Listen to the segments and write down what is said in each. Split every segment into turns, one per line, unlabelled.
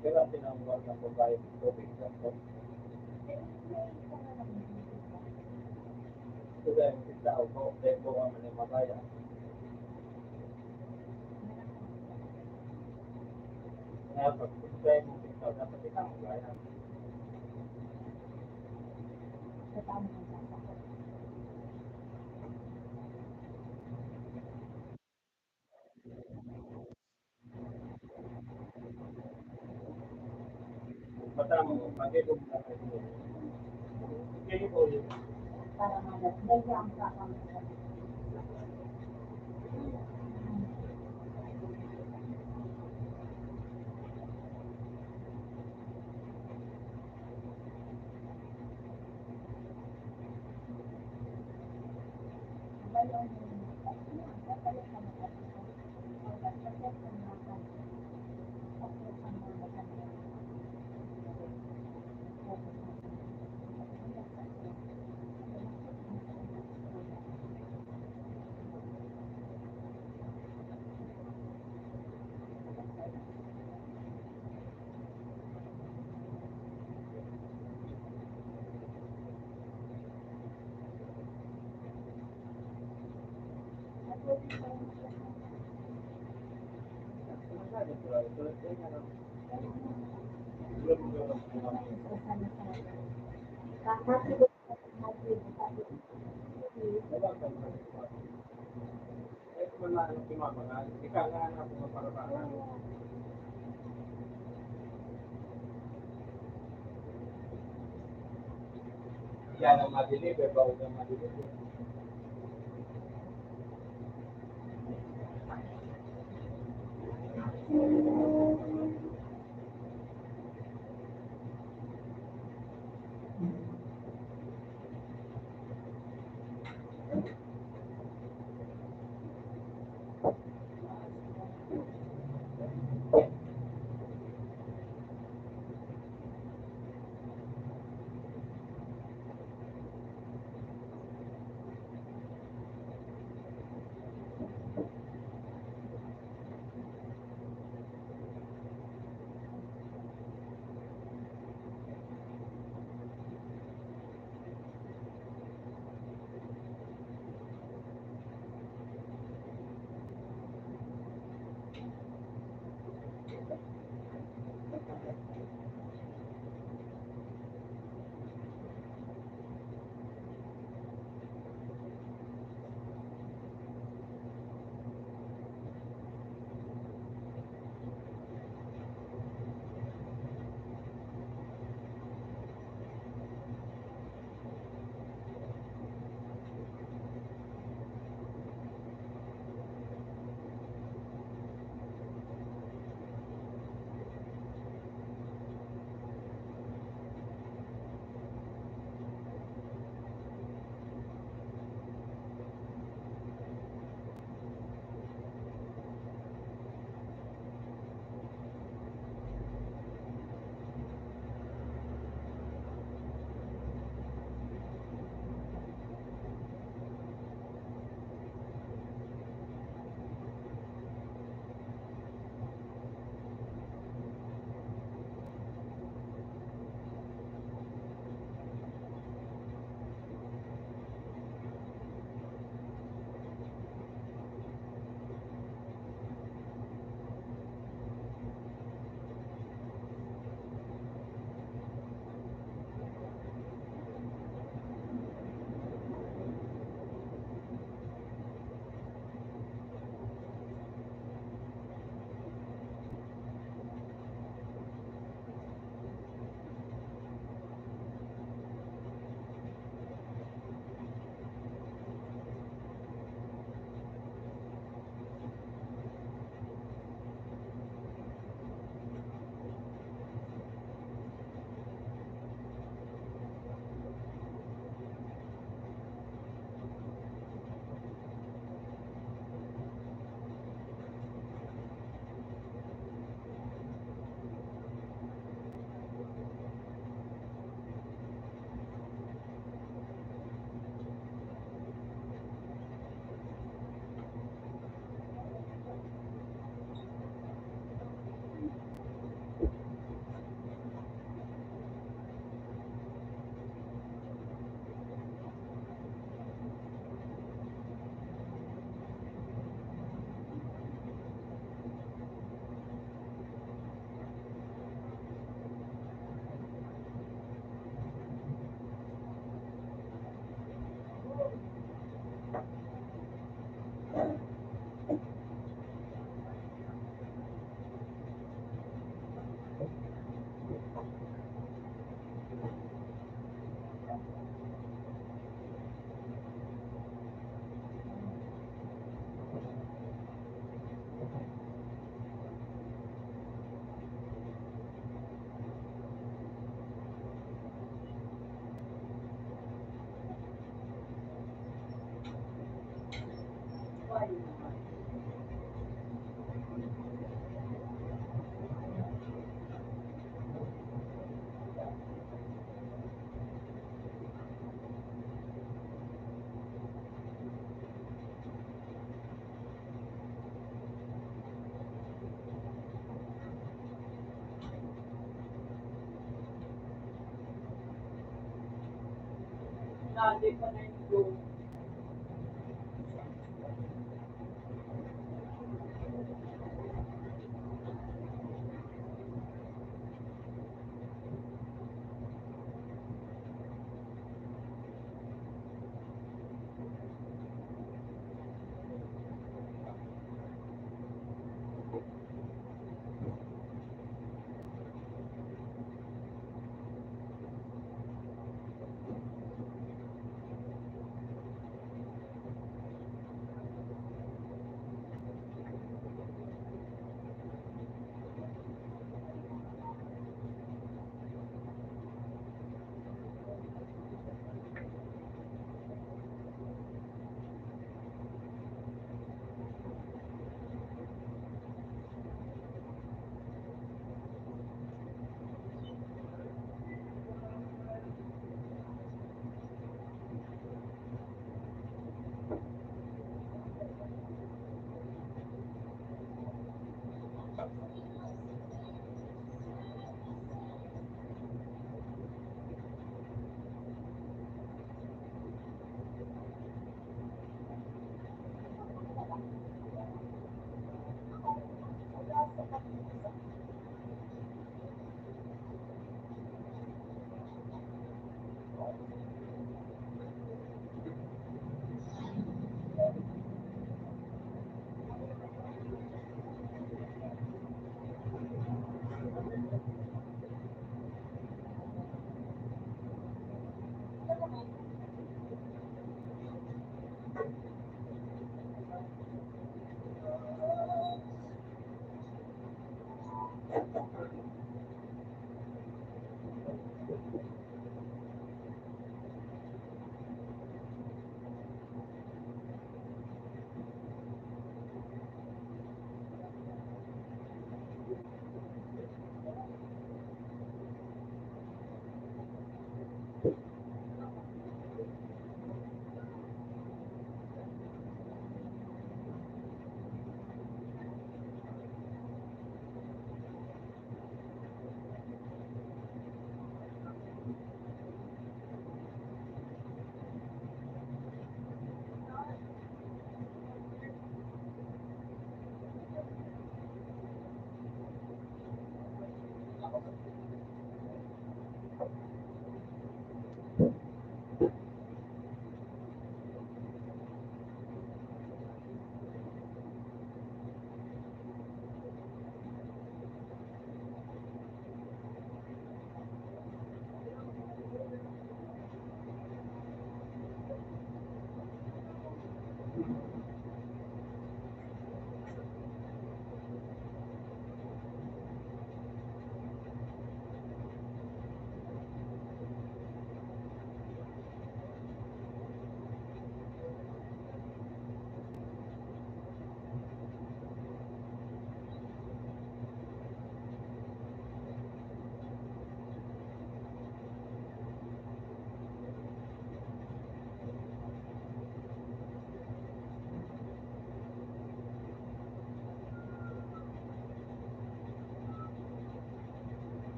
Kaya tinawag ng babae tubig ko. Ito dahil kita ako, dahil ko ang manimabaya. Kaya pag gusto mo kita, dapat ikaw ang gaya. Basta mo, pag-ibig na kayo. Kayo po yun. Para madagdag ang kakamit. Yan ang madeliver, bawal ang madeliver. Lali pa na yung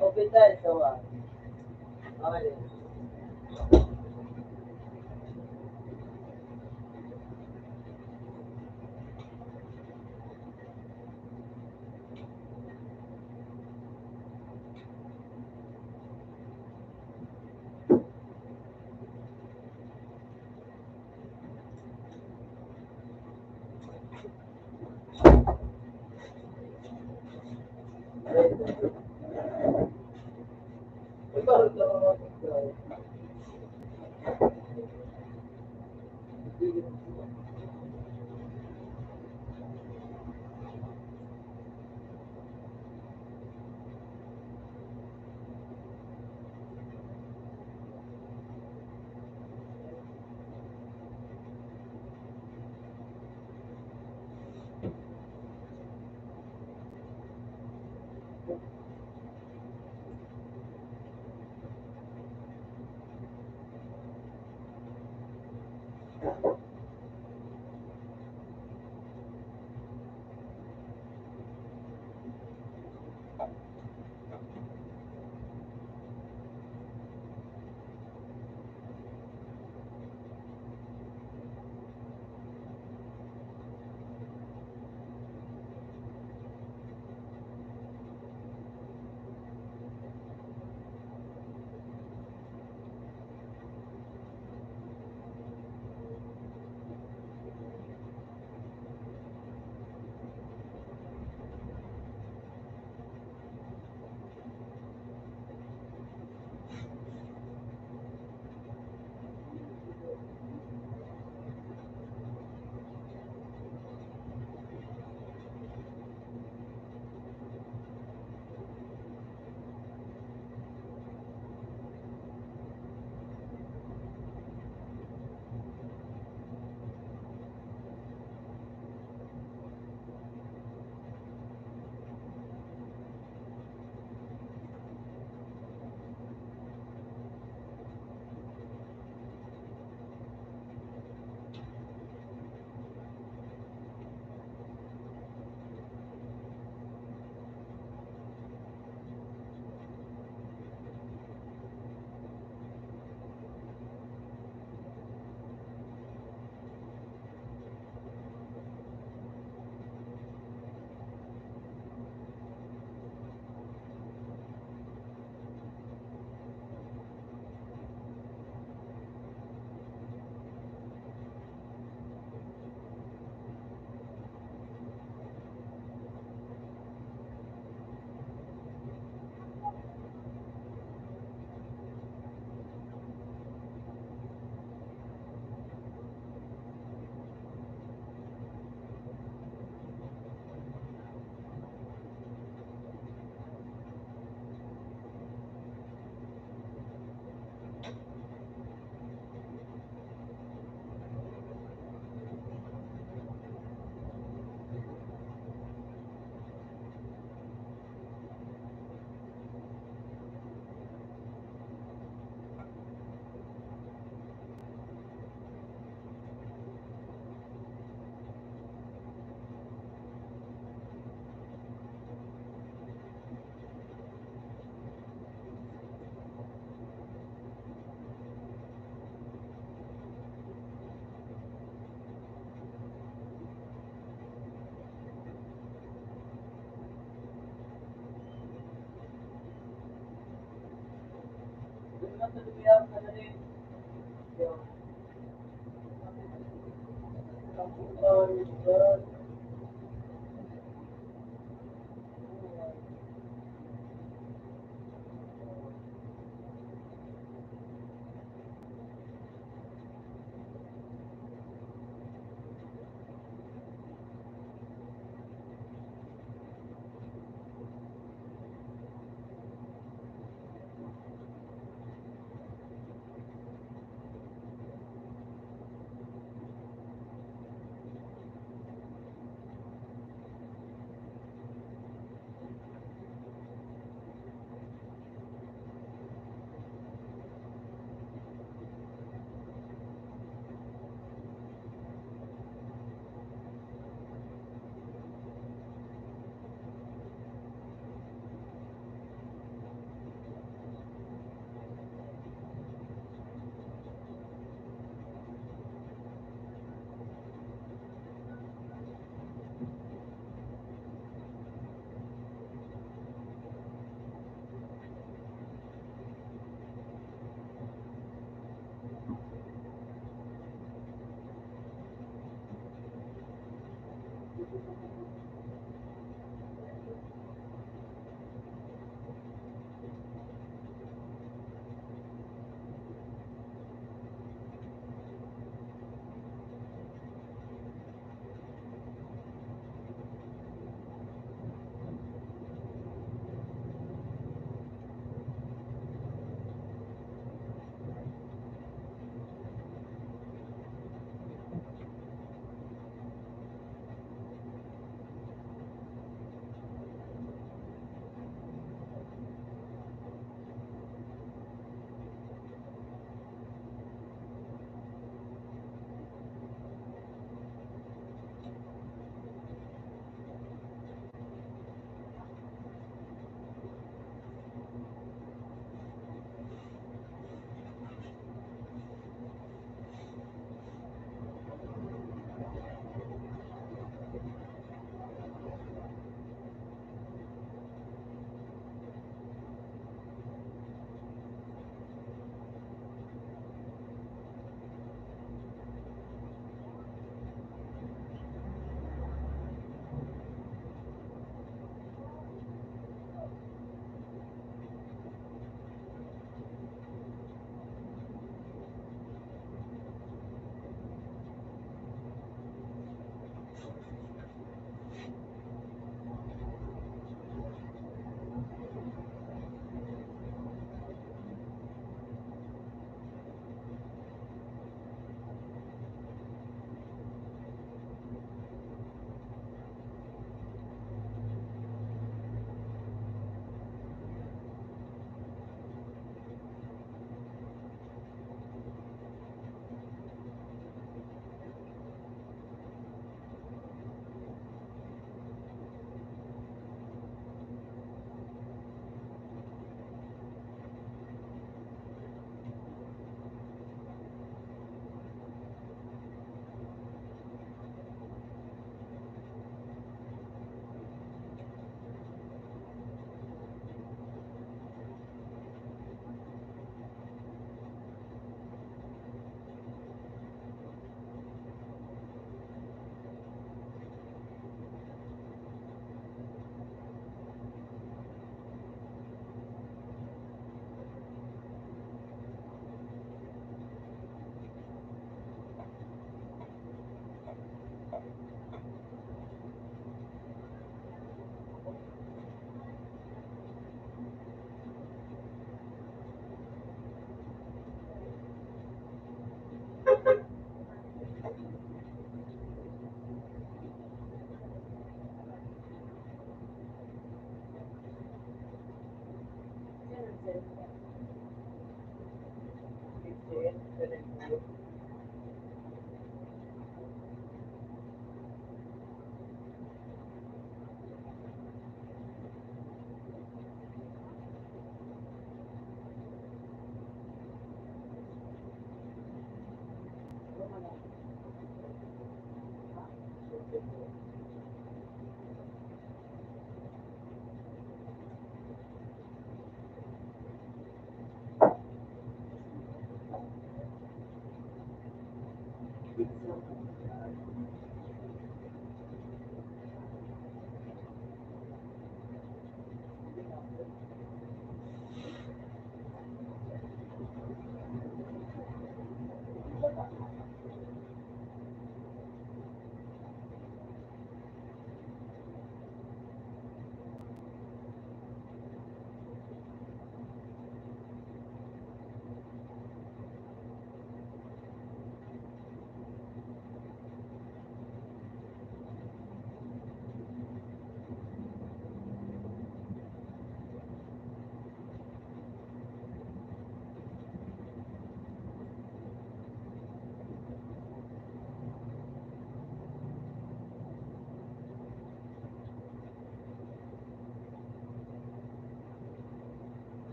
Hospital ito ah. Okay. Ikaw ito.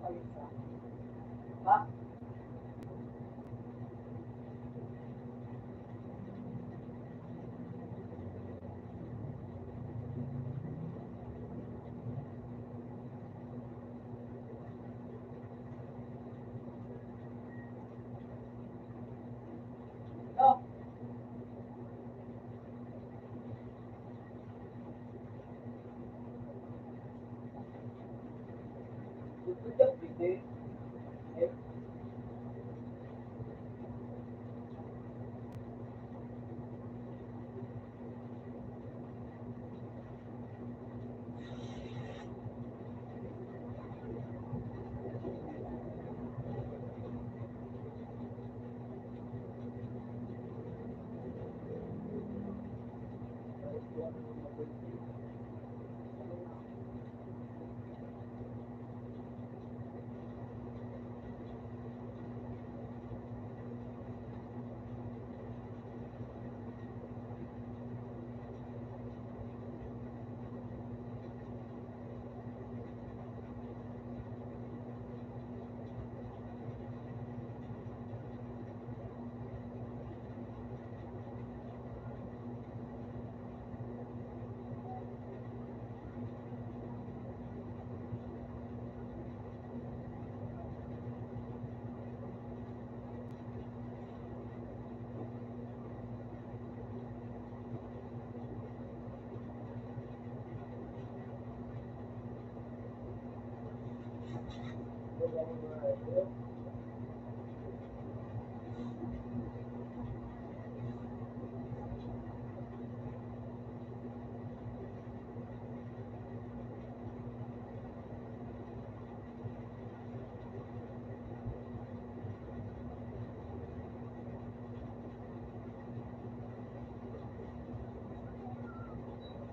Qualità. Ha? No. Itu jam gede. Eh,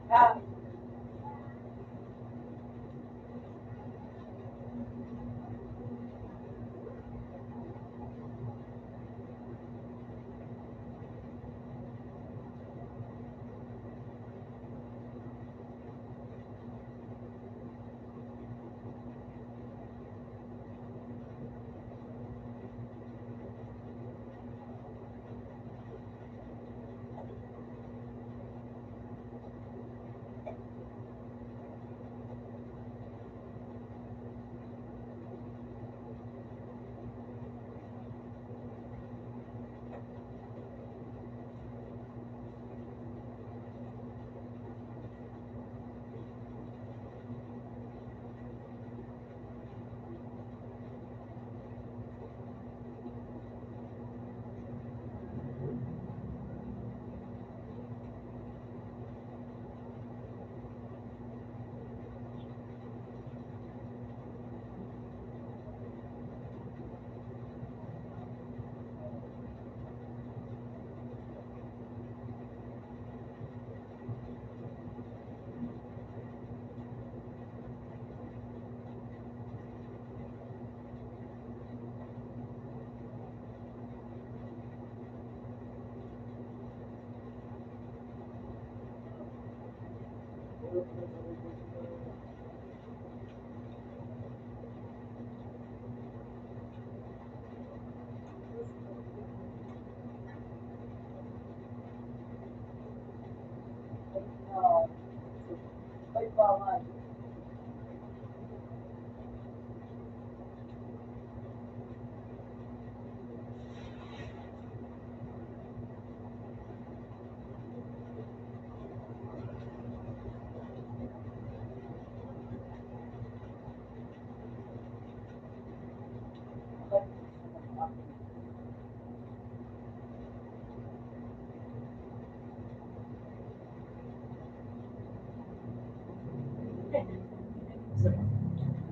ha? Ay, pangan.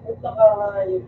At saka, yung,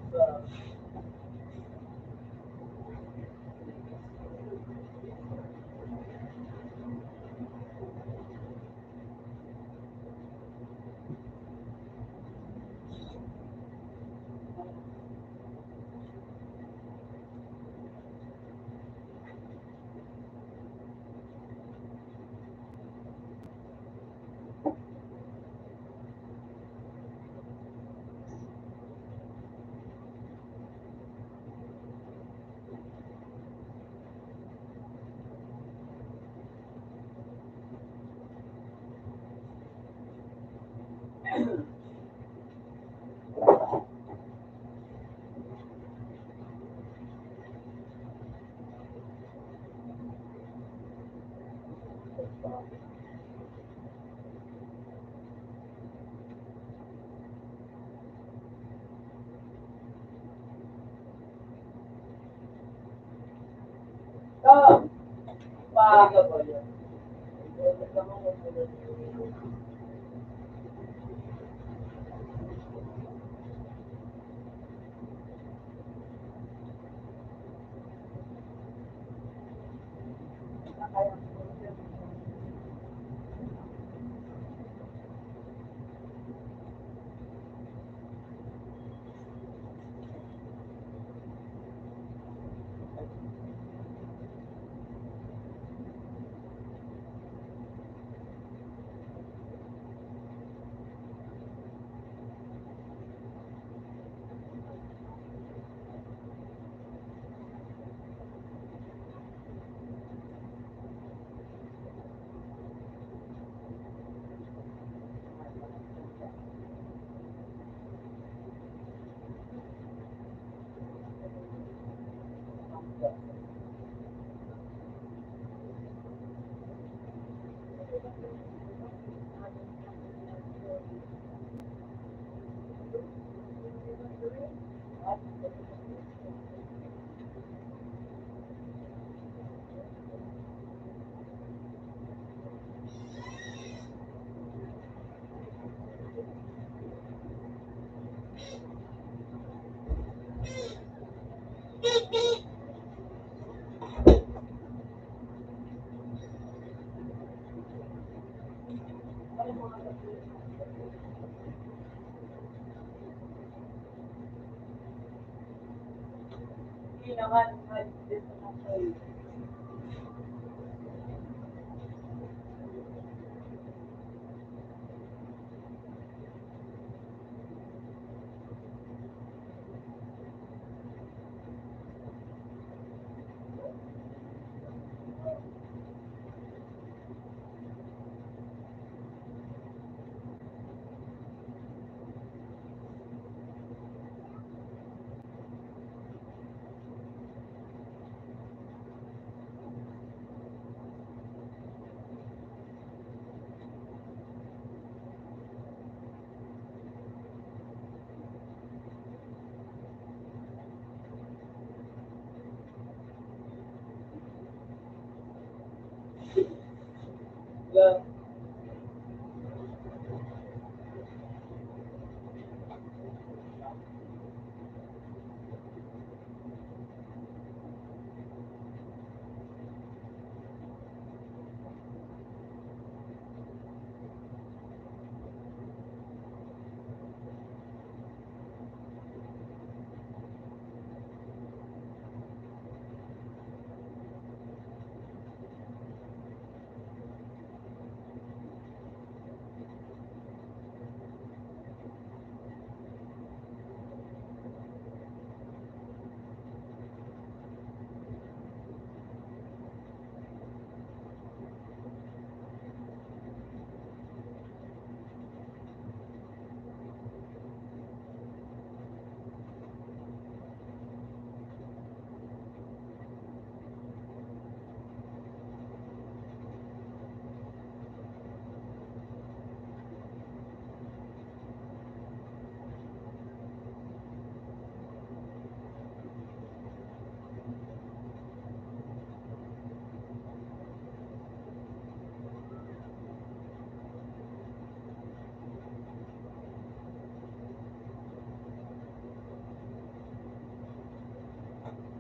ก็ปลาที่นะว่าเริ่ม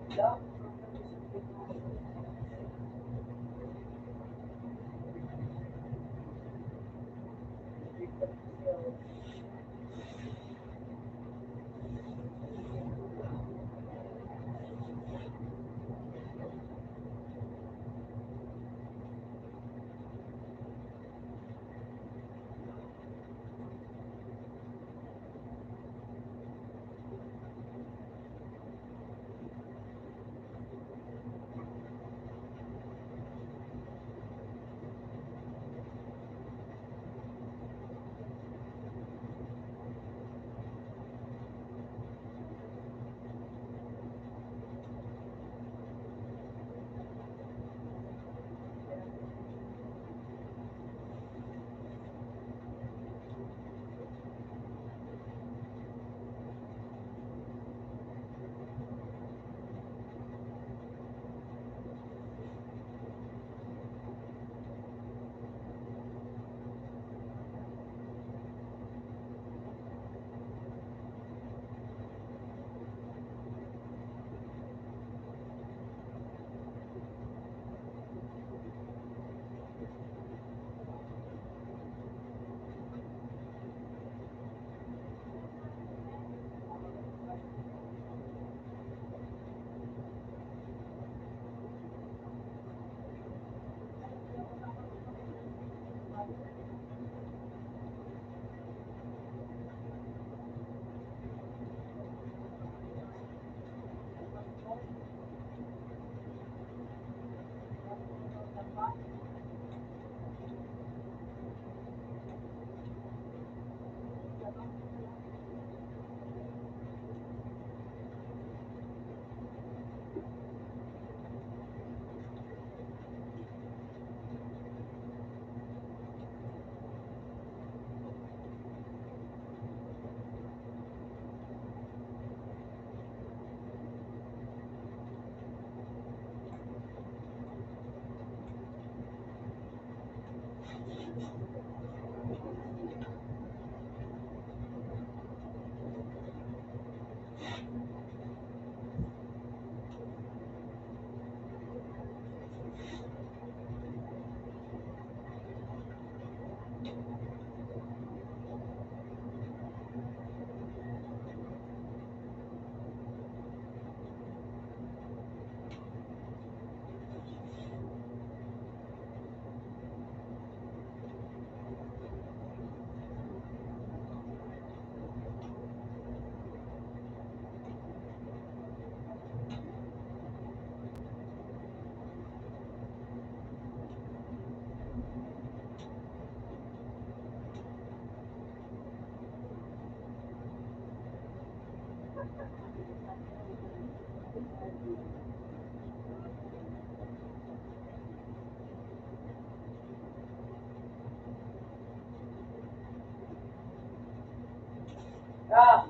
แล้ว Ah,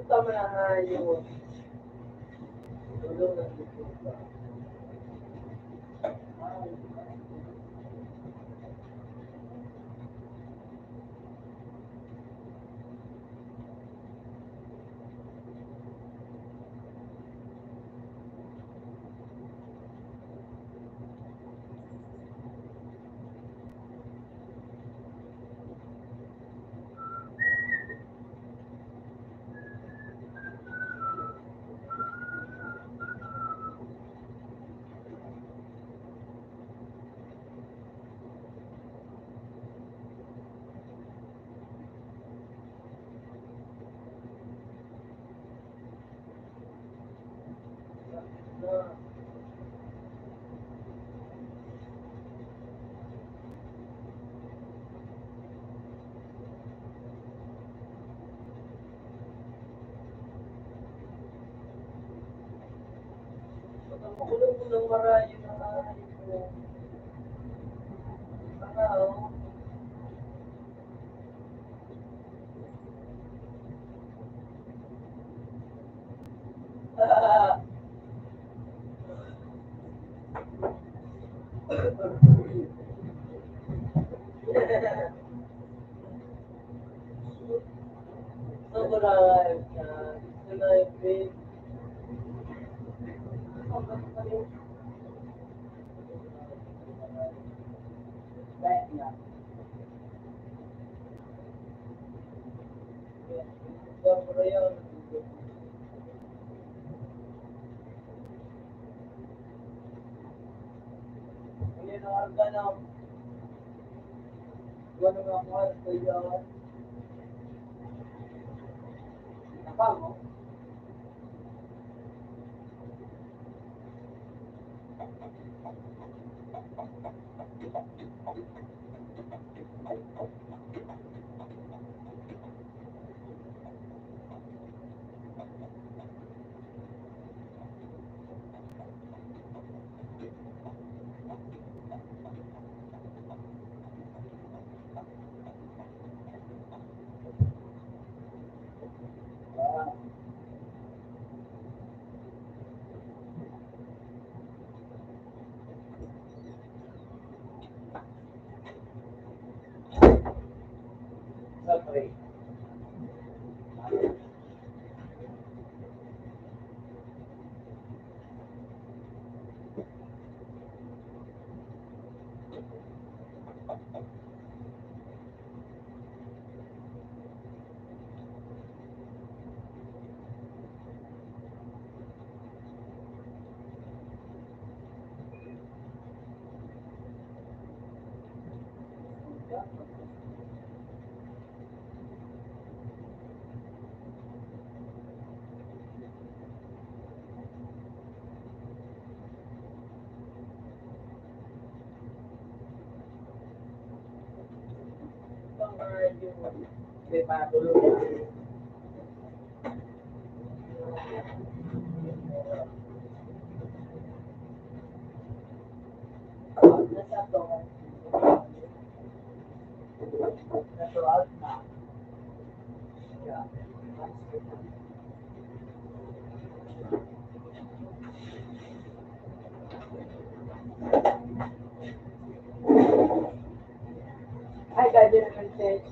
tama na nga yung tulong ng bituka. Makulong mo ng marami na ko. Baka,
Sobra, sila
Kaya,
sobra yun. Hindi na organo. Wala nga mo, kaya
napamo, sa pre. Hindi pa tulog. Nasa to, natural na. Yeah. Hi, Guardian Princess.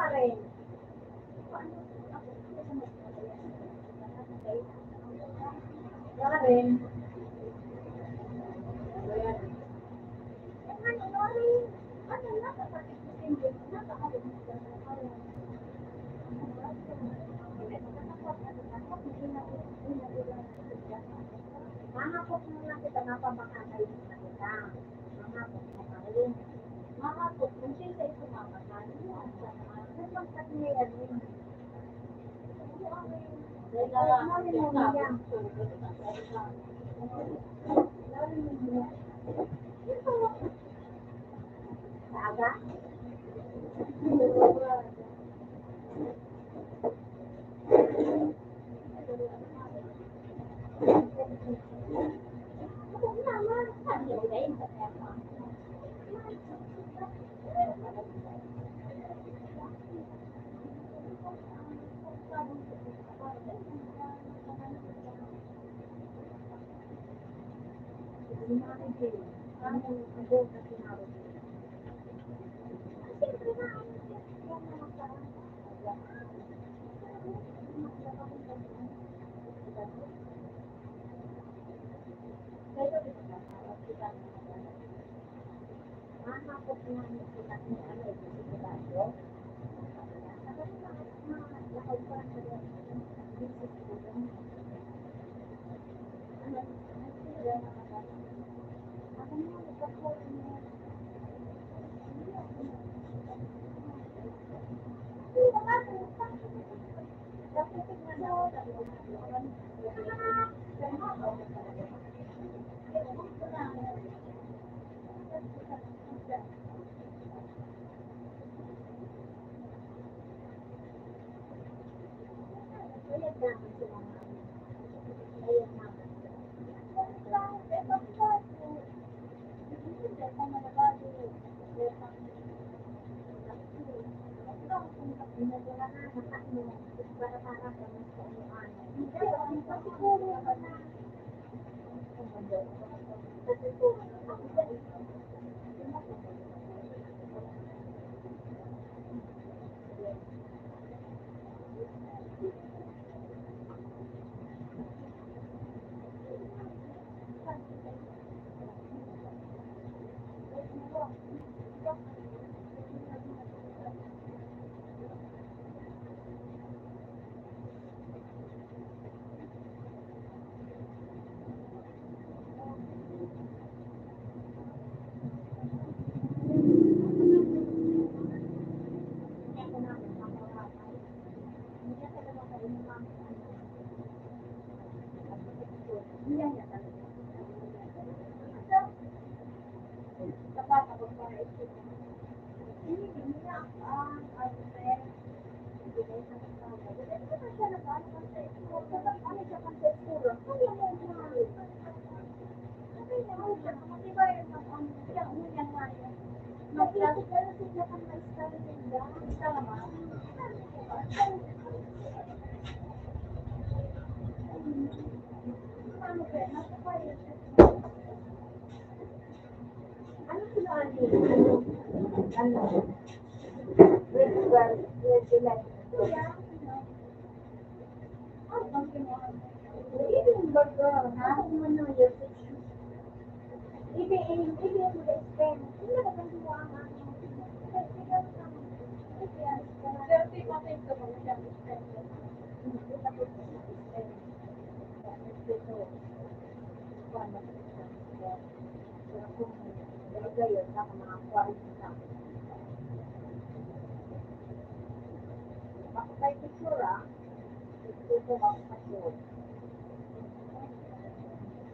pa rin. Karen. Mahapot mo lang kita napabakakainis na kita. Mahapot mo ka rin. Mahapot mo siya sa ito makakaan. Ano bang katniyan yun? Aga?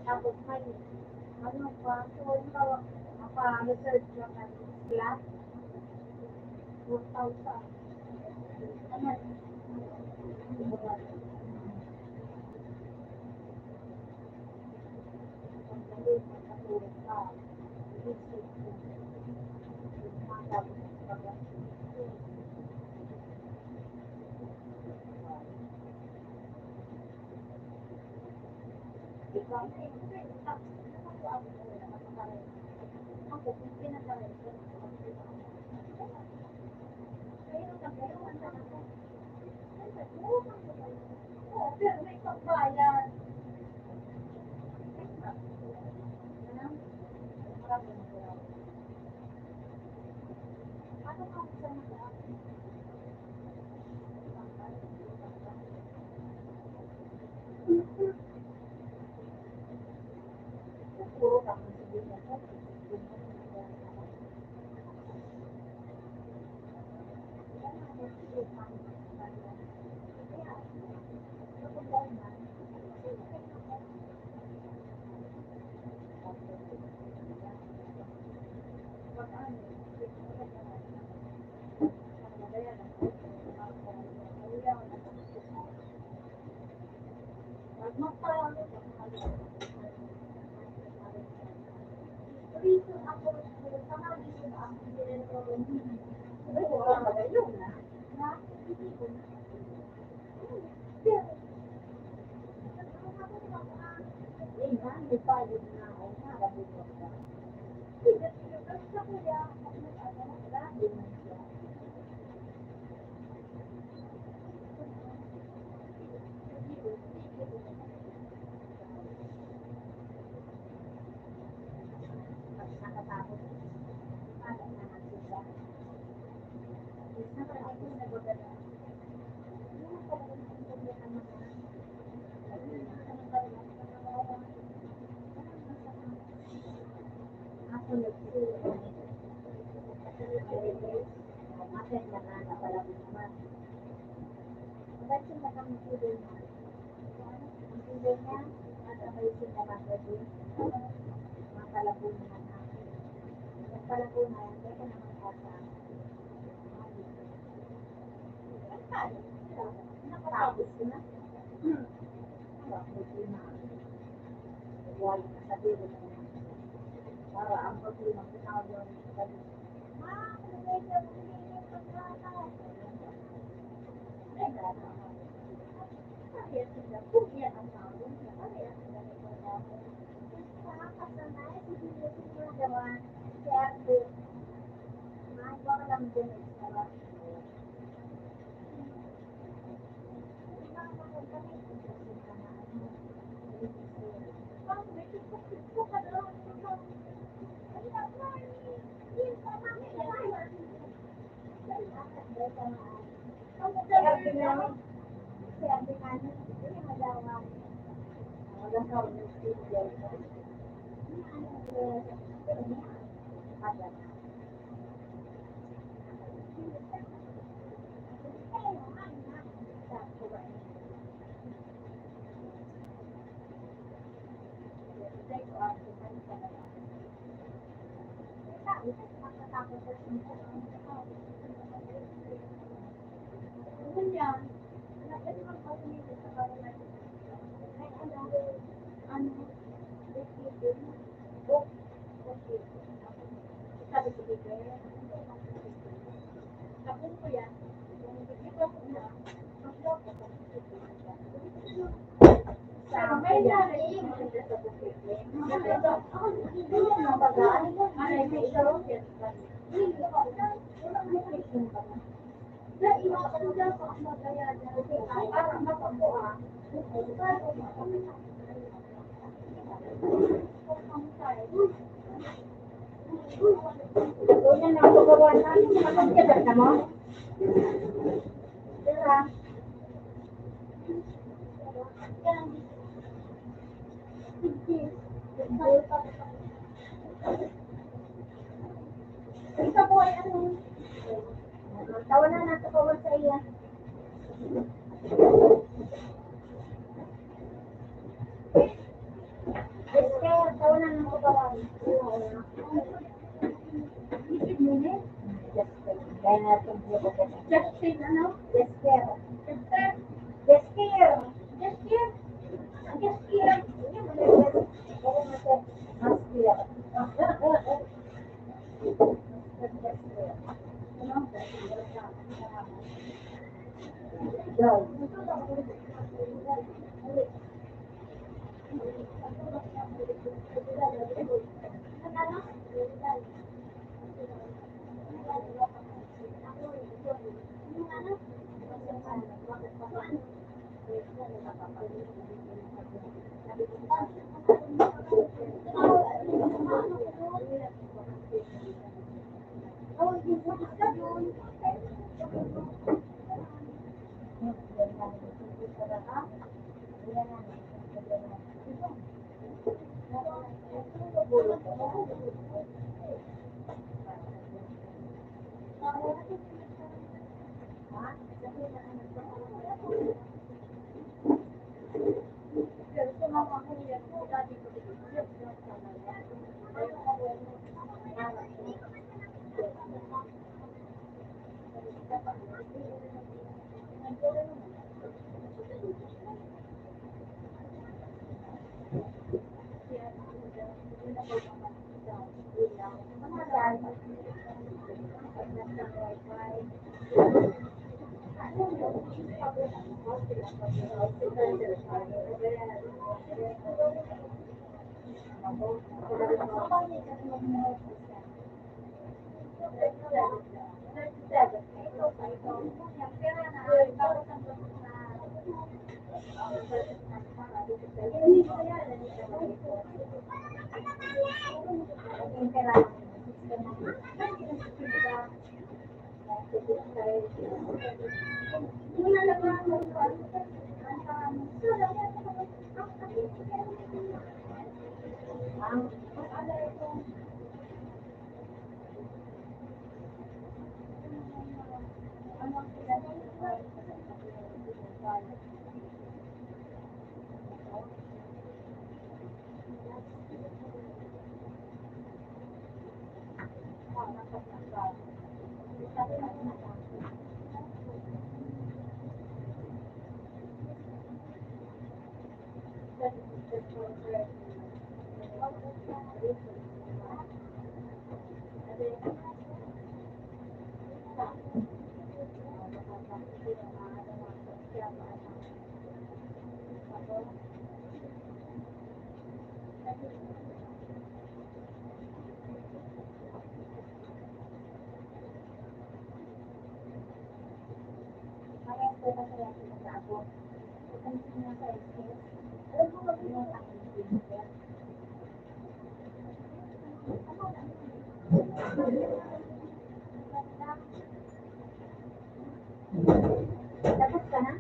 Tapos may ano pa, so yung tawag, mapa-research lang ng class, 4,000. Ano? Ako, pinag-aral ko. Oo, pero may pagbayan. Ano ka sa mga puro kami sabihin ako. Tapos ka na?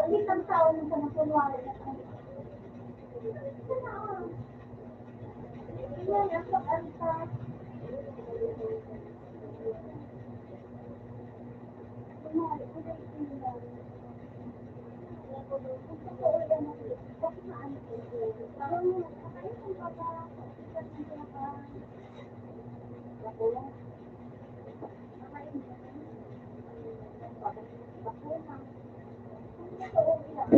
Isang taon na sa nakunwari na kami. Yan, ang pag-alta. Kunwari, kung may sinilay. Kung totoo yan, bakit maano ko? Parang, kayo kung papa, kasi ng pinaka, ako, nakain mo, bakuna. Kung totoo yan,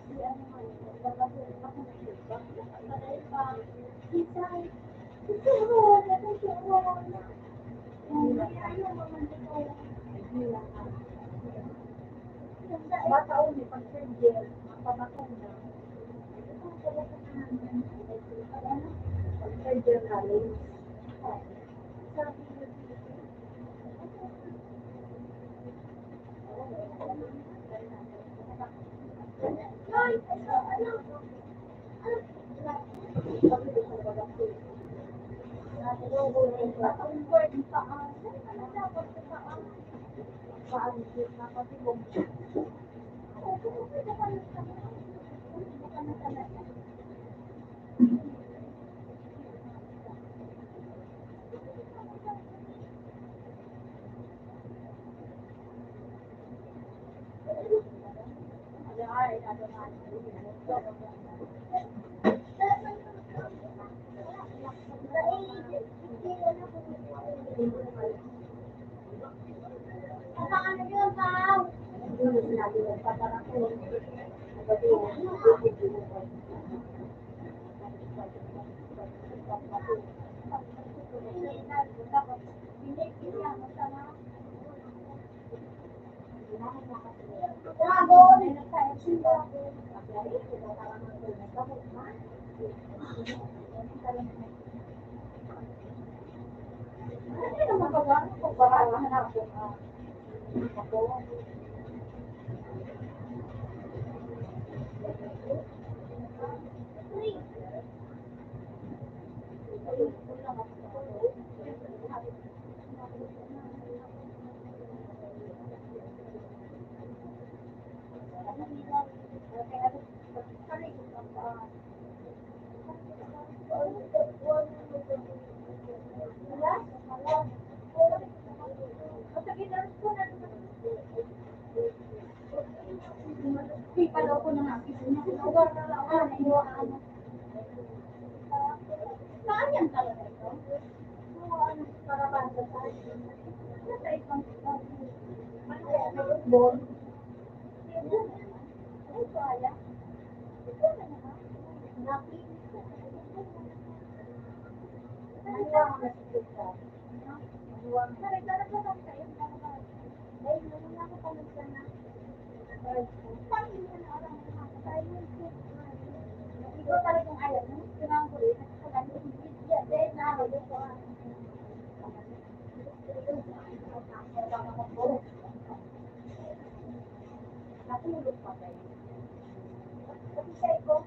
di ano nga yun, babagay ako ng feedback, nakatagay pa, isay, susunod, susunod. Ayaw naman ito. Bata uli, pag surgery, mapabakong na. Medyo college. Sabi niyo, ay, ano? Sabi ko sa baga ko. Convert pa ang dapat sa paanggit na kasi kung palaw ko na nga. Saan yan talaga ito? Para banda sa nasa isang ball. Ay, kaya. Ito na naman. Nakikinig ko. Maniwang na si Tita. Maniwang. Sorry, talaga lang kayo. Dahil naman ako pamilya na. Paano yun na orang mga tayo? Ikaw talagang alam mo. Kailangan ko rin. Dahil na ako dito. Natulog pa kayo. Kasi siya ko.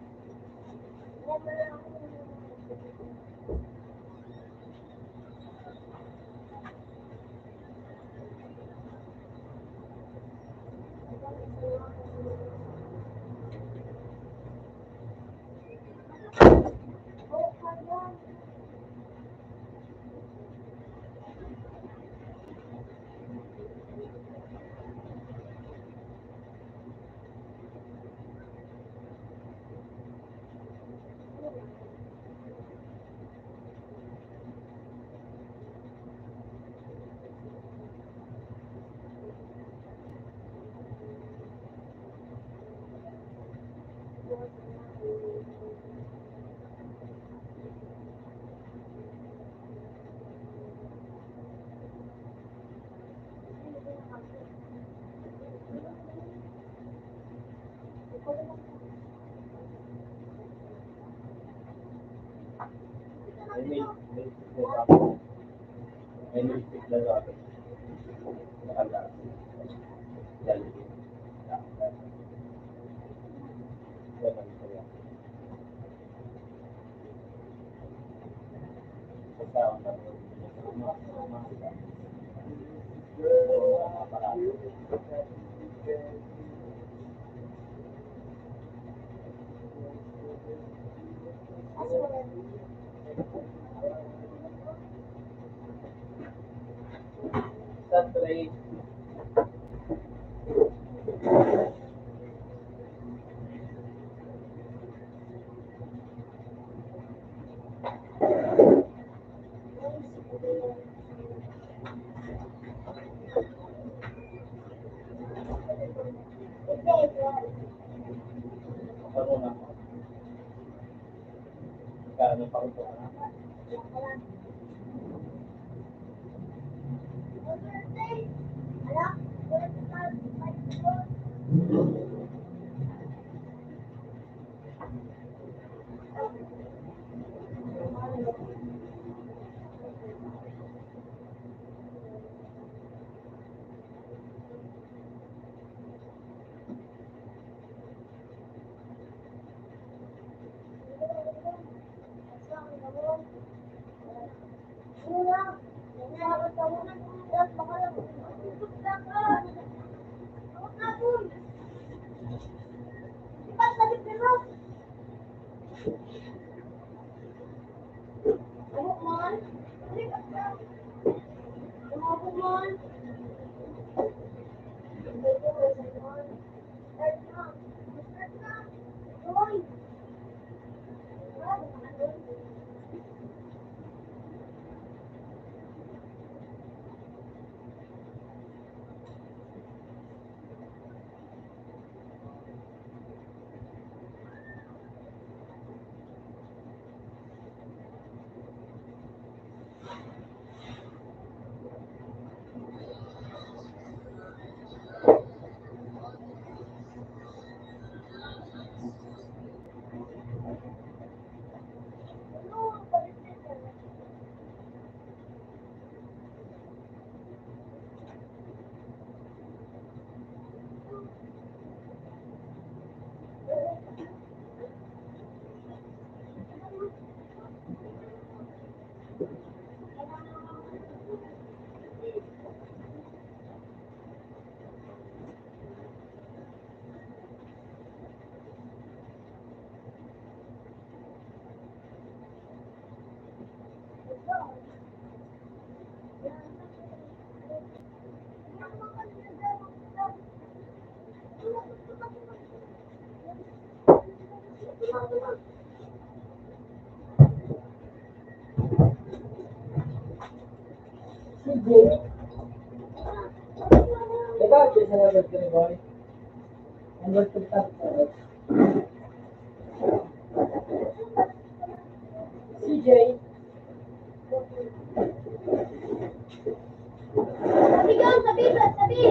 Saturday. CJ, nag-aaral sa level 3 boy. Level 3 tapos. CJ,
Sabi ka, sabi, sabi.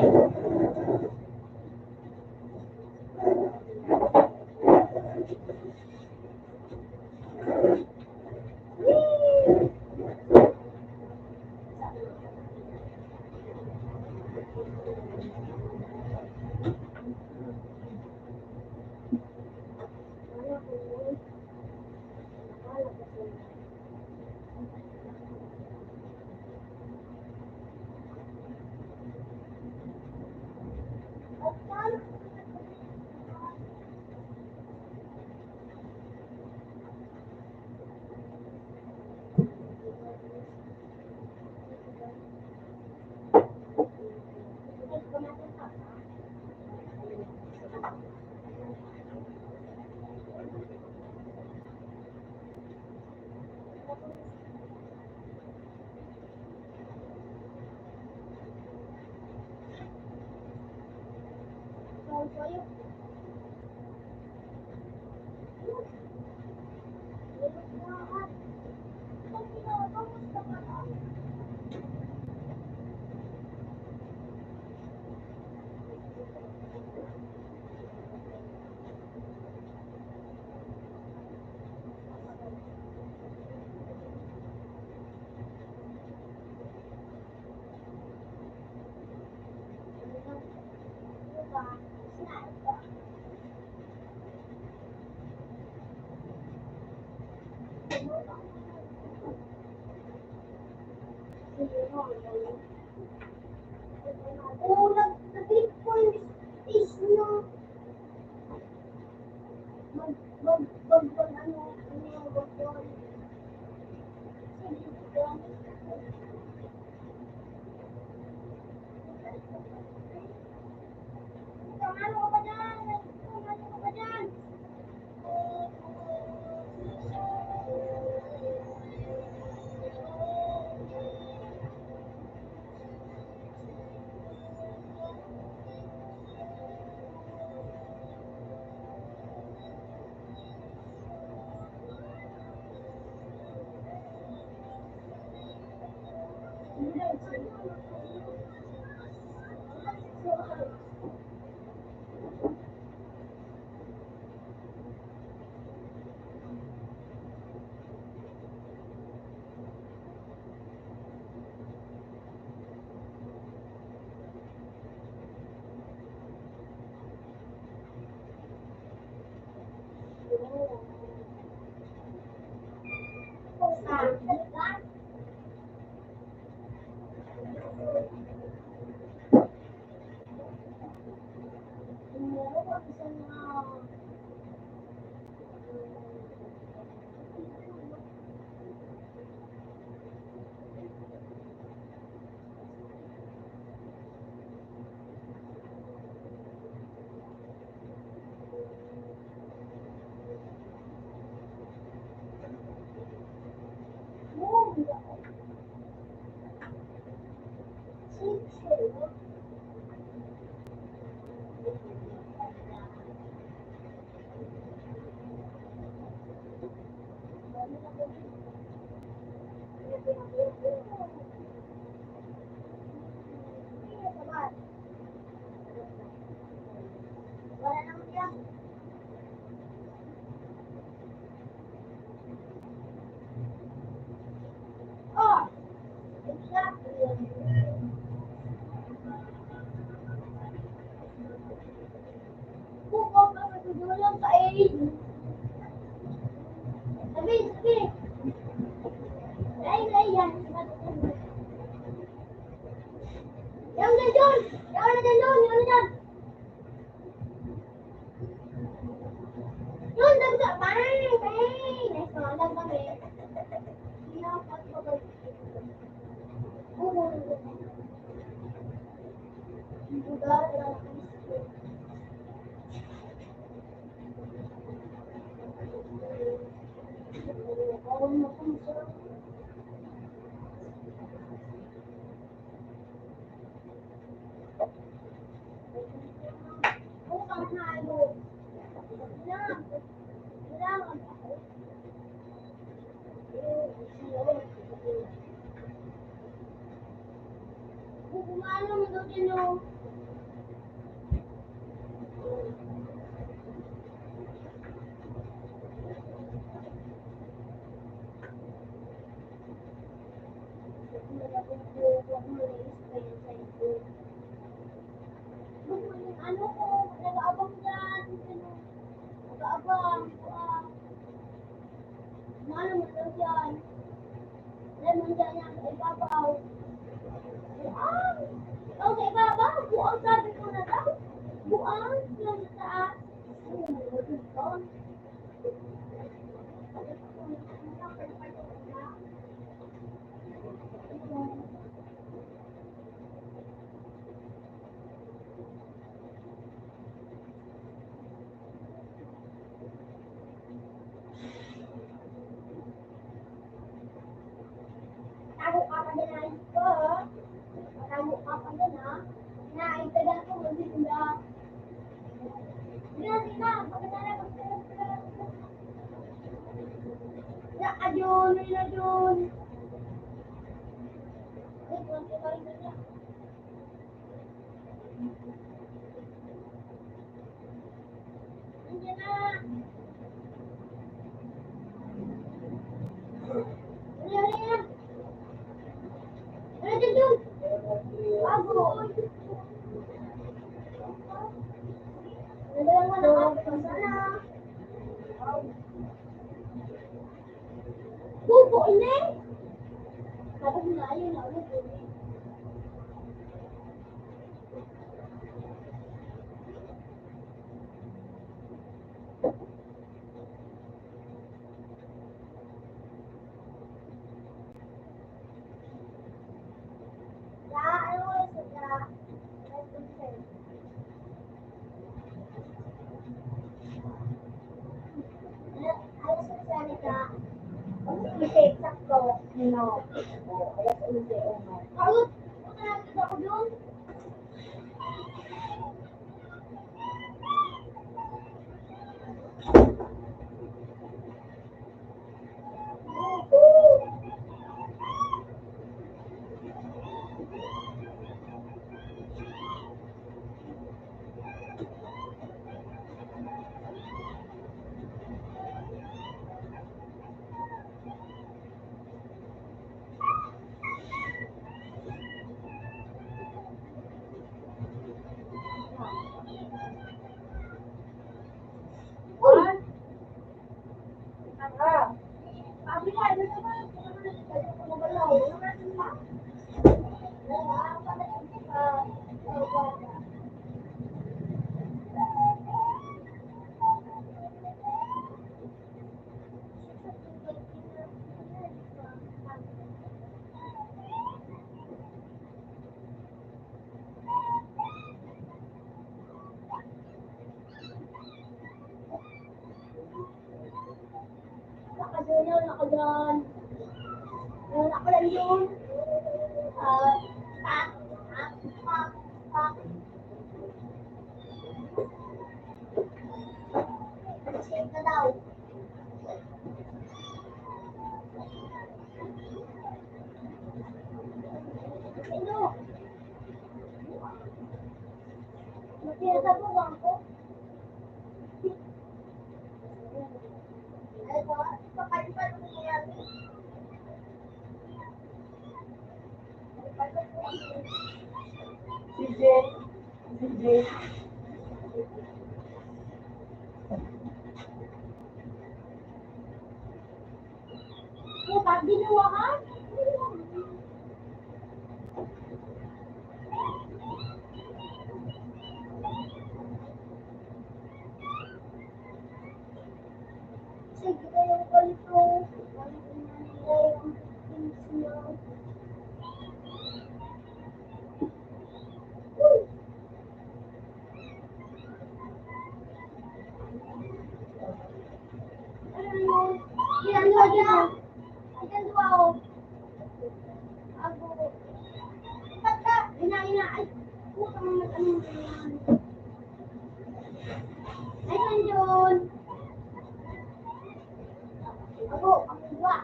Oh, nag-trip ko is no. Ano, ano ka ba dyan? Ano ka ba dyan? Wala naman yan. Oh! Exactly. Buko ka matutulong sa aid. Sabi, sabi. Ay, yan. Yang na dyan! Yang na dyan! Yang na dyan! Yun, dagdag! Bang! Bang! Nice one. Lang kami. Dapat ko ba? Oo. Buda, Kumano mo daw din yung ano ko, nag-aabang dyan, nag-aabang, kumano mo daw dyan, lemon dyan yan, ibabaw, buang, o sa ibabaw, buang sabi ko na daw, buang, yung sa taas, doon, tago ka pa din ayos ko, tago ka pa din ha, naitagal ko, magsinda, hindi na, pagkatala, na adyon, may adyon, wait, wala ka rin na. Nandiyan na. Nandiyan. Nandiyan doon. Bago. Nandiyan mo na ako sana. Bubo ini. Sabi mo na ayun na ulit. No. Kalau ako doon. Nakadalaw, nakadaan. Meron ako lang yun. Tak, tak, tak, tak. Save ka daw. Ano? Pinasabugan ko. Ano? Pakalipan mo nangyayari.
CJ, CJ.
Ano ba? Binuwaan? Sige kayong kalito. Walang inanilay ang things niyo. Ano yun? Ginagawa niya. Ginagawa ko. Ako. Ba't ka? Ina. Ay, putang ano yan. Ay, nandun. Ako, ang iba.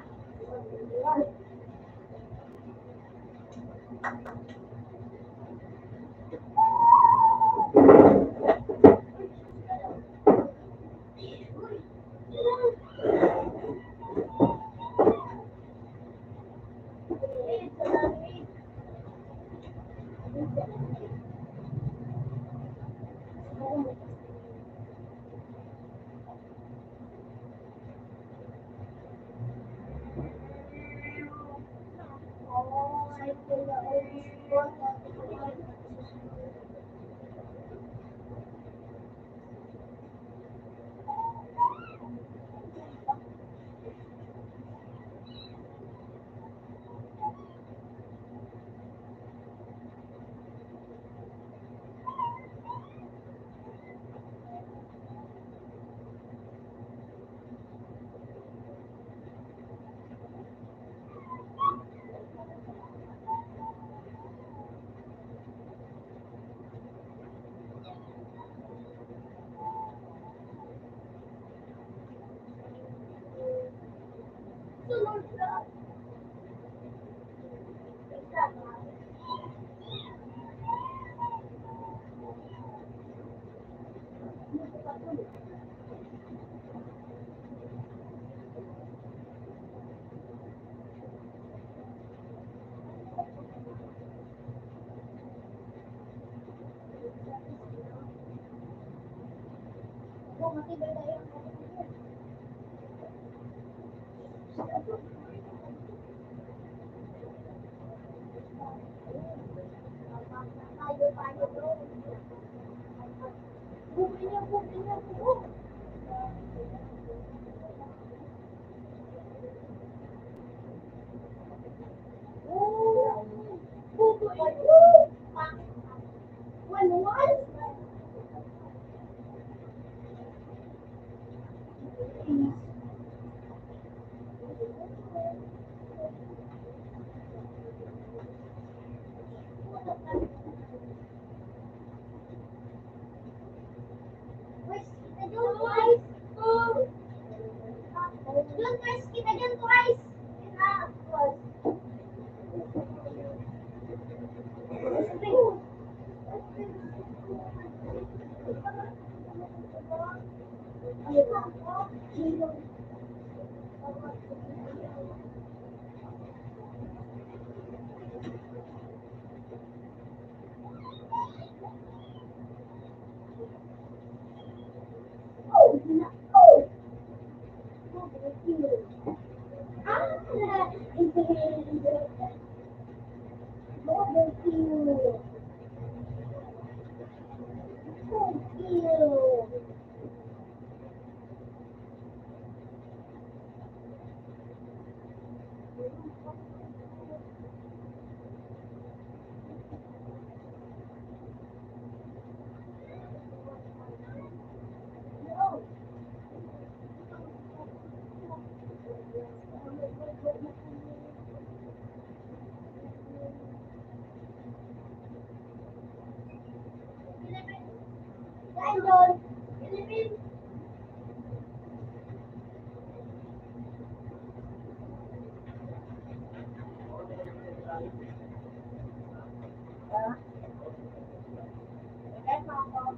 Sunod ka. Kung matibay tayo. Tayo doon. Bukin niya. Doon guys, kita dyan guys. Ah, eh, ako.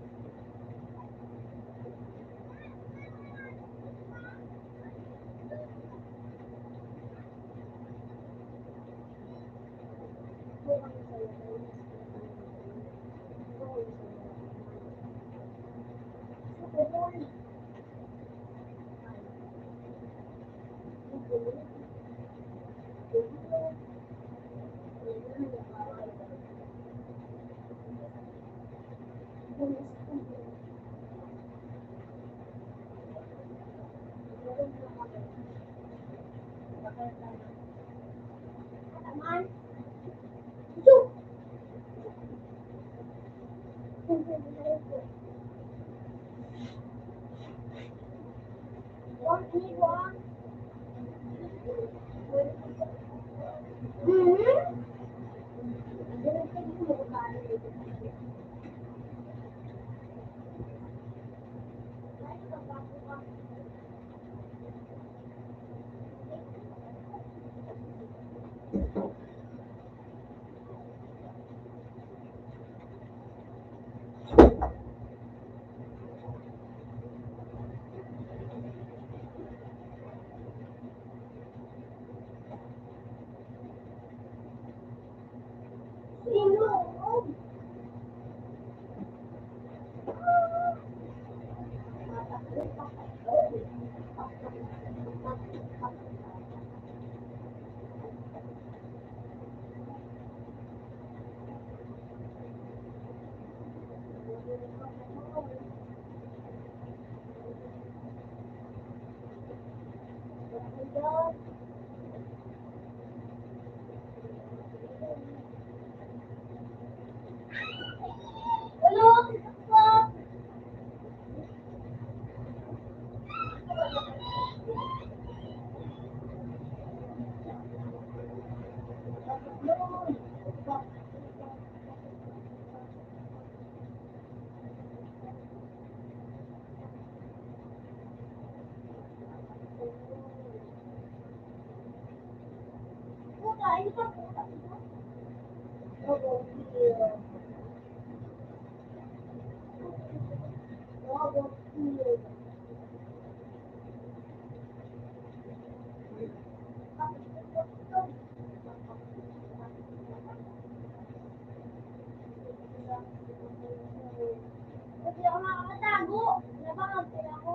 Hindi ako nakakatago. Nabangag sila ako.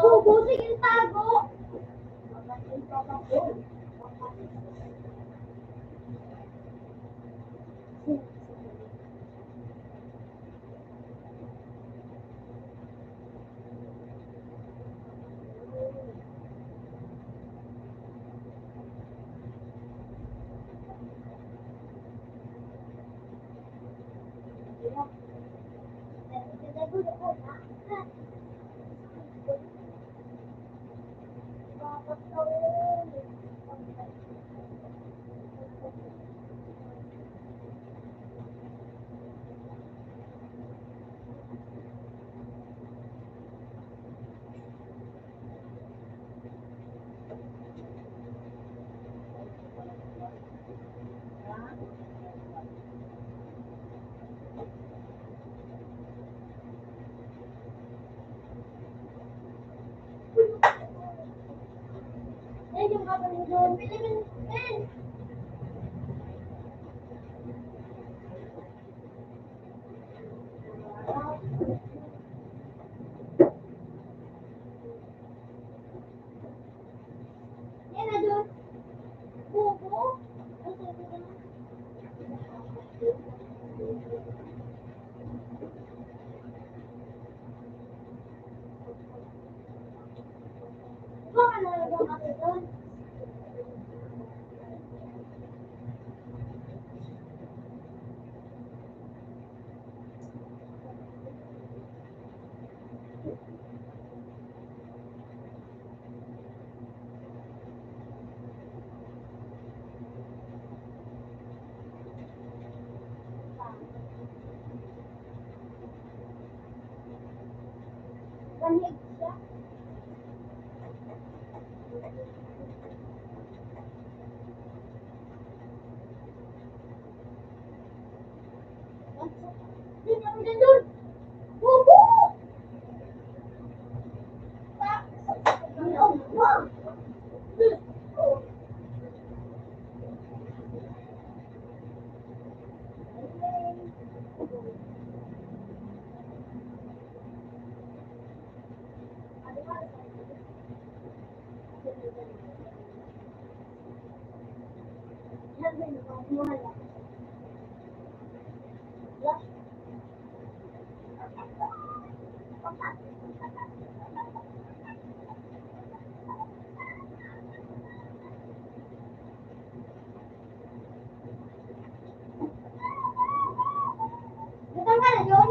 Bubusig yung tago. Eh, yung kapatid doon, pilimin din. Yan na doon. Bubo. Baka nalagyan kasi doon. Ganhig siya. Mahal. Wala. Datang ka na, John?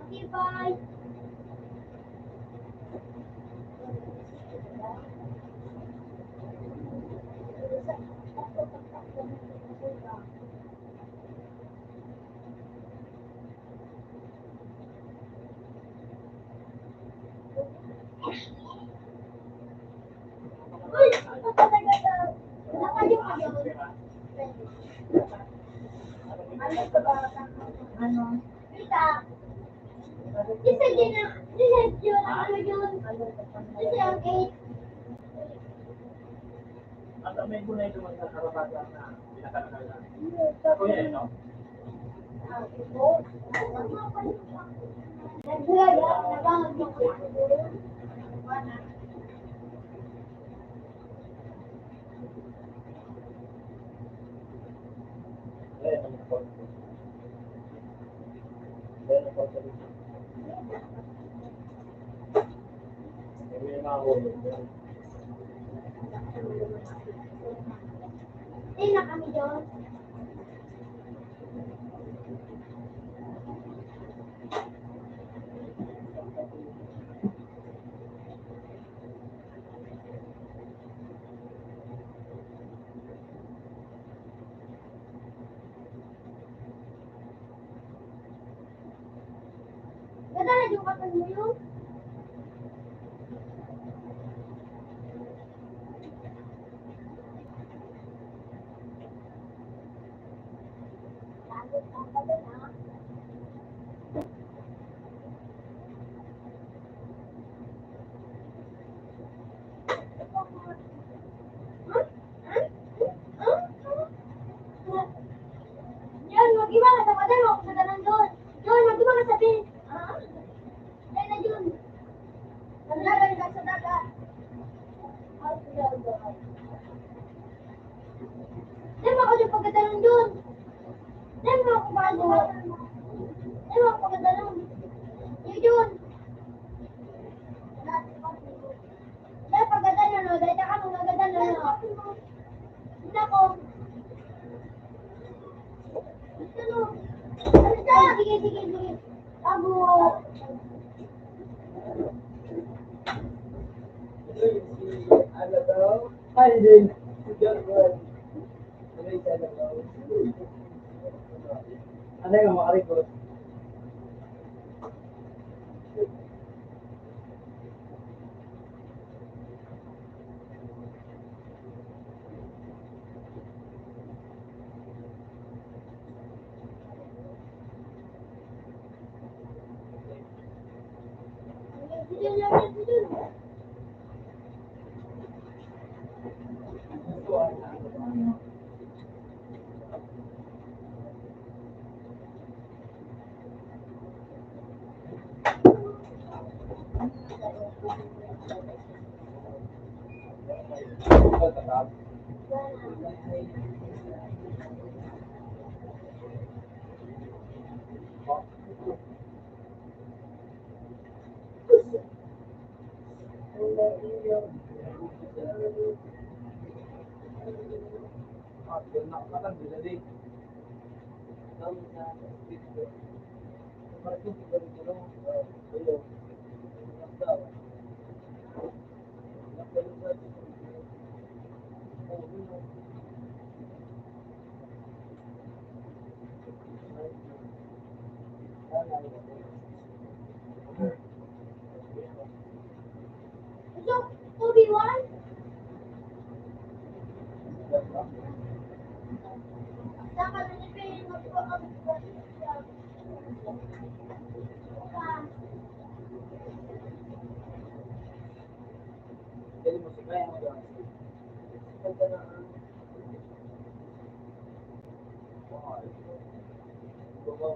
Okay, bye. Uy! Nakaliw ka, John. Ano? Kita. Isa din na. Isa yun. Ano yun? Isa yung 8.
Ang may gunay naman sa karapatan na pinakalaga. Kuya, ito?
Hindi na kami doon. Ganda na yung kapal mo yun. Lagot ang kapal na. Yan, mag-iba ka sa padal mo. Kung sa doon. Doon, mag-iba ka sa bin. Yan na yun. Naglagan ka sa dagat. Di ba ako yung pagkatalong doon? Di ba ako bago? Di ba ako pagkatalong? Yun yun. Di pagkatalong no. Dahil ka mo nagkatalong no. Hindi ako. Ano? Sige, sige, sige. Abo.
Ano daw? Ay, din. Ano yung makarikot?
Sige, sige, sige. So, 2v1? Saka na ni Pei Hindi ba?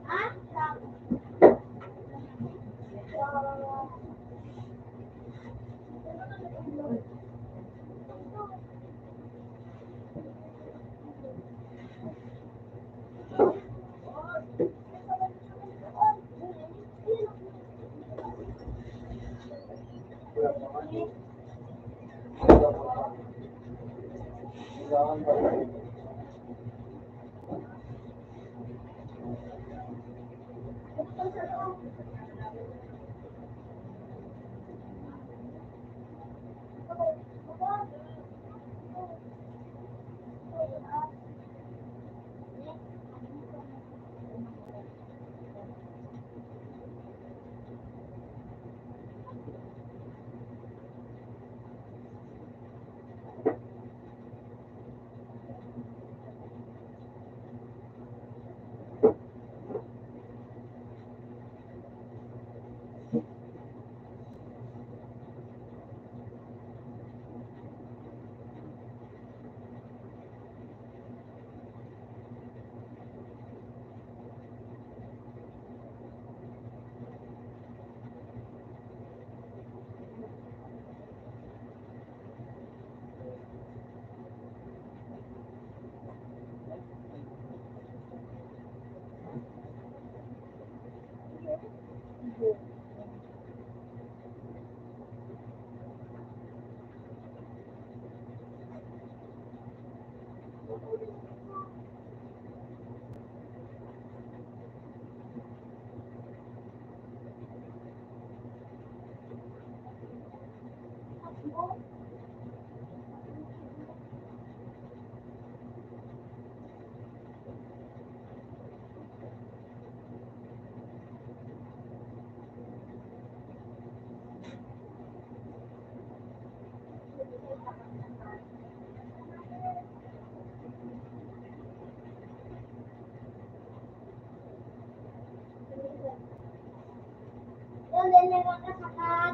Ah? Doon din nakakasakat.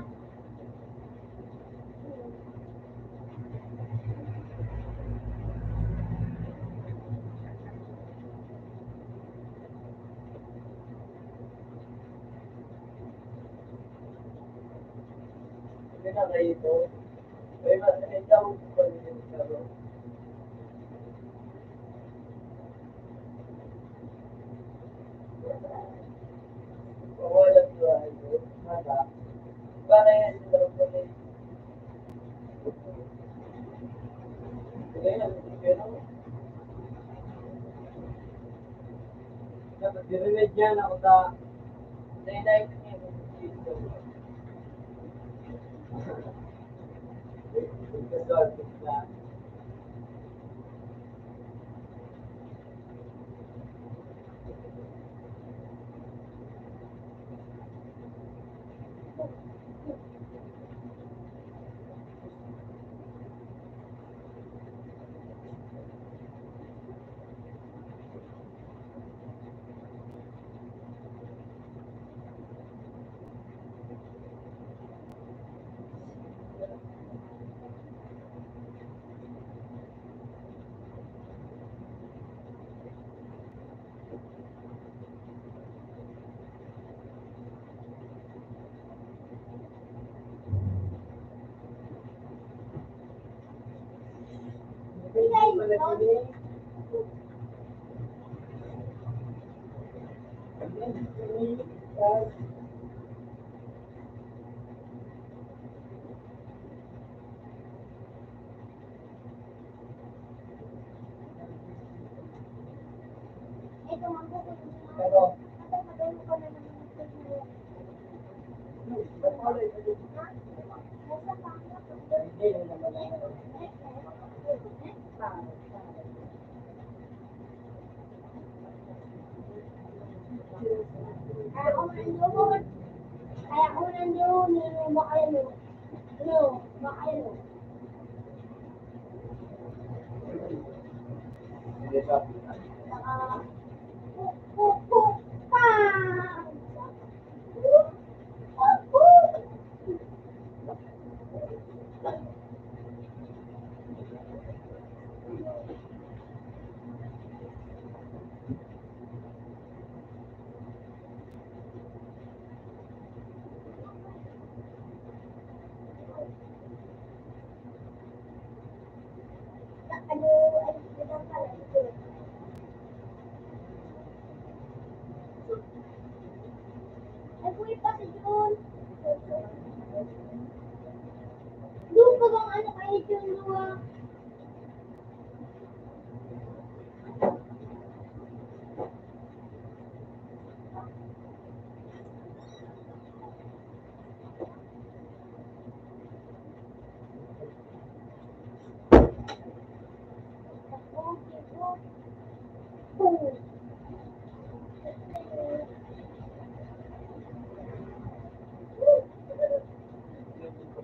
Diremedyan ako sa daylight niya. Ito, Pero,
magkakaroon ko na ng
hindi naman
ako man Makayalo. Ano? Makayalo.
Hindi siya.
Saka, pupupuk pa! Ano, ay, ito pala ito. Ay, kuya pa si Jun. Doon ka bang ano kay Jun, Lua?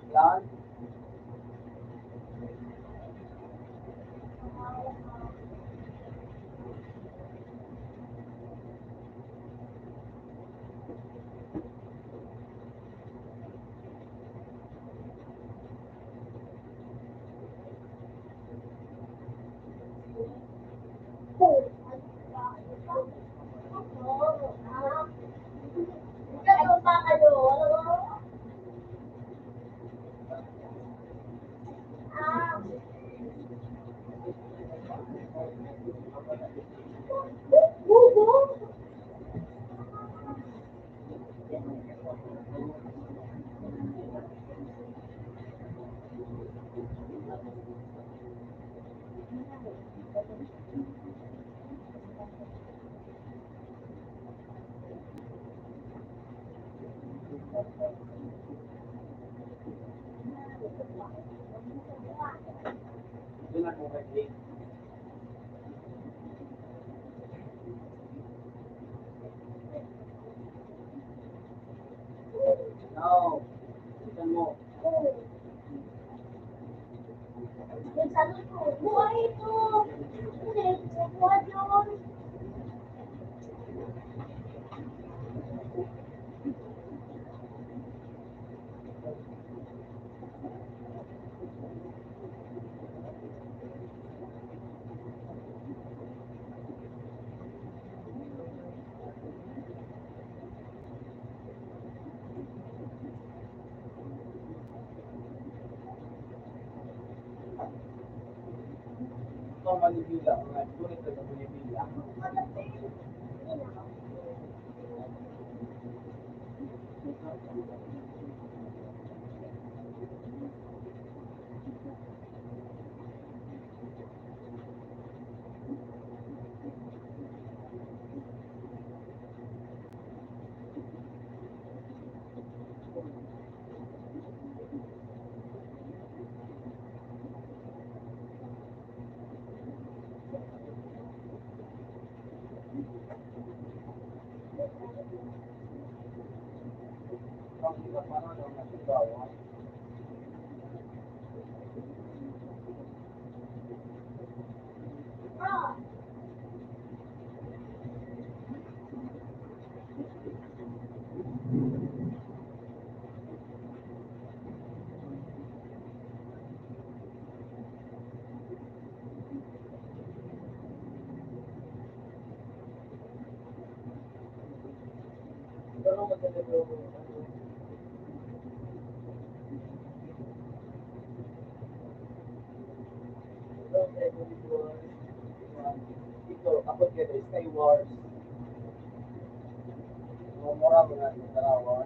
Yan. Doon ako kay No. Isan mo.
Buhay ito! Hindi, buhay yun!
Ito Manibila. Ngunit sa Manibila. Ang sila parang ang nasigawa. Pero maganda yung ito, ako dito, Sky Wars. Mumura mo na yung dalawa.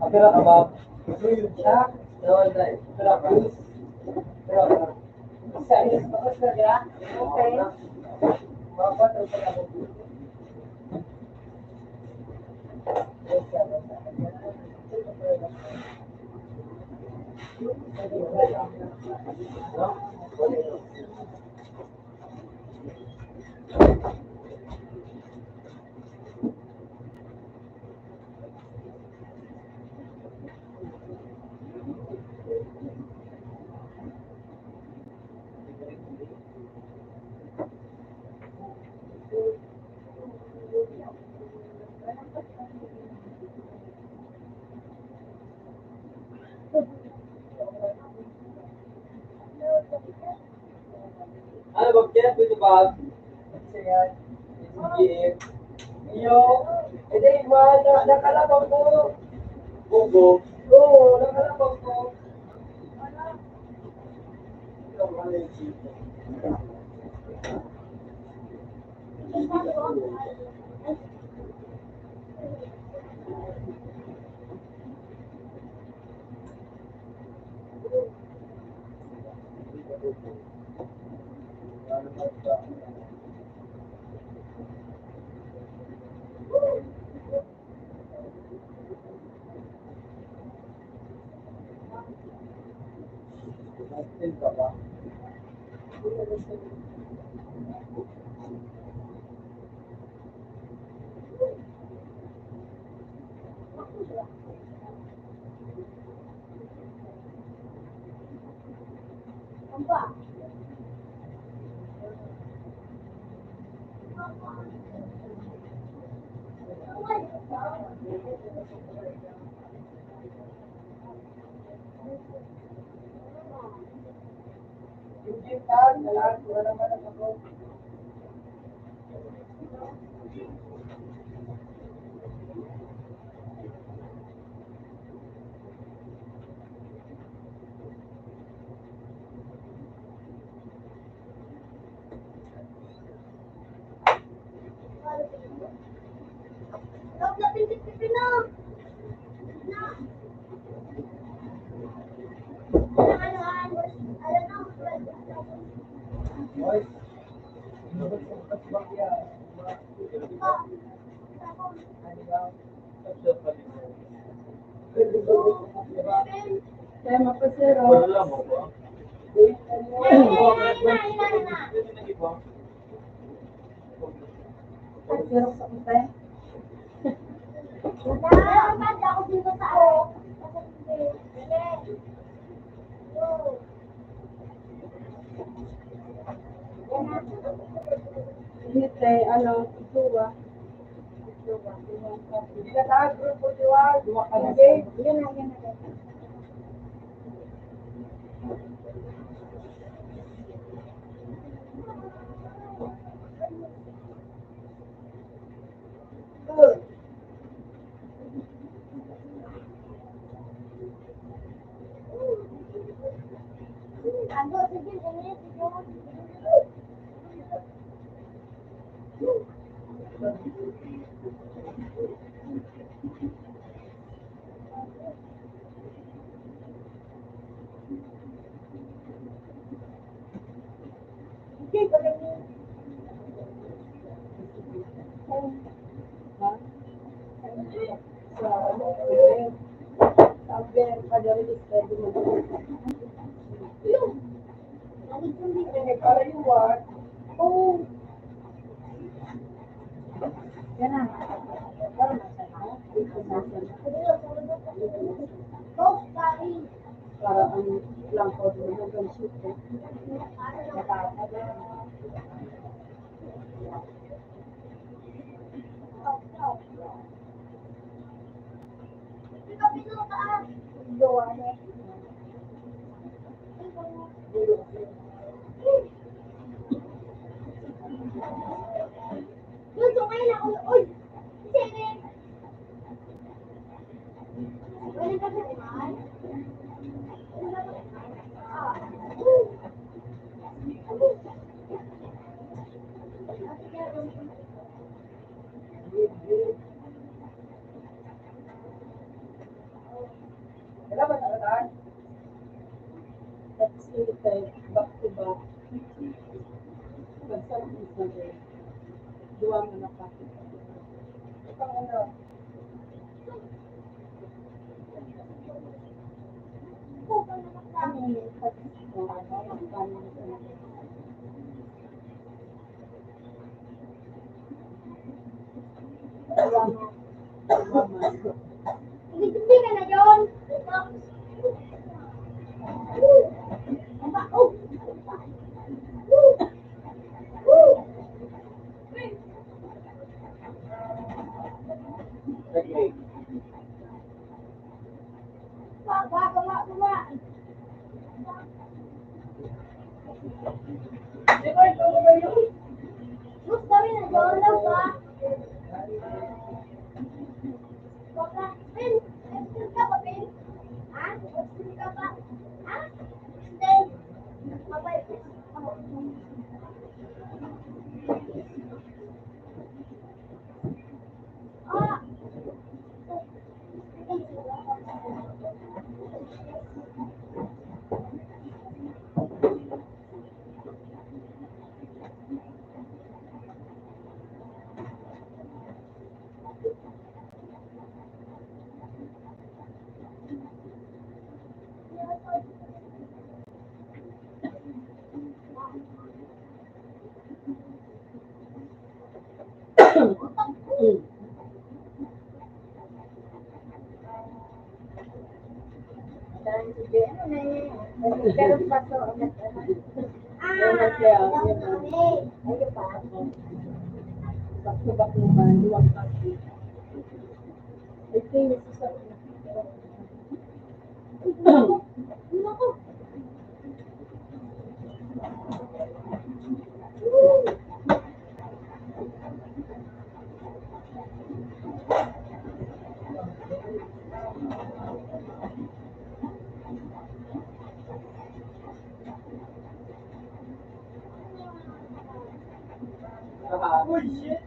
Apira ka ba? Siya? Dawal dahil. Apira ka? Apira ka? Sa ilis ba ka siya? Okay. Babat o sa ako? Ano ba kaya dito ba? Sige. Sige. Iyo. Ede iba nakalabang ko. Bugo. Oo, nakalabang ko. Kaya mapasero. Pero sa utay. Ako dito sa Hite, ano, isuwa. Kataas grupo diwa, dua ka na. Yan na, yan na. Sabi, pag-release ka din mo. Para yung what? Oh. Yan na. Para ang lang po doon hanggang shoot ko. Wala ba nakadaan? Tapos ulit tayo, back to back. Pag-submit na din. Duwa mo na pa. Ito ano?
Hindi ka na yun.
Okay. Di ba ito ba yun?
Gusto rin na yun lang ba? Ben, explain ka ba, Ben? Ha? Explain ka ba? Ha? Explain. Mabait. Ah.
Ganun pa to. Back to back naman, duwang kasi. Ito yung isa. Oh shit!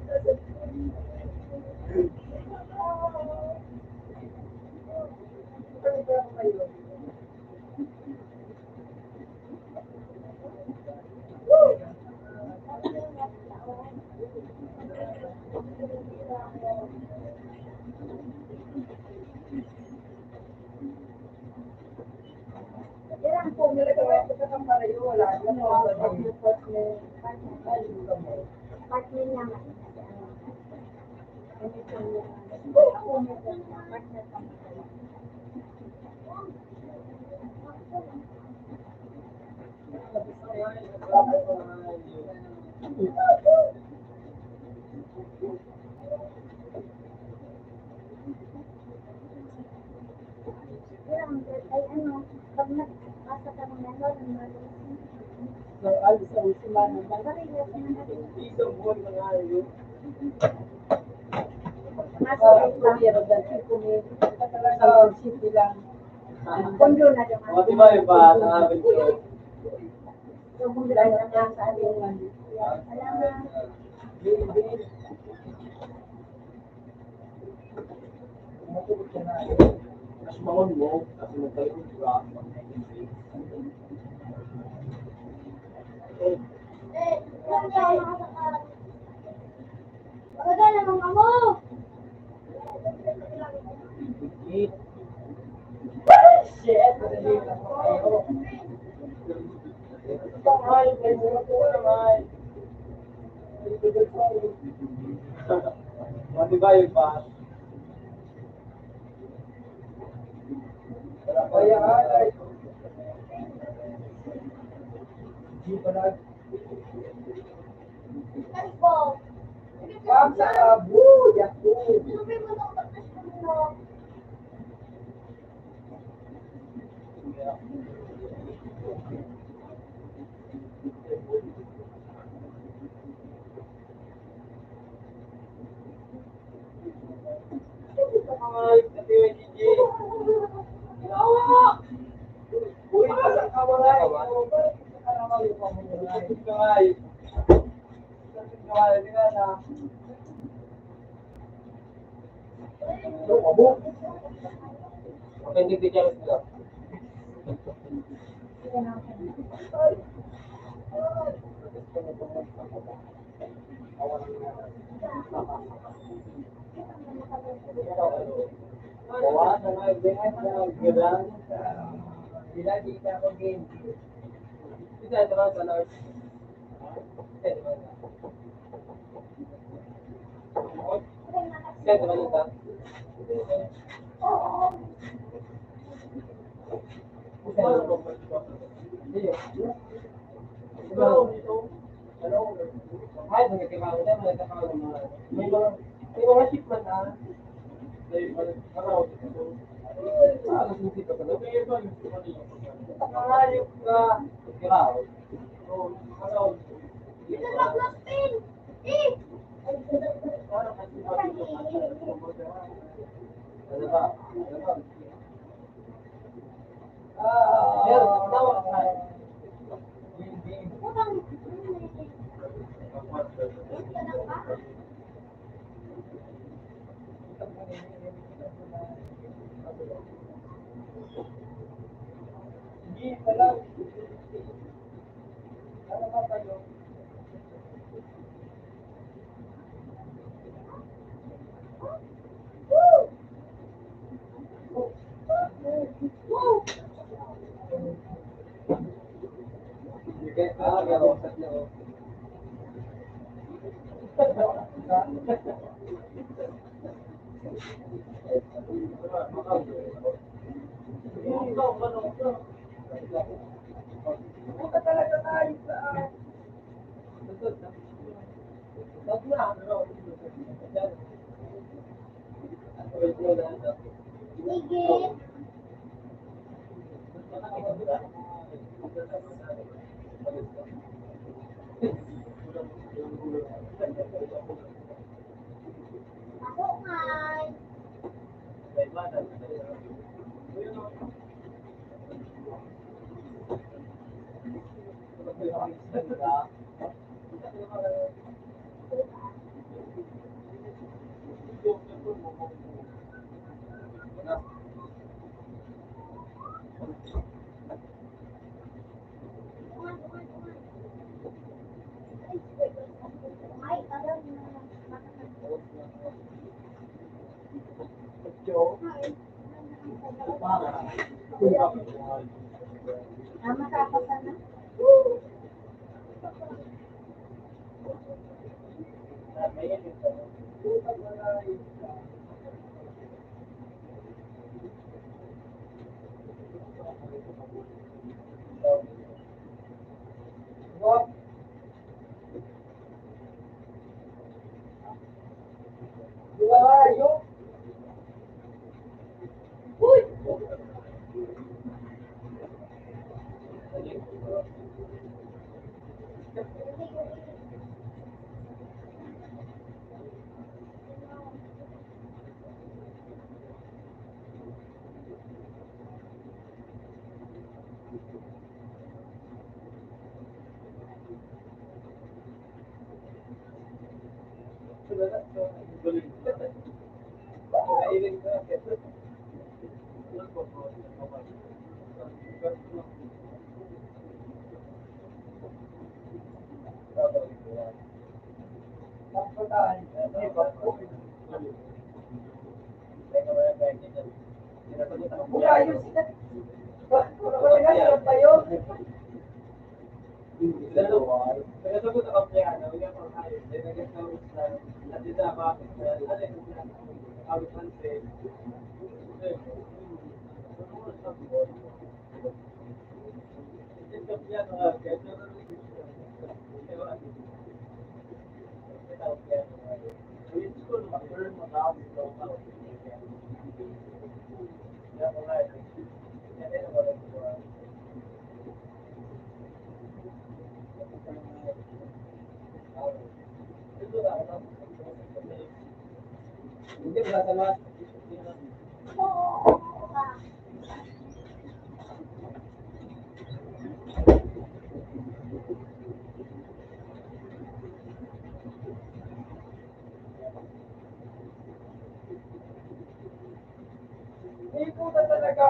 Ano ba kayo? Yan po, nilagay ko sa kamara yun. Wala na.
Partner lang. Ay ano, pag nag-asa ka ng gano'n,
So, alis ang simana ba?
parehas na natin.
Isang buwan na nga yun.
Nasa
Pero dahil sa city lang.
kondo na naman.
O, di ba yung ba, nakabit ko?
So, kung dala na lang sa atin. Alam na.
Mas maon mo, kasi magkayo yung drop.
Pagkala mga mo!
Shit! Madali lang po kayo. Mahal, may bunga po naman.
Matibayo pa.
Kaya alay. Hindi pa na. Pag sa abo, yaku. Mahal, kasi yung Gigi. Uy, pasang kawaray. Pasang kawaray. Pasang kawaray.
Hindi bigyan sila. Bawasan na ibigay sa gilang.
Sila di ka ako game.
Isa ito ba sa Lord? Isa ito ba? Isa ito ba nito?
May mga shipment na. Nakakayok ka.
Ano ba?
Hindi pala. Ano ba kayo? Punta talaga tayo sa... Matapos na. Mura yun sila. Matagal pa yun.
Nagasagot ako kaya, wala pang ayos. Nagasagot na, natin na bakit na, out country. Hindi ba sa lahat?
Oo.
Hindi po na talaga.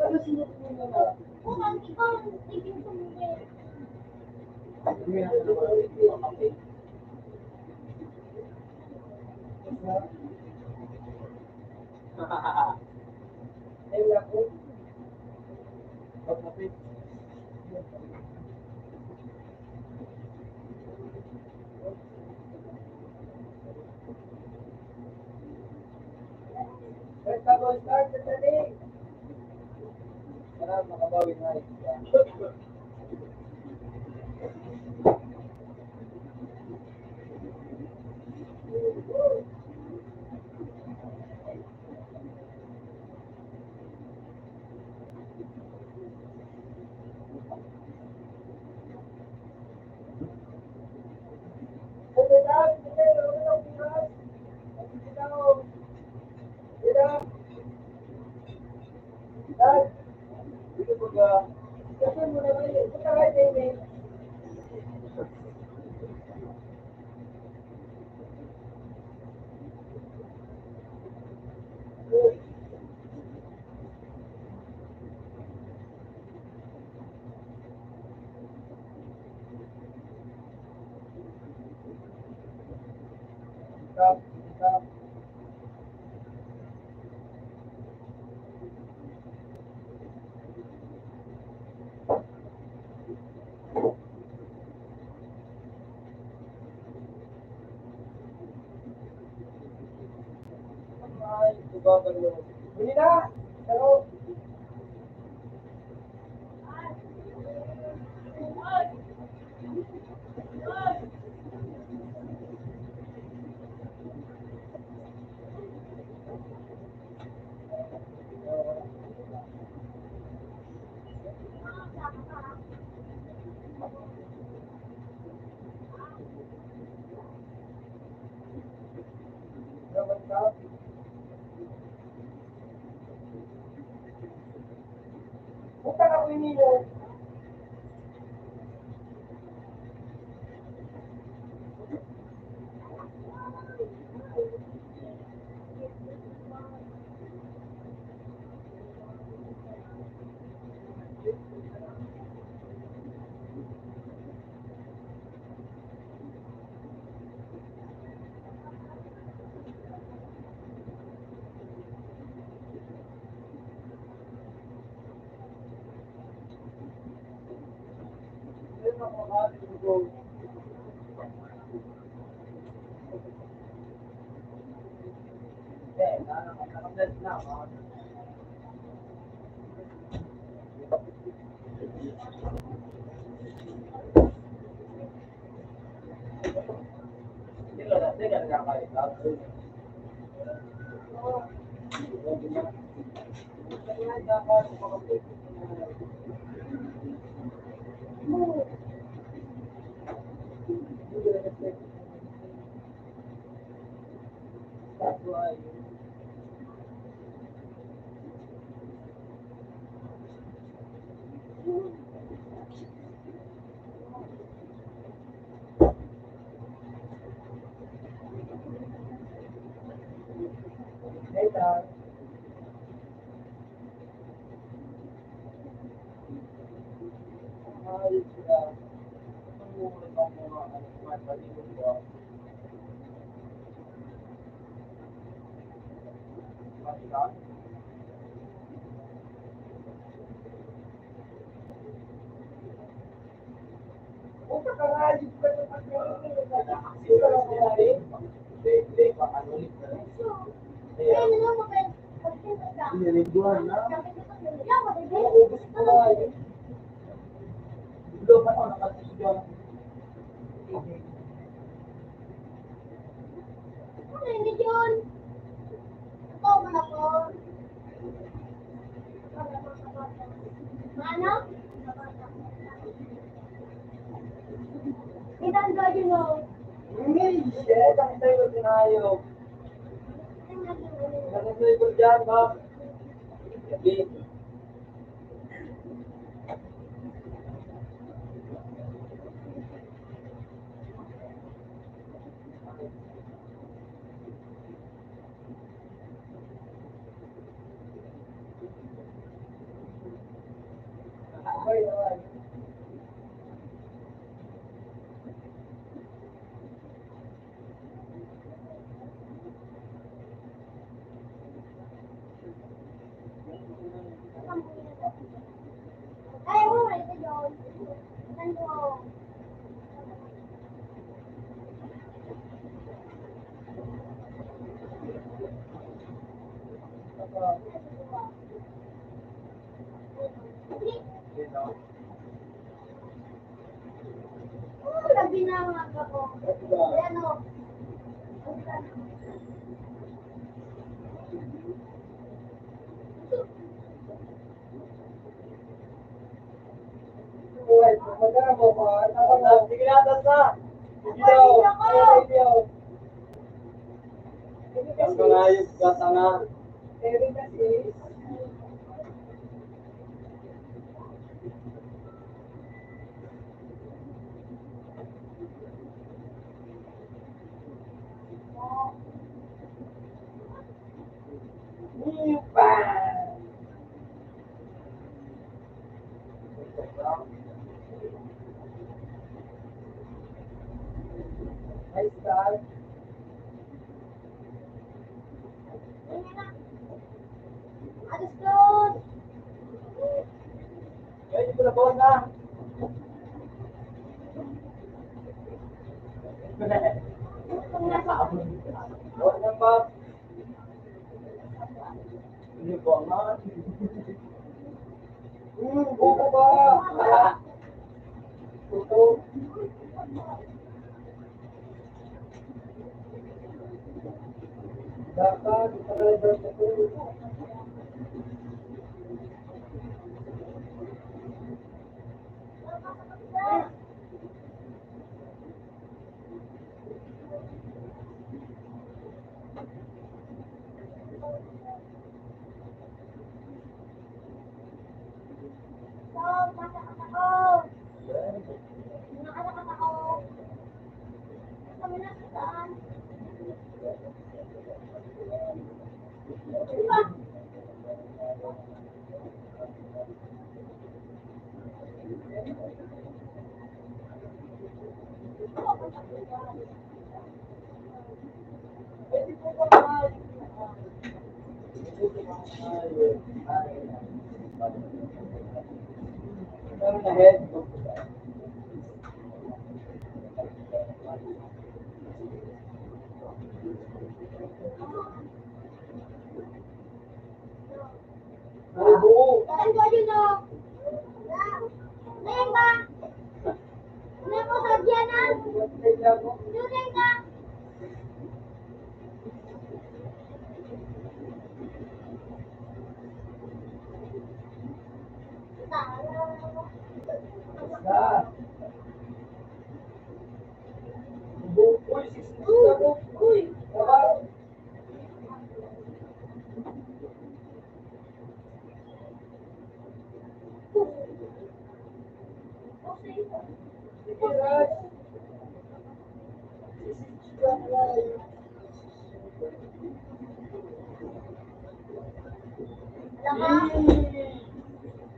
Ano sinusunod na?
Kung ano, ikaw ang tigil sumuli.
Ay, ako. Pagkapit. Start, sandali. Para makabawi na ito. Stop. Huli na! Pero, dapat ka. Punta ka ko ninyo. That's why. Later. Ayos sila. Tumulong ang mga smart palibot ko. Niliguan na.
Ano yun yun? Ikaw man ako. Ano? Itanda yun o.
Hindi, shit. Ang tayo tinayog. Ganun na ito dyan, ma'am. Gabi. Okay, okay.
Ay, mo, ito yun. Ito. Sabi na nga ako. Ayan o.
Magkano mo pa? Sige na, tas na. Video. Video. Ang kangayos ka sana. Pero kasi, Nice start.
Alis doon.
Kaya ito na po na. Huwag na ba? Hindi ko nga. Buko ba? Ito. Dapat, ipakalabas ito.
Pasok ako. Nakasakot ako. Kami na saan?
Meron na head. Buo.
Saan ko yun o? Ngayon ka? Ngayon ko sa diyanan? Ngayon ka?
Na. Buo. Uy, 60 ako. Uy, naman. Sige, Raj.
Alam ka?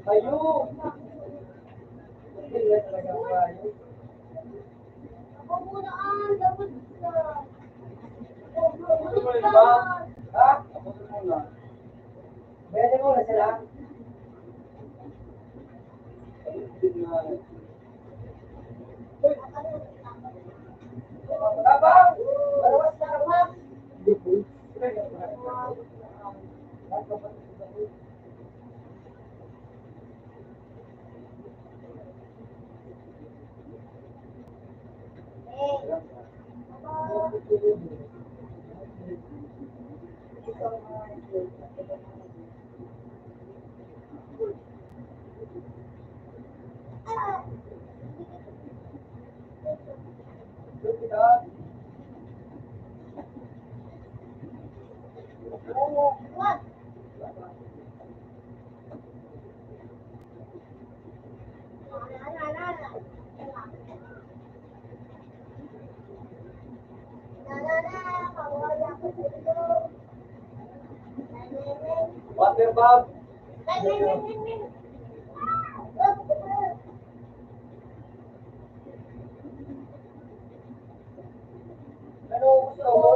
Ayo. Hindi na talaga kayo.
Ako muna ang dapat ka.
Gusto mo rin ba? Ha? Ako muna. mo na sila. Babang! Malawas na ka. Water Bob. Ano gusto mo?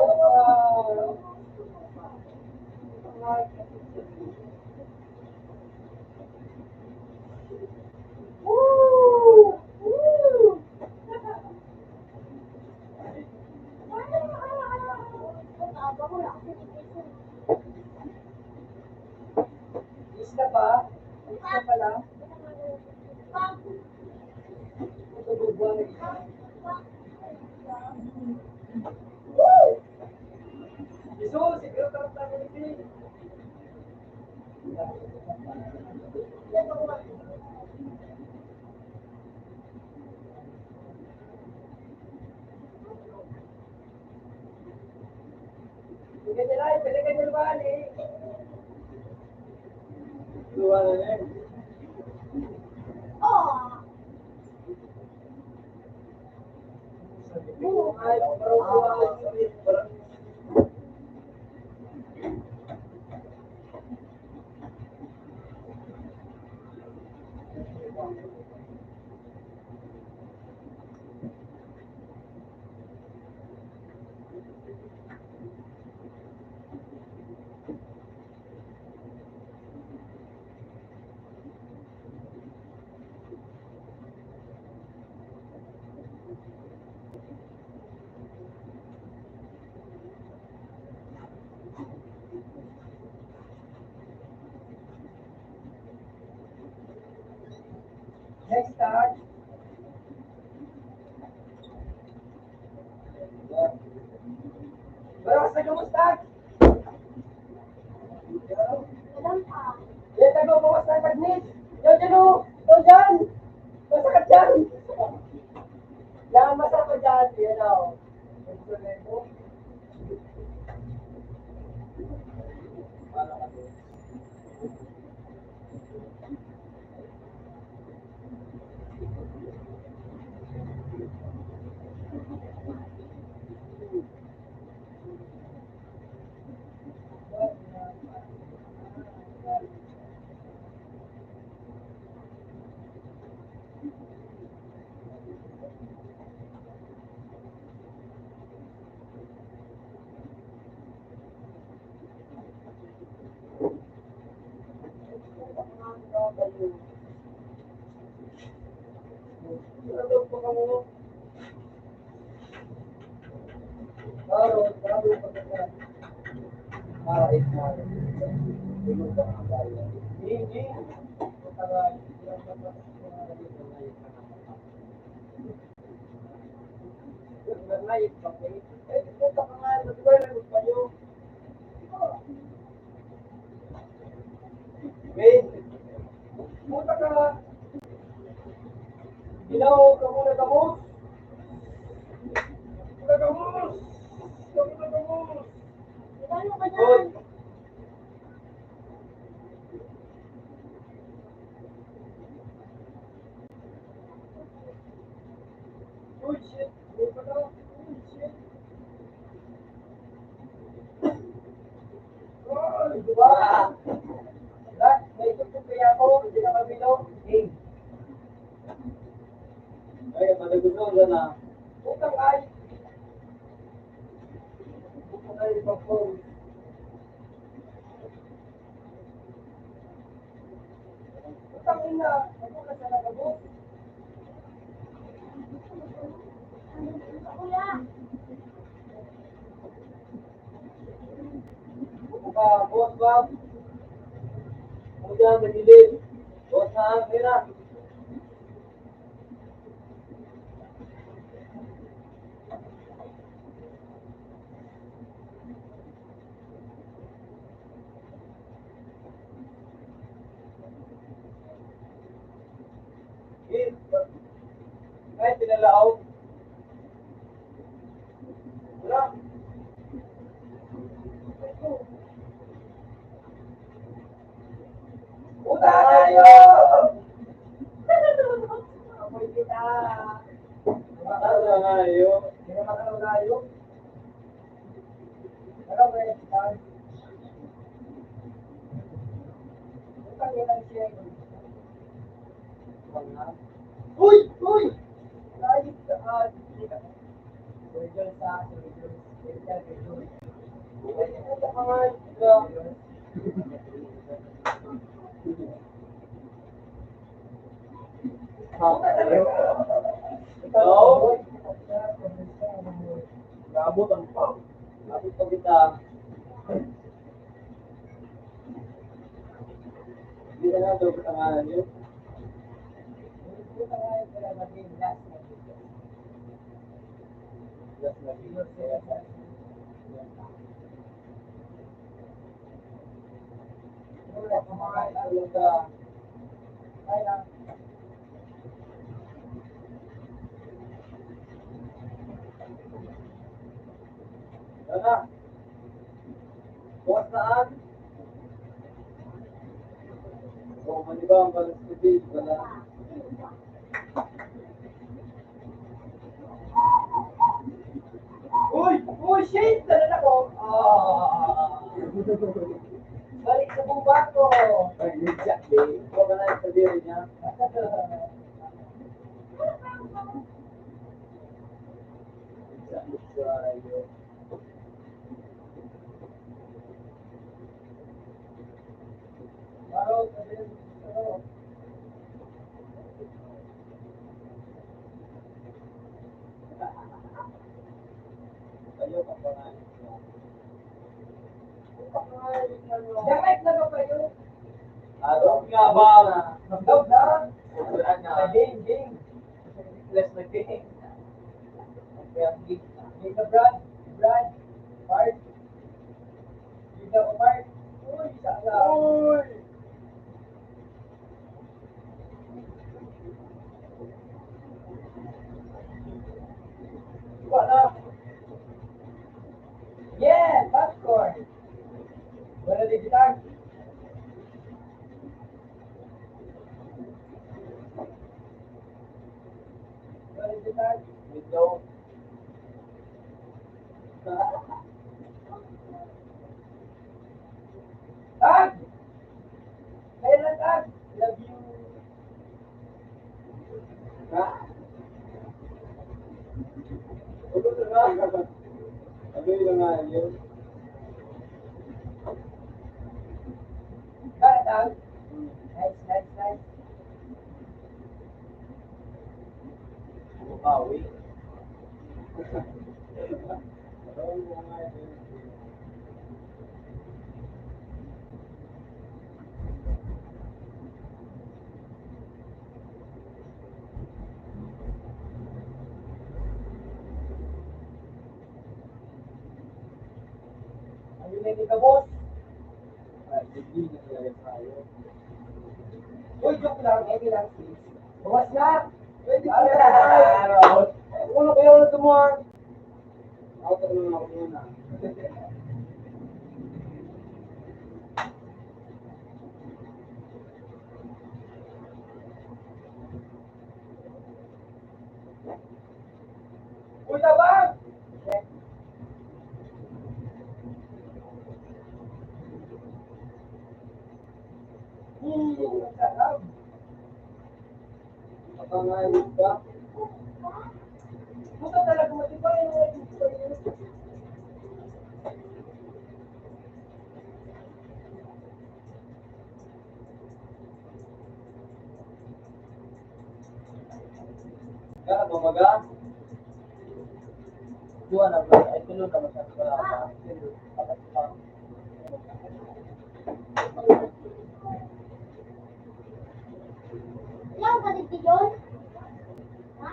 Woo! Woo! Isla pa? Isla pa lang? Ito bubuan. Jesus, siguro tarap na kami. Sige nila, pwede ka nila ba? Luwa na yan. Ay, parang parang next start. Baras na kamusta? Yan tago bawas na tagnis. Yan dyan o. Ito dyan. Masakit dyan. Yan masakit dyan. Yan o. Wait, puta ka. Ginaw ka muna kamus. Muna kamus. Muna kamus. Good. Good shit. Good ka na. Good shit. Oh, diba? Lahat, may tuktok kaya ako. Hindi na kabilaw. Hey. Ay, madagunaw ka na. Putang ay. Putang ay, pang-phone. na. Ako na sa nagabot.
Kuya.
Boss, Bob. Ano dyan, nagilid? Boss, saan? Kaya na. Kahit pinalaaw. Wala. Puta tayo! Amoy kita. Ano nga yun? Hindi naman ano nga yun. Ano ba yung kita? Utang yun ang siya. Uy! Uy! Lagi sa Virgil sa Virgil. Virgil. Uy, puta ka nga. Ikaw? Naabot ang pang. Naabot pa kita. Hindi na nga daw katanganan yun. Hindi na nga yung pinagaging last na video. Last na video. Wala pa mga ilalong ka. Kaya. Ano? Bukas saan? O, maniba ang balas tubig. Wala. Uy! Uy! Shit! Talan ako! Balik sa buba ko! Ay, exactly. Huwag ka na yung sabihin niya. Direct na ba kayo? Araw nga ba? Mag-dog na? Game, game. Let's play game. Game na Brad. Brad. Bart. Game na Bart. Uy, isa na. Uy! Wala. Yeah! Popcorn! Wala digital. Wala digital. Window. Tag! Kailan tag? Love you. Ha? Ulo na nga. Ano yun nga yun? Tag? Nice, nice, nice. Bukawi. Ano nga yun? Ayun na yung boss. Hindi na talaga tayo. Uy, joke lang. Edi lang, please. Bukas na! Pwede ka na! Ano kayo na tumuhan? Ako talaga ako muna. Uy, tabang! Sarap. Kapangayos ka? Puta talaga matibay yung mga ito yun.
Kaya bumaga.
Dua na ba? Ay, tulo na ba?
Ilang ka dito yun? Ha?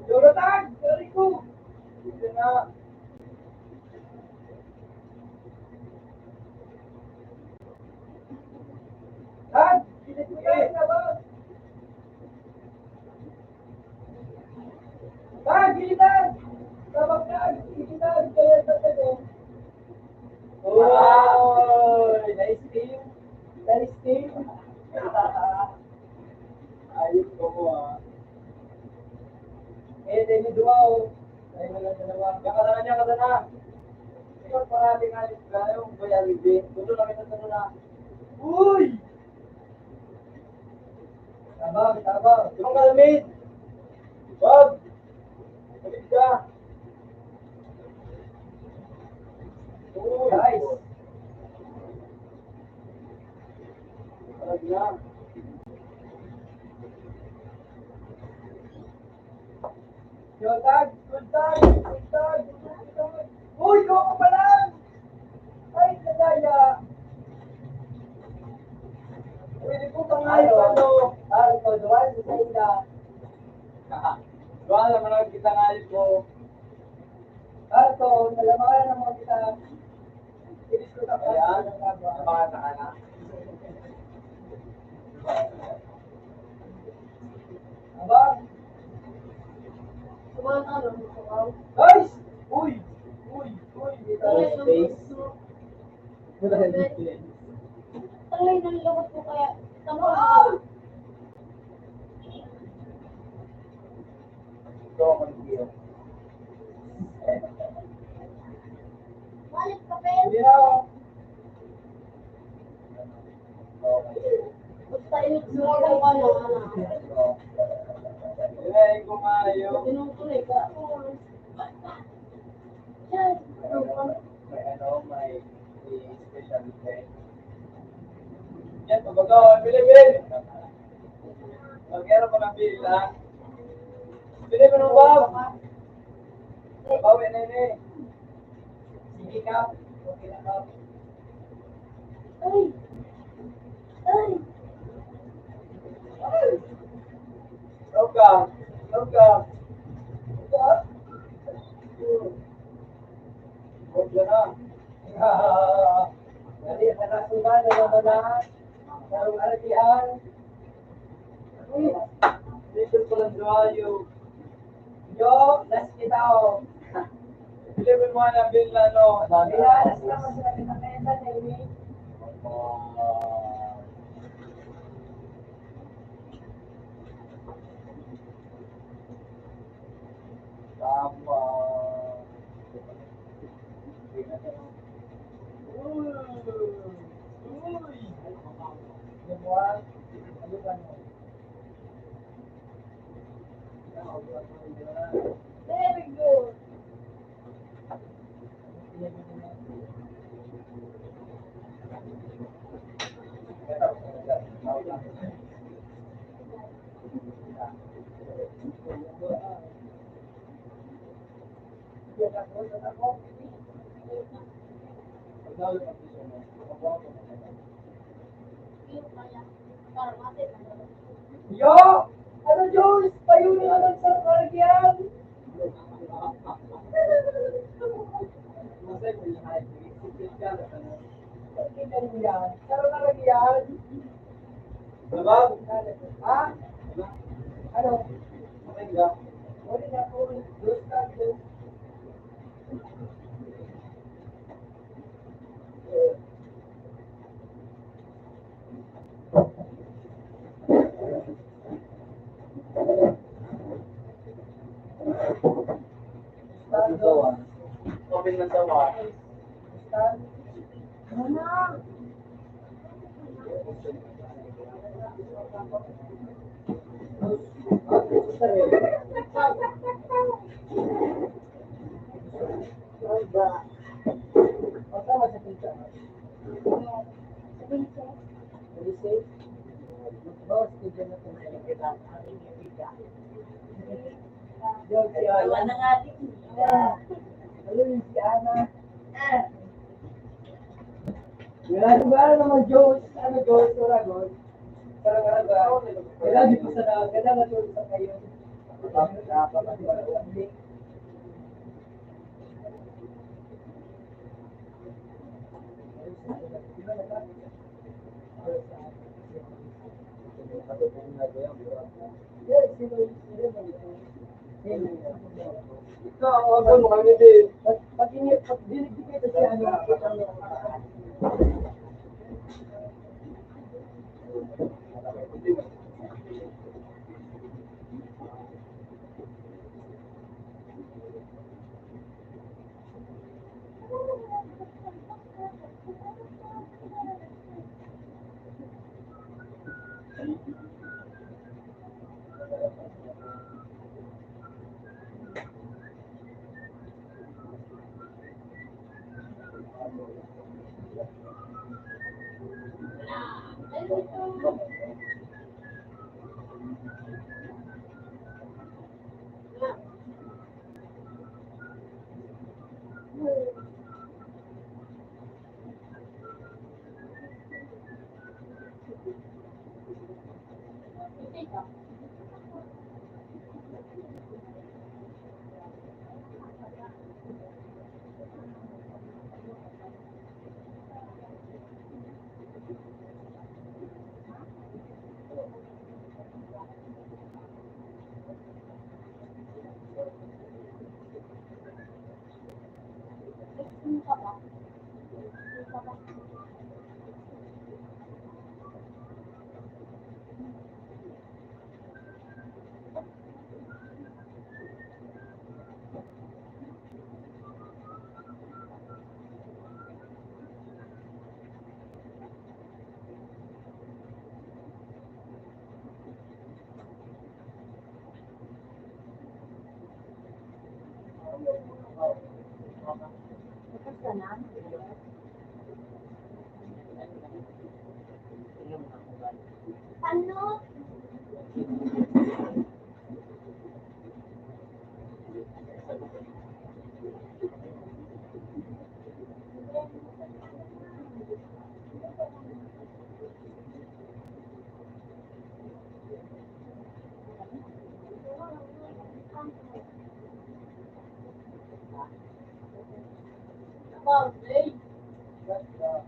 Jonathan! Sorry ko! Dito na. Dad! Pilit mo yan na ba? Dad! Gilitan! Sabag dad! Gilitan! Kaya sa tayo. Oh! Nice team! Nice team!
Ayos ko mo ah.
Demi Duao. Ay, wala dalawa.
Kakasana niya, kasana. Ikaw parating alis ka, yung Kuya Libby. Gusto namin sa tanong na.
Uy! Tabang, tabang.
Yung kalmit! Wag! Kamit ka! Uy!
Guys!
Parag na.
Yotag! Yotag! Yotag! Yotag! Uy! Loko pa lang! Ay, nadaya!
Pwede po tangayo, ano?
Arko, duwan sa inda.
Doon naman ang kita ngayos ko.
Arko, nalamangan naman kita. Inis ko na
Ayan, nabakan na ka na.
Abang!
Kumain ka lang. Wow.
Guys! Uy! Uy! Uy! Dito.
Talay ng labas ko kaya. Tama.
Ito ako nag-iyo.
Balik ka, Pel.
Hindi na ako.
Basta i-ignore mo ka na.
Ilay ko ngayo.
Tinutuloy ka. Yan.
May special effect. Yan, pagkakaw, Pilipin! Magkano pa ng bilang? Pilipin mo ba? Bawi na yun eh.
Sige ka. Okay na ka.
Ay. Ay.
Love ka. Love ka. Huwag ka na.
Dali, nakasuba na naman na. Sarong arakihan. Uy!
Pilipin ko lang duwayo.
Yo! Las kita o.
Pilipin mo na bilang no.
Kaya, las kita mo sila pinakayasa na ini.
Tama.
Yabuan. Ano ba mo?
Very good. Yung kaya. Para mati.
Yo! Ano Diyos? Payunin na lang sa karagyan! Pakita niyo yan. Sarong karagyan.
Sabab?
Ha? Ano?
Matingga.
Wala na po. Diyos ka, Diyos.
Sawa. Open na sawa.
Ano na?
Princess.
Research. Boss, student na kung saan kita. George, si Ana.
Na nga din.
Ayun, si Ana. Wala naman George. Ano George? Wala George. Parang kailangan di po sa daan. Kailangan George sa kayo. Ikaw, ako mo kami din. Pag dinig kita siya, ano,
Sino ka ba? Sino ka ba? Tapos ka na? Ano? Okay.
Ikaw,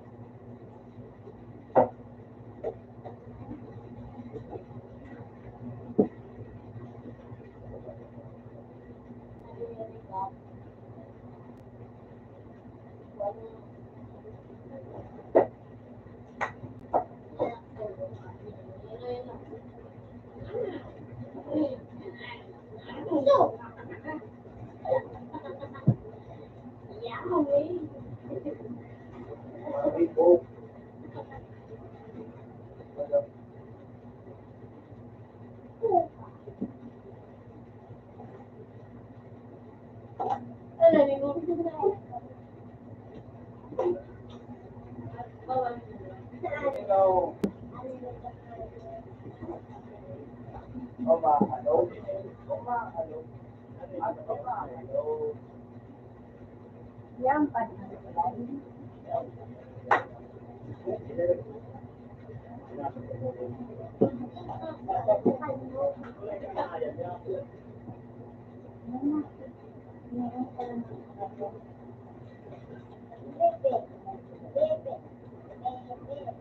hello? Hello? Hello?
Yan pa din. Meron ka lang. Bebe. Bebe. Bebe.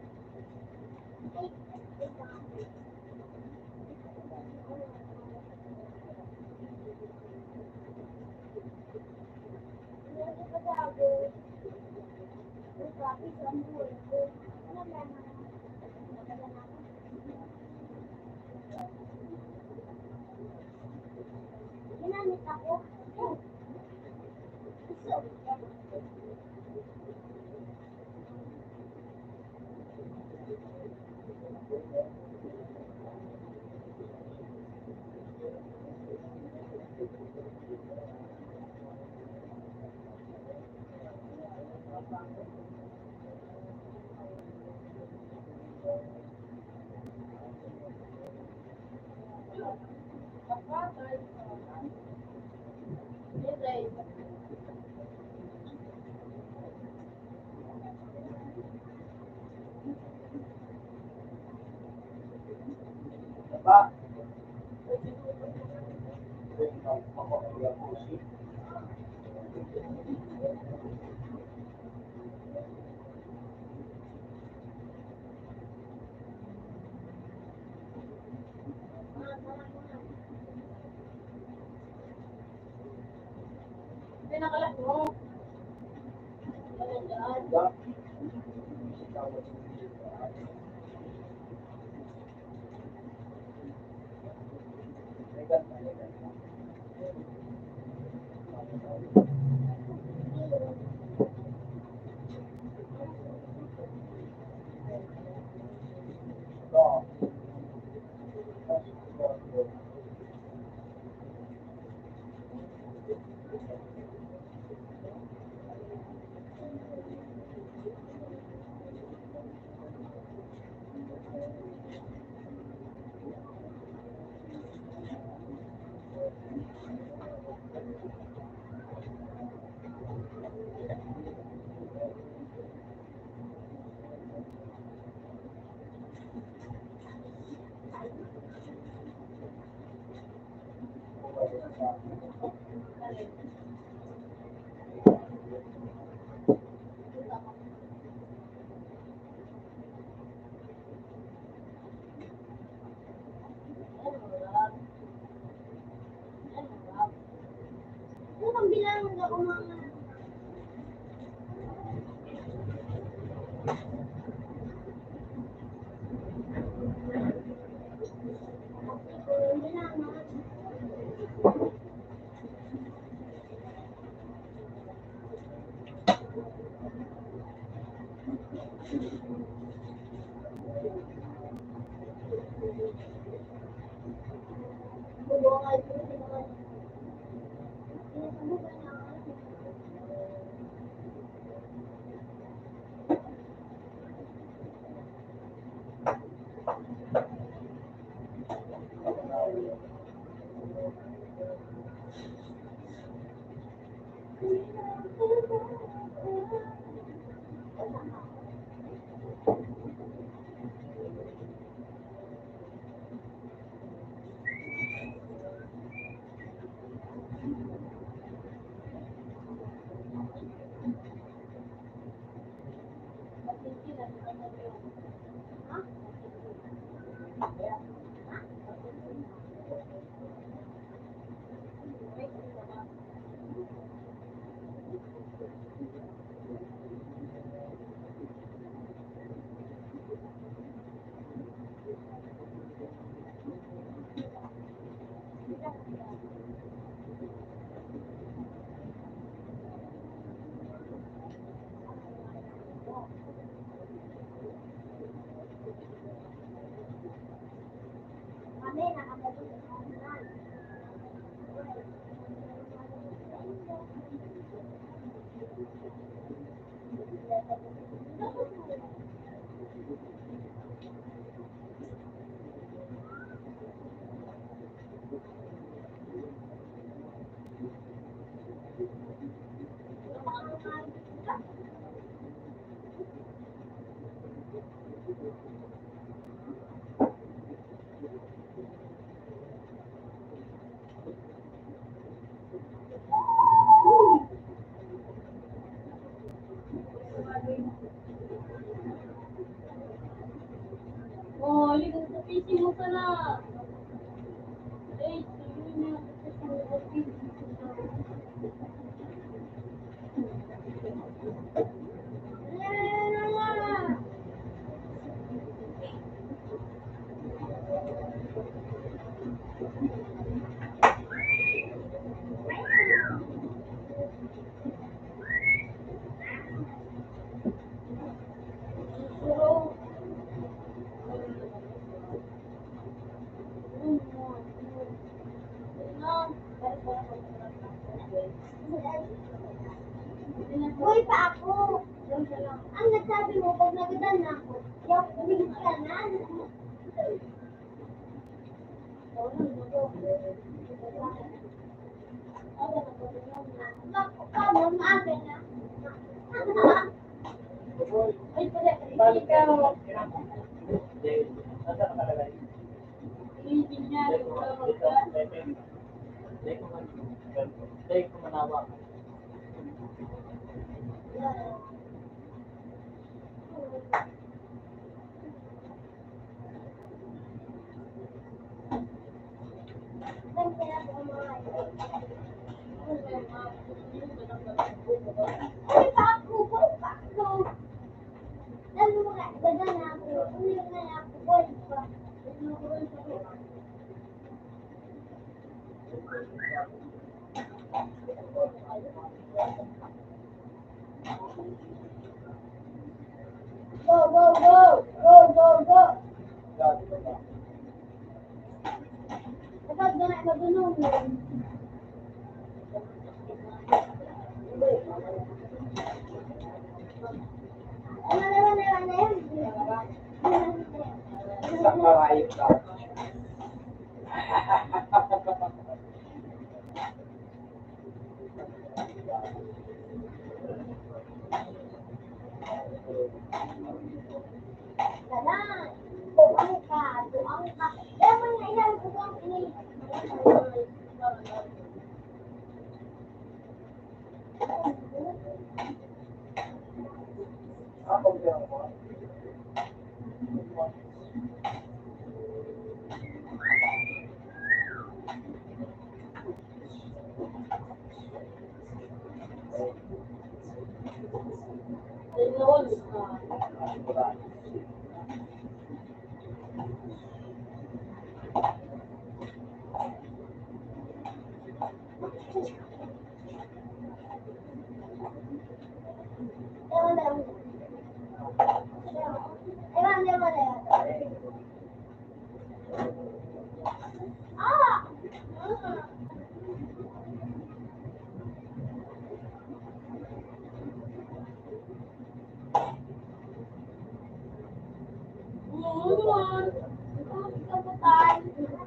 Ginamit ako.
Ba?
Pinakalat mo.
Ba?
Unang bilangan ako mga oh, ligo sa PC mo ka na. Eh, sabihin niya sa PC Uy, pa ako. Ang nagsabi mo, pag nagadan na ako, yung bilis ka na. Paano maaga na? Ay, pala.
Balik ka.
Ikaw.
Nasa nakalagay?
Hindi niya.
Hindi ko manawa.
Ay, paku po, paku. Lalo mo nga, daga na ako. Ulit na ako, boy pa. Go, go, go. Go, go, go. Dapat doon ay madunong.
Isang marayot ka.
Dalan. Buang ka, buang ka. Kaya mo nga yan, buang ini.
Ako bilang mo.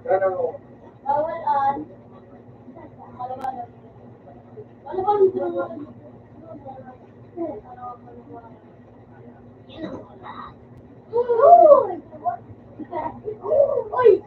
Ano?
Bawal on. Uy!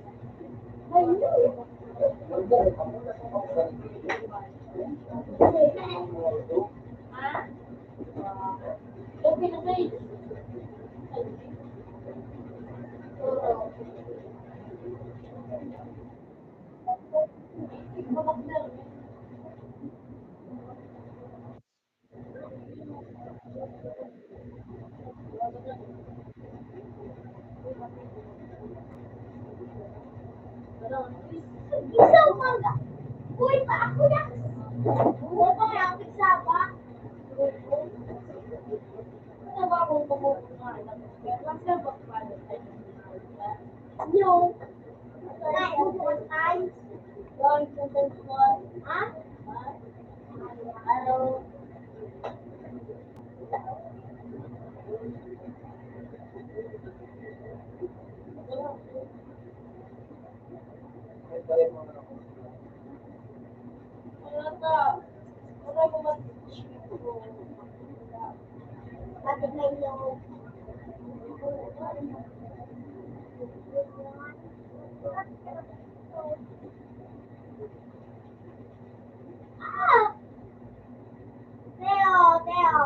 Isang mangga. Uy, pa ako na. Uy, pa nga ako sa ba? Ano ba kung kumukuha? No. Like four times. Going to this one. Huh? Hello. Bakit may no? Ah! Teo, Teo.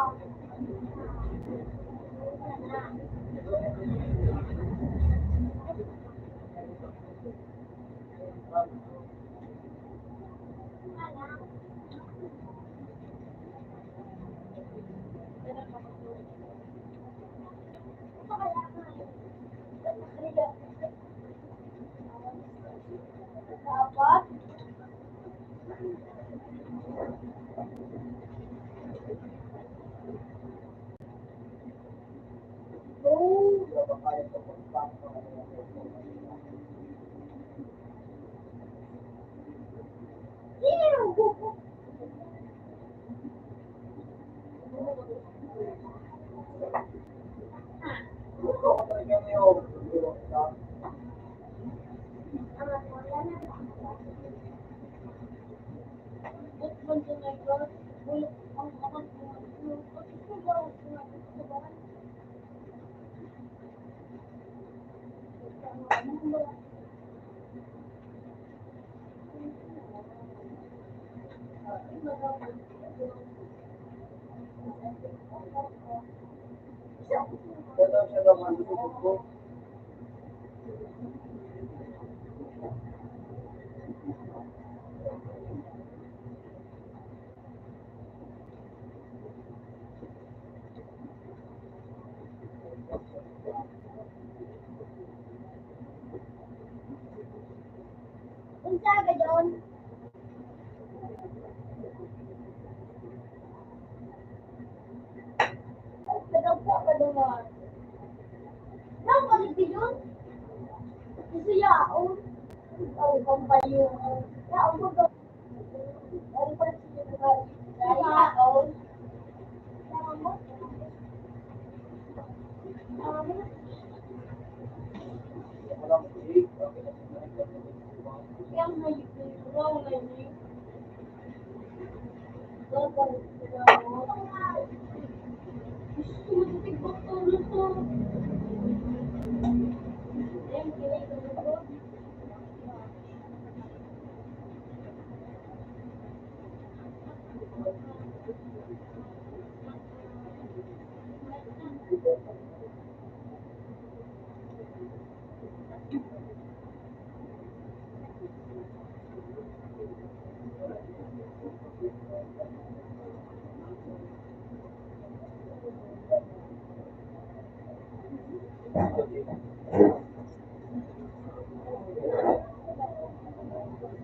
Dapat?
Daw siya daw manusubok ko.
Unsa ka doon? Kadagpo ka doon. Nang balik doon? Gusto yaon? Oh, kampayo. Yaon ko doon. Ano pa siya na yaon? Yaon mo? Yaon mo?
Walang cake.
Yang may wrong na yun. Doon ka rin sila mo. Gusto mo tigpag tulog to. Ayun, kailangan ko.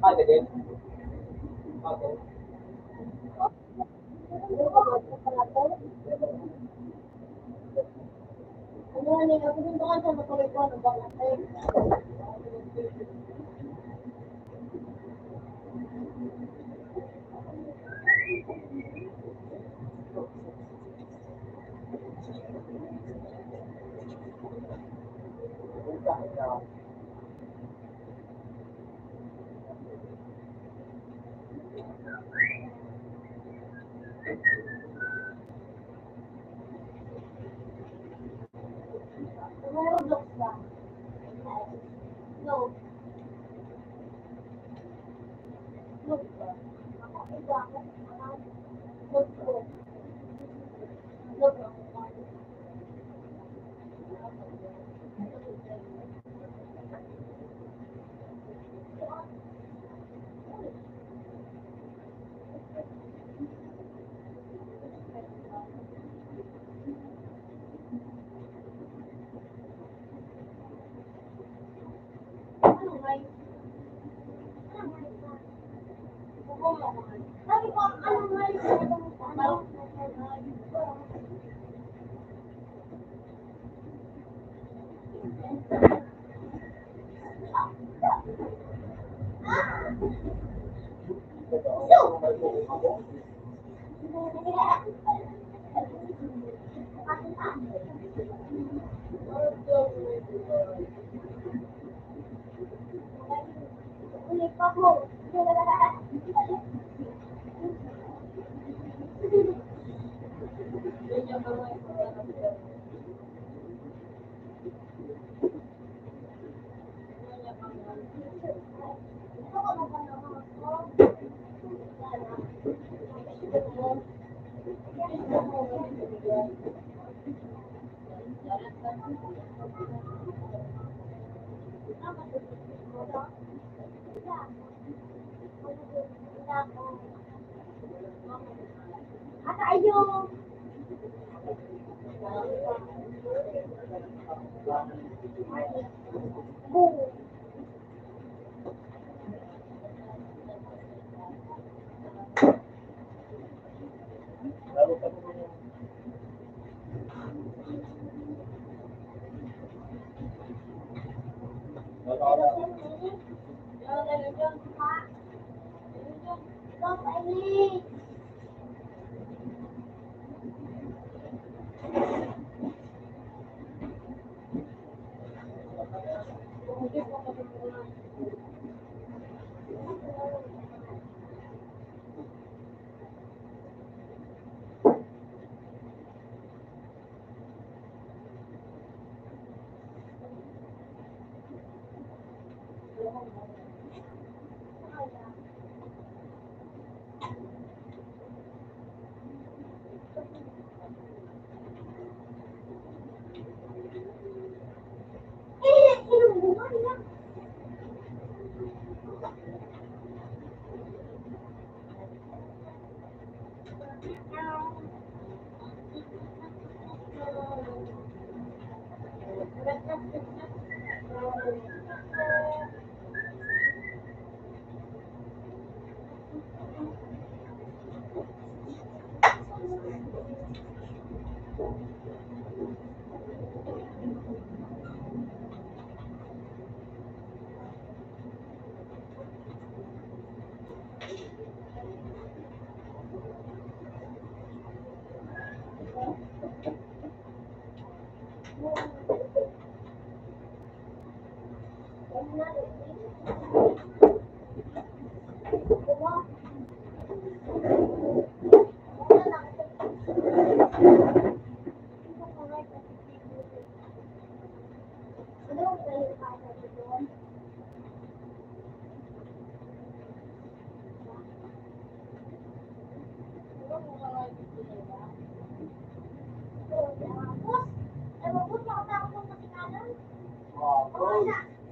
Ano din? Okay.
Ano nga ako dun doon sa matuloy ko ano ba kasi mayroon blocks ba? No. Look ba? Iba ako. Look ko. Look ako. Ano nga yun? Sabi ko, ano nga yun? Ulit pa ko. Ata ayo.
Lalo pa naman yung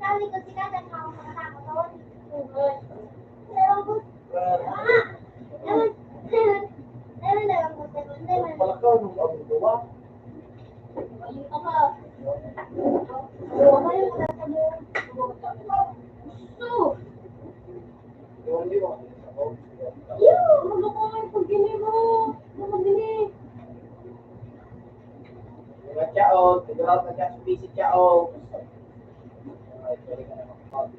Sabi ko sila, dahil ako makakakot ako.
Palakaw nung ang gawa. Yung hindi mo. Mga tiyao, sigurado na siya busy tiyao. Ay, pwede ka na makapag-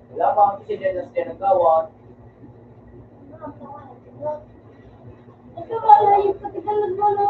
Wala pa ang kasi dyan na siya nagkawat.
Ito wala yung patigalan mo, no?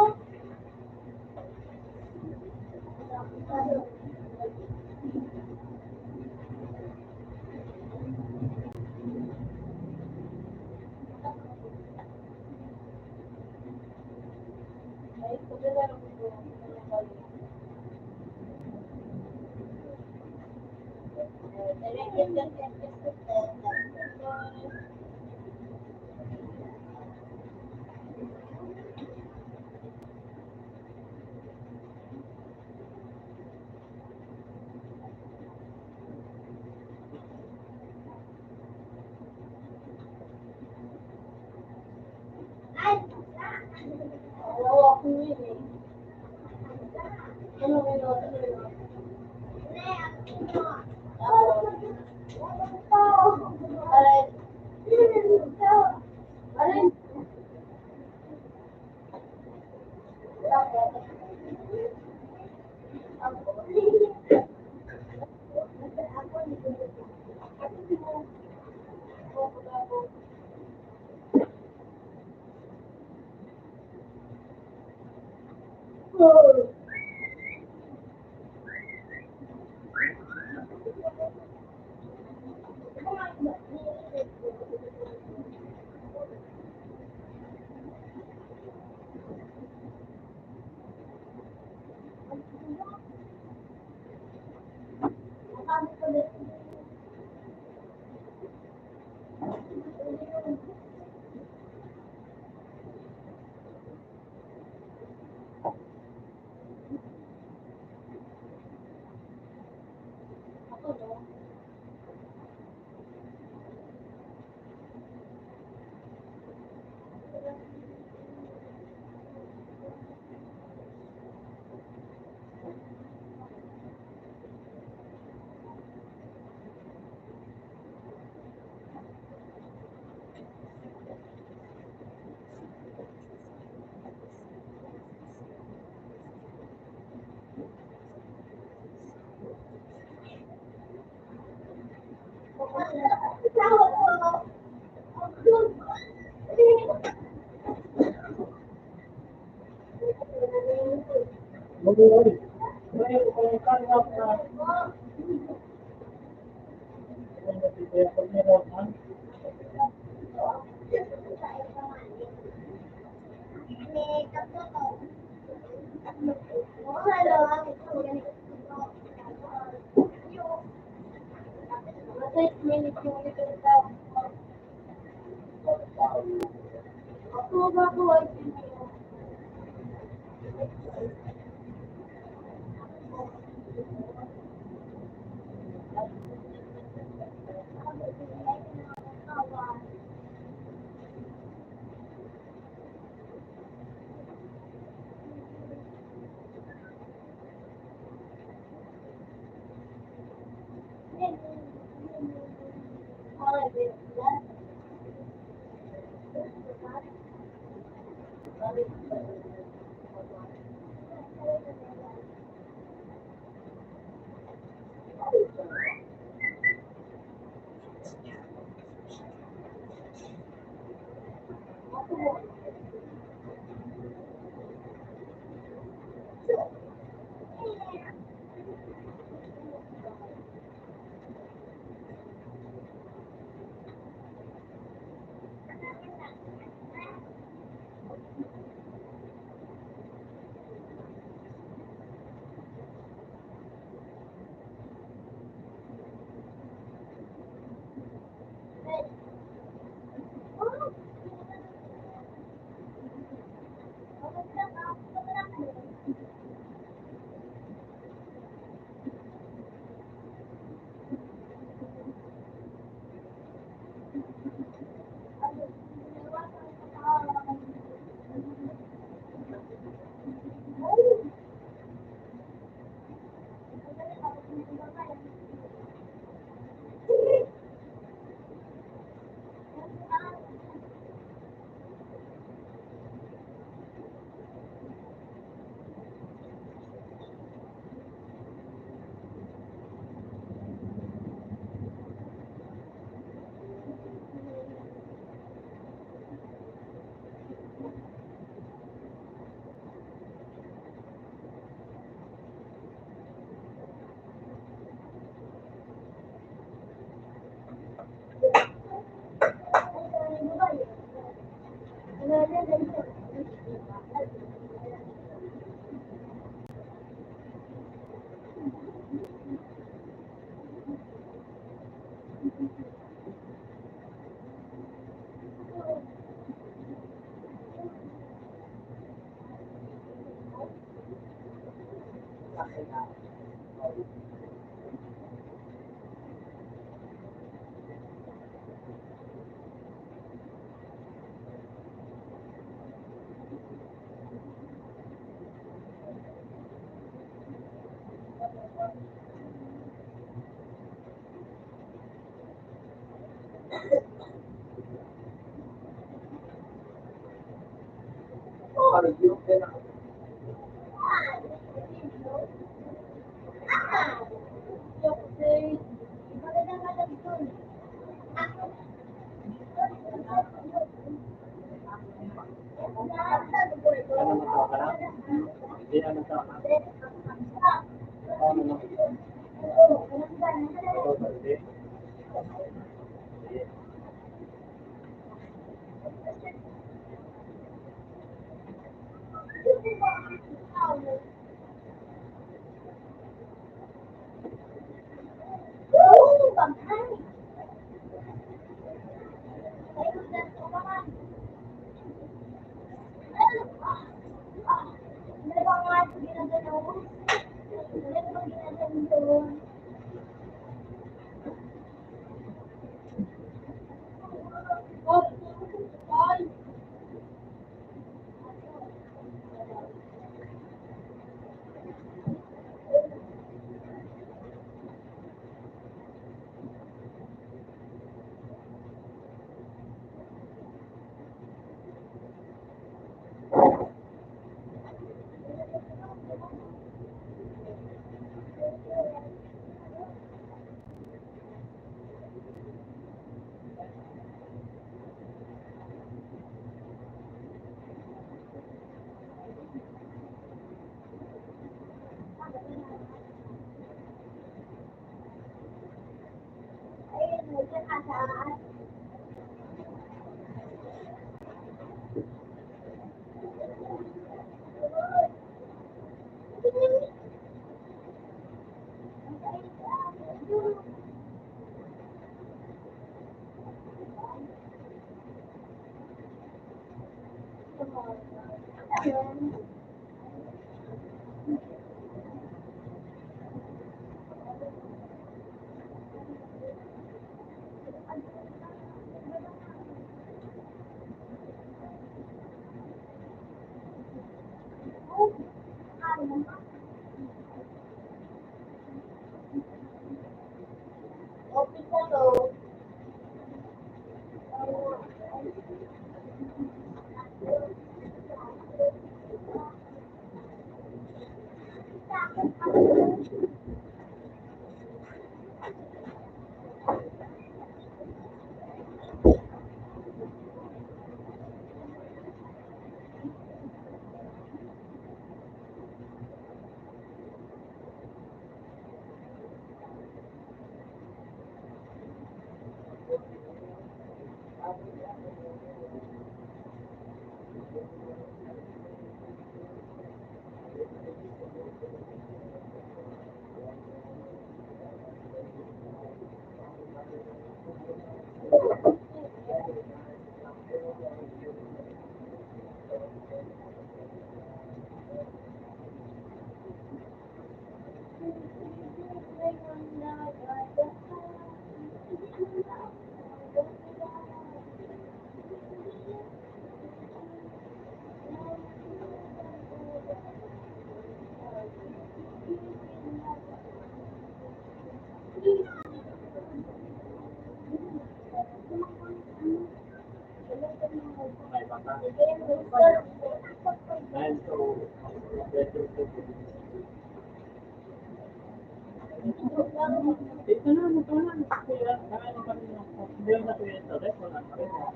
Ito na, ito na. Kaya, kaya pa rin ako. Hindi na kuya ito. Wala pa rin ako.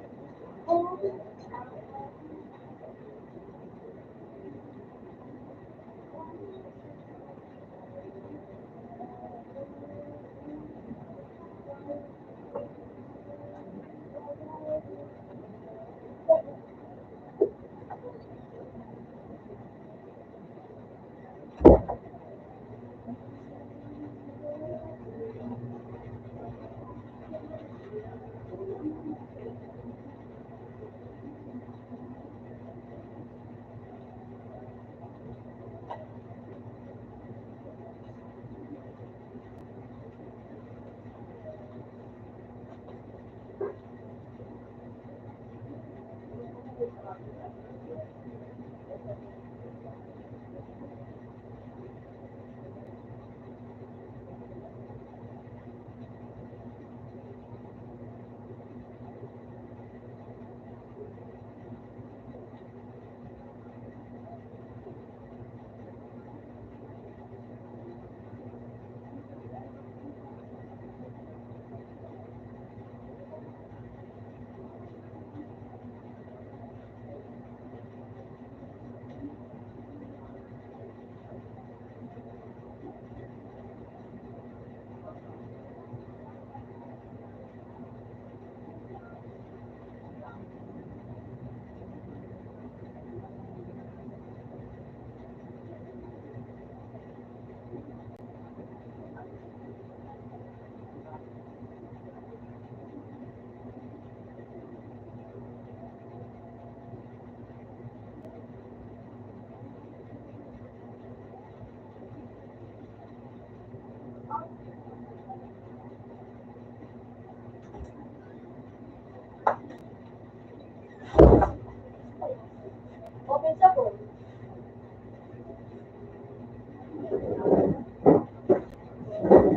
Open sa phone.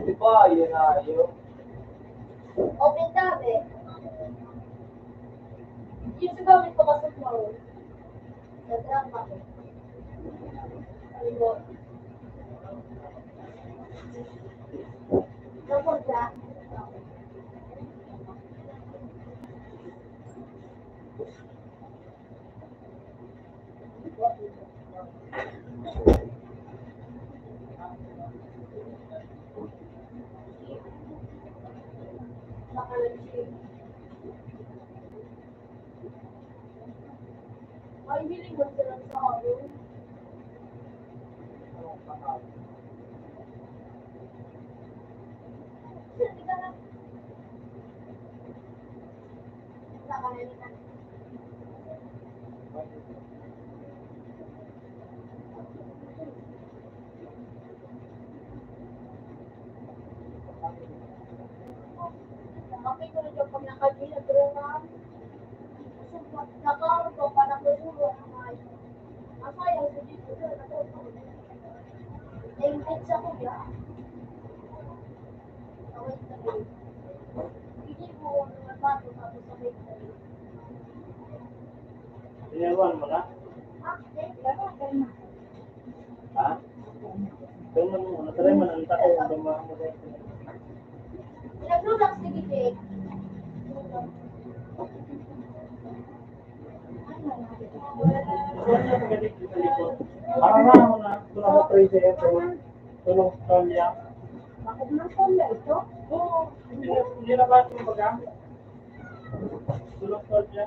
Di ba, yun na yun.
Open tab eh. Yung sa gamit ko kasi mo. Sa drama ko. Ano? Tapos na. Ay, hindi mo sila sa akin. Hindi ka na. Sa kanila. Kami ko rin yung pag nakagila, pero na. Nakaroon ko pa na kusulo ang mga ayaw sa dito. Nainggit sa kuya. Away sa kuya. Hindi mo mga bato tapos sa kuya.
Sinawan mo na?
Ah, eh, gano'n, gano'n.
Ha? Try man ang tao ang mga mo.
Nag-relax ni Gijek.
Parang na ako na, tulong mo try sa ito. Tulong sa tolya.
Bakit ng kolya ito?
Oo, hindi na ba ito baga? Tulong sa tolya.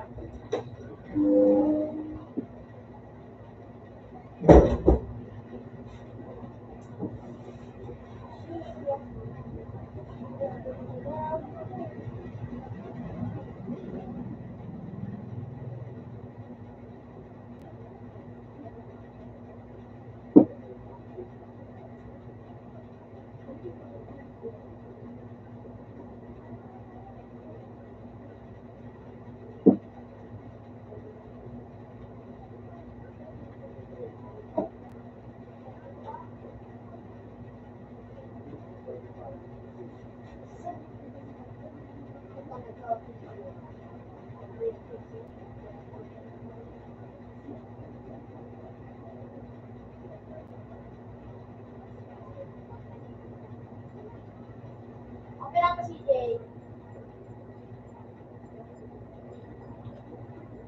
Okay lang si Jay.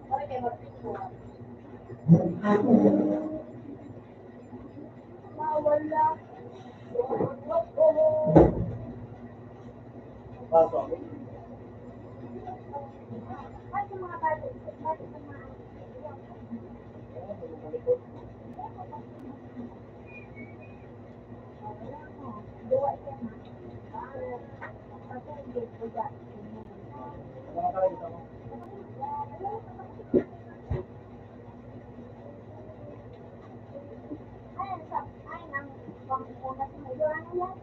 Bakit kayo magpipiliwan? Wala.
Pasok.
Ay, sa mga bata, bakit sa mga duwa siya na. Kasi hindi ko dyan.
Mga kalagita mo.
Ay, nang pangkunas mo. Yung ano yan?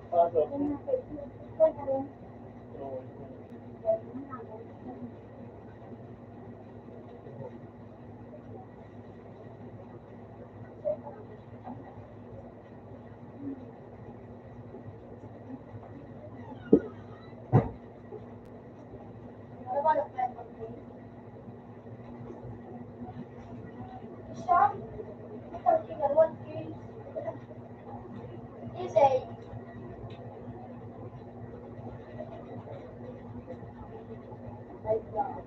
Pasok.
Yung nasa ito na rin. Ano ba yung plan mo? Siya? Ikaw, tingnan, 1K. Isay. Ay, God.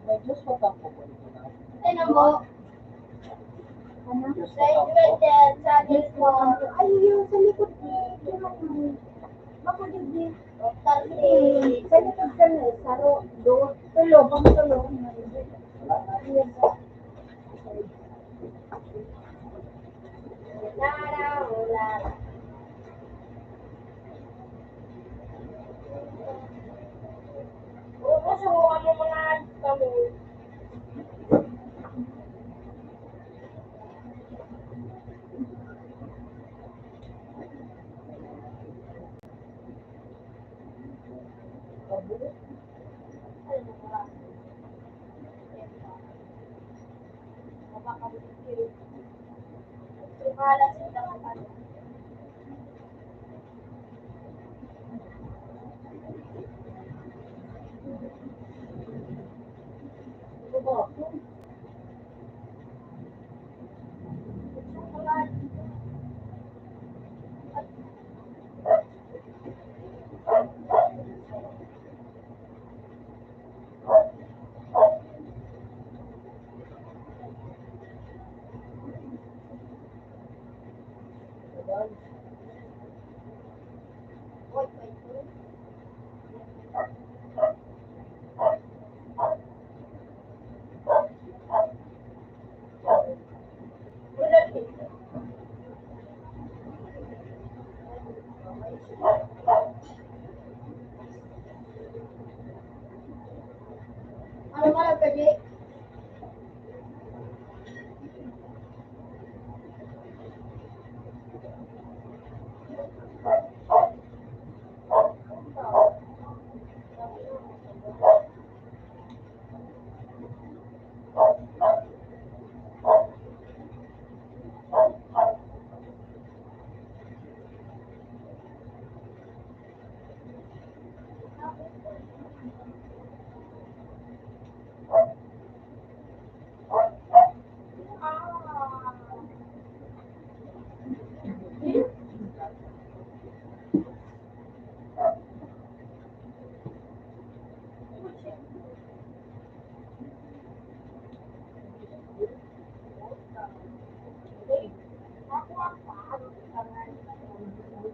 May Diyos ko ka po po dito na.
Tingnan mo.
Diyos ko
Say,
ka po.
Bridget, sa Discord. Ay, yung sa likod ni Makulig din. Kasi, sa likod ka na, saro, tulo, pang-tulo. Wala. Oo, subukan mo mga kami. Ano ka na, Pwede?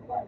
Ay,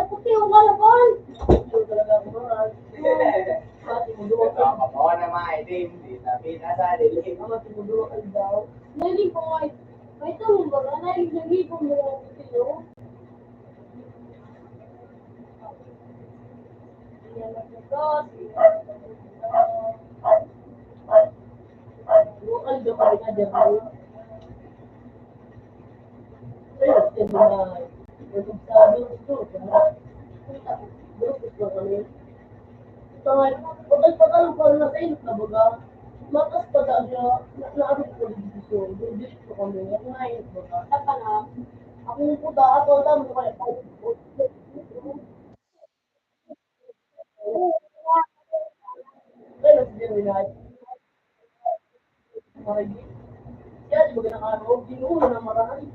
puti yung kalabon.
Kapabawa na maitim, di tapi nasa dilim.
Nali ko ay. May tanong ba na? Nali ko mo ang puti yun. Yan ang nagos.
Lokal do kami nga dyan mo. Pero sa mga yung sa gusto gusto kami. Pagkal ko na kayo na baga. Matas pa da siya naabot ko dito. Dito kami. Ngayon baga.
Tapa na.
Ako po da ako da mo kaya pa. Pero sa nila ay yan baga nakano ginulo na marami.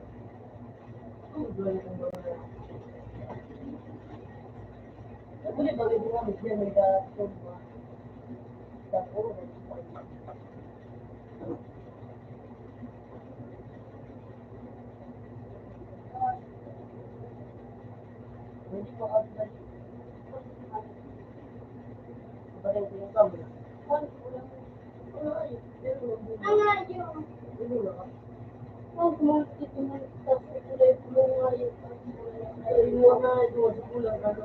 Boleh bagi dua mesti mereka coba. Tahu. Jadi kalau ada pada yang kamu.
Ay, yun.
Ini lah.
Huwag mo ito na sa kulay mo ngayon.
Ini mana itu sekolah kan.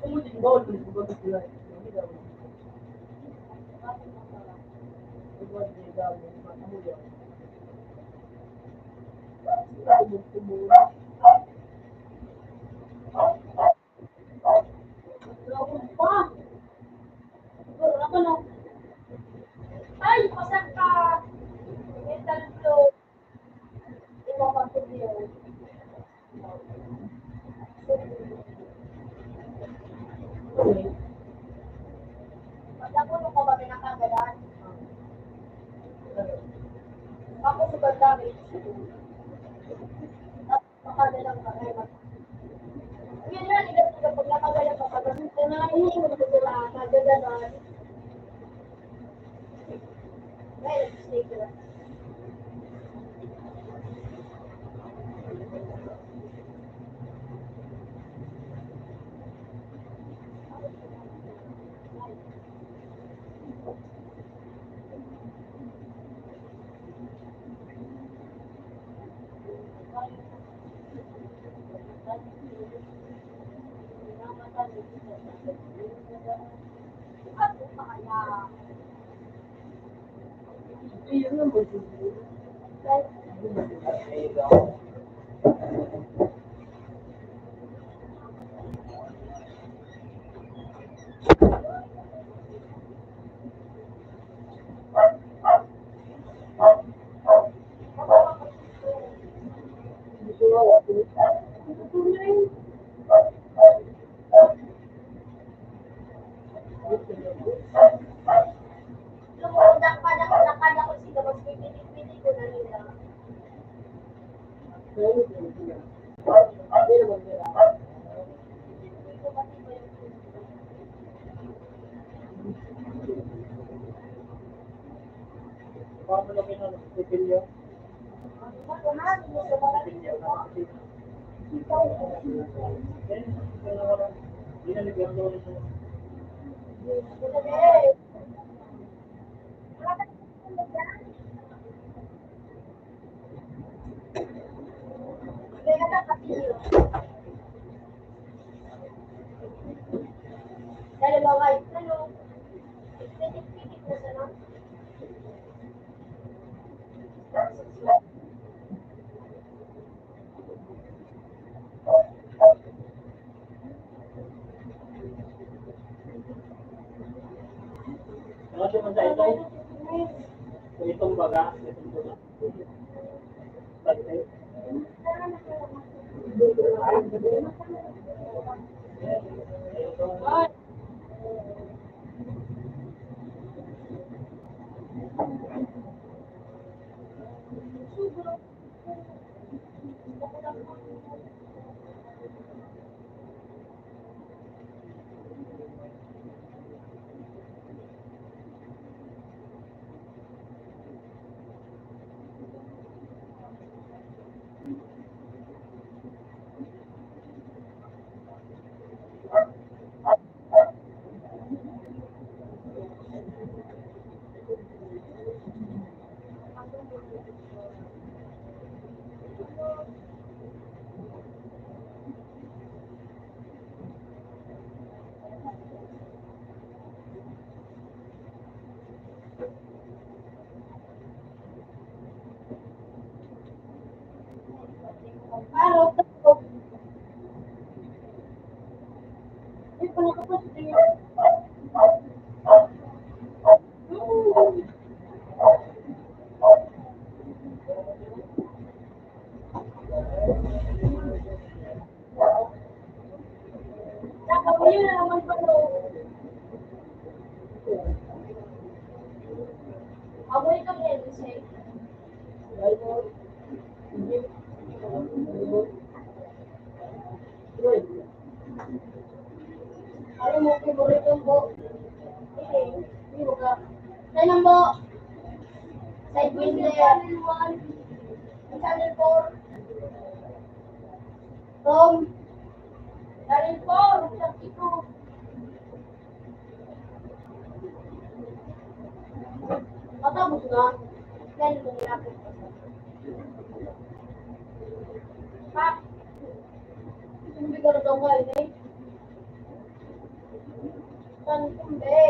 Kamu di bawah tu sekolah sekolah. Ini dah. Buat dia dah kamu ya.
Loko pa. Wala ka na. Ay, pasak ka. Mental flow. Iba pa po yun. Pagkakulo ko ba pinakagalan? Ako sa bandami. Nakagalan ka rin. Yan lang, pag nakagalan ka pa. Kung nakainig mo sila, nagagalan. Ay, nag-snake ka. Ako pa kaya.
Ini yang betul.
Lumudak pa na nakala ko sila. Mas pipilit ko na nila. Hindi ko kasi ba yung
Kamu lagi nak pilih.
ako na. Hindi ko ba kasi kaya nakakapili. Dahil mga ano, pilit-pilit na sana.
Kalau cuma saya So, itong baga. Pati. Ay, araw ko. Ay, panakapos niyo. Nakapili na naman pa no. Amoy kang Elisay. Ano mo, favorite yung bo? Hindi mo ka. Saan ang bo? Side window. Channel 1. Channel 4. Tom. Channel 4. Channel 2. Matapos na. Then, lumilapit ka sa. Pa. Hindi ka na daw ngayon eh. Saan kumbe?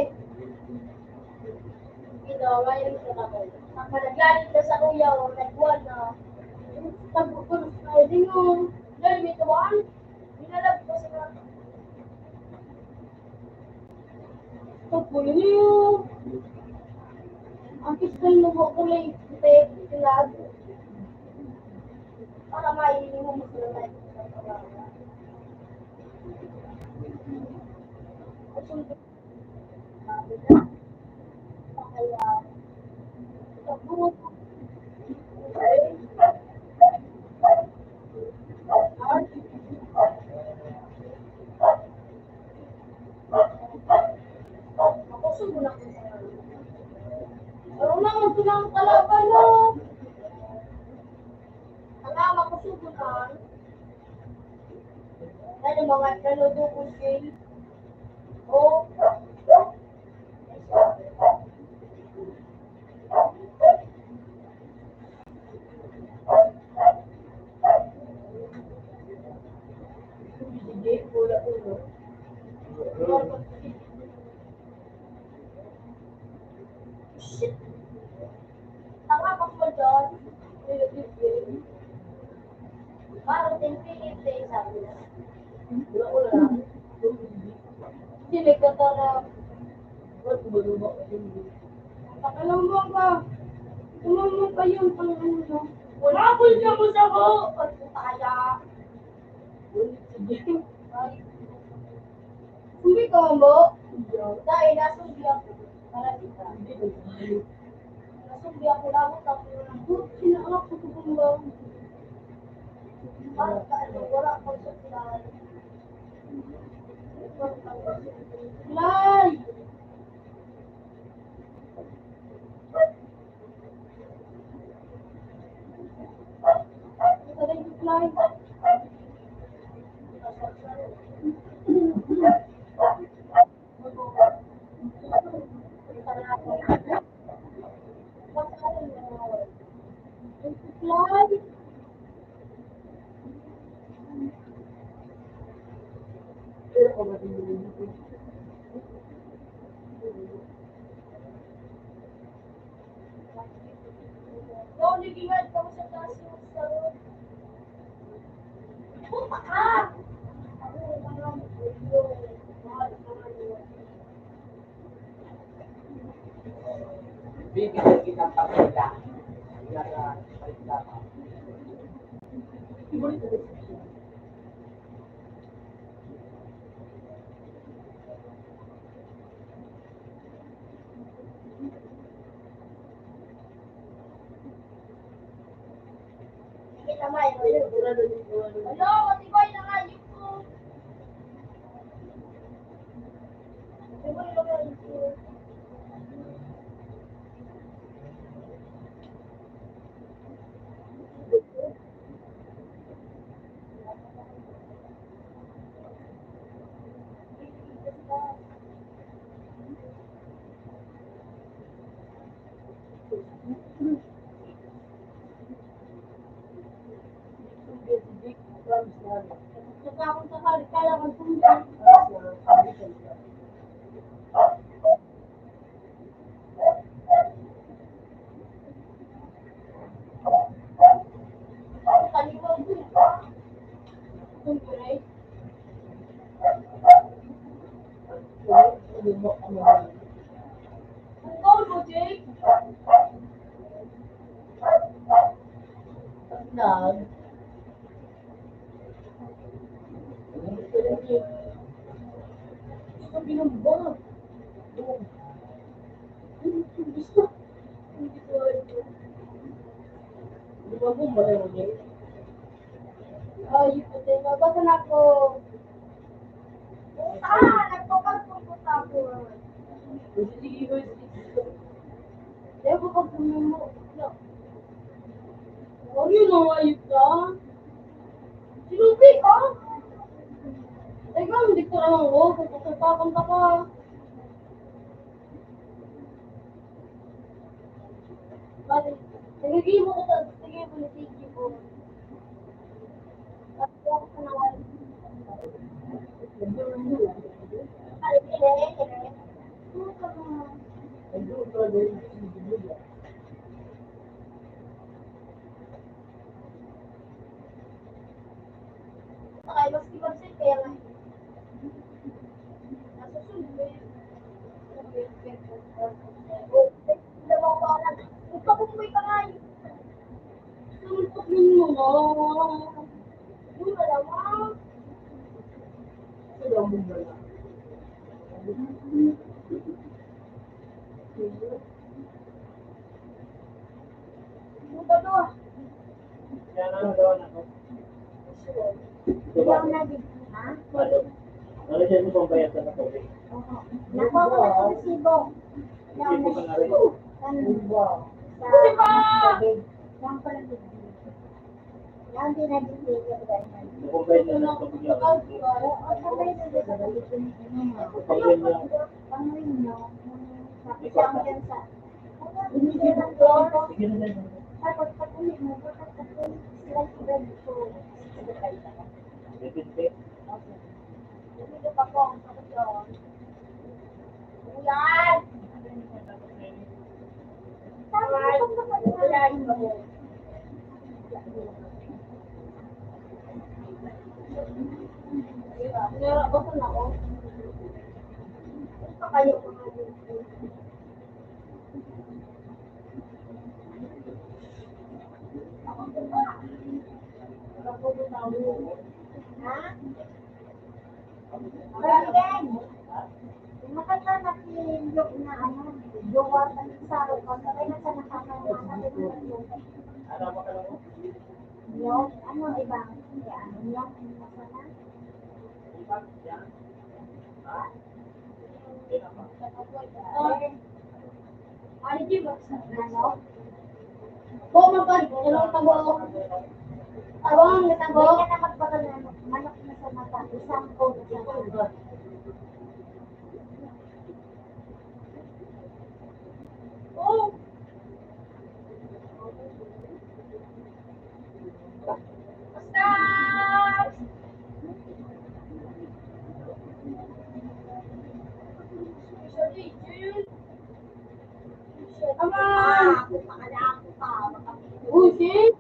Ngayon ka na kayo. Nakalagalit ka sa kuya o nagbuwan na. Tagpupulos na din yung. Dahil may tawaan. Binalag ko sa mga. Tagpo yun yung. Ang kistal mo ko kulay. Puti. Tilag. Para mainin mo mo sila na ito. Kaya. Tagpo. Ako sumunod ko sa pero naman silang kalaban na. Ang ama ko subunan. Dahil mga nanodukos game. O. Sige, pula ulo. Shit. Tanga ka mo dyan. Parang tinpilit na yung sabi na. Wala. Hindi ka tara. Pakalambang ka. Tumamang ka yun. Pang ano no. Wala ko siya mo sa ko. Pagputaya. Hindi ka mo. Dahil nasundi ako. Para dita. Nasundi ako lang. Tapos sinakak ko kukumbang. Parang ano, wala akong supply. Supply! Ito rin supply. Supply! Kau nagingad ka mo sa taas yung salon. Puta ka!
bibigyan kita ng pagkila. Yan na, pagkila ka.
Kita mo yun. Hello, matibay na nga yun po. Matibay na nga yun po. Saka akong sakali, kaya akong tumulong. Kaliwag din. Tumulong. Ang goal mo, Jake?
Nag. Sabi ng ba? Di ba mo malayo niya?
Ay, puti. Nabasa na ako. Nagpapagpupunta ako.
Sige, sige.
Dahil ko pag mo. Oh, yun ang ayot ka. Sinupi ka? Teka, hindi ko naman ako. Kapag ka pa. Bakit? Sige mo ko sa sige mo ni Tiki po. Bakit ako sa nawal? Ay, kire. Ano ka ba? Okay, mas kibarsin kaya nga. Nasa sunod eh. Ikaw kumuwi ka nga eh. Sunod mo na. Yun, malamang.
Sila mo ba na?
Yung dalawa.
Yan ang gawin ako.
Ikaw na din. Ha?
Ano siya mo pang bayad sa tubig?
Nakuha ko na sa resibo.
Hindi ko na rin.
Wow.
Yan pala din. Yan din na din dito.
Kung bayad na ng tubig yan.
Sabay na din sa balikin.
Pag-bayad niya.
Pangrin nyo. Napisang dyan sa. Binigyan ng door.
Sige na din.
Tapos pag-ulit mo, pagkakatuloy sila sila dito.
Depende.
Dito pa po ang sakot yun. Yan! Sabi ko pa mo. Meron ko na ako. Gusto kayo ko nga dito. Ha? President! Makakanap yung na ano, jowa sa saro ko. Sabay na sa nakakalaman yung
Ano mo ka lang?
yung ano ibang ano yung masana.
Yan.
Ano di ba sa ano? Po magpag ano tabo. Abang natabo ka na magpagal na manok na sa mata. Isang ko sa mata. Oh. Basta! Aman! Uy, sis!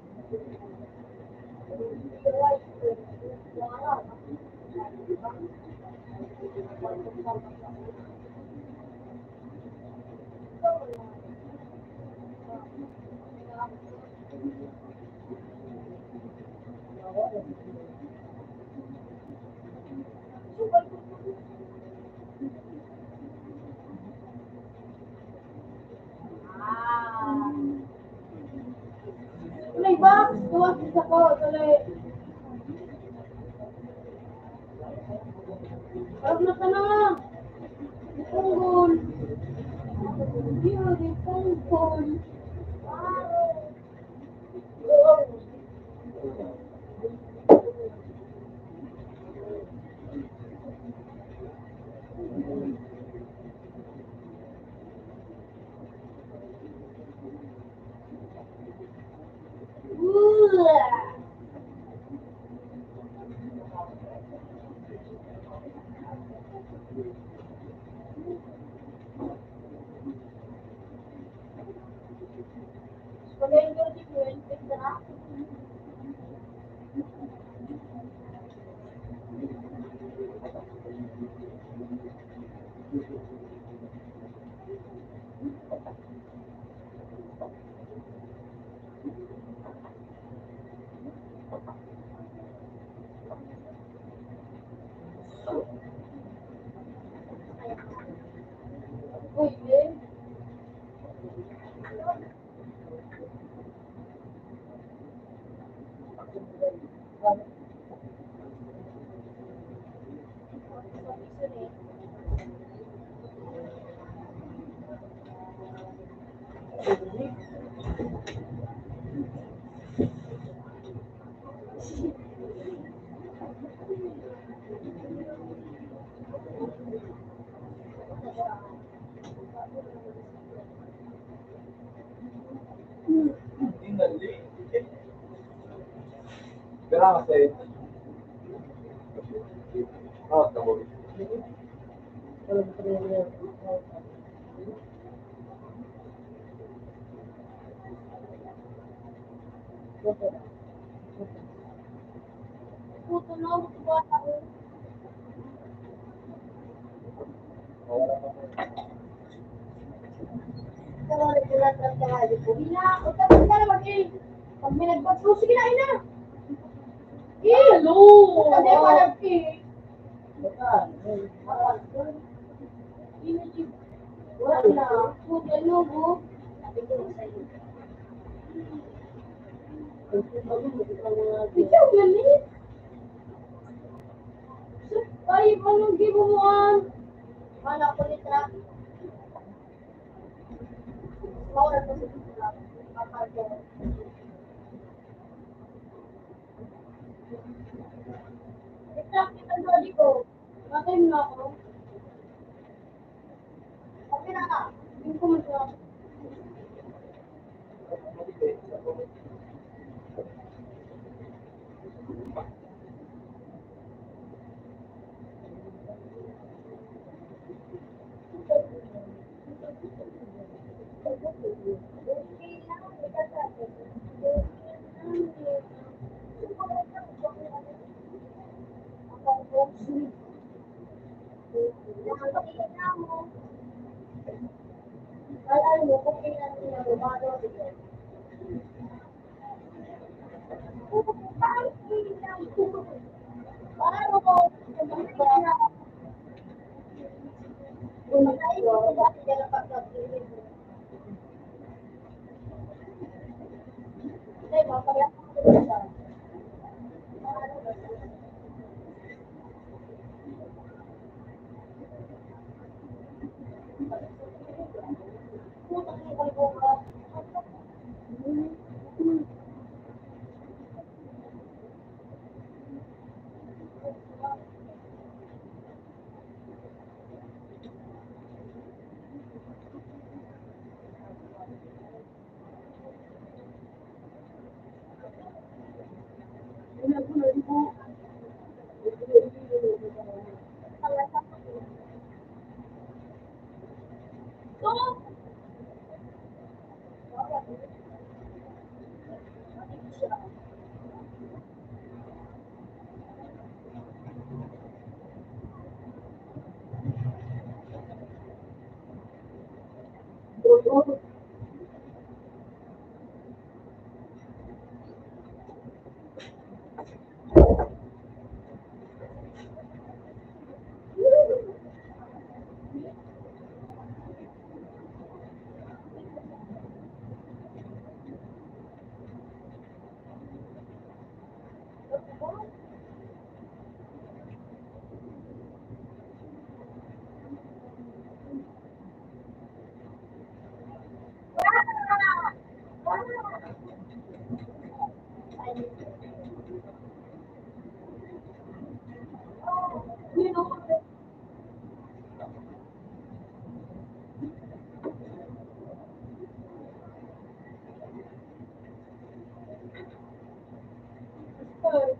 Tuloy ba? Tuwas isa ko. Tuloy. Harap na ka na. Ipunggol. Yun, ipunggol.
Kailangan kasi. Tama.
Puto na, buwan ako. Pag may nagpagso, sige na, ina. Hello! Hindi pa nag-cake. Wala na. Puto na, bu. Ikaw yan eh. Ay, anong gibuhan? Wala ko litra. Wala ko litra. Litra, kita dali ko. Matay na ako. Okay na ka. Hindi ko masarap. Oo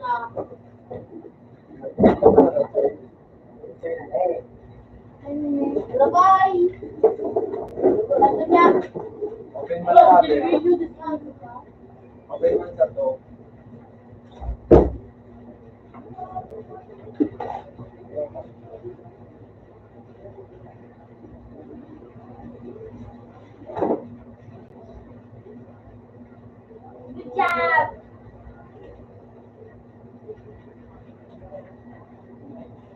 na. Bye-bye. Ano niya?
Open man natin.
Video this time, diba?
Open man sa to.
Good job!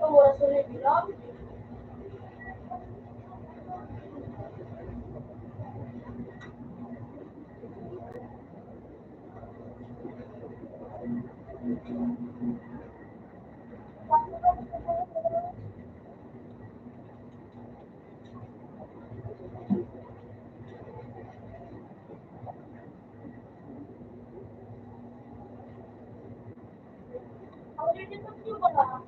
Oh, oras ulit lang. Ako rin yung tatlo ba?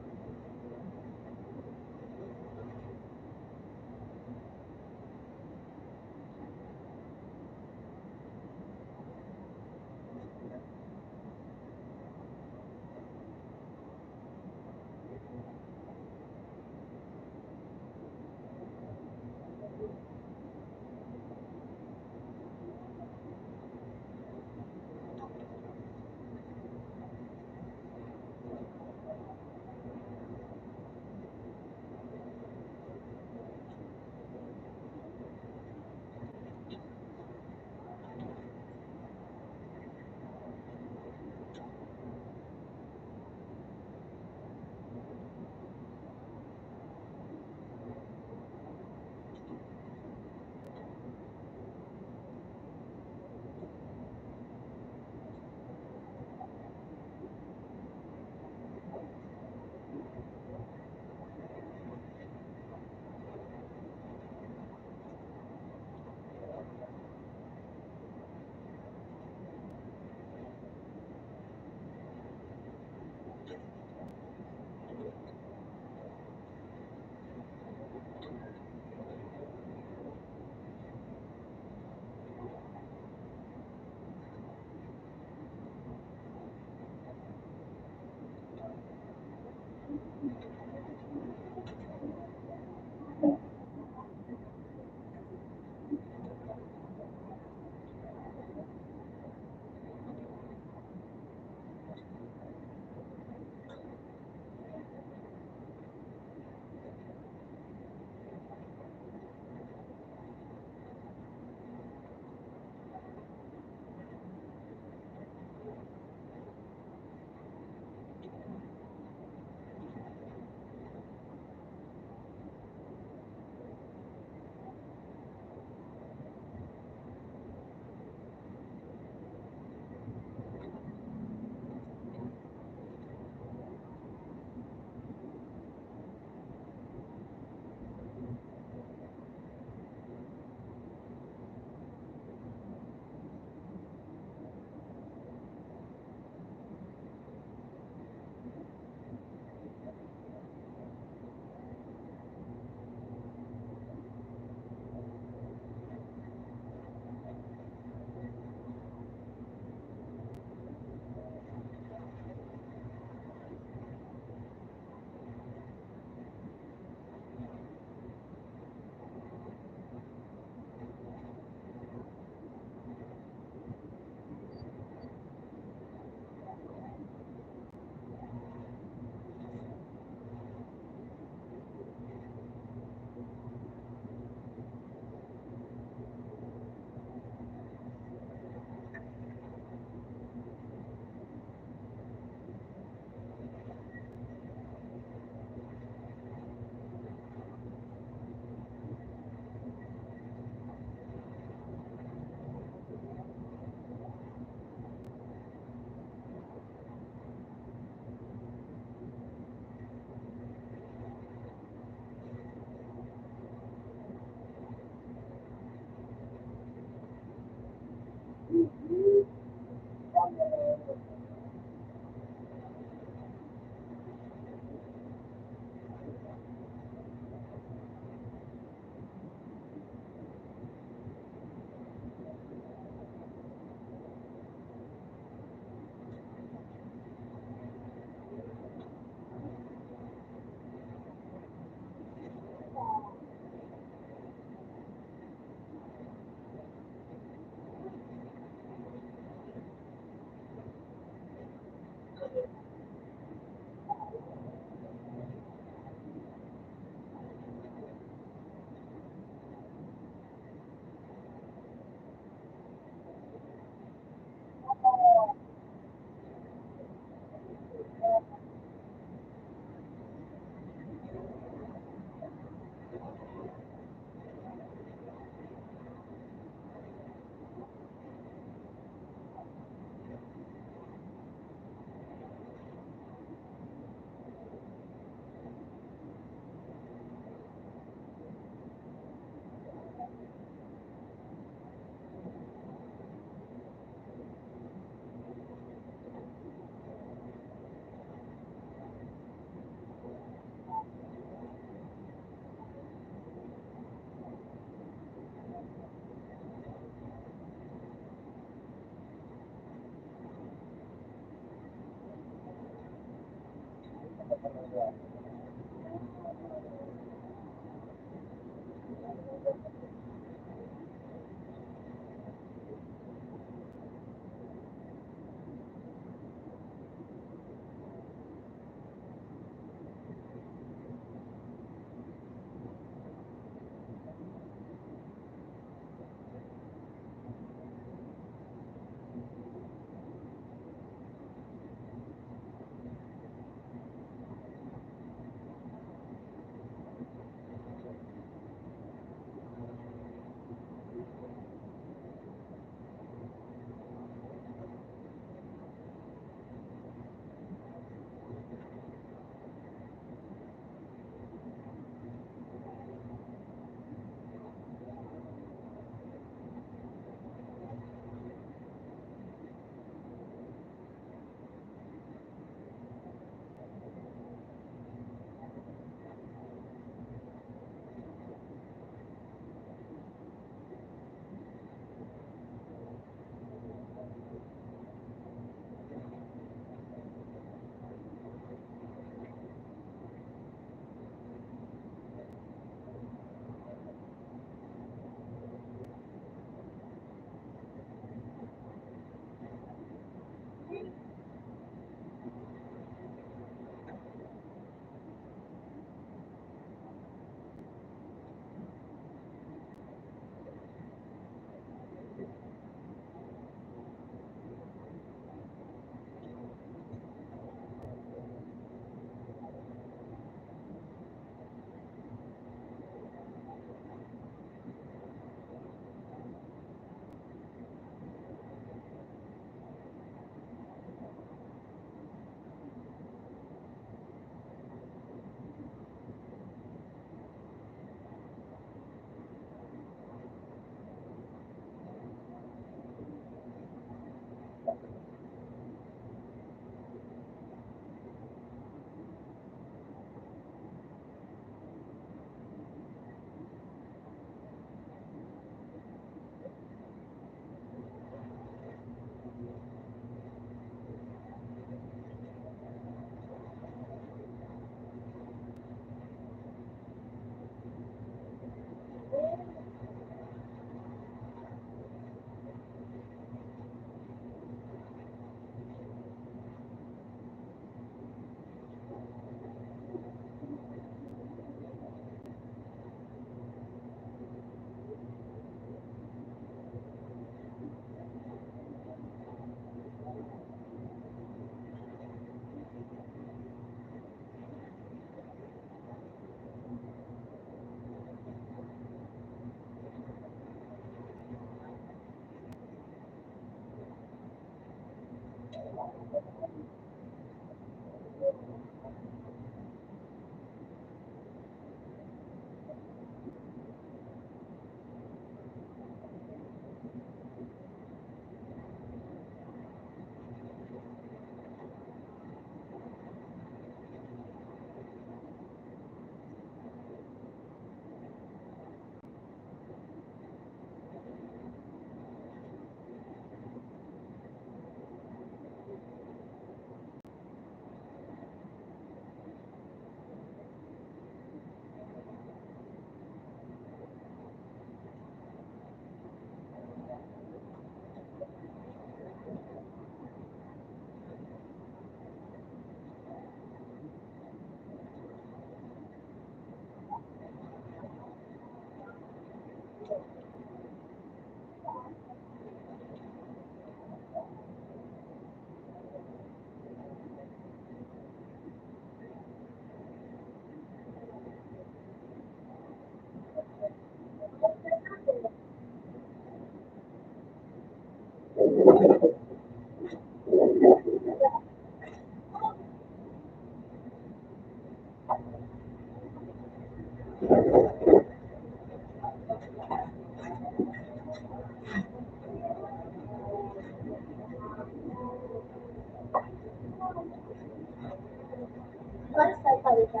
Basta talaga.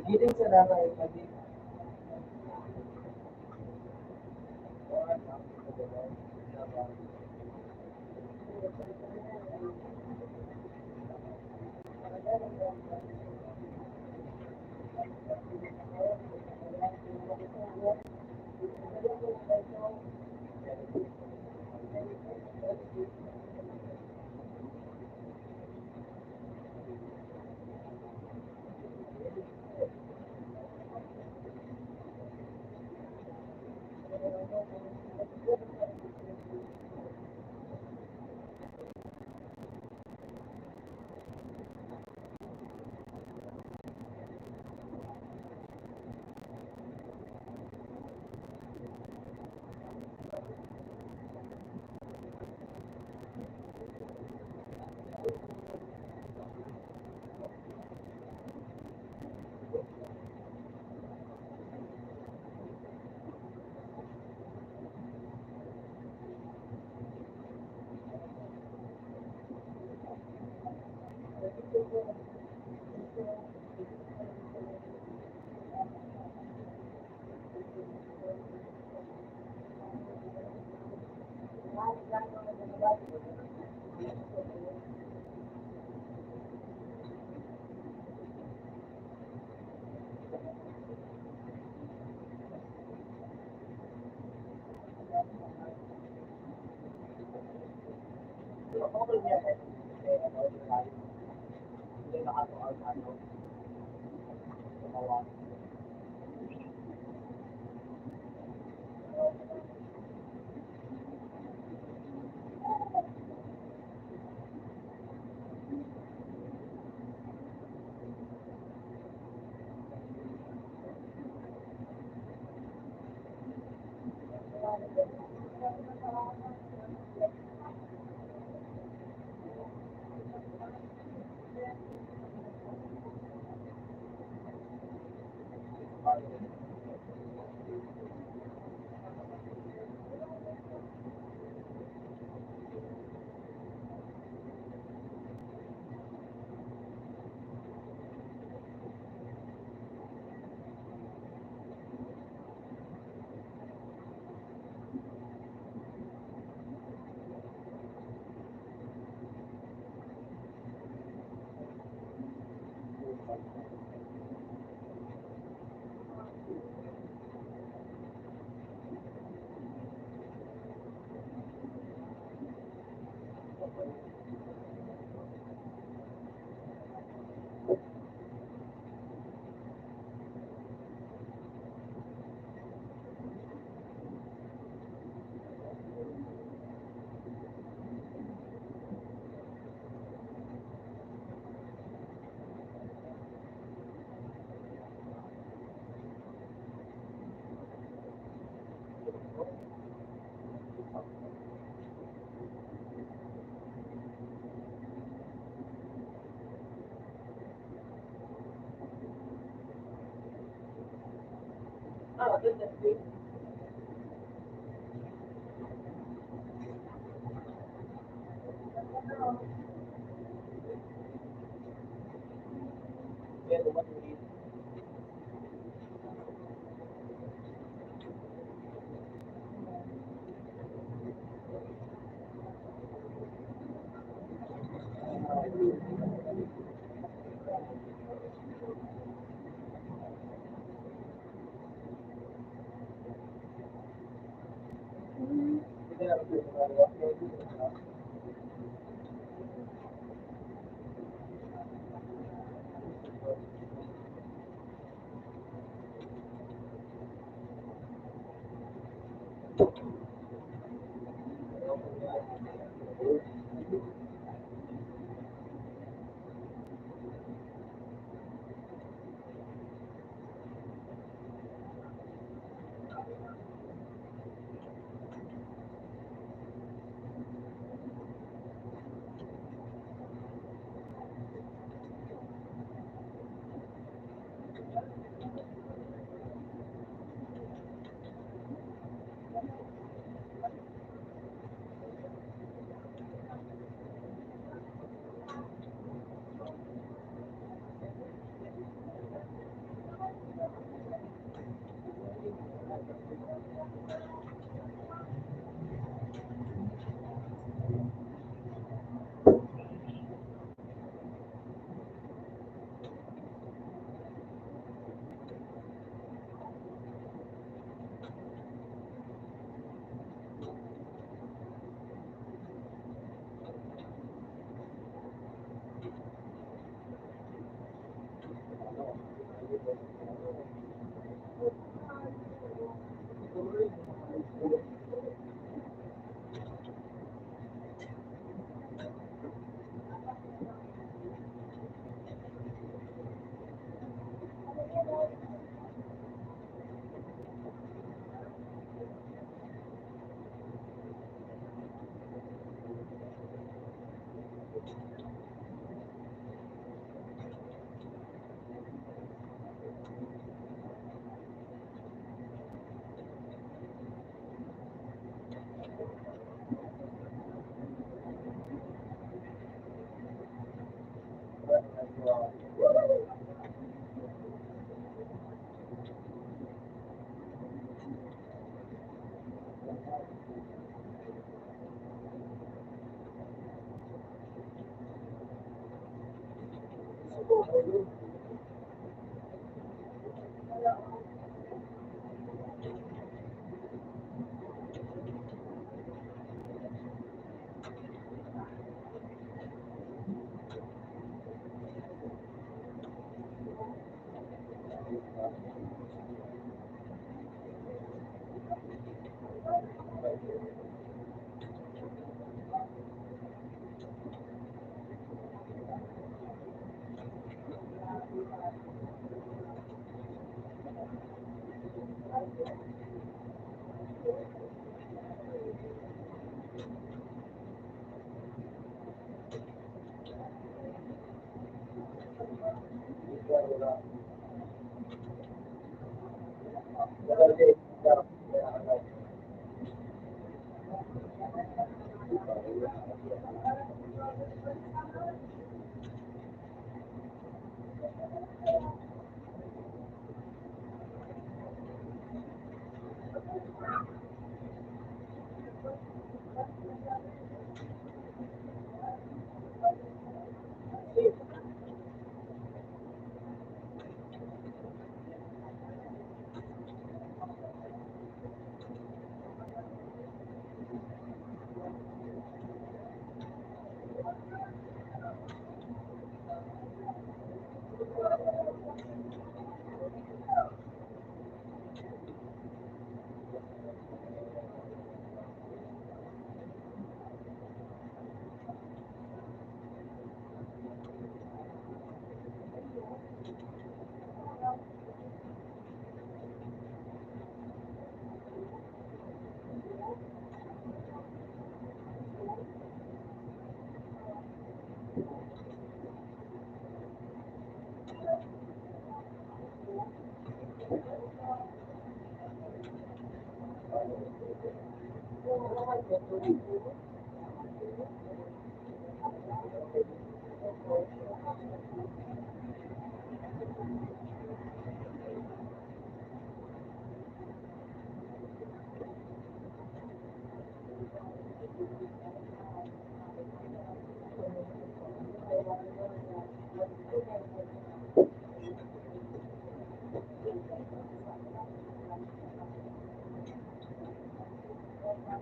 Nagiling sa nanay, pati.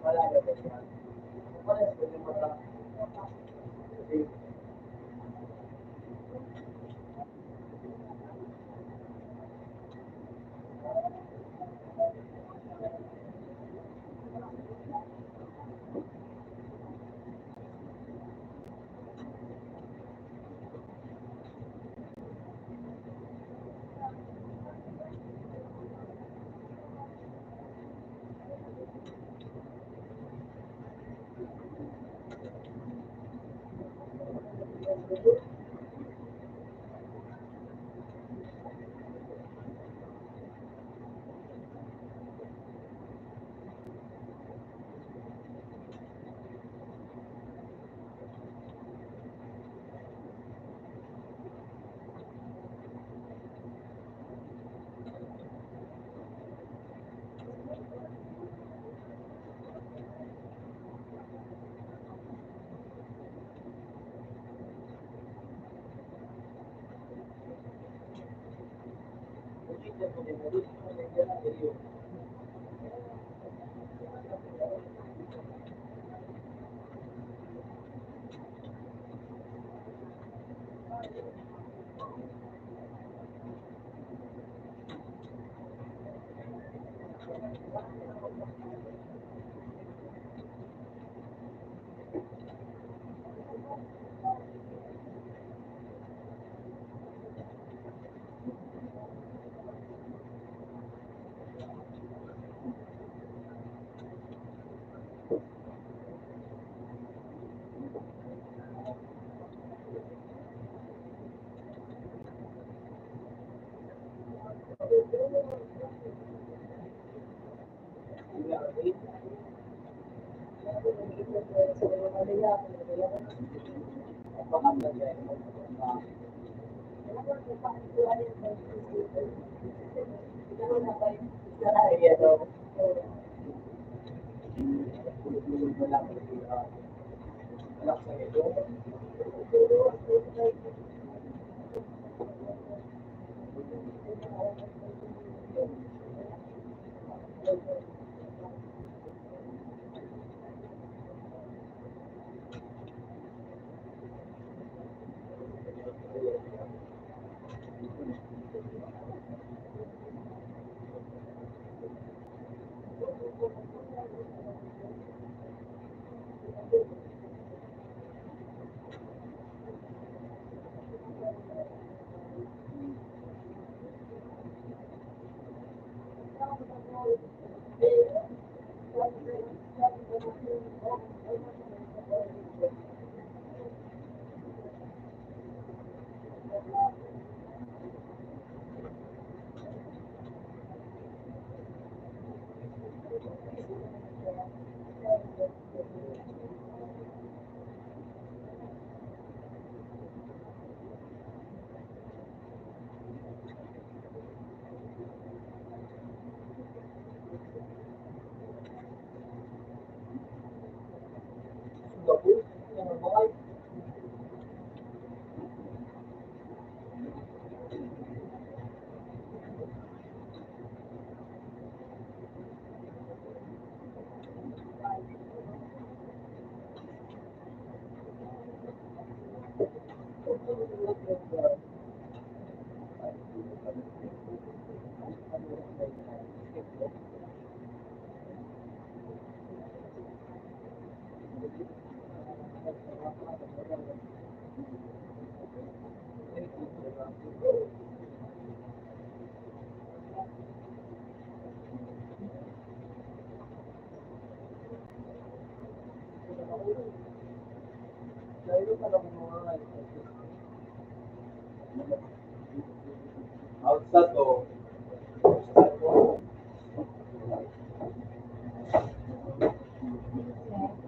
Wala na ba siya? Wala na ba yung mata? Kasi, nakita mo din, nandito mo din yan, yun. Outside o
Okay.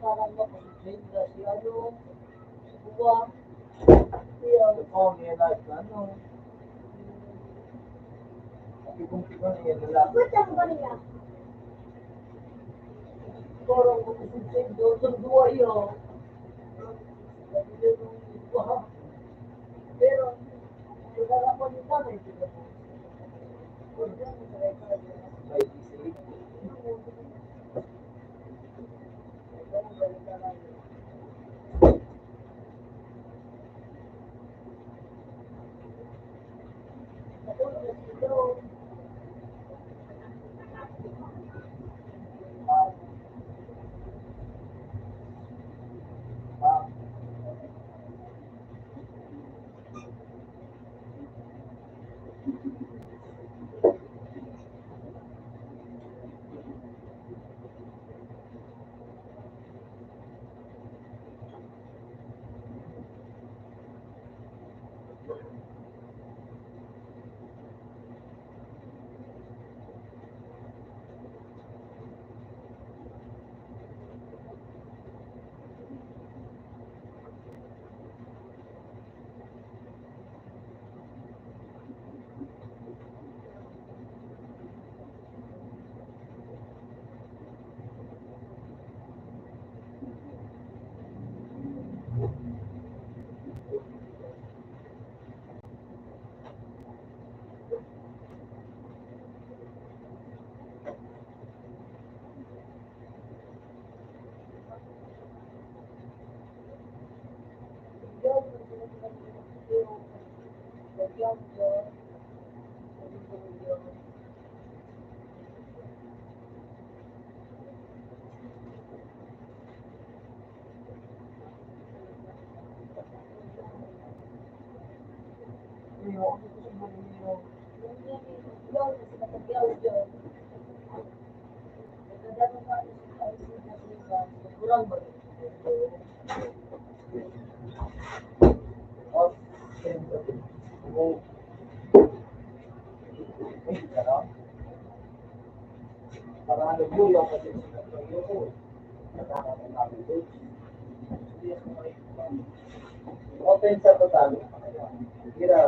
Parang mag-train na si ano, buwa, oh, may life na ano. Tipong-tipong niya nila.
Ba't ang ba niya?
Parang mag-train doon sa buwa yun. Sabi niya nung buwa. Pero, kilala ko nila na ito na po. May isip. Kurang ba? Oh, oh, para ano po yung kasi sinasabi ko. Open sa total. Kira.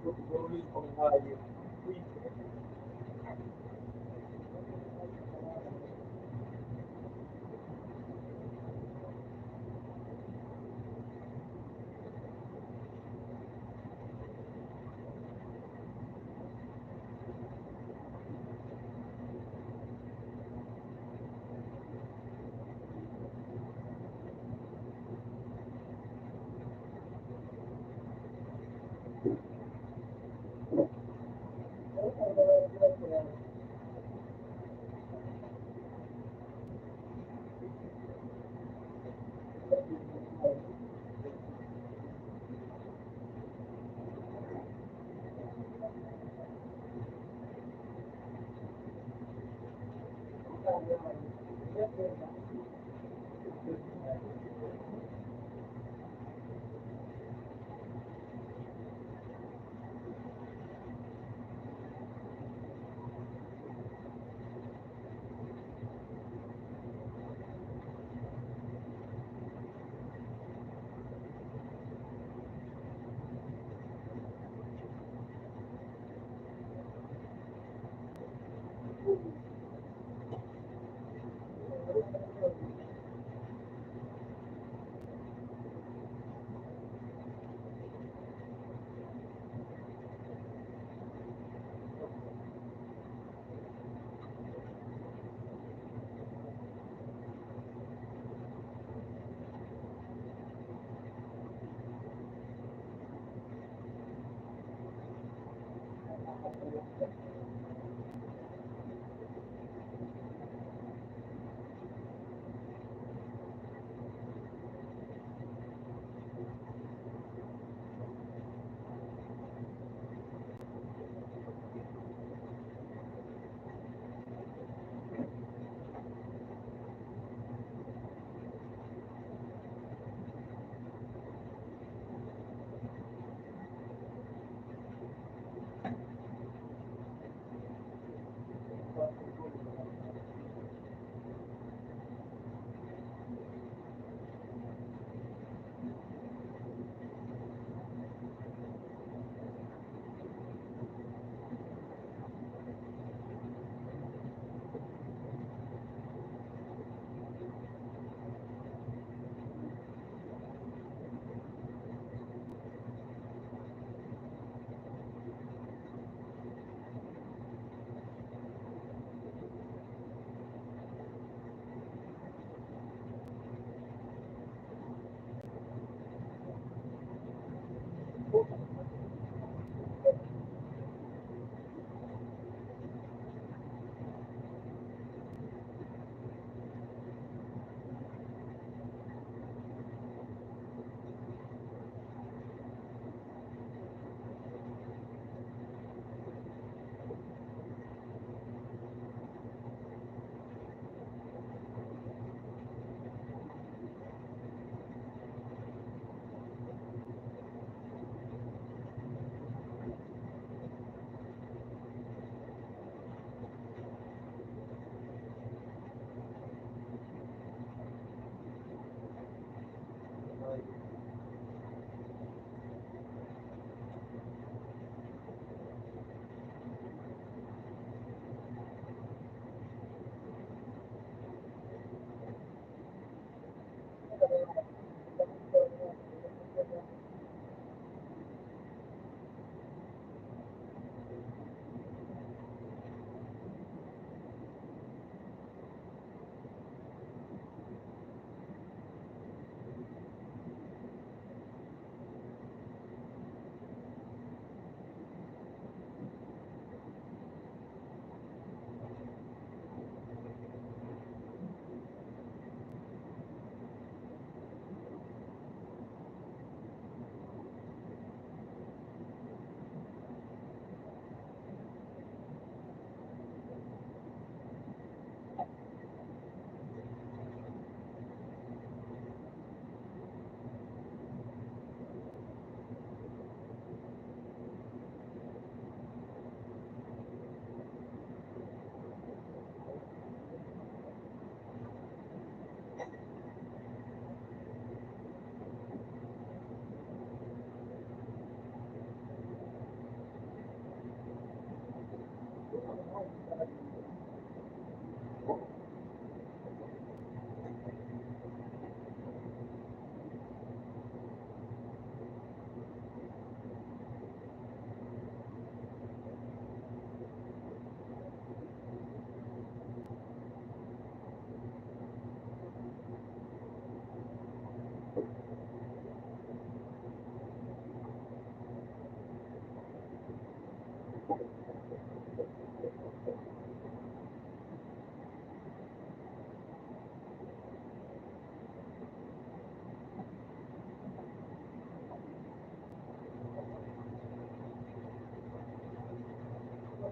Gawin pang hayop. Uy,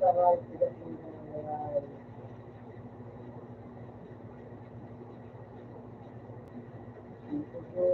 sa right, pagdating ka ng right. Dito po.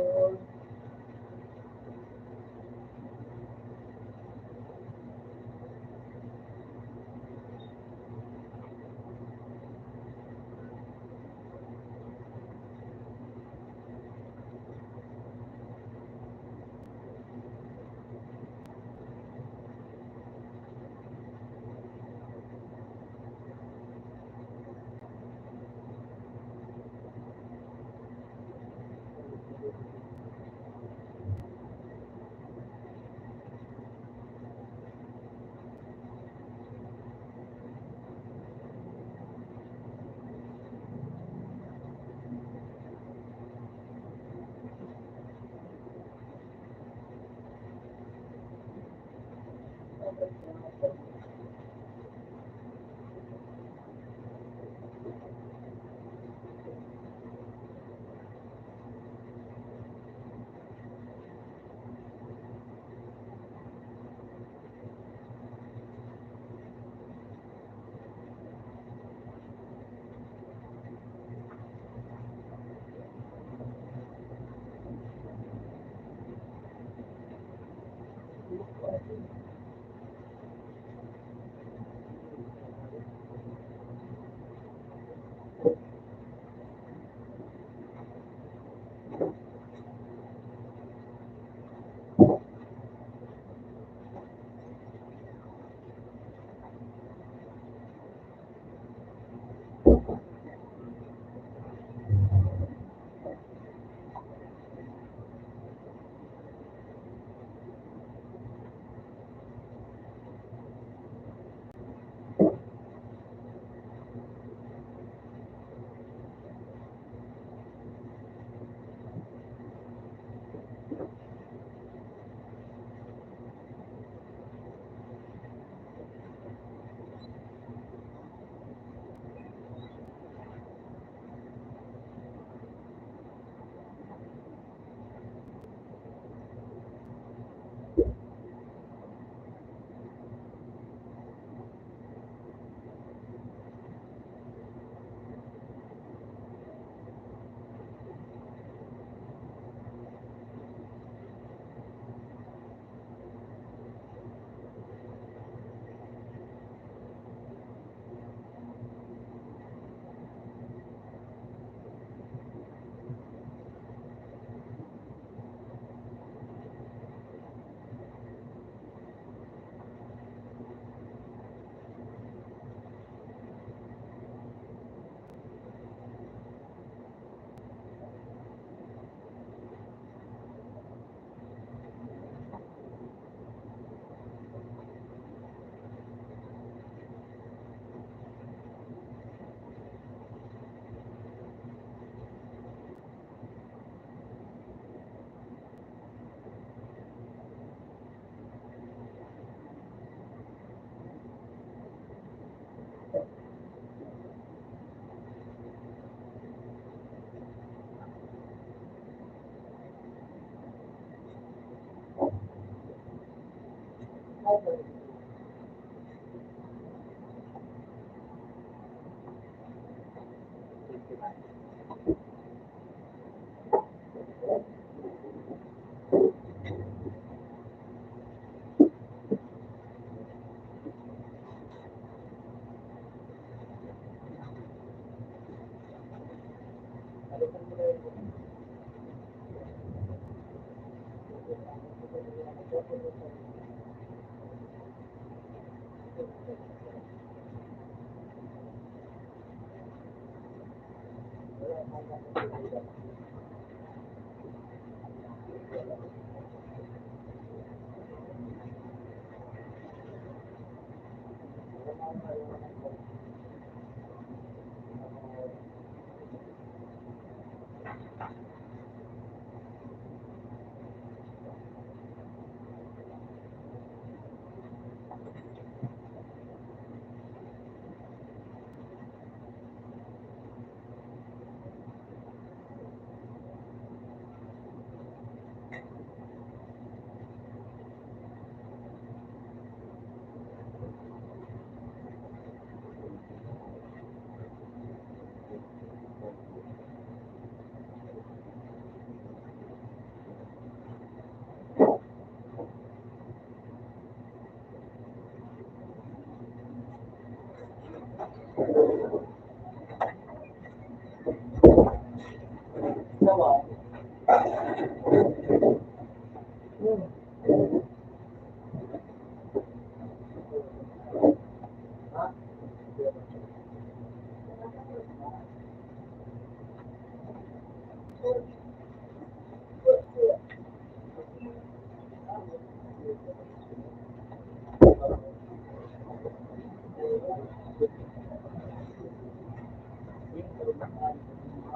Naman.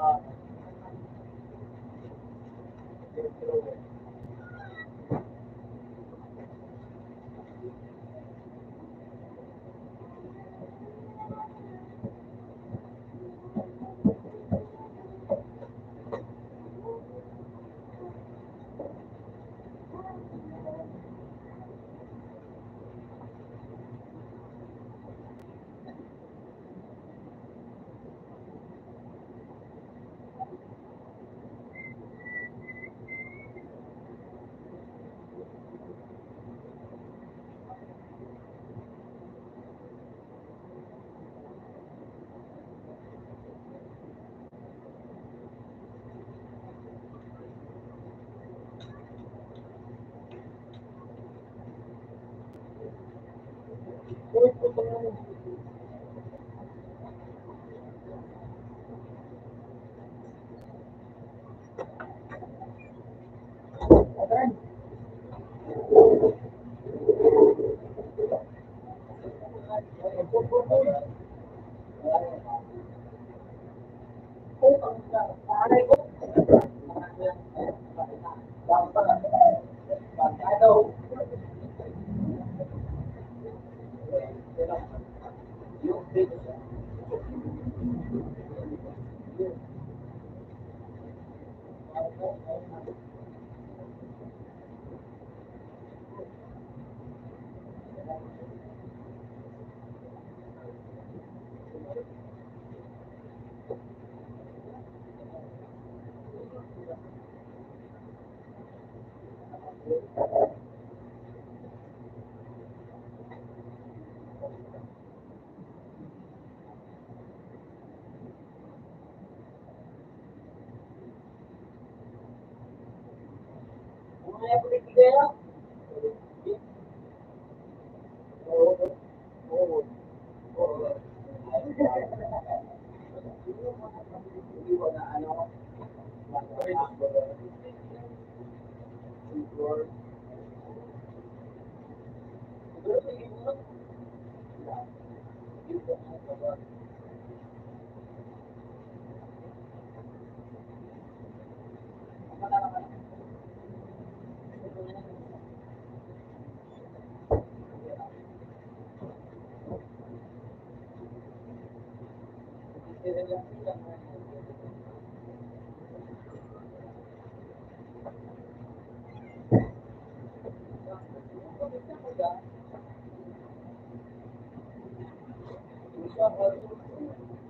Ha? Uy, puto nga. Adan.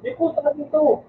Di po sa dito.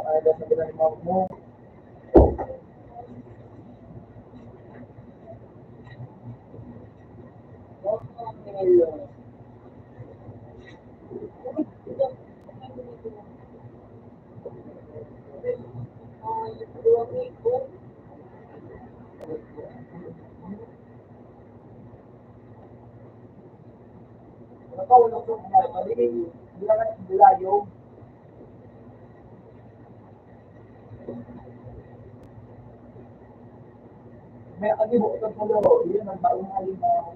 ano sa ginagawa mo. Nakaulang ko kumain pa rin. Dilayo. May mo ito sa laro. Yun ang baong halimaw.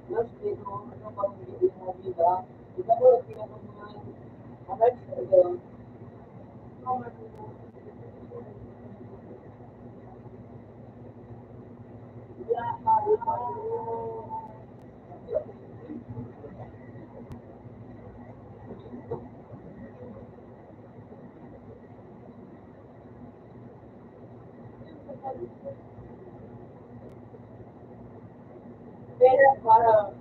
Mas, dito, ano pang hindi mo vida? Ito ko, pinatunan. Alright, ito. Pero para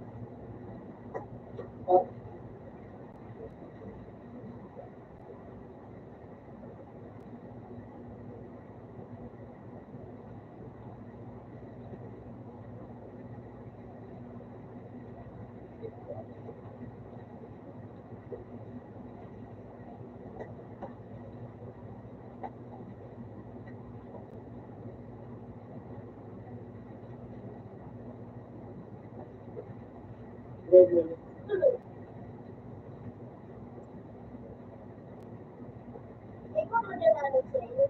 Ikaw mo dyan ano sa'yo.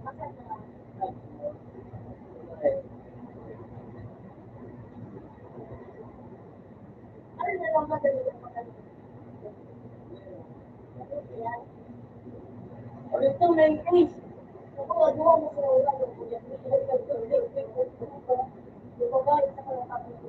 Masarap. Ano na lang madali lang madali. Ito may quiz. Ako, gawa mo sa wala. Di ba ba, isa ka lang tapos.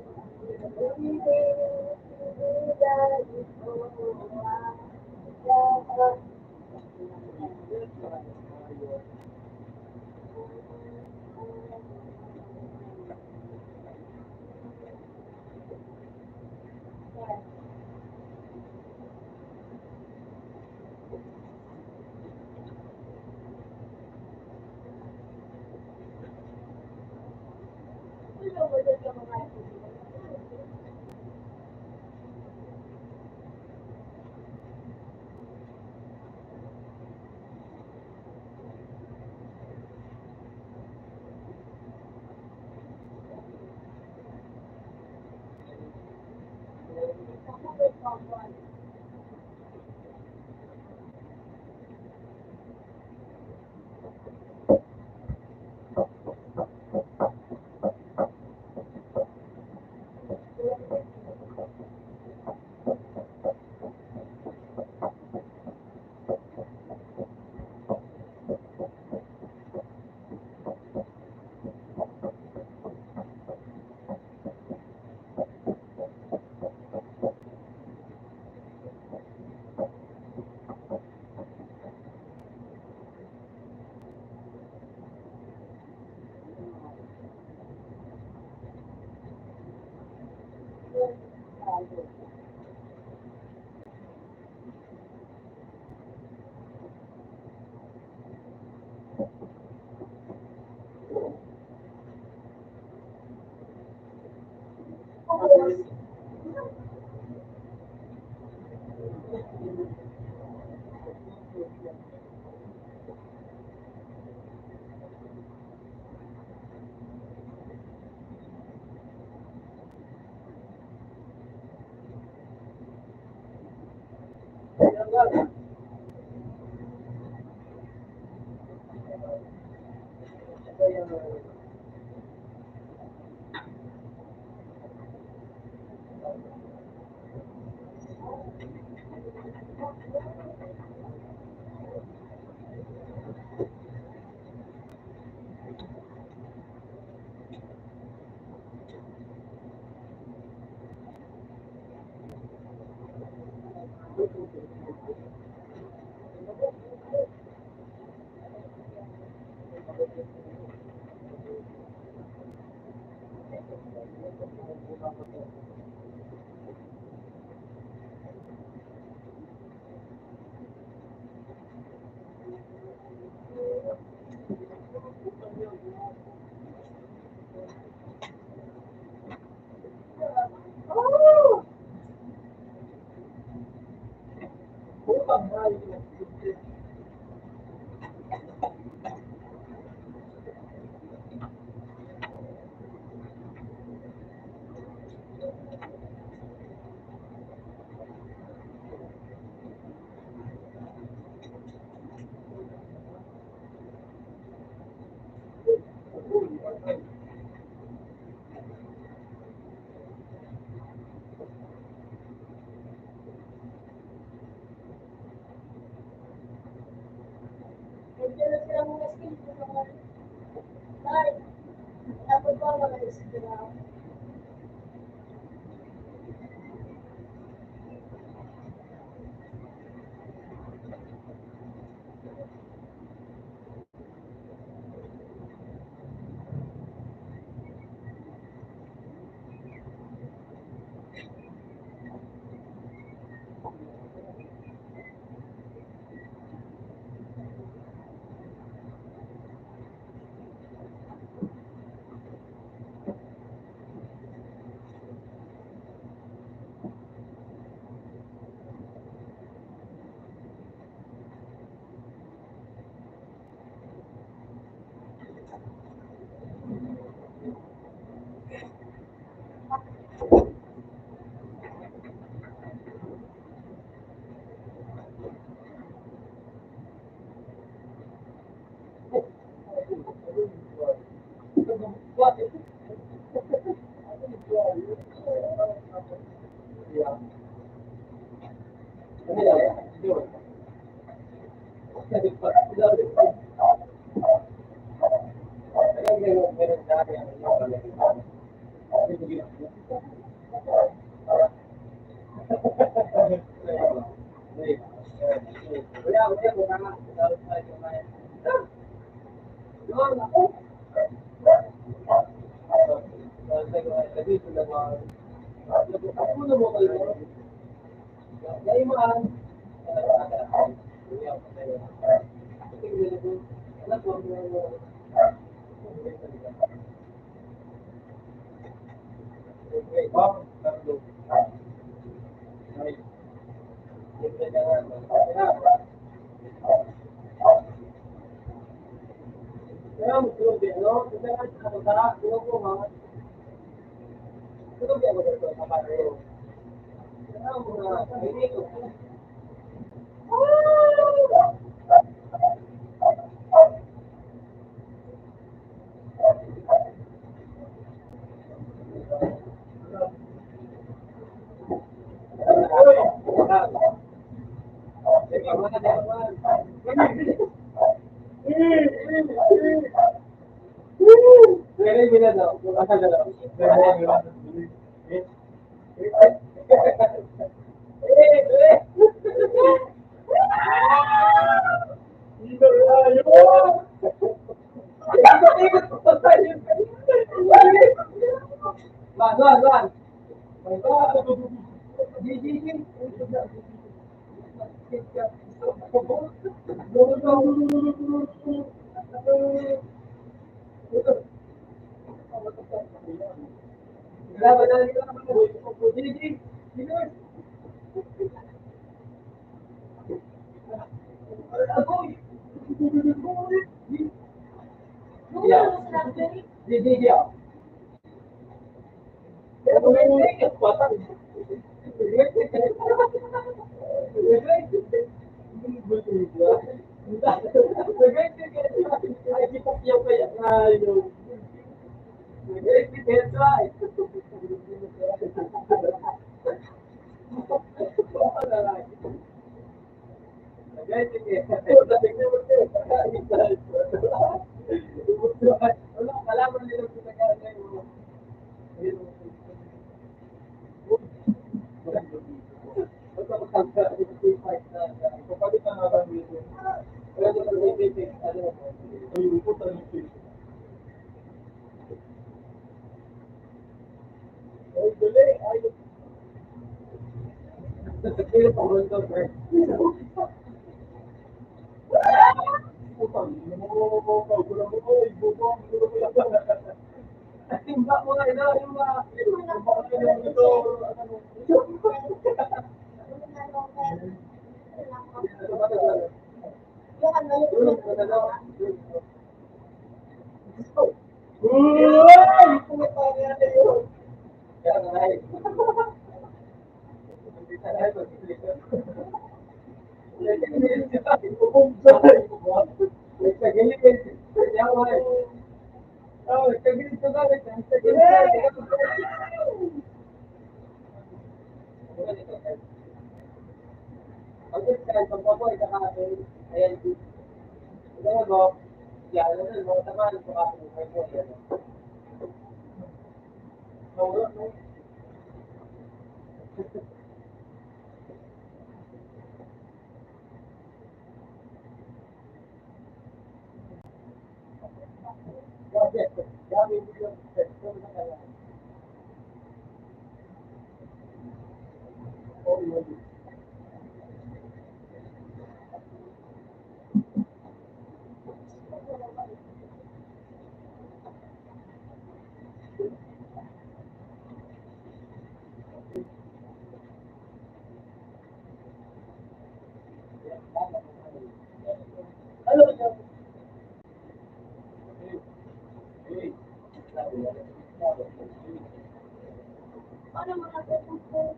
Ay, dapat ba wala isira?
Yan, mga naman, mga kapatid ko, yan. Oo, no? Grabe yung person na kaya. Oo, yun. Ano yun?
Paano mga tutupo?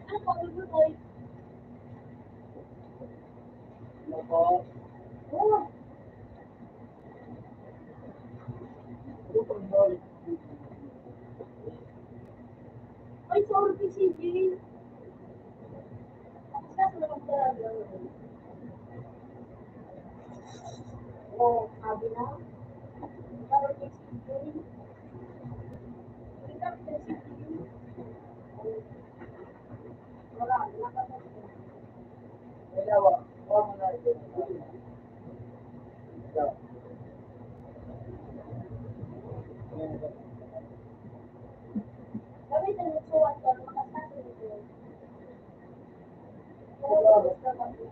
Ano pa tutupo?
Nako.
Oo. Ay, sorry si Jane. Ang sarap naman talaga. Oo, sabi na. Sorry si Jane. Ikaw si Jane. Wala, nakapagod.
Dalawa. Oo, mga ito.
Sabi na nagsuwan ko, makasabi ko. Oo, basta kami.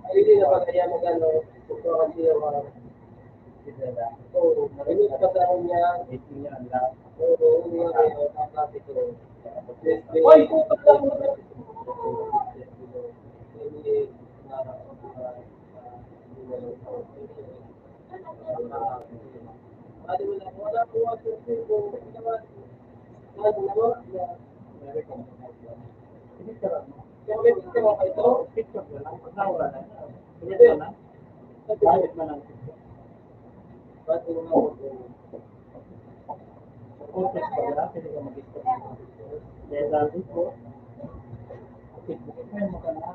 Ay, hindi na ba kaya magano? Ito kasi yung mga oo, marinig pa sa niya. Oo, hindi nga kayo. Kapatid ko. Hoy, pupat lang mo na. Wala po ako po. Bakit man ang context ba nila? Pwede ka mag-isip. Dahil lalo po, Facebook mo ka na,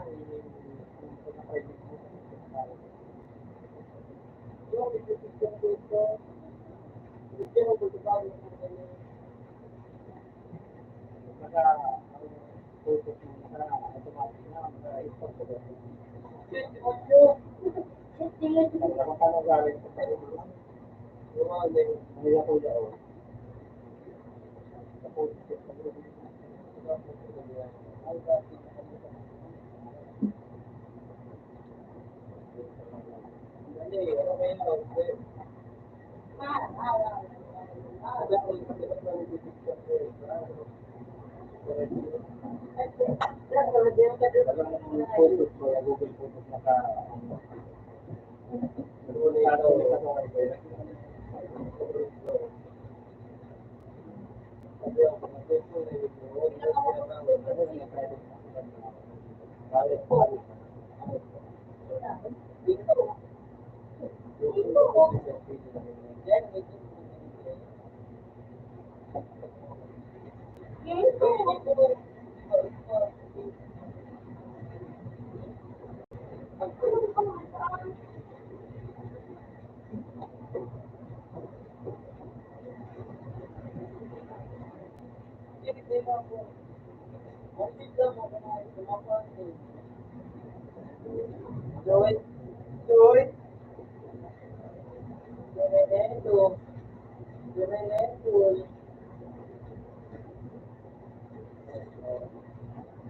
Joy, Joy, Reneto, Reneto,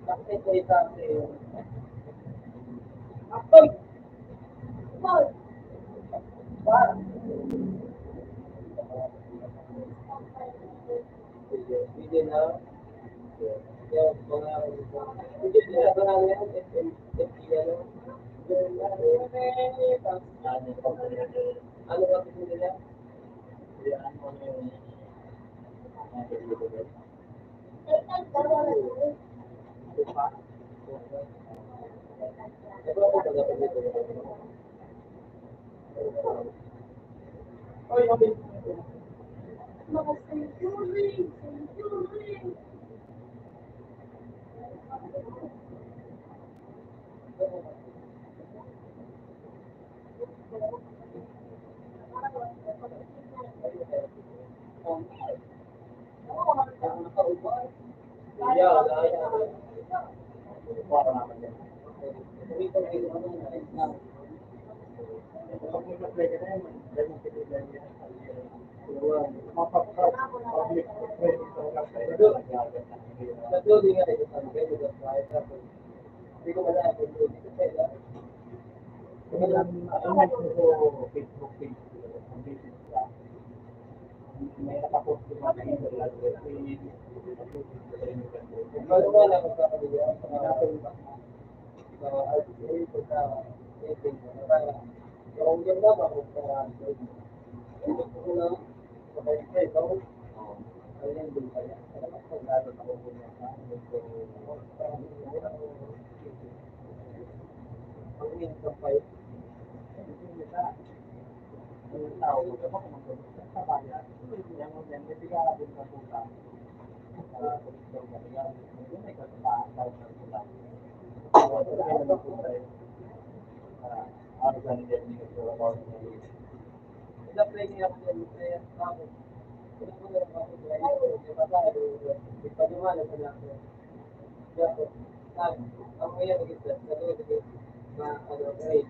bakit ito itasin? Apoy!
Paul.
Hindi na. Yung mga hindi nila marami yan. Ano? Ano ba ito nila?
Tekad ka wala.
Tupa? Ito ako ba dapat dito? Oy, kami.
Mga century.
Hindi ko malaya kung hindi ko pwede. Facebook page ang business ka. May nakapost ko mga email address. Ano ba lang sa kanila? Sa RTA, pagka meeting, yung ganda ba kung hindi ko na makikita ito. Ayun din kaya. Kung lalo ako punya ka, ang income pa yun. Yung tao ko, diba kung magkakita sa bayan, yung mga bigala din na puta. May kasabahan daw ng pula. Ano na puta yun? Ano ba niya hindi ko sure about it? Ina-play niya ako yung play at tao. Kung ano lang ako play, yung matay, ipagimala sa natin. Kaya, sabi, ang mga nag-isip, nag-isip, na ano, grade.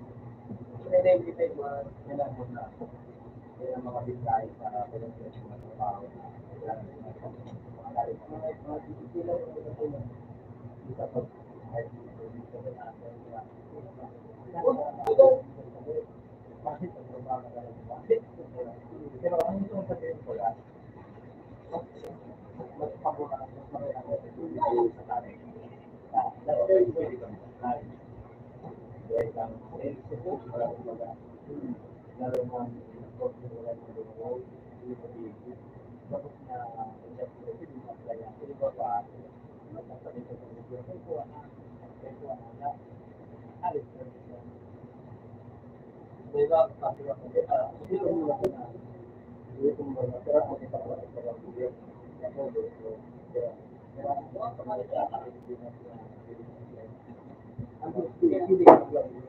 Ina-identify mo, kailangan mo na. Kaya mga bigay sa presentation ng trabaho na kailangan mo na mga galing mga sila yung mga tulong sa pag-hire dito sa natin. Bakit ang trabaho na galing mo? Pero ang itong sabihin ko lang, mas pabukas, mas marami sa tayo. Dahil pwede kami sa dahil lang, marami mga lalo na wala ng lumaw, hindi mo bigit. Tapos na industry, hindi mo apply yan. Hindi ba ba, magsasabi ko sa mga kaya ko na, alis na siya. May ba, kasi ako, hindi ko muna ko na, hindi ko muna na, pero ako kita ko sa mga video. Ako, kaya ako sa hindi na siya, ang hindi ko lang,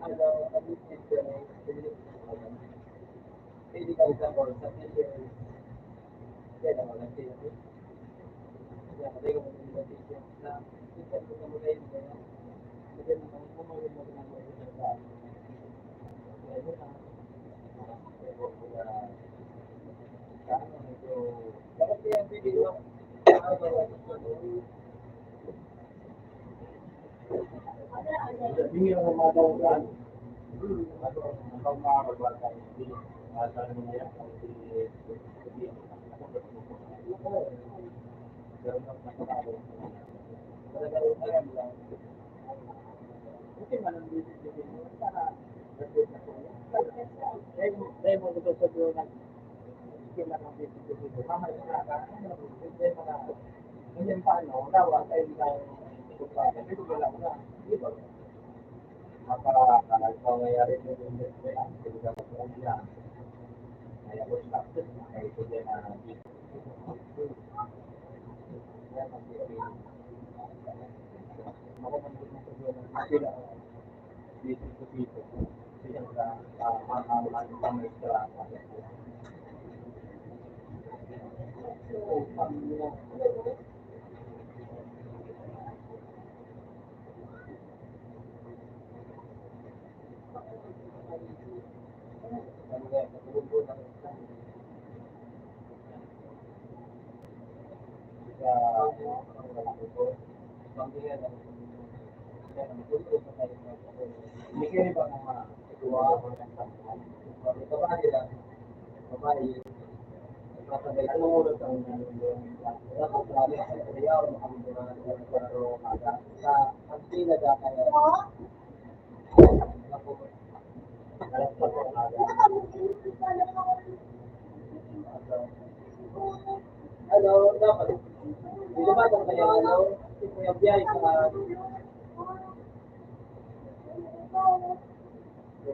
ano, admitted ka na pwede ka isang oras sa teacher. Kaya naman ang teacher. Kaya kasi kung hindi na teacher na, teacher ko na muna yun kaya. Kasi naman kumawin mo na mo sa sa. Kaya yun na. Pero kung ano, medyo, bakit kaya pwede mo? Hindi yung madawagan. Ang makakalwagan. Hindi. Masasabi mo yan. Hindi. Pero nakakalo. Talagang alam lang. Kasi man ang bibigyan mo para nag-get na po. Dahil mo gusto sa buwan ng kailan ang bibigyan mo. Mamay mo na ka. Hindi paano. Dawa tayo lang. Ito wala mo na. Di ba? Nangyayari mo yung industry. Hindi ka po niya. Kaya po structure. Kaya ito din na ako man gusto sa buwan ng sila dito sa dito. Sila sa mga extra. Hindi kayo ba mga ituwa o babae lang? Babae. Ano mo lang ang dapat lagi sa kaya o makapagpaparo aga sa pagpila da kaya alas pa ko aga. Ano dapat ilabas ang kaya ano yung biyay sa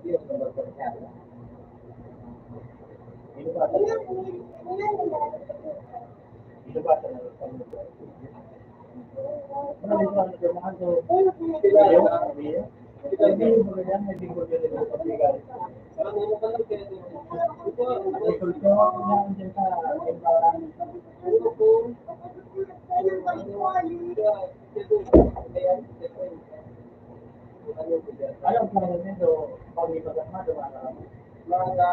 hindi yung number ko kaya ilabas alam ko naman nito pag-ipagat na dumaan mga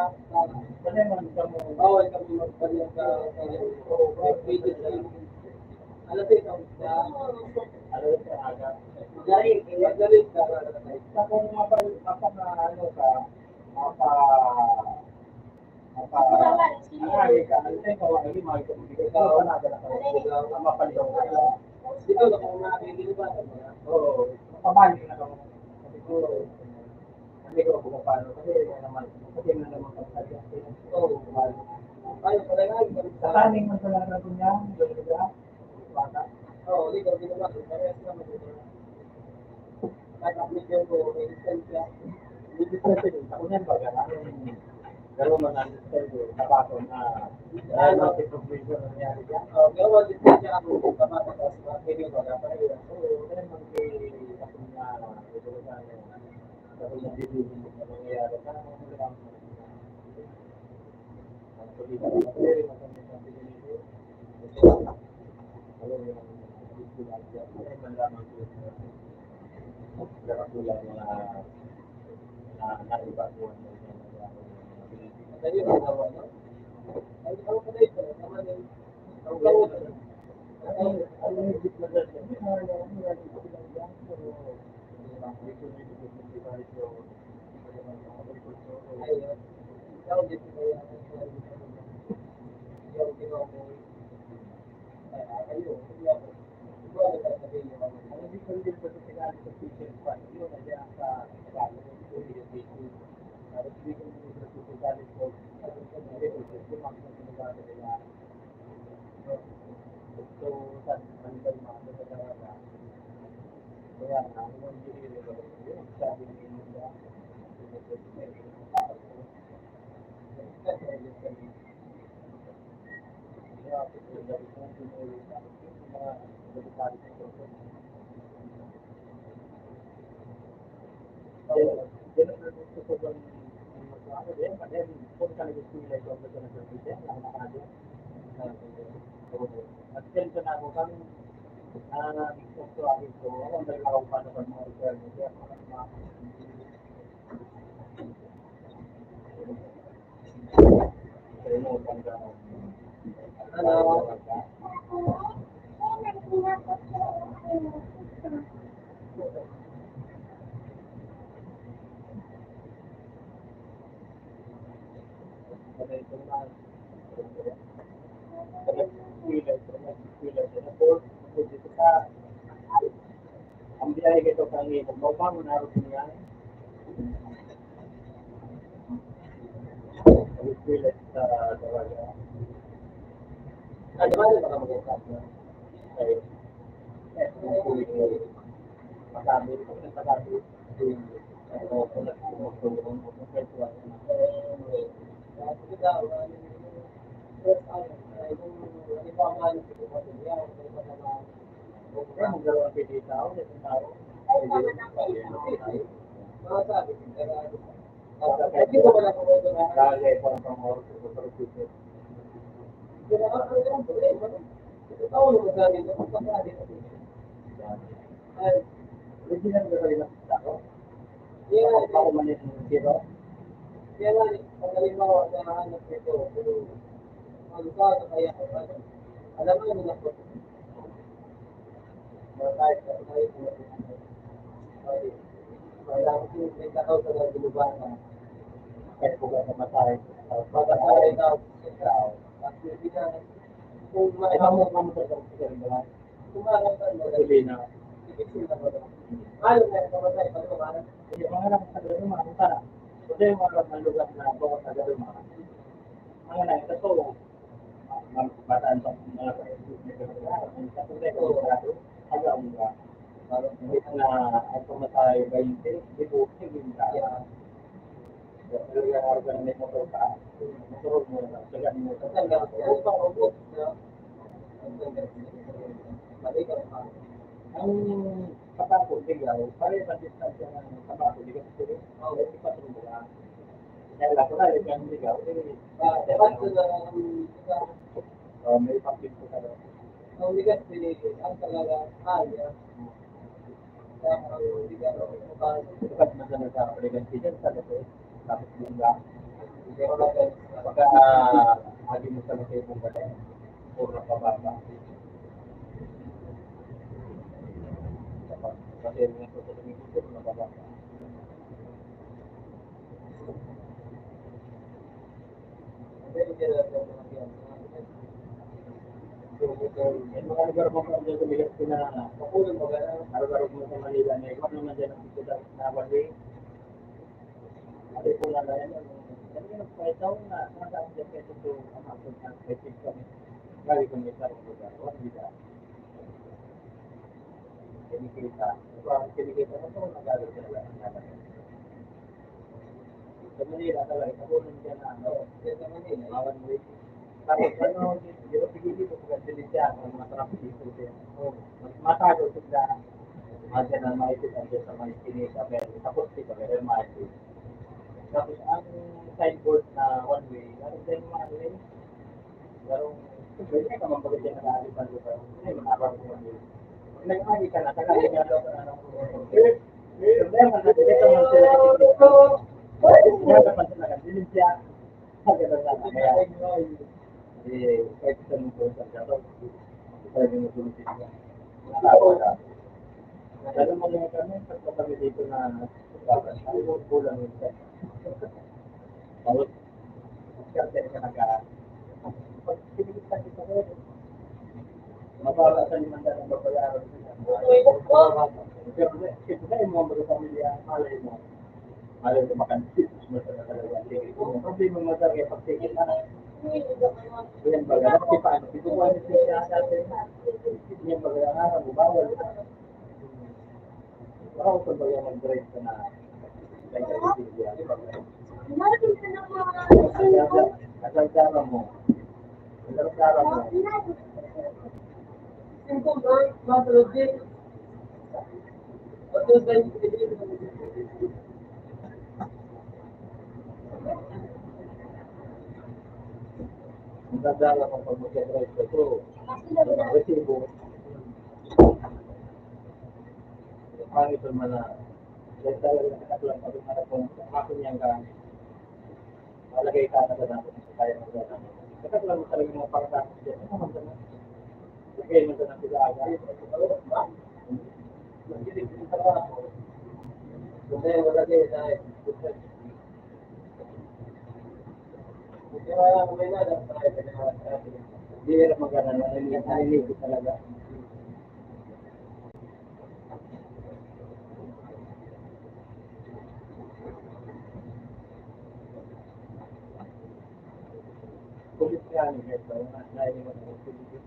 kailangan kami bawal kami magpaliyang sa alam ito alam ito aga galing sa kung mapa na ano ka ay ka ano tayo kawagi magkakabigay ka na ka mapaliyang ka dito na kung nakakili ba oo mapabalik na kami siguro hindi ko kung paano kasi naman kasi na naman kapatid oo ay pala nga sa kaning man pala na niya diba bata oo hindi ko ginawa parehas naman dito kahit application ko may lisensya hindi ko din ako niyan ba gano'n man ang lisensya tabato na ano si profession na nangyari dyan oo gano'n lisensya ako tabato sa mga video ko dapat oo ganun man kay ako na ito na kasi yung bibigyan mo na nangyayari para mga ang politika na kasi maganda sa pinili ito alam yung pagkukulang dyan ay malaman ko nakatulad na naibaguan mo yung at ayun ang gawa no? Ay ako pa dito naman yung ang gawa ang higit na dyan ikaw dito kaya ikaw ginawa mo ayun hindi ako ikaw na sasabihin mo ang hindi ko din sa sinabi sa teacher pa yun na diyan sa kaya ko yung teacher tapos bigyan mo sa tutugan ko yung mga sinasabi nila so sa manila mga sa kaya ang hindi nila yung sabi nila ko doon ano din, but then kung ka nag-eskwela ito, ako na service yan, ako nakadyo. At ganito na ako kami, gusto akin ko, ako ang dalawa ko paano pa mga requirements, kaya ako ang biyahe ko ito kami, magbabangon na rin niya. Ang sa Tawaga. Ano ba baka mag-usap na? Ay, pagkabi, original ba rin ako? Ako man yung zero? Kaya nga, pag halimbawa sa hanap nito, magkano kaya ko ba? Alam mo yung nako. Kahit kailangan ko may takaw sa mga binubasa. Kahit kung ano matay. Pagkakari daw, ikaw. At hindi na, kung makamot mo sa mga kumarang ka mo, hindi na. Ipisil na mo. Ayaw na yung kamatay, pag kumarang. Yung mga lang sa gano'n, mga kuntara. Kasi yung mga lugar na bawat sa gano'n, mga na, ito to, bataan pa mga hanggang na ang pumatay 20, di po, hindi na. Pero yung organ na motor ka, motor mo na, sagan mo, sagan mo, ang pang-ubot na, ang kapako, bigaw, pare sa distansya ng kapako, bigaw, ipatong mo lang. Kaya lang, kung nalit yung bigaw, may pang-tip ko ka doon. Ang bigas, ang talaga, kaya, dapat masana sa pregansi dyan sa lahat tapos bunga pagka hagi mo sa lahat bunga dyan puro pababa kasi mga susunod yung puro na pababa yung mga lugar mo kung dyan tumigas ko na araw-araw mo sa Manila na ikaw naman dyan ang dito na wali kasi po na yan kasi nagpaitaw na masabi dyan kayo ito ang hapon na may kami gari kami sa lugar wala dito kinikita na ito nagalit ka na lang sa Manila talaga kabunan dyan na sa Manila mawan mo tapos ano, di ba pigili ko pag siya ang mga traffic dito din. Matalo sila. Madyan ang maisip ang sa mga kinika. Tapos dito, meron maisip. Tapos ang signboard na one way, ano din yung mga way? Larong, pwede ka naman pagod yan na alipan ko pa. Hindi, manabang ko one way. Pag nag-agi ka na, kailangan nga daw ka na ng problema na dito man sila kinika. Kaya dapat sila kan, din siya. Kaya kahit sa mga sa jato, pwede mo tulisin niya. Nakakawala. Lalo mo yung kami, pagka kami dito na kulang yung set. Bawat karte ka pag pinigit ka dito ko, mababa sa 500 ang babayaran sila. Kasi yung mga mga pamilya, malay mo makansit, mo sa talaga. Kung problema mo sa kaya pagtigil na, yan baga, kasi paano, pitukuhan nito siya sa atin, yan baga, nga, bubawal. Baka ko sa baga mag-drive ka na, kasal-sara mo. Kasal-sara mo. Simple bird, matulog din. Matulog din. Ang dadala ko pag mag-drive ko. So,
Kasi sabi na,
resibo. Pangit naman na. Dahil talaga nakakatulang pag kung ako niyang gamit. Malagay ka na dapat sa kaya ng gano'n. Nakakatulang mo talaga mga pangkatapos dyan. Ano naman na? Lagay mo na sila agad. Magkilig sa trabaho. Kung kaya malagay dahil. Kaya may nada tayo. Hindi hirap magana. Nalilipit talaga. Kulit nga ni Ito. Nailing mo ng kulit.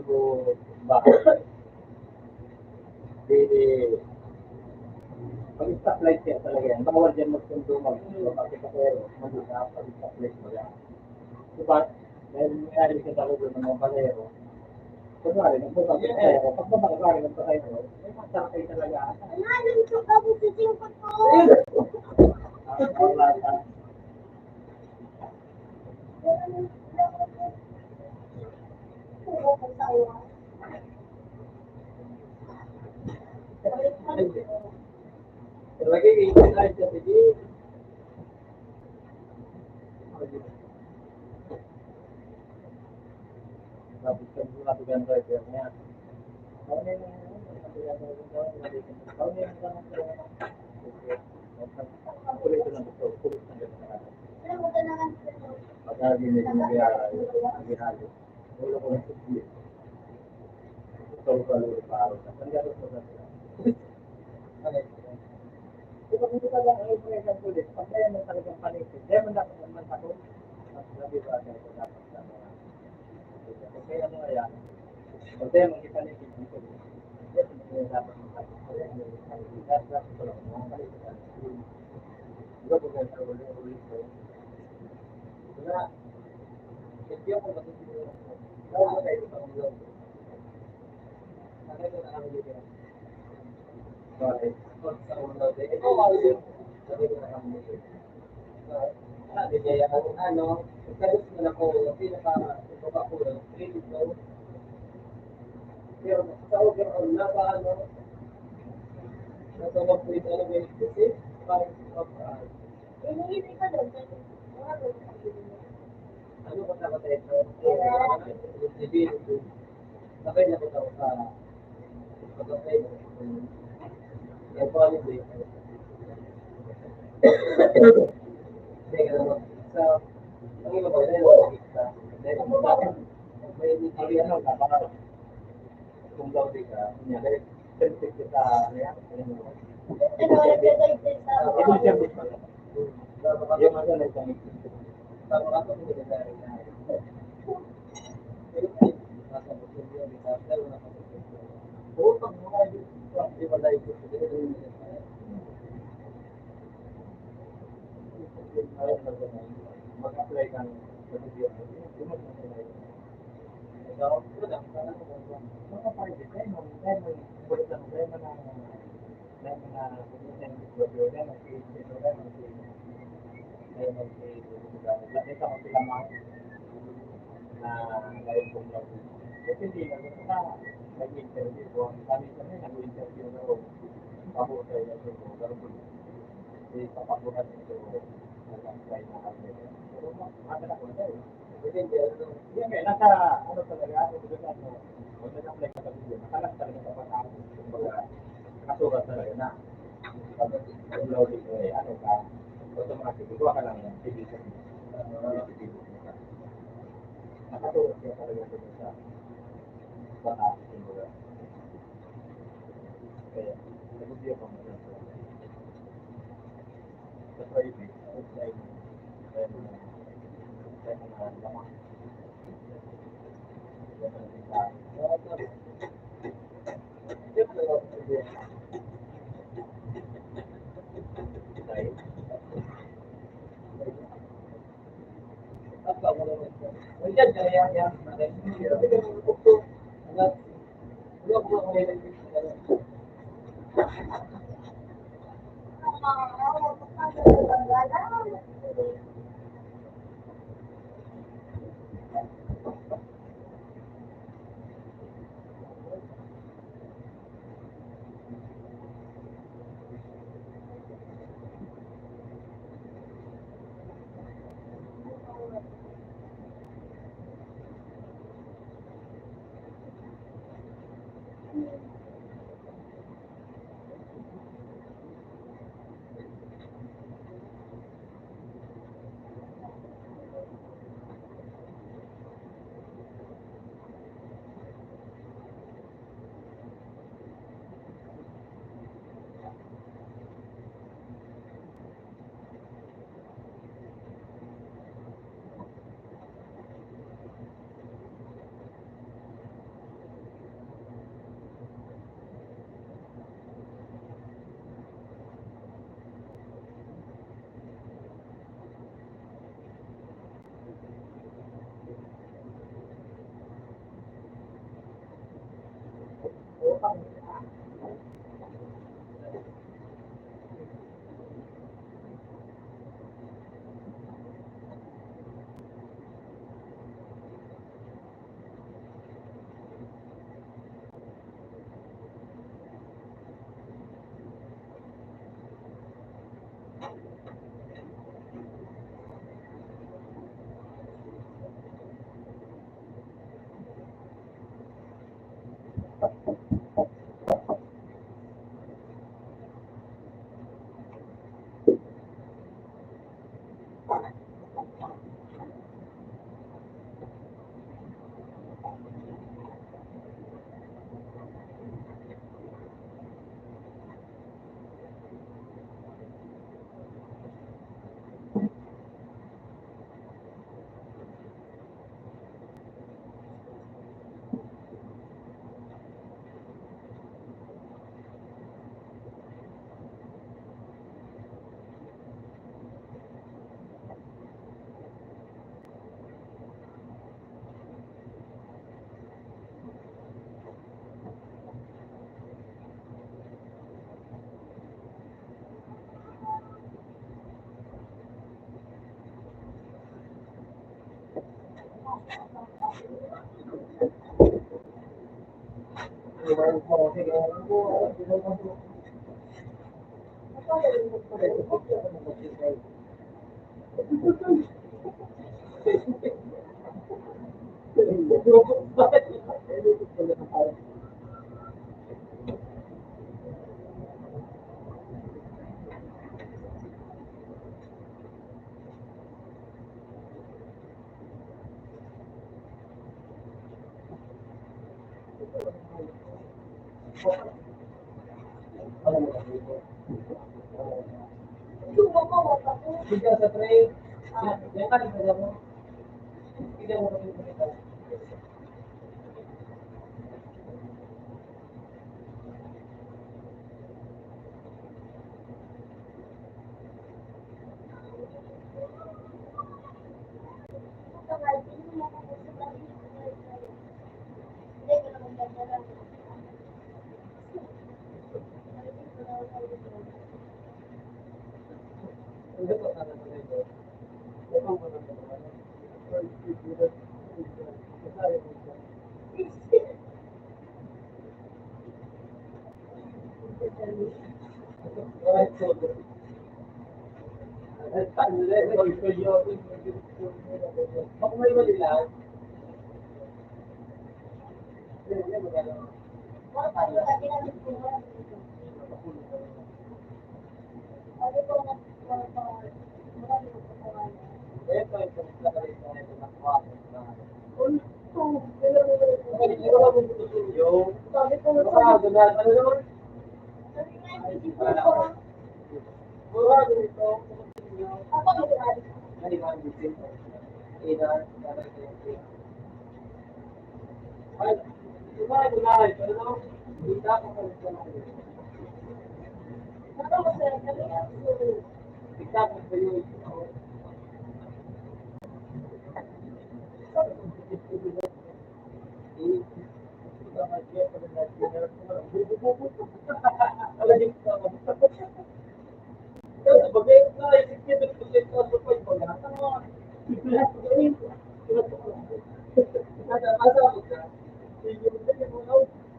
So, bakit? Pag-stoplight kaya talaga yan. Bawal dyan magsundo mag-pakipakero. Mag-stop, pag-stoplight mo yan. Diba? Dahil mayari ka talaga ng mga balero. Kunwari, nagpapakipakero. Pag mabakari ng pakipakero, may masakay talaga.
Nanay, ito ka po sa singkot ko.
Wala ka. Lagi iingat tayo sa sige. Tapos kan mula tugan driver niya. Kau ni kulit itu lang ito. Kulit na gano'n.
Alam mo, tanakan sila.
Pagka hindi nagyari. Wala ko ng susi. Ito ko lang paro. Nangyari ko na sila. Kung hindi ka lang ay may isang kulit, pag kaya mo talagang panikit, kaya mo dapat naman ako. Mas labi ba kayo dapat sa mga. Kung kaya mo ayan, pag kaya mo ipanikit dito, kaya dapat mo kaya mo ipanikit. Dapat ko lang mga panikit. Diba kung kaya sa ulit ko, wala, hindi ako matutunan. Wala kayo sa ulit. Nakita na kami dito. Bakit? Sa ulit. Ito wala. Nakita na kami dito. Sabi niya, ano, pagkalis mo na ko, pinaka-ibaba ko lang, 3 dito. Pero sa overall na ba, ano, nasa mag-point, ano ba yung kasi, parang,
Iniisip ka doon.
ano ba sa kata ito? Nakay na ko sa pagkakay mo. Yung quality. Sa ang iba ba yun? May hindi ano ka baka kung daw di ka niya dahil sensitive sa niya. Ito siya ba? Yung mga ganun sa mga ako hindi na rin na. Mag-apply ka ng nag-interview ko. Kami nag-interview na ako. Pahutay na ito. Papaguran ito. Nag-apply na kami. Pero makakala ko na hindi, nasa ano talaga, kung nag-apply ka kami yun, nakalas talaga sa pag-apply. Kumbaga, nakasurat talaga na. Pag loading ko ano ka, automatic, ikuha ka lang yan. Nakasurat ka talaga sa pag-apply. Kumbaga. Kaya, nag-review ko muna. Sa private, offline, kaya mga lamang. Bigyan sa tray. Yan ka rin mo. Bigyan mo rin ito. Hindi ko sana sa ito. Ito mo na ito. Baka may mali lang.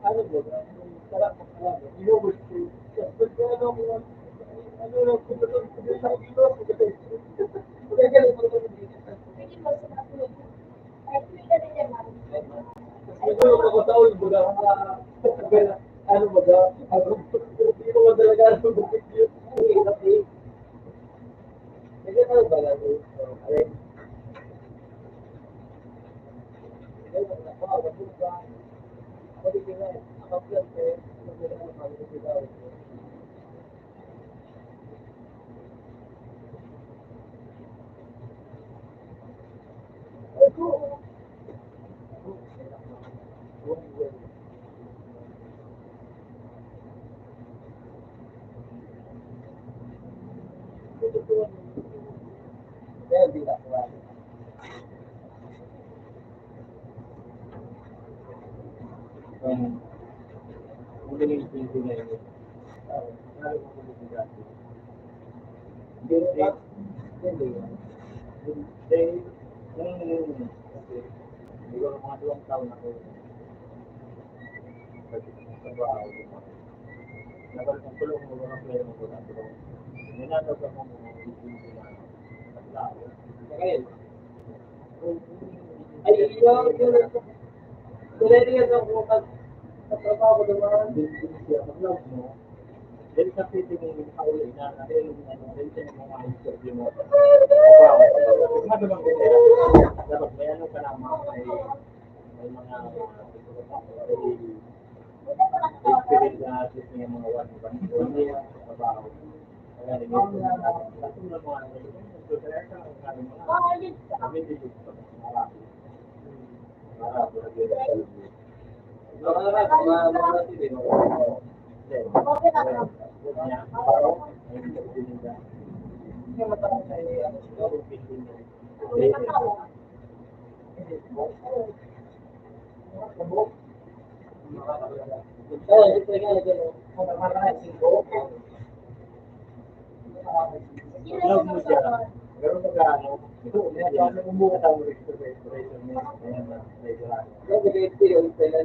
ano mo, sarap mo ka lang. Inubos ko. Ano lang, kung sa ilo, kaya ganun mo naman dito.
Pwede mo sa mga ay, pwede na naman.
Siguro ako sa ulo mo lang, ano mo daw, hindi mo talaga ano mo yun. Ang hirap eh. Kasi ano ba lang yun? Ay, kaya di na kuha. Kung ganyan yung pinto na yun, lalo mo kung ito dati. Hindi. Kasi, siguro mga 2 taon ako. Kasi, sa bahay, nabalik ang tulong mo mga pera mo na tulong. Ninanap ako mga pinto na tao. Kaya, ay, yun. Tulad niya sa mga trabaho ko naman. Din siya, mag-love mo. Dahil sa pwede mong nakauli na dahil sa mga interview mo. Magandang din nila. Dapat may ano ka naman, may mga experience na asis niya mga 1 year trabaho. Kaya rin ito na natin. Lahat ng mga ano, so kaya ka ang kami mga kami dito sa mga marami na gano'n. Love mo siya. Pero pag-ano, ito, umuha tayo ng restoration niya. Ayan na, restoration. Nag-experience sila.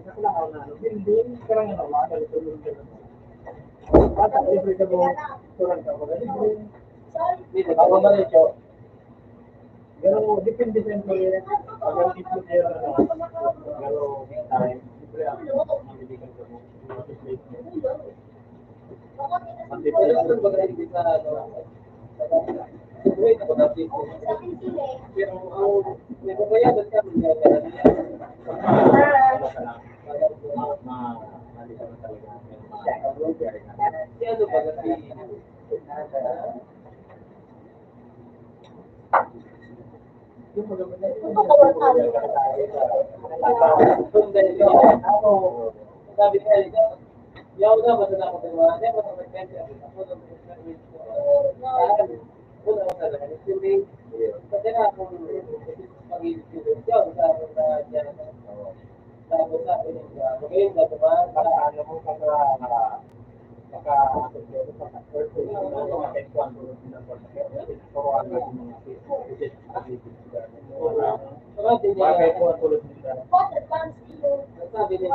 Nakulakaw na, hindi, karang ano, makakalitulong ka naman. Bata, libre ka mo, turang ka mo, libre. Dito, ako malit yun. Pero, depende sa employer. Pag ang employer, pero, time, libre ako, mabibigyan ka mo. Pati pero ano ba rin di sa ano? Wait ako na dito. Pero may babayaran ka ng mga si ano ba kasi yung sabi niya yaw na ba na ako diba? Hindi ba sa pagkakita ako na wala ko sa lahat. Kasi na kung pag-ibig yaw sa dyan. Tapos sabi niya, magaling na diba? Ano mo sabi niya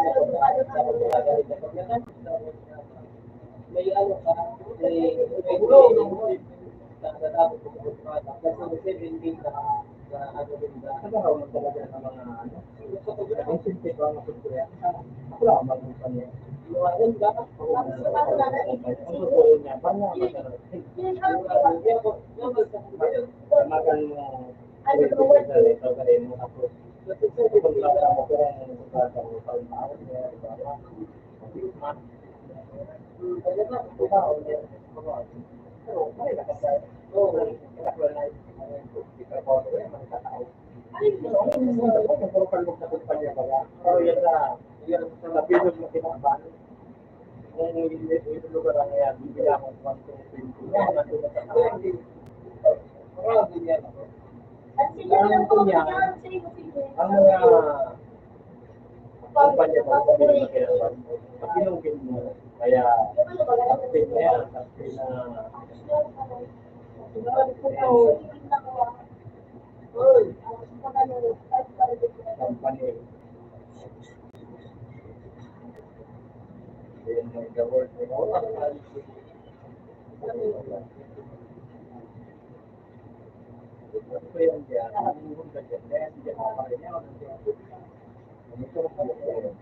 may ano ka, may tatapos ko sa kasi 17 na ano din ba? Trabaho mo talaga ng mga ano? Incentive ba ang kultura? Ako lang mag-company. Iwanan ba? Ang totoo niya, paano magkaroon? Magan mo, ito ka rin mo ako. Kasi kung wala mo, pero ang kontrata mo, palmawin niya, diba? Kaya na, trabaho niya. Pero, may nakasaya. Oo, nakasaya. Trabaho ko yung mga tao. Pero yan na, yan sa nabilog na kinakabahan. Kung yung lugar na yan, bibili akong 1-2-20. Yan, natulad sa tao. Marami din yan ako. Ang po niya, ang mga kumpanya ko, sabihin mo kaya pag pinungkin mo, kaya kapit na yan, kapit na company. The word. Ito yung diyan. Ang hunda dyan. Dahil diyan ako kaya ako ng diyan. Ito ko pala sa'yo.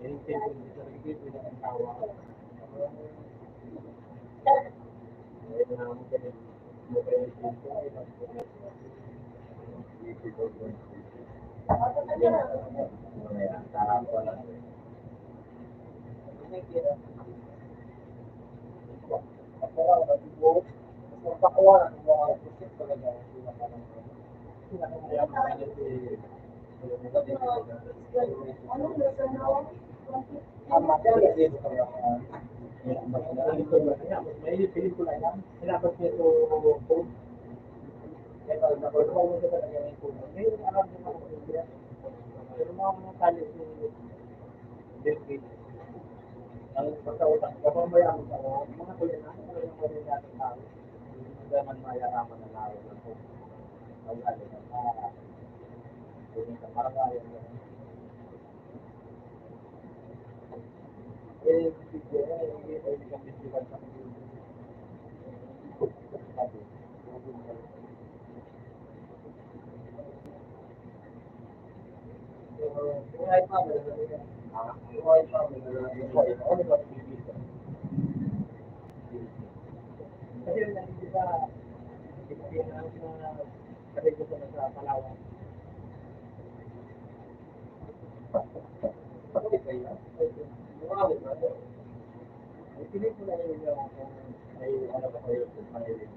Yung tension dito sa rigid, wala ang tawa. Ito na ako ganyan. Mukha yung tension. Ayan, tarang ko lang. May pelikula yan. Sinabot niya ito phone. Kaya nakuha mo siya talaga ng phone. Ngayon, alam niyo mga kapatid. Pero mga kalit ni David, ang pagkautang, kapag mayaman sa mga kuya na, yung mga natin tao, hindi naman mayaraman na laro ng po. Ang galing ng mga, hindi ka maragayan na. Hindi ka festival sa mga. Buhay pa, buhay pa, kasi hindi ba Pilipinas na karego ko na sa Palawan. Okay ba yan? Marami ba ito? May pelikula yun yung may ano ba kayo kung mahilig.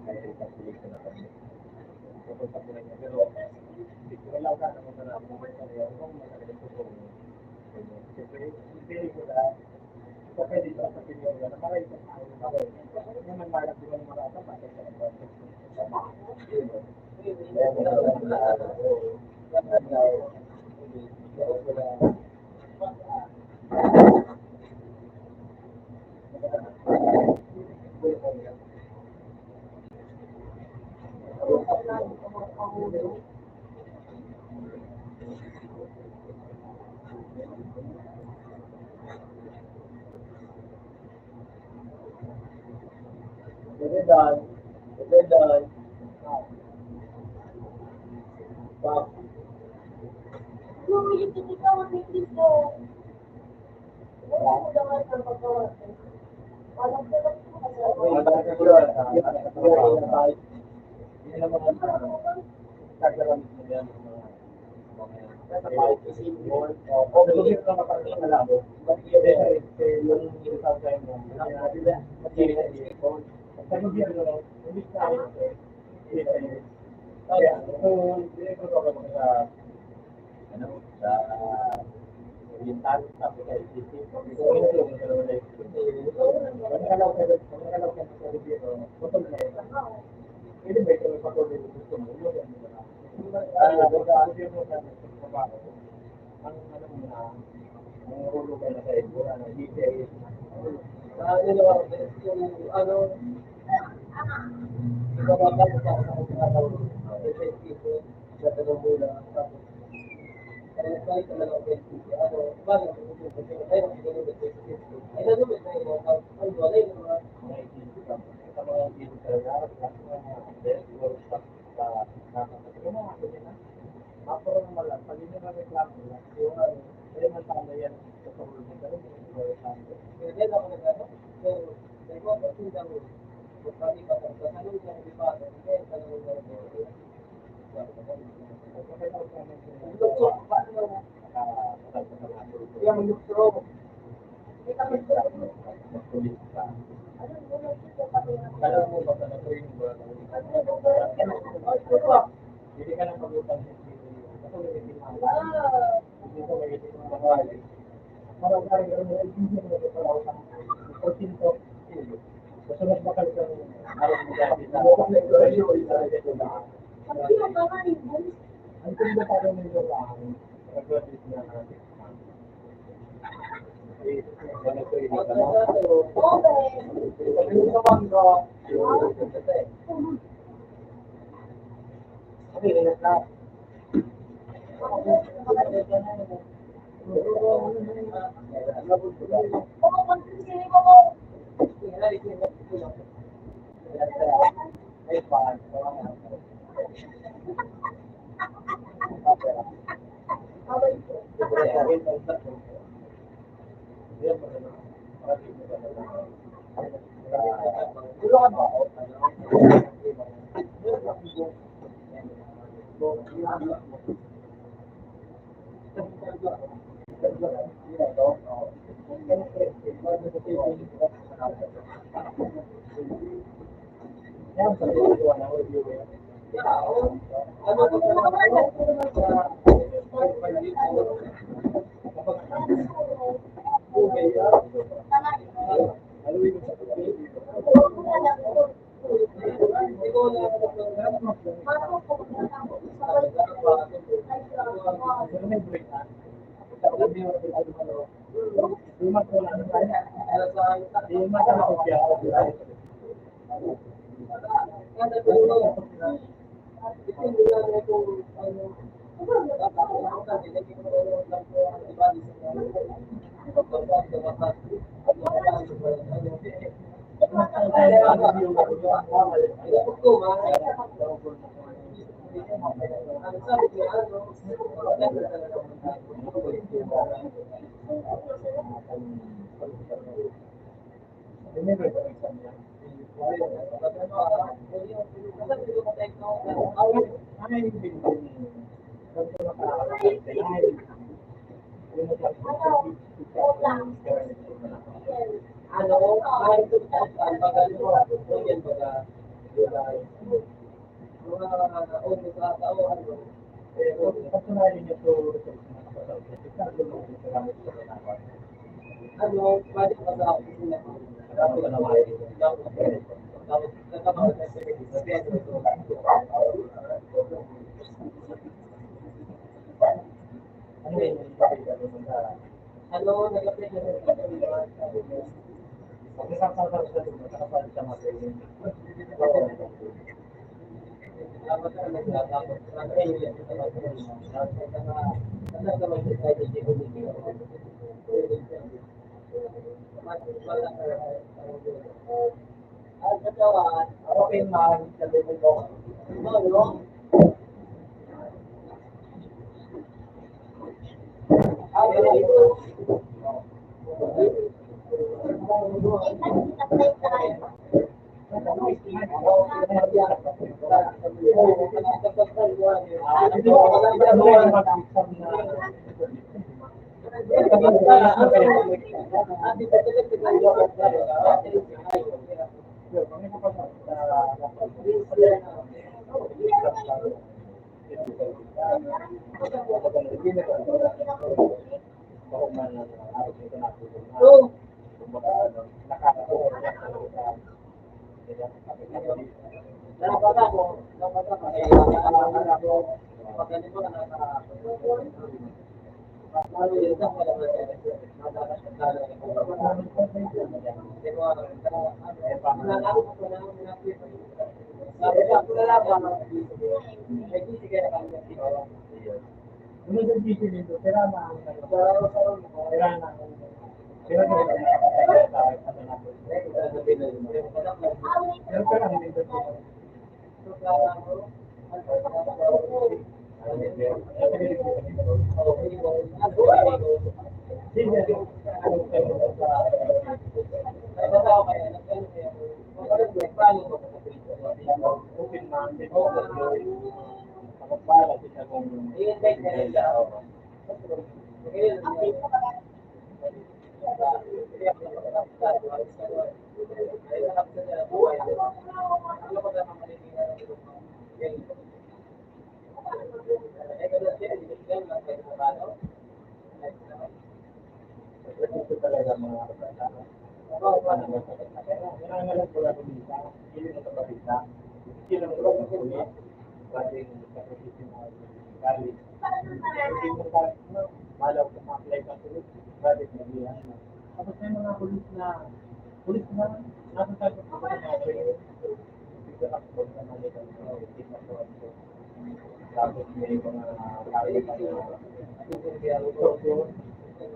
Mahilig sa pelikula kami. Pupunta ko na niya. Pero wala ka naman na naman sa niya. Kung magaling ko kung siyempre, yung pelikula so pwede sa pelikula na para isang tao na ako. Naman malak di ba ng marata bakit sa ito? Bedan. Wow.
Yung ito ikaw ang dito. Wala mo naman ang pagkawa. Walang salat ko kasi.
Hindi naman ang kagalan mo yan.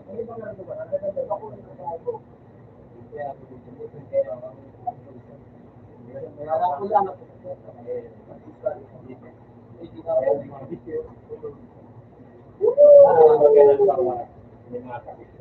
May ibang ano ba? Ang ganda ako ng trabaho. Kaya ako dito kaya ako. Kaya ako lang ako. Hindi na ako mga video. Magandang bawa. May mga kapitid.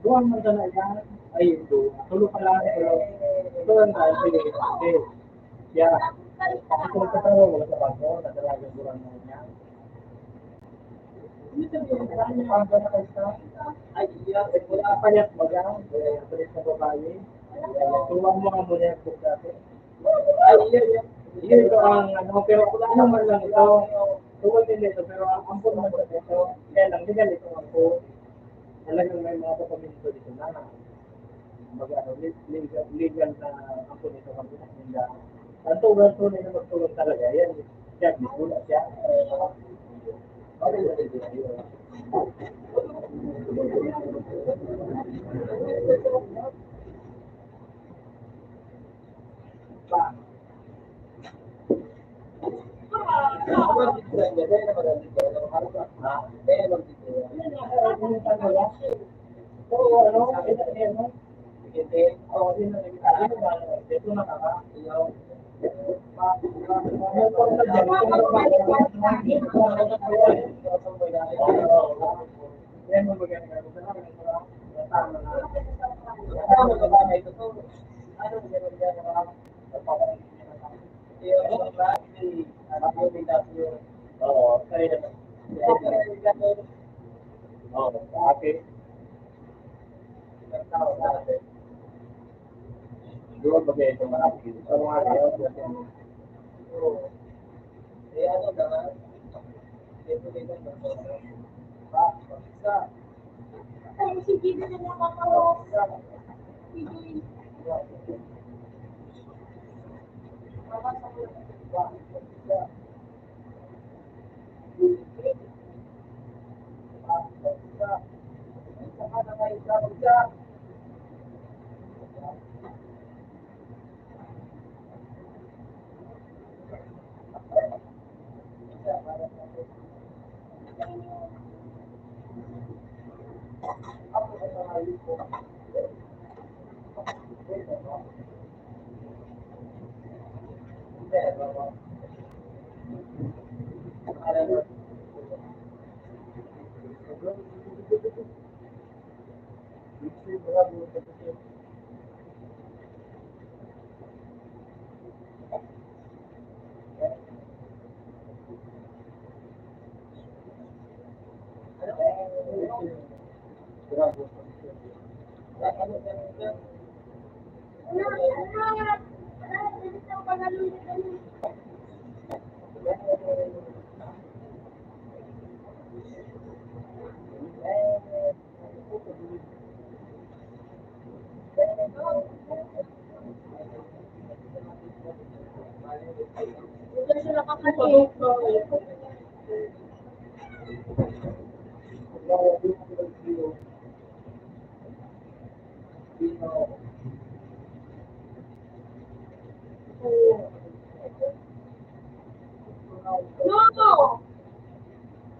Doon man sana yan, ay doon. Tulog pa lang, doon na, kaya, ako nagtatrabaho, wala sa banko, nadalagan ko lang niya. Hindi sabihin, marami pa ba na kayo ay, wala pa niya magang, palit na babae. Tuwang mga muna yung book dati. Ay, yun ito ang, ano, pero ano man lang ito. Tuwag din ito, pero ang ampun man sa ito. Kaya lang, legal ito ang po. Talagang may mga dokumento dito na mag-ano, legal na ampun ito kami na hindi. Ang tuwag-tunay na magtulong talaga, yan. Siya, wala siya.
Ay, si Gina na nakakawa. No!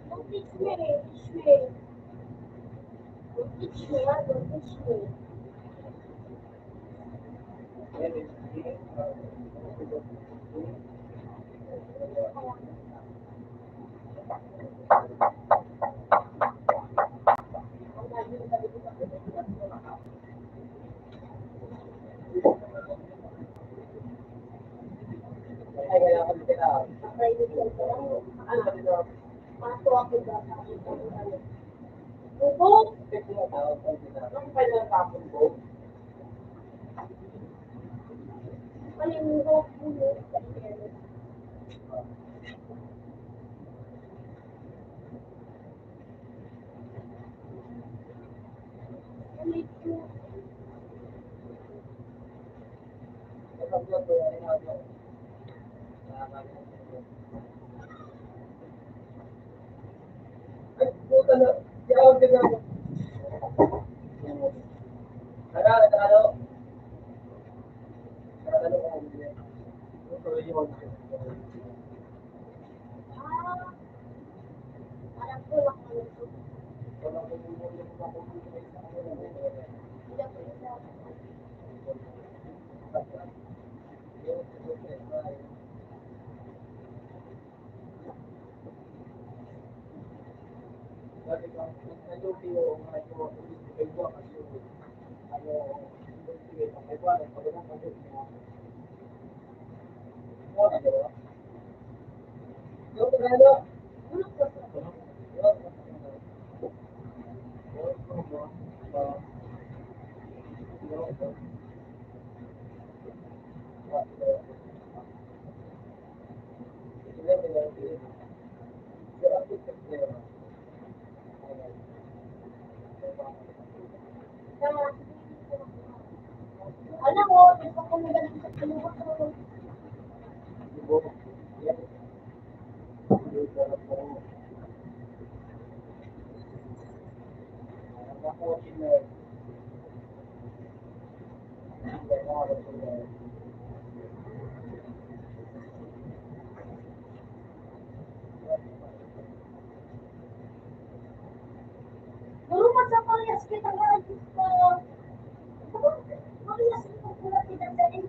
Don't teach me. Teach me. Don't teach me. Don't teach me. Private lang ko lang. Pato ako ba? Bubog! Palinggo. Bubog. Ah, parang kulang na ito. Alam mo, ito ko magaling sa kinuha ko. Guru, masa parehas kita nga dito. Parehas kita pula tidak jadi.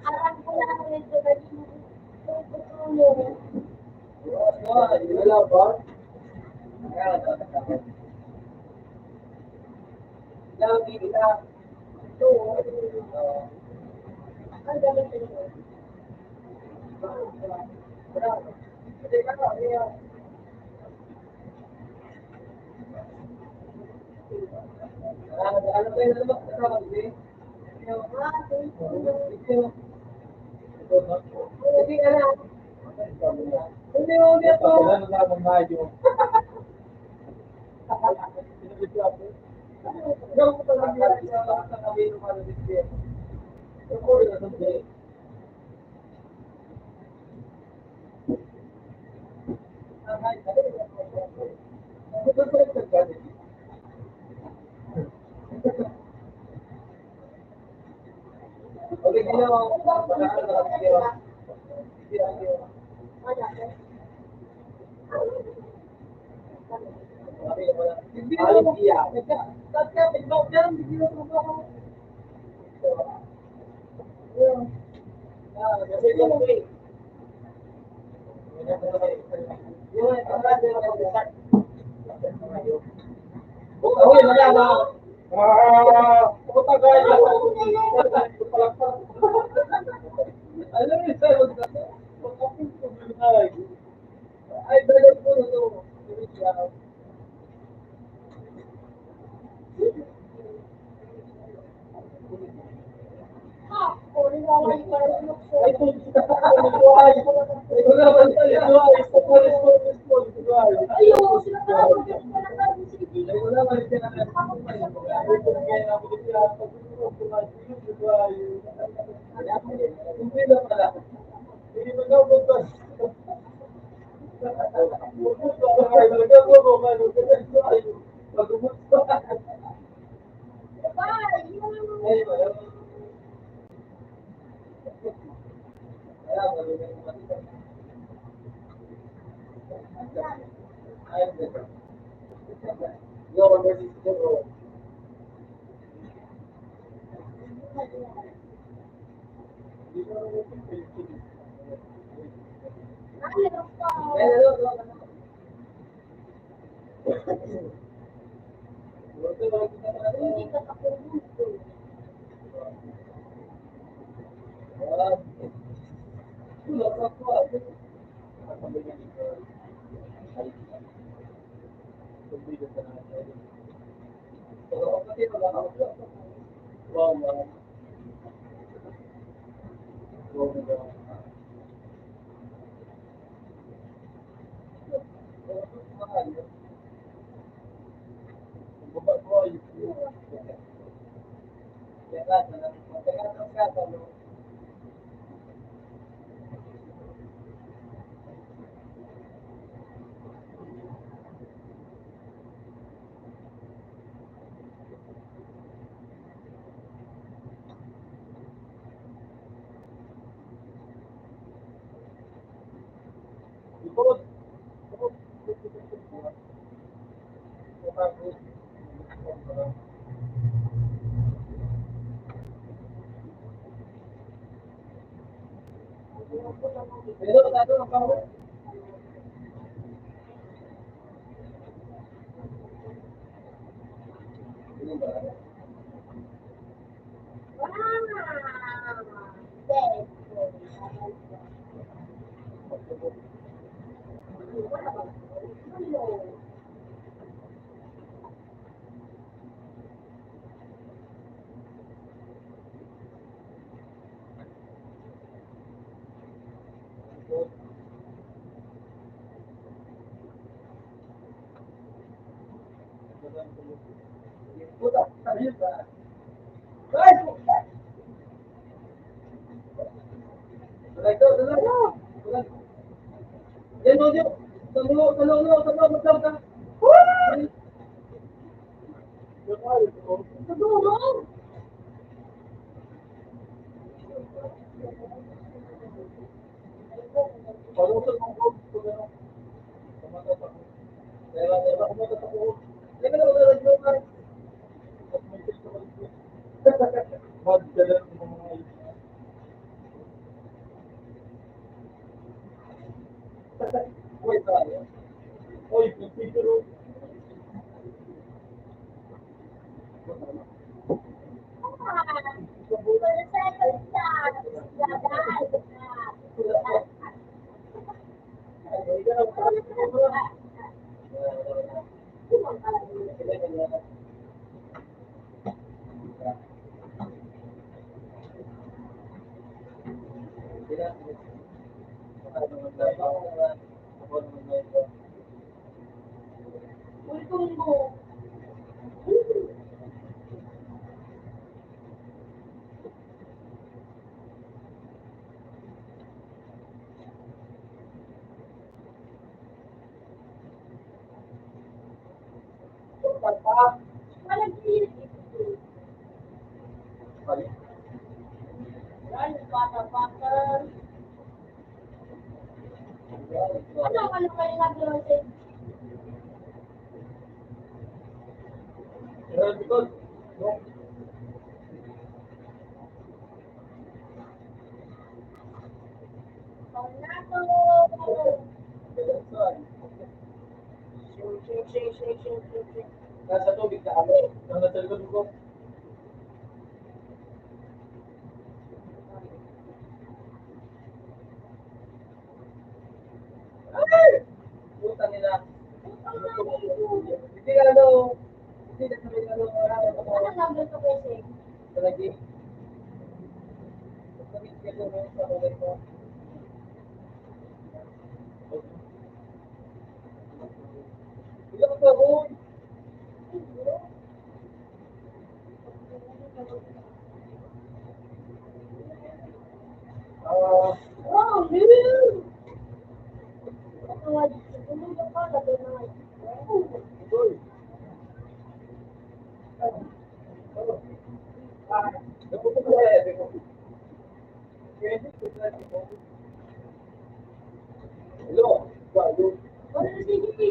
Alam ko lang ito kasi tutulong. Ang galing ito.
Meron likod. No?
Tornado!
Ganun saan.
Shake, shake, shake, shake, shake, shake, shake.
Nasa tubig na kami. Nasa likod ko. Ay! Puta nila. Hindi ka ano. Hindi na kami ano.
Anong number to kasi?
Talaga. Sabi ka ano sa kulay ko. Ilang ba ko? Ah,
Oh, dude! Tawad, tumulong ka, lagay na nga.
itoy. Napunta ko kaya sabi ko. Kaya hindi ko sabi ko. Hello. Bago.
Ano na sige?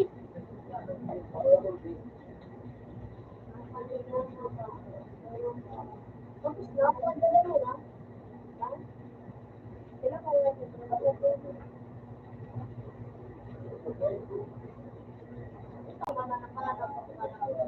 Tapos na, pagdala mo na. Ha? Kailan ka wala dito? Tama na nakahanap ako na.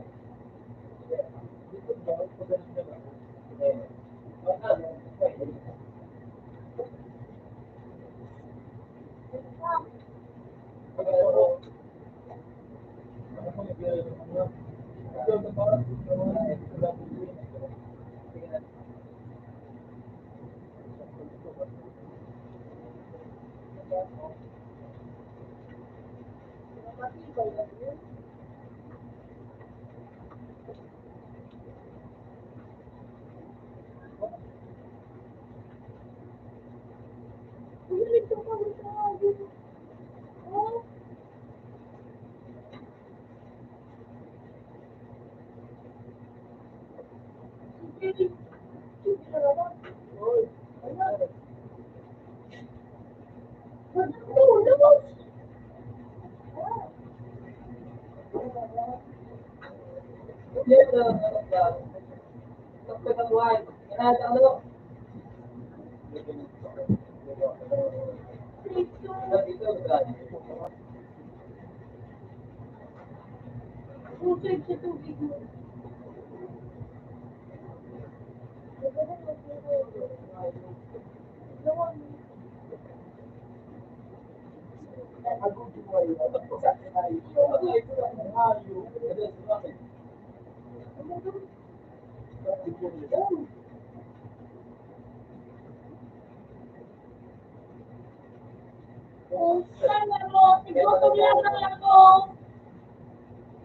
Sana mo, tigutom lang ako.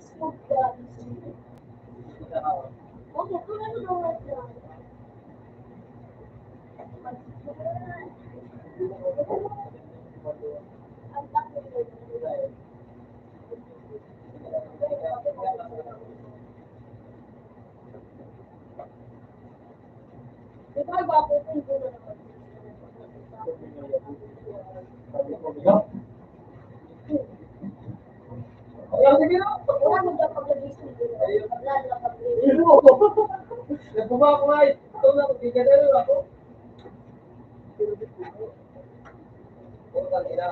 Smoke guns. Okay, kung ano na wala lang. Ang bakit ko. Di ba gwapo ko yung gulo naman? Wala mo dyan pag-release ng gulo. Wala lang pag-release.
Nagbuba ko nga eh. Ito na, magkikadalo ako. Oo, kanina.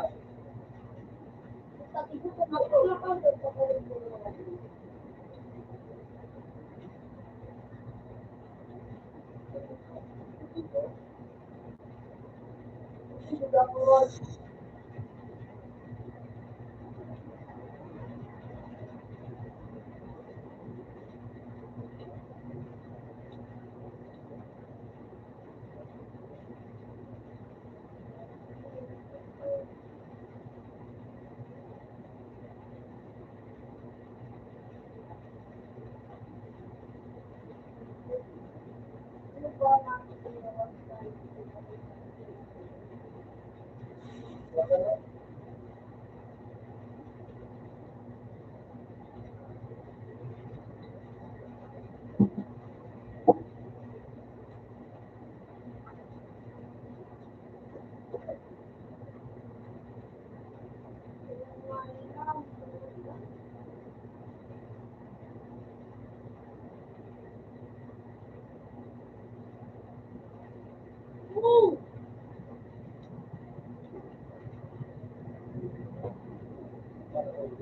Sa tigutom ako, wala pa dyan pag-release ng gulo.
Yes.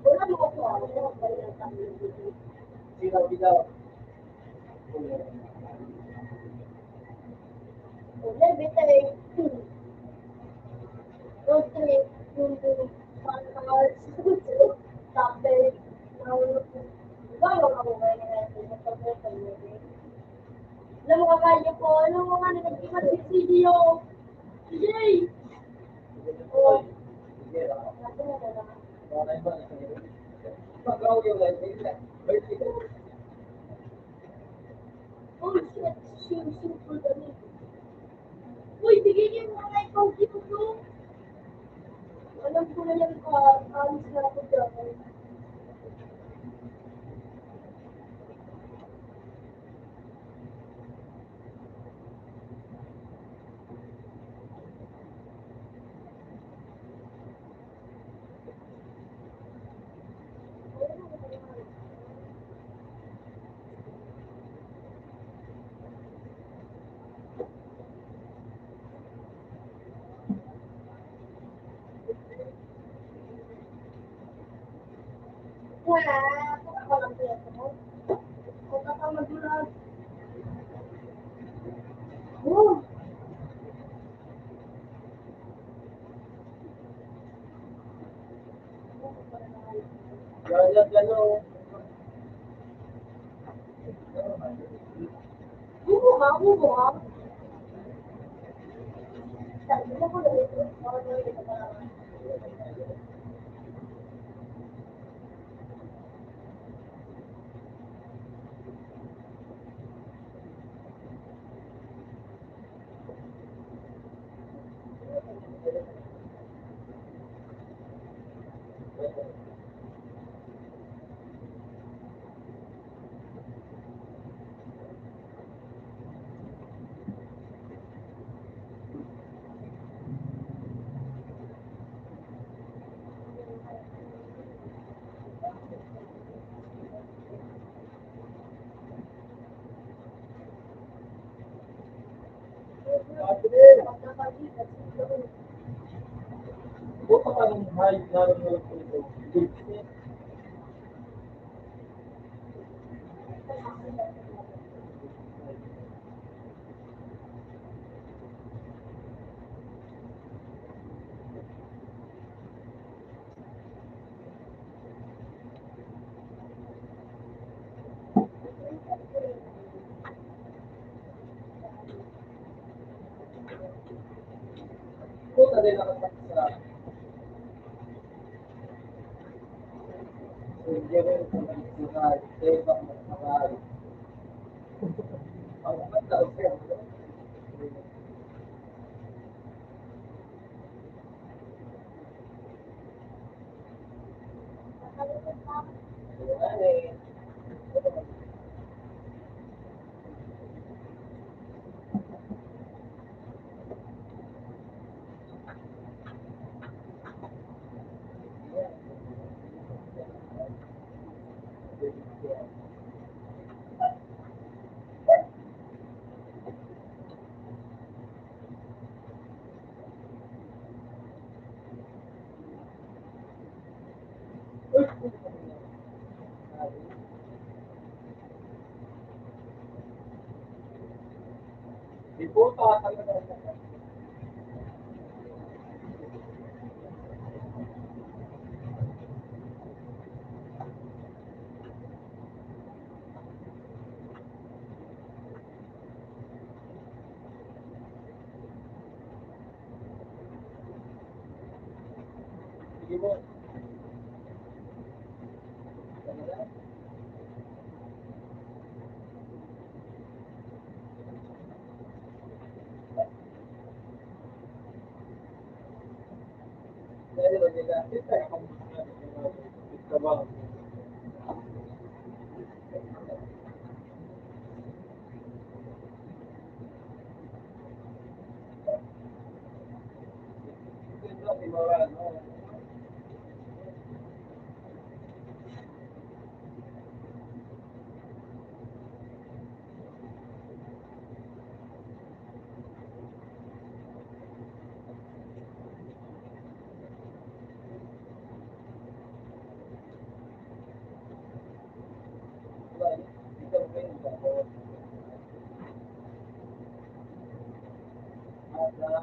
Wala mo ko ako.
Sino bigaw?
Wala, bitay. Road trip. Yung panahal. Tapos, gano'n ako ngayon na alam mo kakalyo ko, alam mo nga nag-iwan si video. Yay! Oo. Ako na lang.
Magaw yung live.
Oh shit, super dali. Uy, tigilin mo nga ikaw dito to. Alam ko na yan ka, alis na ako dyan. Wala, ako lang kaya ko. Kung ka magulag. Oh!
Gano'n, gano'n.
Bubo ha? Sabi mo ko lang ito. Ako na ito pala.
Buka pa ng high na rin. Puta din ako sa hindi rin sa mga teba mga ang tao siya. Di puta talaga. Sige mo. Dahil nila, kita ako trabaho. Ito si Moran, no?
Bye-bye.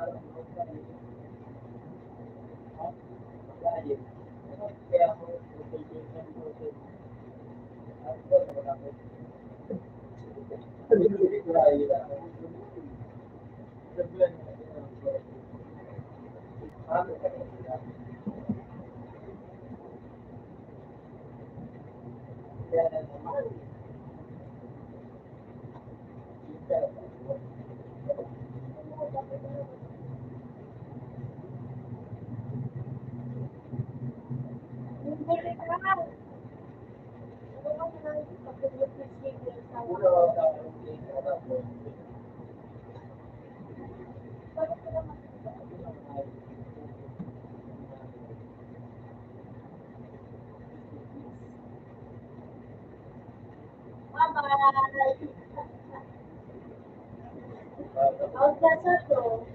How's that circle?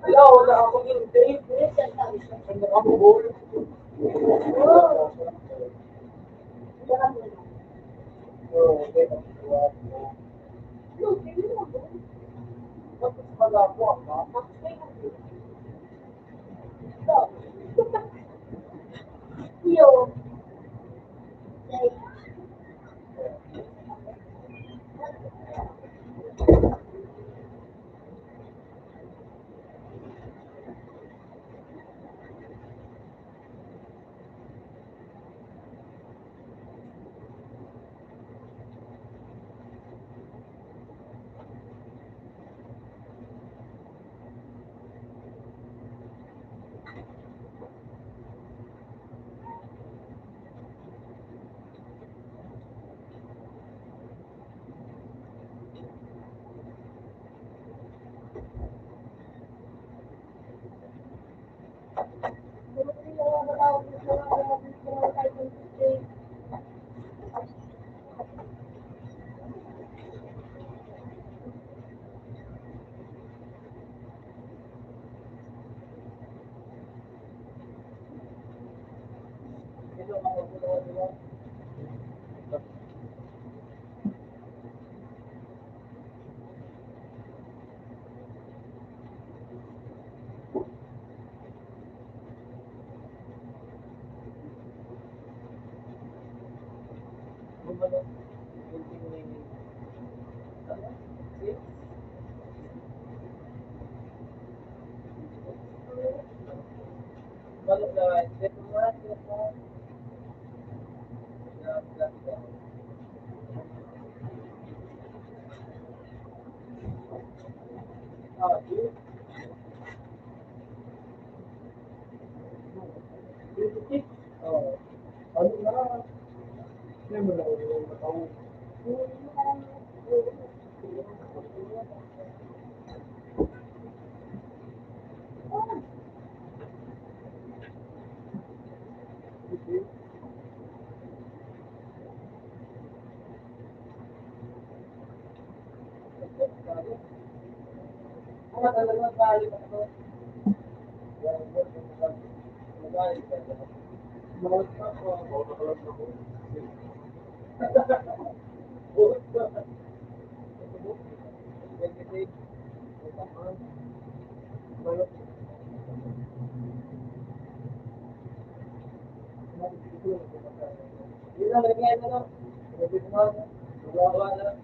Hello, wala akong intake. Ano ako, bol? Okay. Tapos pala ako,
Yo.
ano na? Hindi mo na yung matawag. Ano talaga tayo ako? Bawat pa ako. Bawat pa lang ako. Bawat pa. Bawat Hindi na, lagyan na lang. Lagyan na lang. Magawa na lang.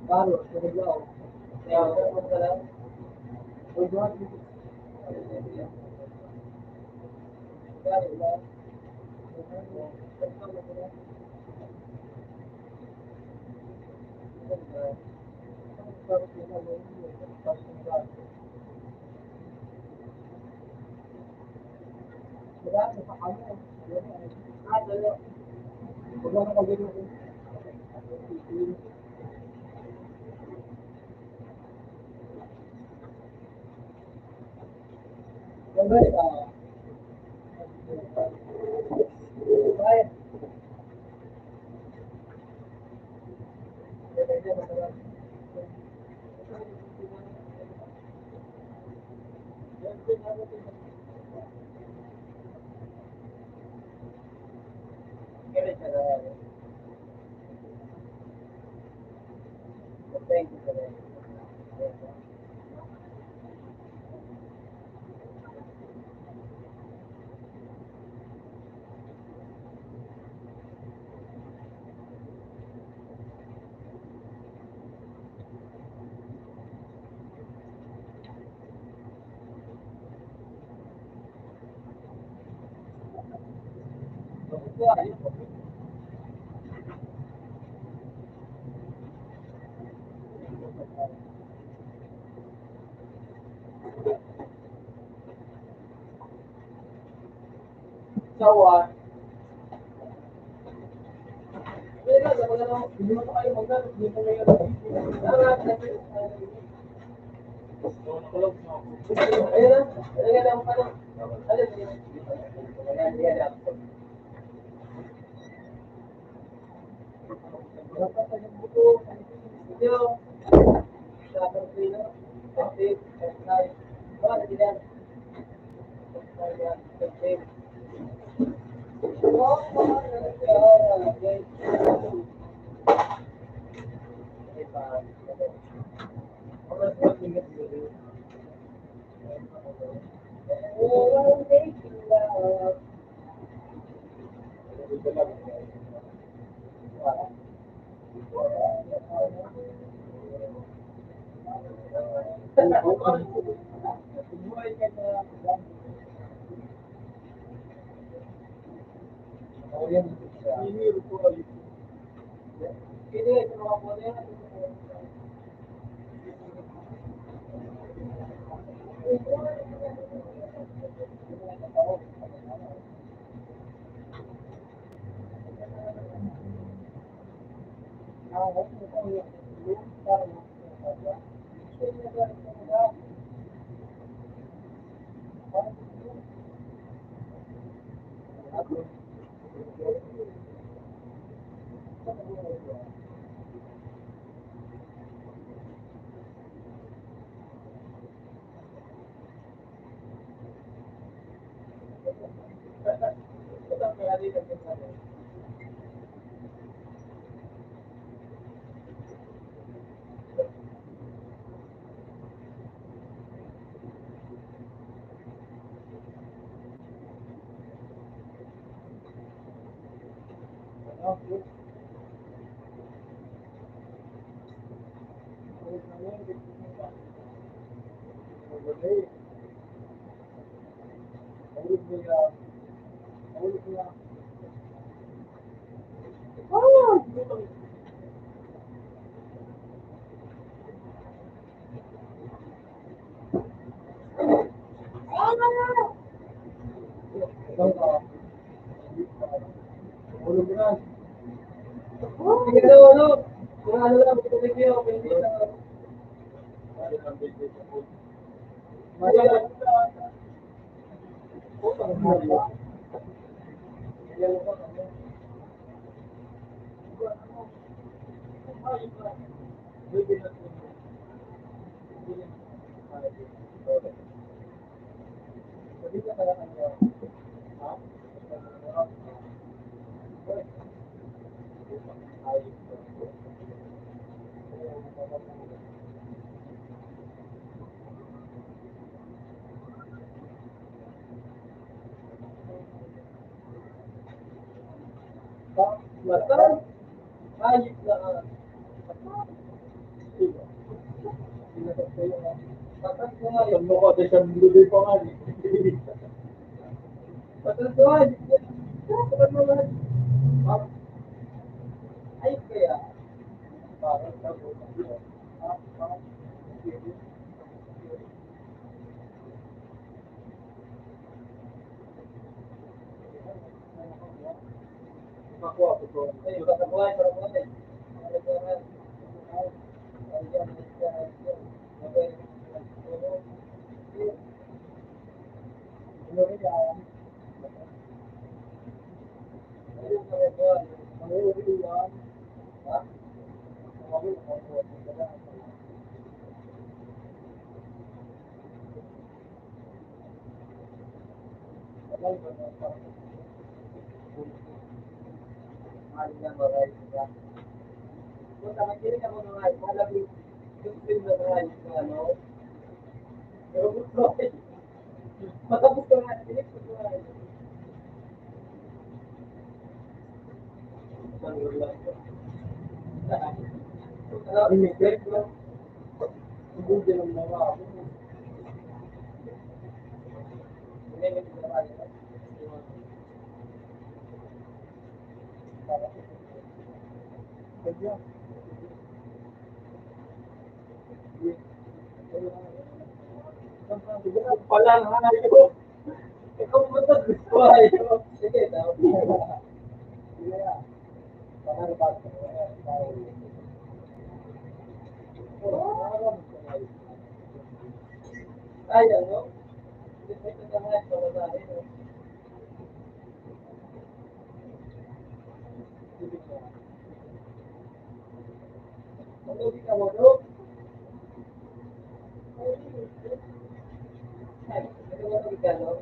Claro, naglaw. Kaya ako na lang. Huwag mo. Kaya lang. Thank you for that. So what? Hindi mo kayo magkano, hindi mo ngayon. Ayun na, ayun na, ano? Alin? Ayan, yan. Video. Sabi ko yun, update, subscribe. Wala na din yan. Subscribe yan, update. Kung nakikinig ako ng ay, malabing yung film na ay, ano, pero gusto ko eh. Matapos ko nga, kinig ko nga eh. Imigret ko. Hindi lang mga ako. Imigret ko na rin. Pala nga ayo. Ikaw mo ito gusto ayo. Sige, daw. Sige ya. Para ba? Ay, ano? Ito na nga ito na rin. Ano di ka mo do? Ay, ano mo di ka no?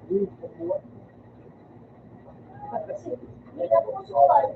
Hindi na po suwal.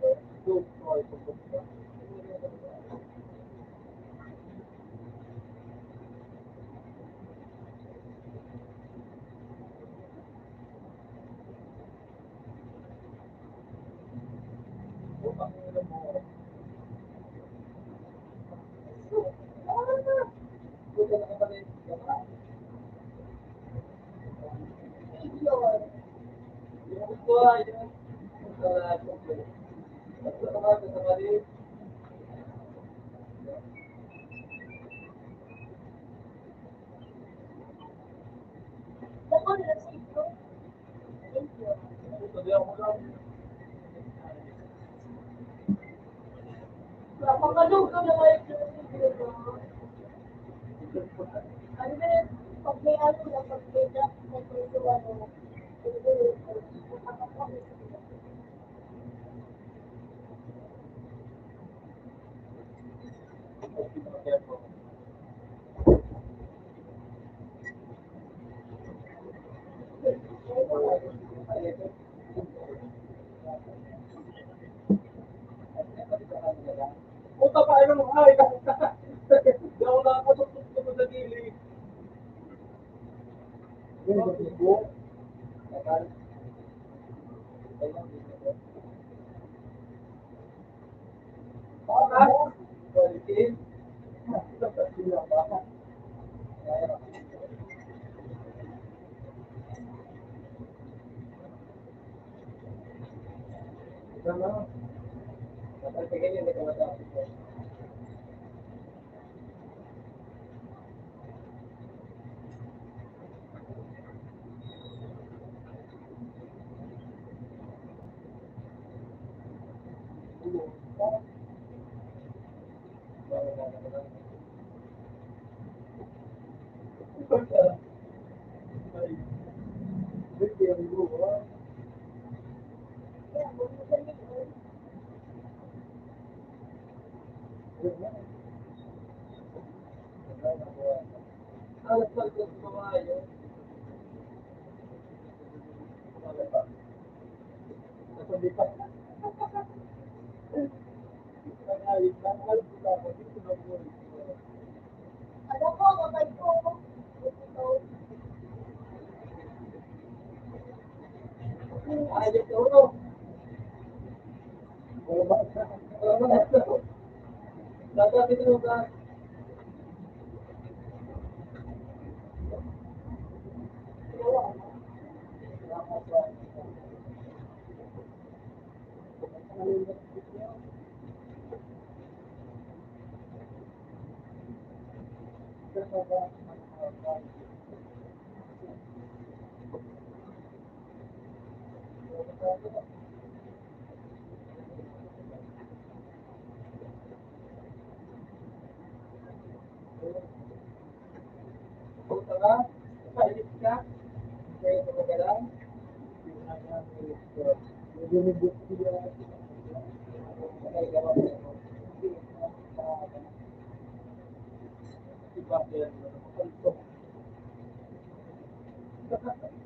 Ako na sa ito. Thank you. Napakalog ka na kayo. Ano na yun? Pag may ano na, pag may draft na ito, ano,
Puta pa, ano mo, ay, hindi ako nakakatutog sa gilid.
ano ko, kapag ko, ito,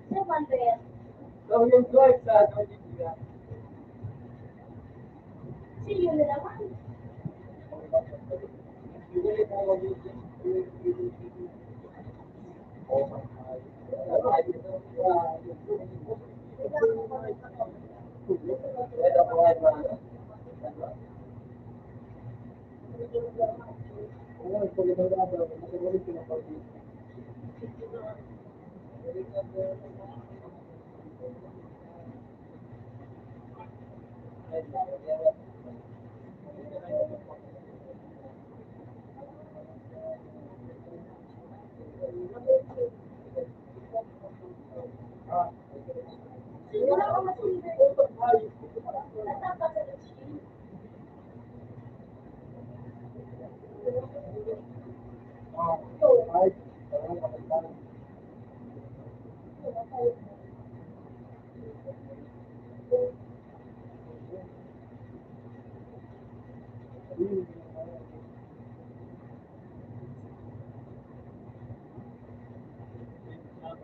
sa Mandel. Si yun na naman. Siguro ako masinda. Natapos siya.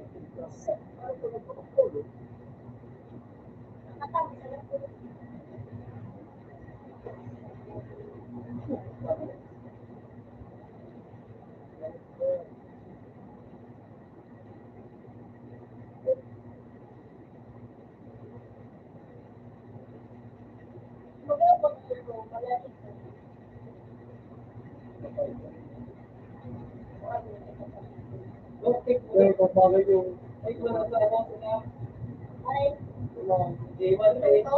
Nakatabi sa lahat. Magawa ko ito, malalim.
Okay, pero kapag yung ay wala sa ako na
Ay,
J1
ito ito.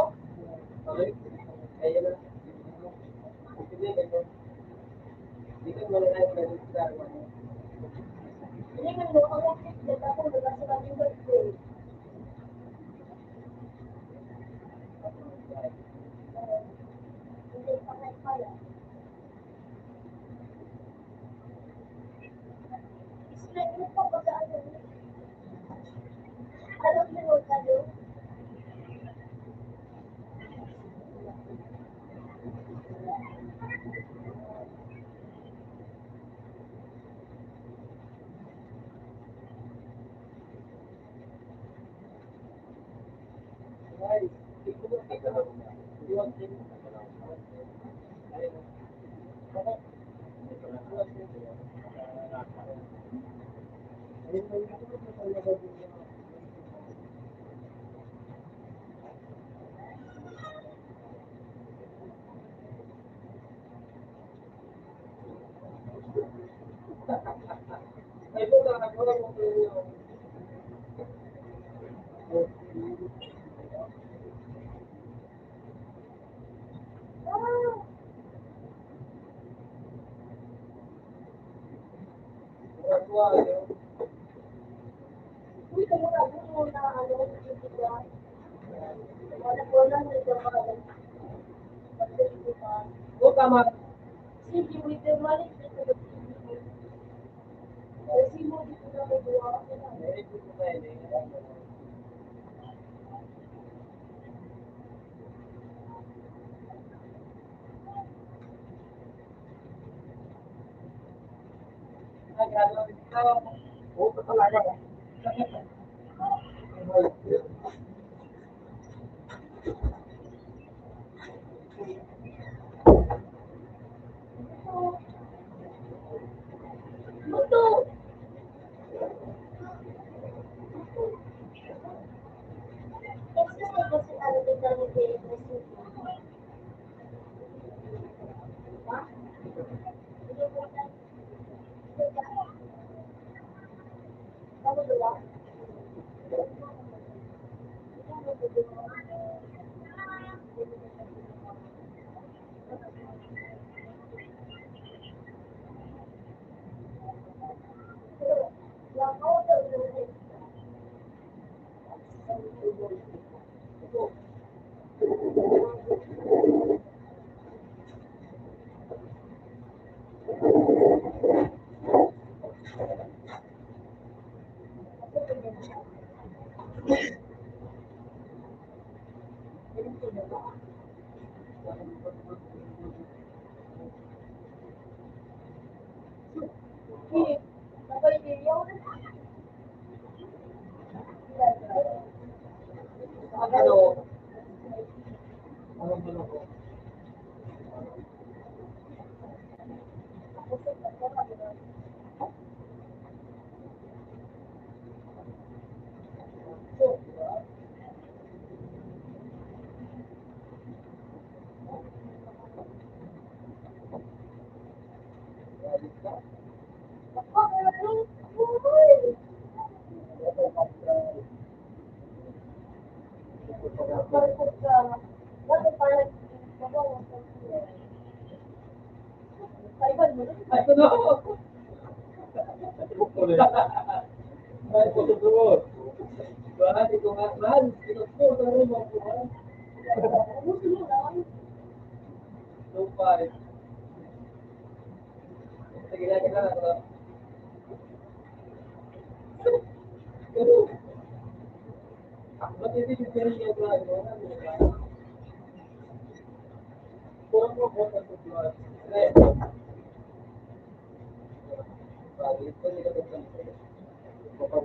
Ayun na. Hindi ko. Hindi ko malalaman na dito sa
Hindi man mo ako dito ako wala sa kaming birthday. Hindi pa kayo pala. Isla mo pa ba sa ano? Alam mo ka doon?
Ay, dito na kita na. Iwan din. Ay, ito na ako lang yung
Uy, kamura mo na ano, dito ba? Wala na ito ba?
Oh, tama.
Sige, wait, mali dito ba? Kasi mo dito na may buwa ka na.
Oh, talaga.
Muto! Kasi sa kasi ano din kami kay President. Ha? Hindi ko na. Ano ba? Yang kau tahu ni sampai dia
Ano? Ano ba ako? Ay, ano? Ay, pagkatulog. Bahal, ito nga. Bahal, pinagpuro na rin mga buwan. Lupa rin. Sige na, kita na. Pero, ba't hindi yung pinigyan mo na? Kurang mo ko sa tutuan. Eh, bakit? Ito nila ito. Kapag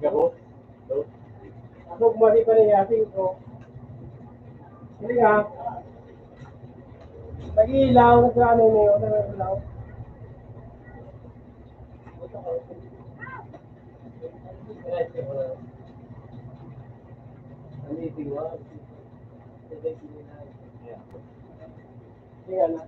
Gabos. Ako kumali pa rin yating ko. Hindi nga. Nag-iilaw sa ano niyo. Nag-iilaw. Sige na.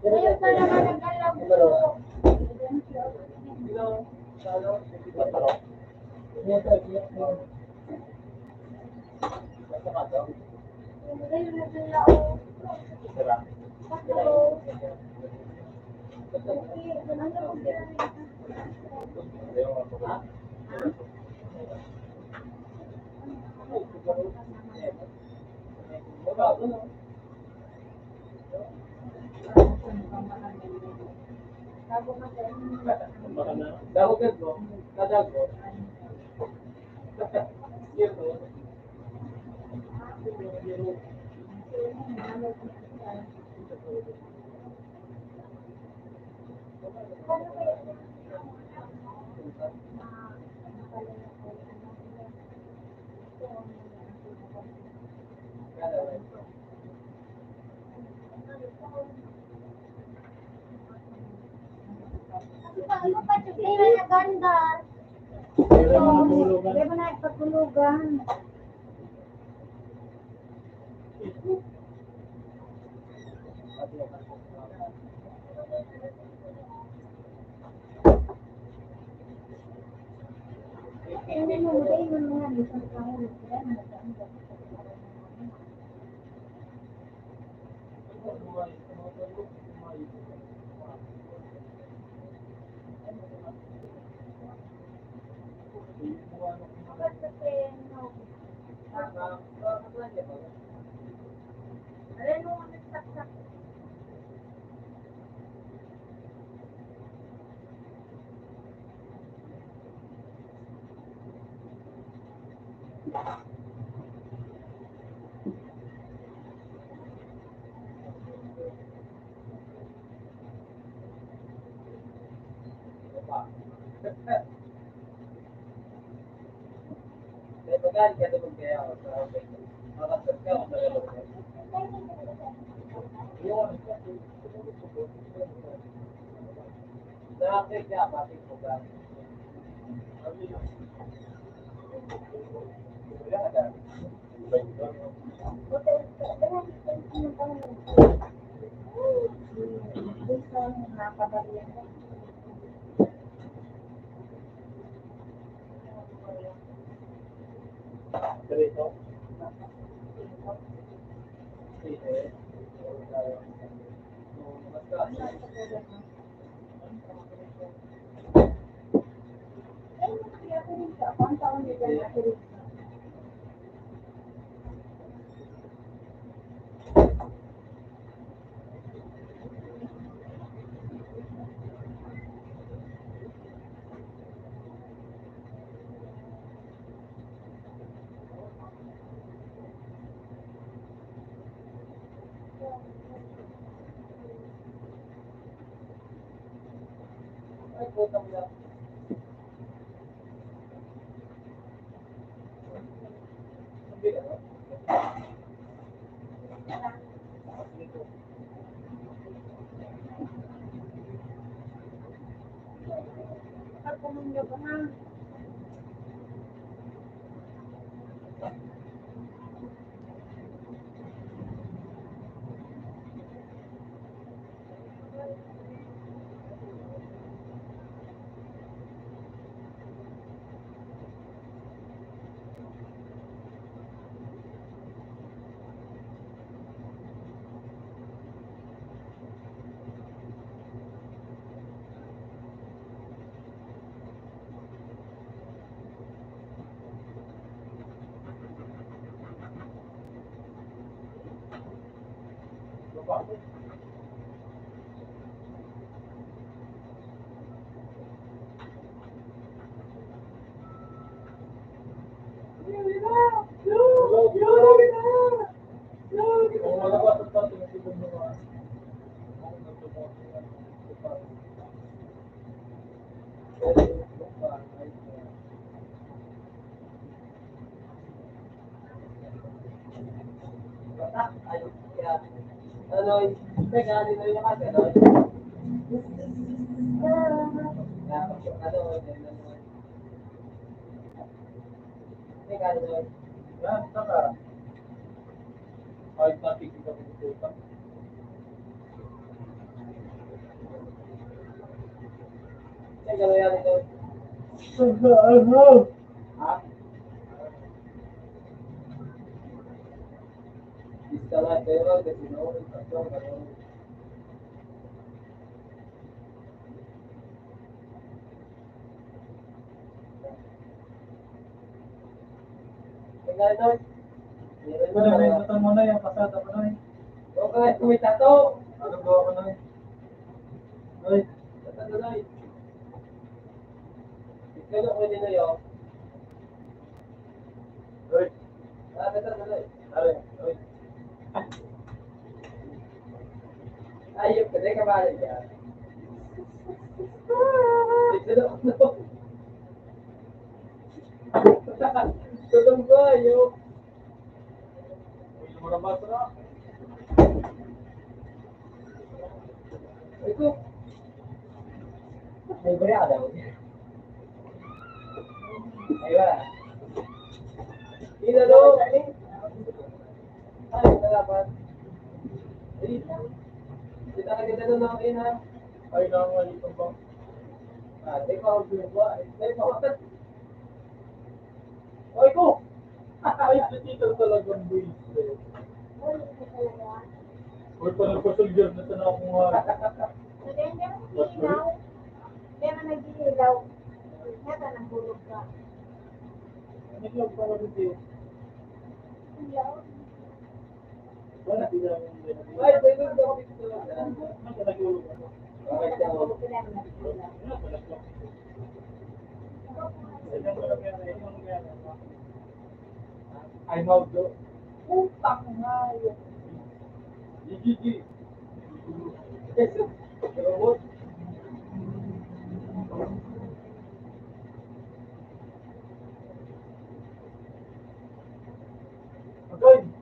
Ngayon pa naman nag-alab ko. Ngayon nag-alab ko. Tatlo.
Dago ka mo, nadago.
Ano pa ito? Hindi na naganda. Hindi mo na ipagtulugan. Hindi mo nga dito sa kahit.
Ano, teka, dito yung kasi, ano? Teka, ano?
Yan, saka. Kahit nakikita ko dito.
Teka, ano yan ito?
Ano?
Ha? Isa lang, pero kasi no, ito, ano? Teka, ano? Meron mo,
Wala, may
ano?
butang mo na yung pasada mo na eh.
Okay, kumita to.
Ano gawa ko na eh? Ay,
Tato na eh. Ikaw na pwede na yun.
ay,
Tato na eh.
ay, ay.
Ayop ka, teka ba yan? Ikaw na ako. Tutong ko, ayop.
Uy, lumabas na.
Ito. May baya ka daw. Ay, wala. Inalo. Ay, dapat. Ay, kita ka kita na lang ina.
Ay, nangangalito ba?
Ah, teka ako ba? Ay, pakot. Oy, ko.
Ay, dito talagang buwis eh. Uy, pa nagpasulger na sana akong
Hindi mo ilaw. Hindi mo nag-ilaw. Nata, nagulog ka.
Ano yung para dito?
Ilaw.
Wala, di namin
Ay, pwede ko ako dito lang.
Ano nagulog ako?
Okay, tama.
Nagulog ka lang, nag-ilaw.
Ano pala ko? Ganyan ko lang yan eh. Ano yan? I'm out do.
Utang nga yun.
Gigi.
Robot.
Okay.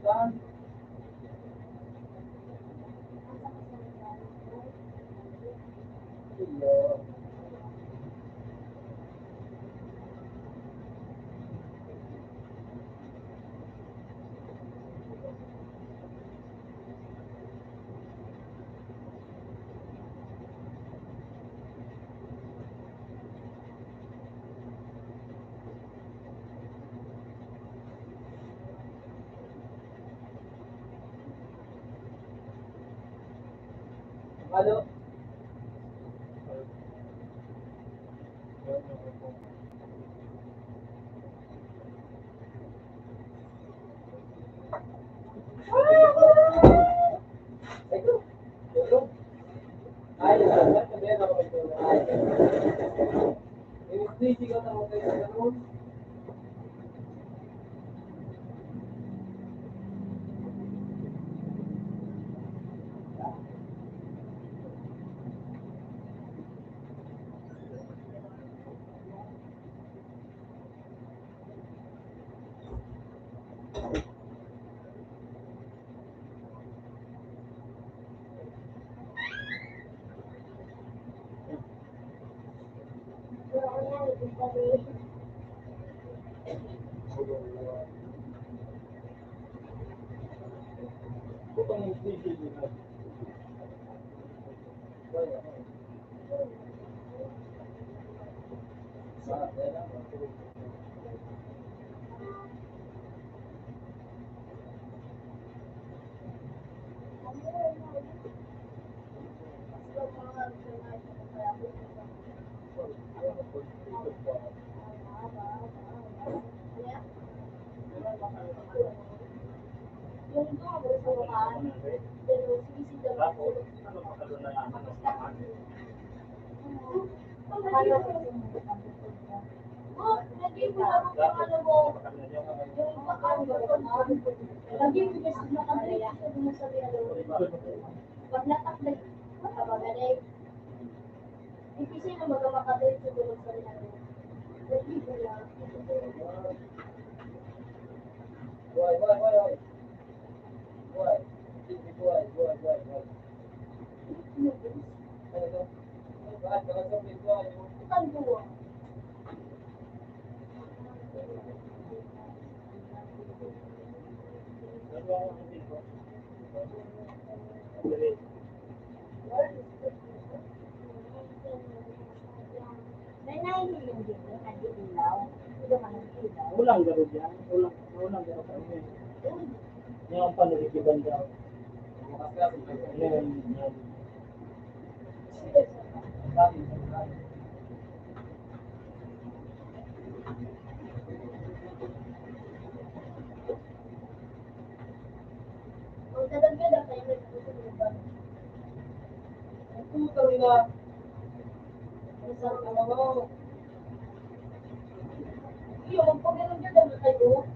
Saan? Iyo. Ano? Ito. Ito. Ay, sabihan ako ito. Ay. Yung stage ko na mo kayo sa room.
Pero ako yan, ibig sabihin.
Putang yung sisi dito.
Ano yun?
Yung ito, wala sa wakaan. Pero sumisigaw na sila. Oh, lagi mo lang ang ano mo. Yung paano ba ito? Lagi mo kasi nakadali siya dun sa biyalo. Pag natakdag, nakabagaling. Hindi siya na magamakadali sa dun sa biyalo. Lagi mo lang.
Why? Ano to? Bakit? Bakit sa pinto?
Saan buwa? May naihiling din yung nag-iilaw. Hindi ka nag-iilaw.
Ulang garo yan. Ulang garo kami. Yan ang panalikiban daw. Yan.
Ang dadagdagan kayo may nagsusunugan.
Puta nila.
Isang
Ano?
iyo, magpagano'n dyan dahil kayo.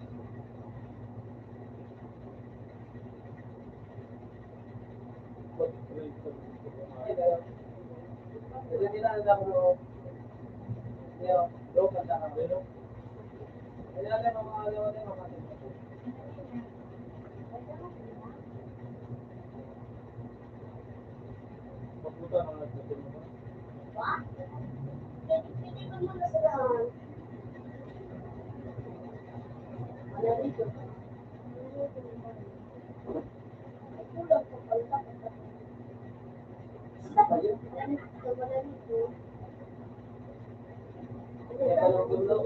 Jadi nila ang mo. Yo, do ka ta ka. Kaya lang mga ano mga
Papunta na natin mo.
Ba? Pwede mo muna sa lahat. Wala rito. Ay, kulang po pala. Wala rito.
kaya pa lang dulo.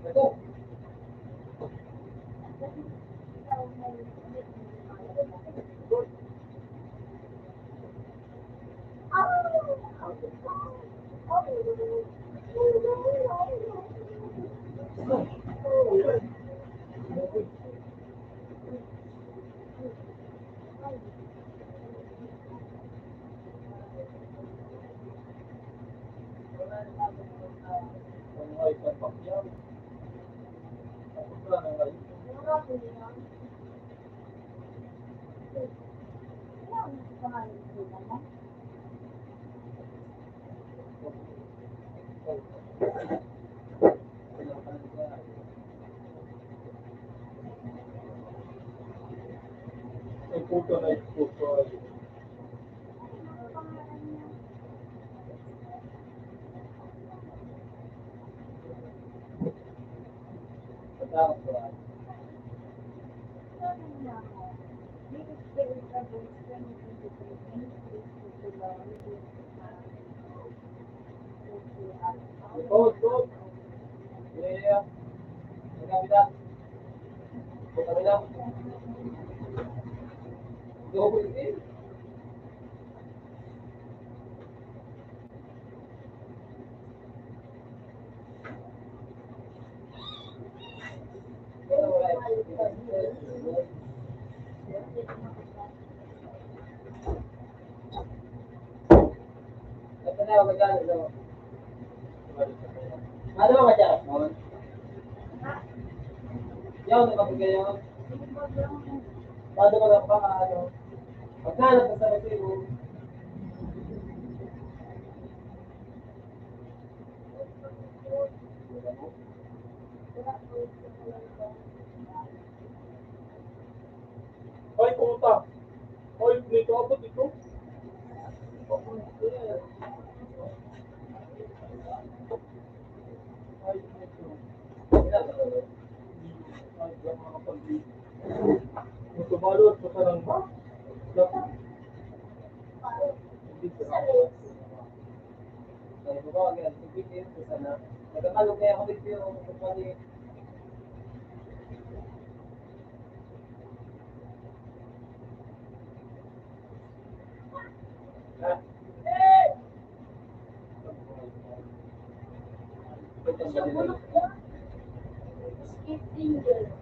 Ito.
Ang ay papakyaw. Papunta na kayo. Ang puto na puto ay
Tapos ba? Go. Yeah. Kabila. Kabila. Go with it. Ano ba kaya? Yan, nakapagay yan. Paano ka lang pa, ano? Magkano ka sa resibo?
ay puta. Ay dito ako dito. Ay dito. Ay
Yung mga pag-ibig. Kung tumalot, sa lang ba? Dapat. Hindi ko
Sa legs.
ay, bawa ganyan, sigit ko sana. Nagkakalog kaya ako dito yung kapali.
Siya bulok ko. Skip finger.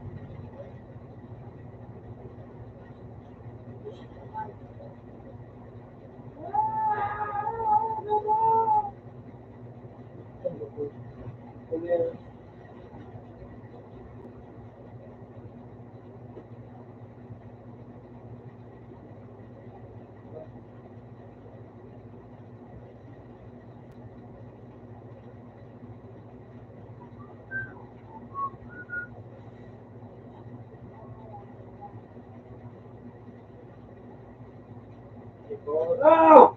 Oh!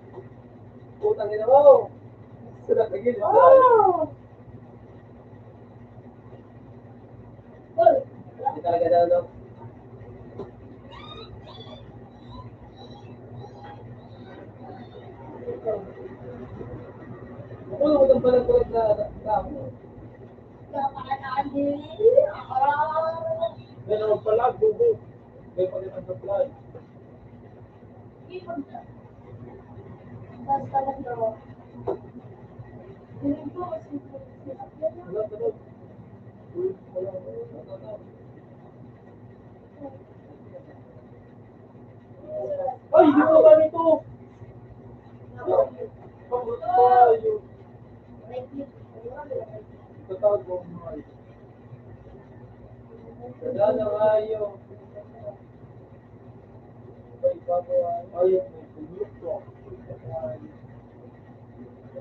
Putang ina mo! Sulat lagi.
Oh! Uy!
Hindi talaga daw, no? Ako lang utang pala ko na ako.
Kakakaan din.
May naman pala, bubo. May pagkakang supply.
Tapos talaga. Hindi ko kasi
Ano, ano? Uy, wala, wala. Ay, di ko ba nito? Pagod tayo. Tatawag mo mga ayo. Wala na ayo. May bago ayo. May tulog ko.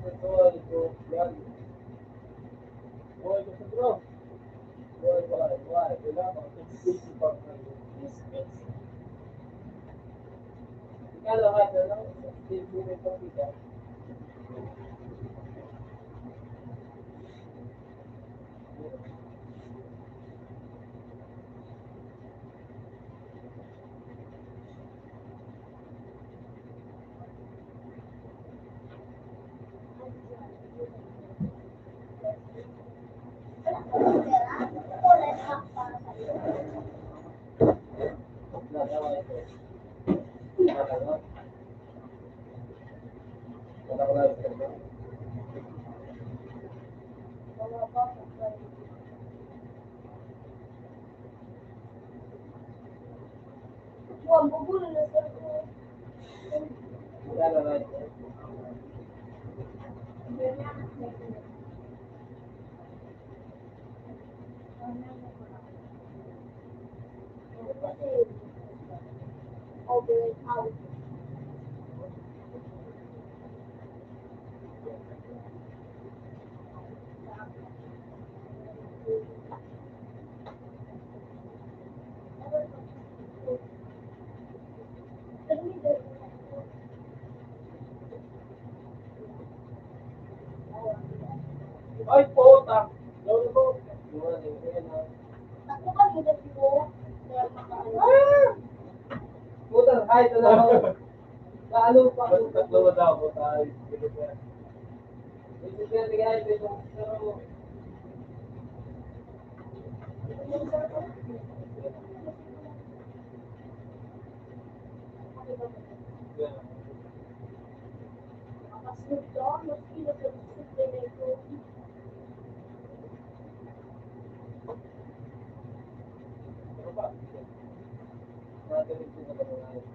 Ito ay ito. Yan. Buhay ko sa bro. Buhay. Wala ba? Ito pa. Kaya lahat na lang. Hindi mo ito kita.
Wah, bubul na sa ko. Over and out.
Ay, puta! Gawin ko.
Ako ka nila ko. Kaya makaano.
Puta, kahit ano ako. Lalo pa. Tatlo na daw po tayo. Hindi kaya tigay dito. Pero...
Makasunod doon, maski na sa ko.
Ano ba? Natinig din ako ng ayos.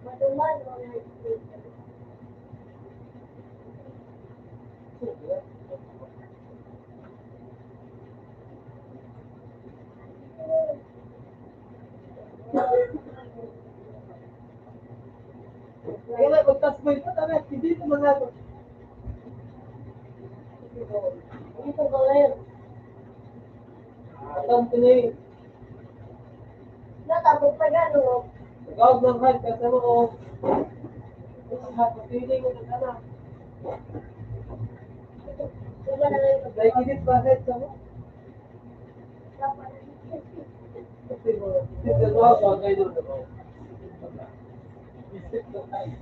Maduman o na
Kaya nga, mag-touch point pa tayo. Hindi naman natin.
Hindi ko gawin.
Atang tinay.
Natabog pa gano'n.
Nag-out ng heart kasi mo. Pili ko na sana. Ay, kinit ba head sa mo? Since mo ako, kayo doon ako. Isip ko tayo.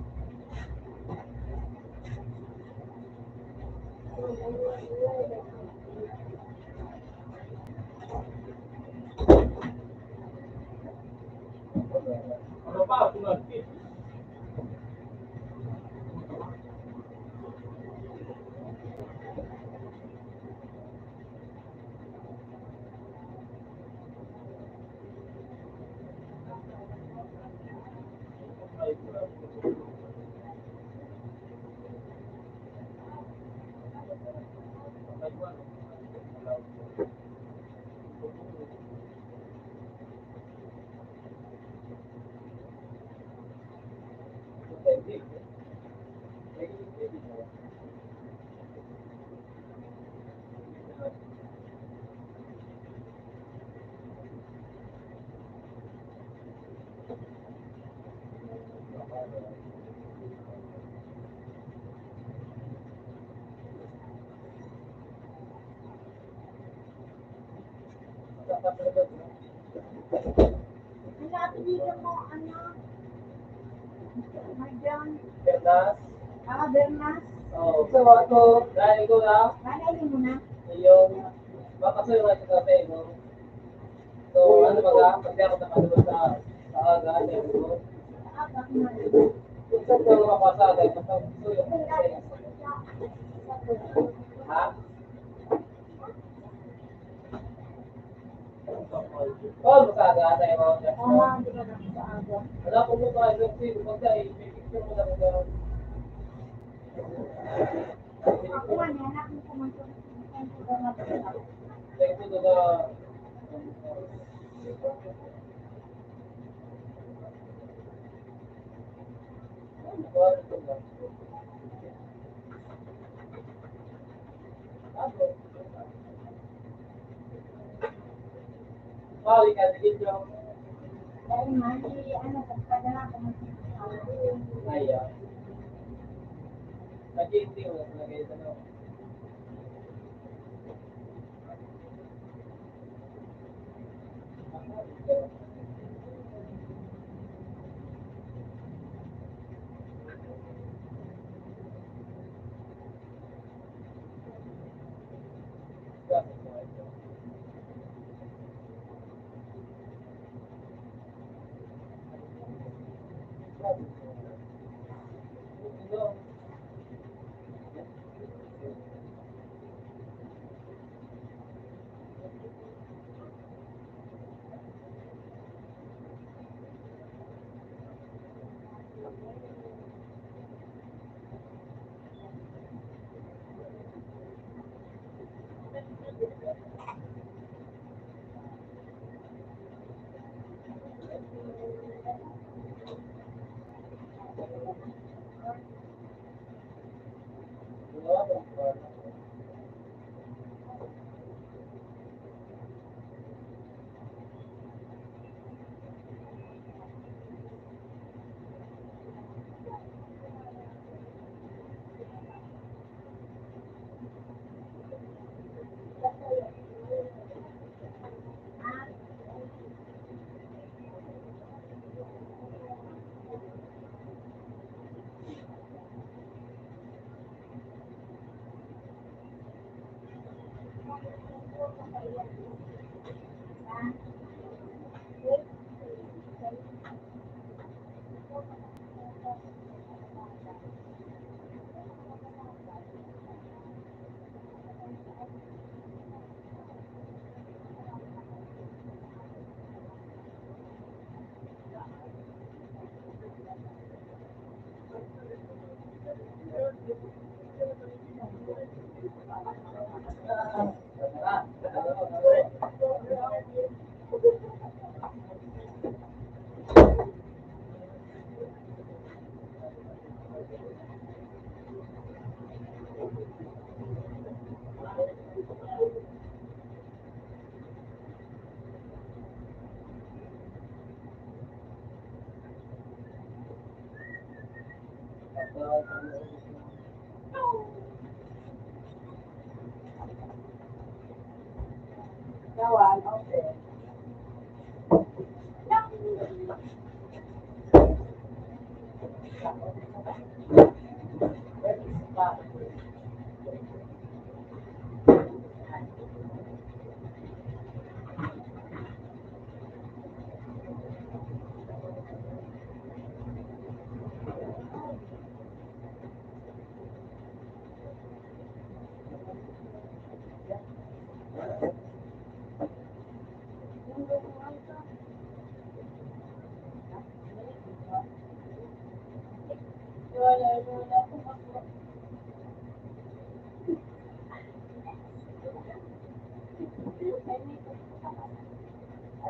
Ano pa? Sunod.
Ang dito mo, ano? Marjan.
Bernas.
Bernas.
Oh, so ako, dahil ko na,
Manay mo na.
yung, baka sa'yo nga sa kape, no? So, ano baga, pag ako nakalabas sa aga, dahil ko,
Abak mo.
kung saan ko mapasa, dahil basta gusto yung kape. Ha? Oh, masaga, tayo mga dyan.
Hindi ka na sa aga.
Wala ko mo tayo, kasi pag dahil, may picture mo lang ko.
Ako nga, anak mo kumanto.
Like, ito na, Bali ka, digit yung
Dahil mali, ano, pagpadala ko mo.
Naya. Nag-iinti mo na talaga ito, no?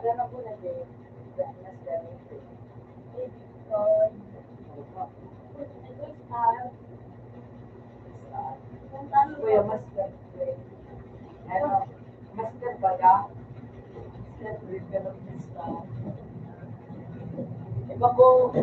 Wala na po na din. Mas dami. Kuya, mas ano, mas ba ka? Mas rin ka ng iba ko.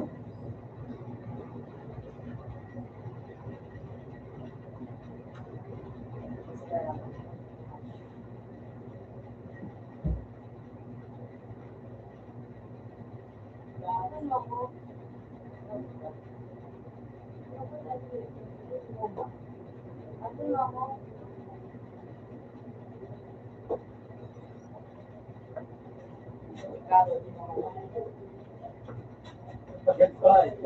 That's right.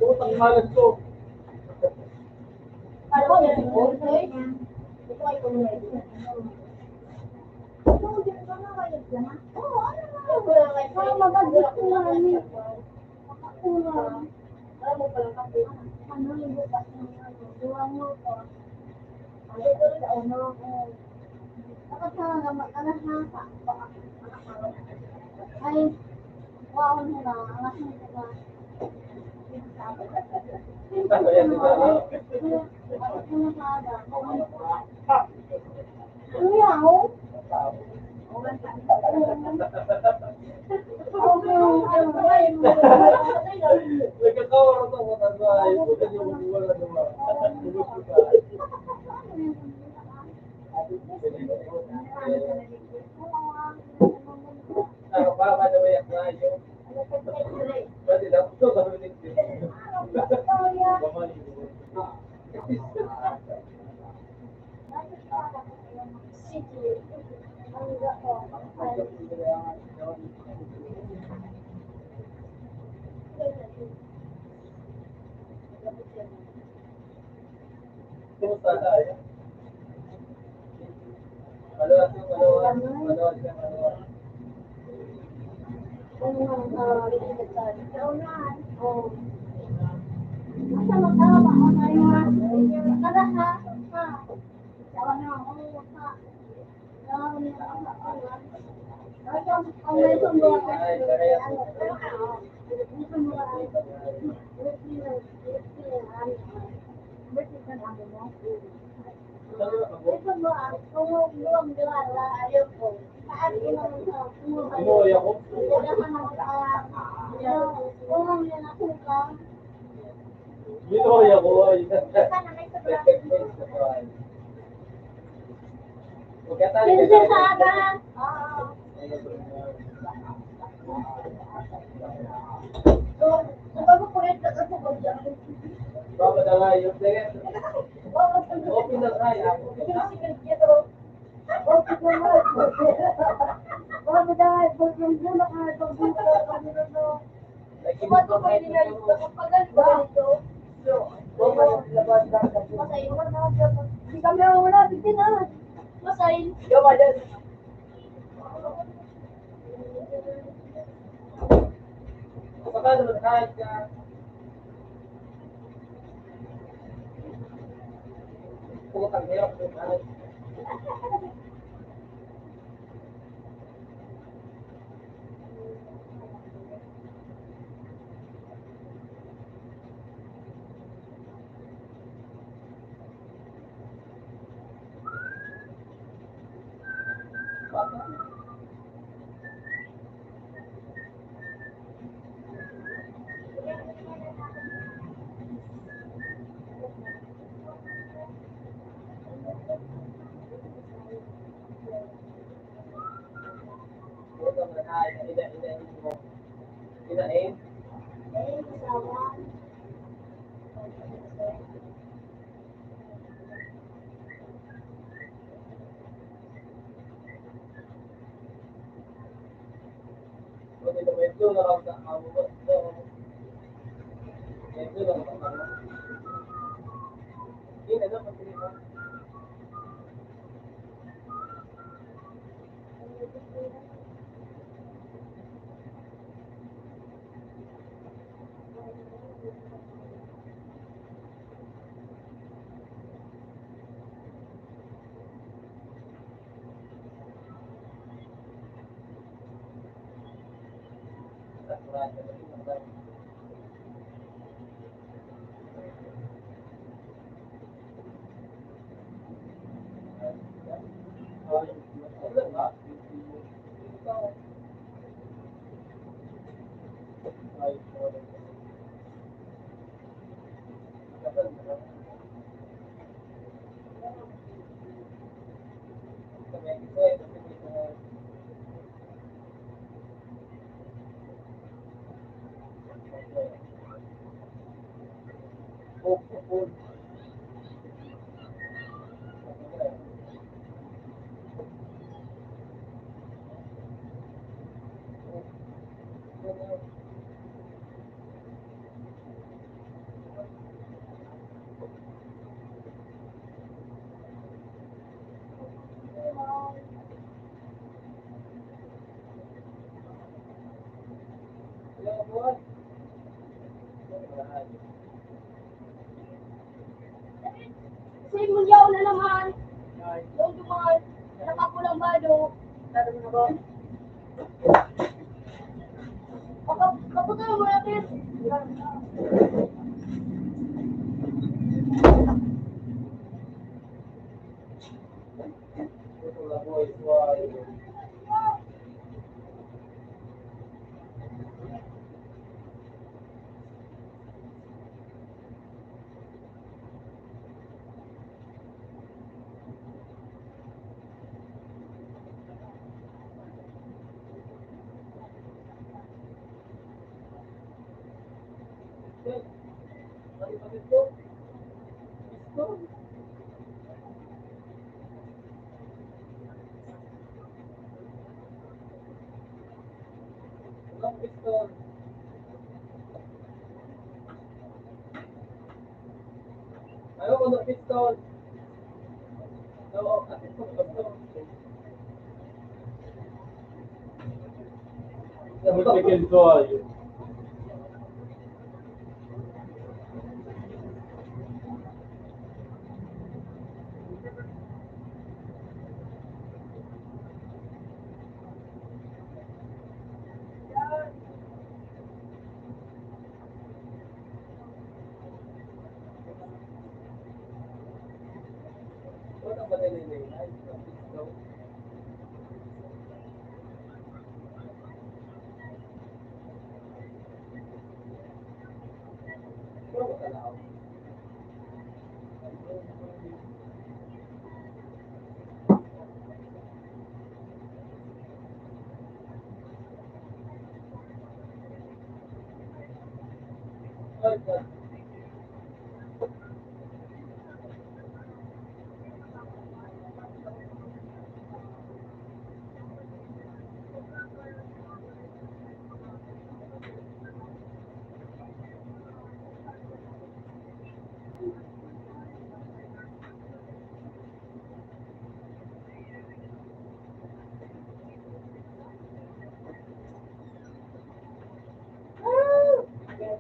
Utang malas ko. Nagkatawa ko sa mga bukan yung wala naman. Para madaway ang rayo. Pwede lang ito sa ulit. Kumusta tayo? Umuwi ako. Binuwi ako. Baba na nga yung open na tayo.
Masay. Hindi kami wala. Bitin na. Masay. Eh, sawan. Say mo yaw na naman. Yung dumaan. Nakapulang bado. Kaputan mo natin.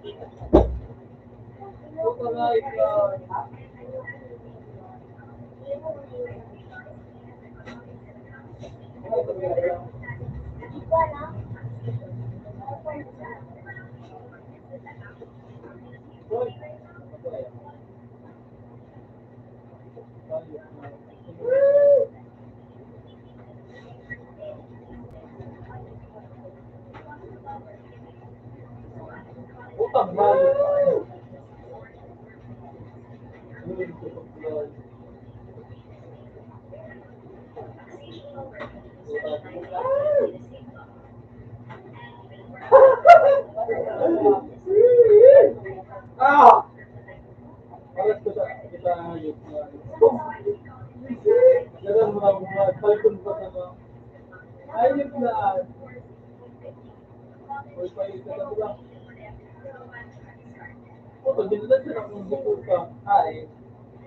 Puta nga ito. Utang balik. Ah! Alas ko kita ayos na. Ganun mga mga falcon pa sa mga. Ayos na. Oy, palit ka na lang. Puto, ginulat siya na kung bukod ka. Ay.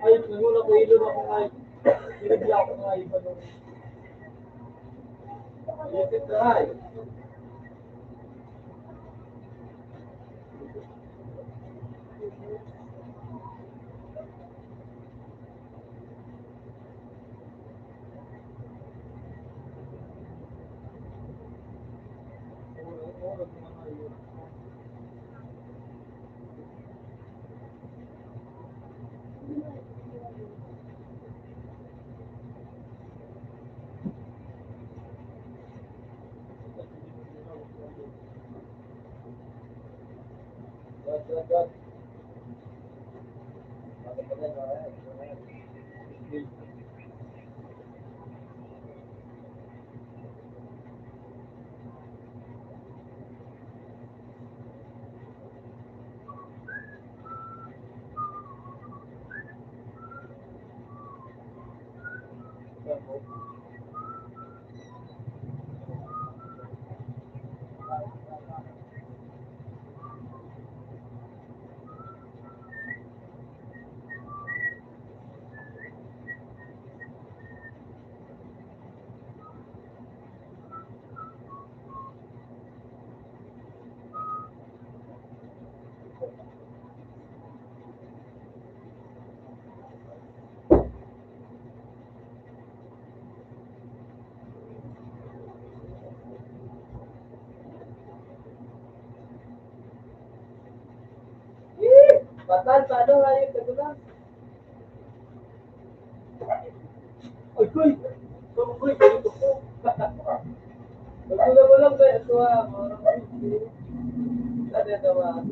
Ayos na muna ko ilo na kung ay. Binigla ko na ay pa nung. Ayos na ay. God. Batal, paano nga yung kagulang? Ay, kuy! Kuy, ganito po. Kagulang mo lang ba ito ah? Ano ito ah?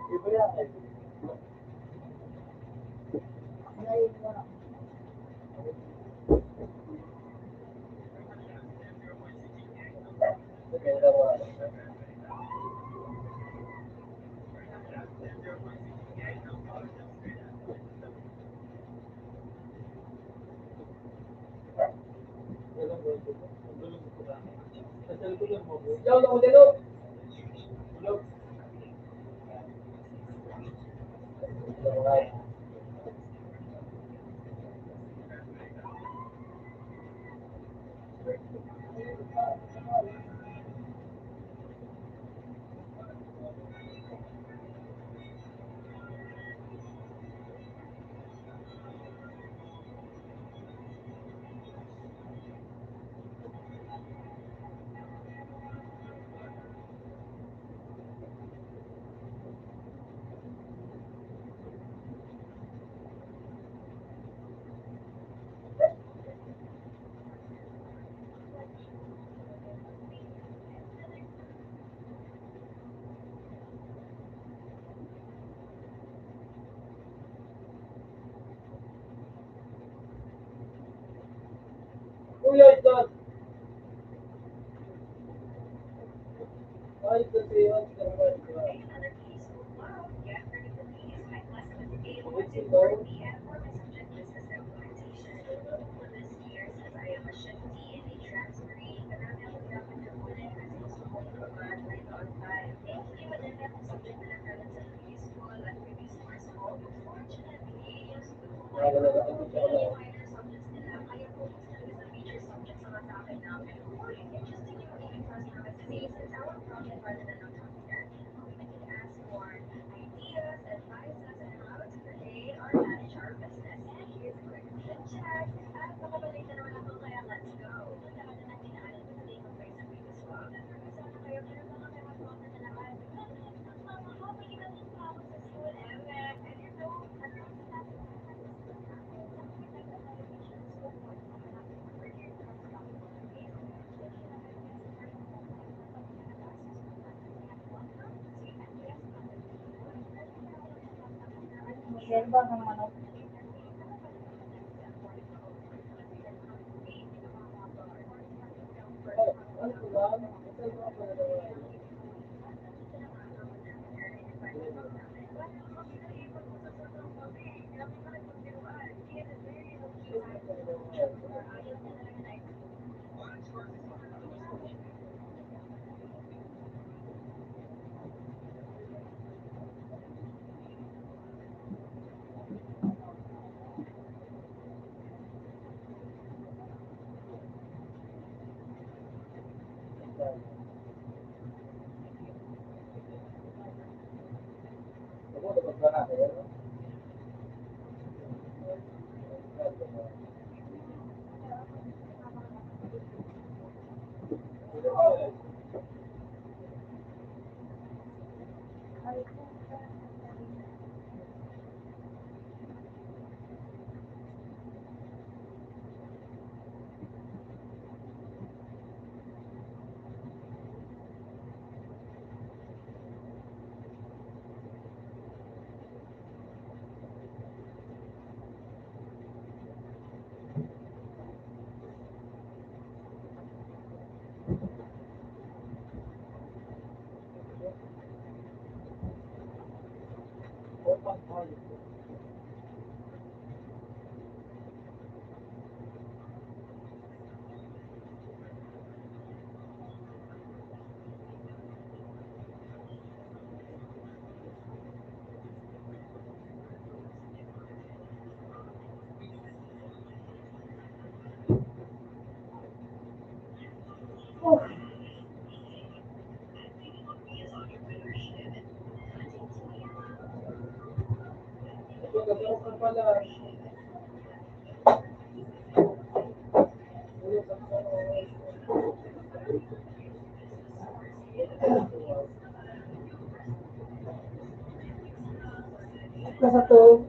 Iba yan eh. Ikaw na modelo. Lloyd doon. Ay, kasi yun.
Reserva ng manok.
Sa to.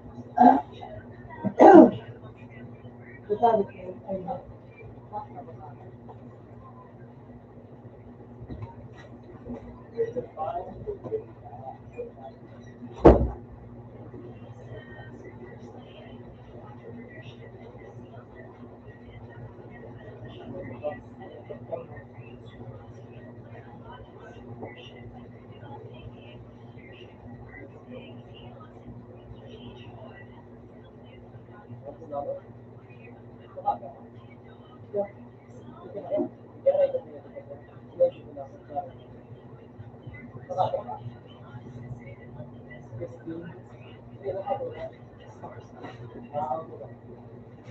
Sabi ko,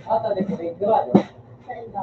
ay, tadi ko rin gerak.
Sa iba.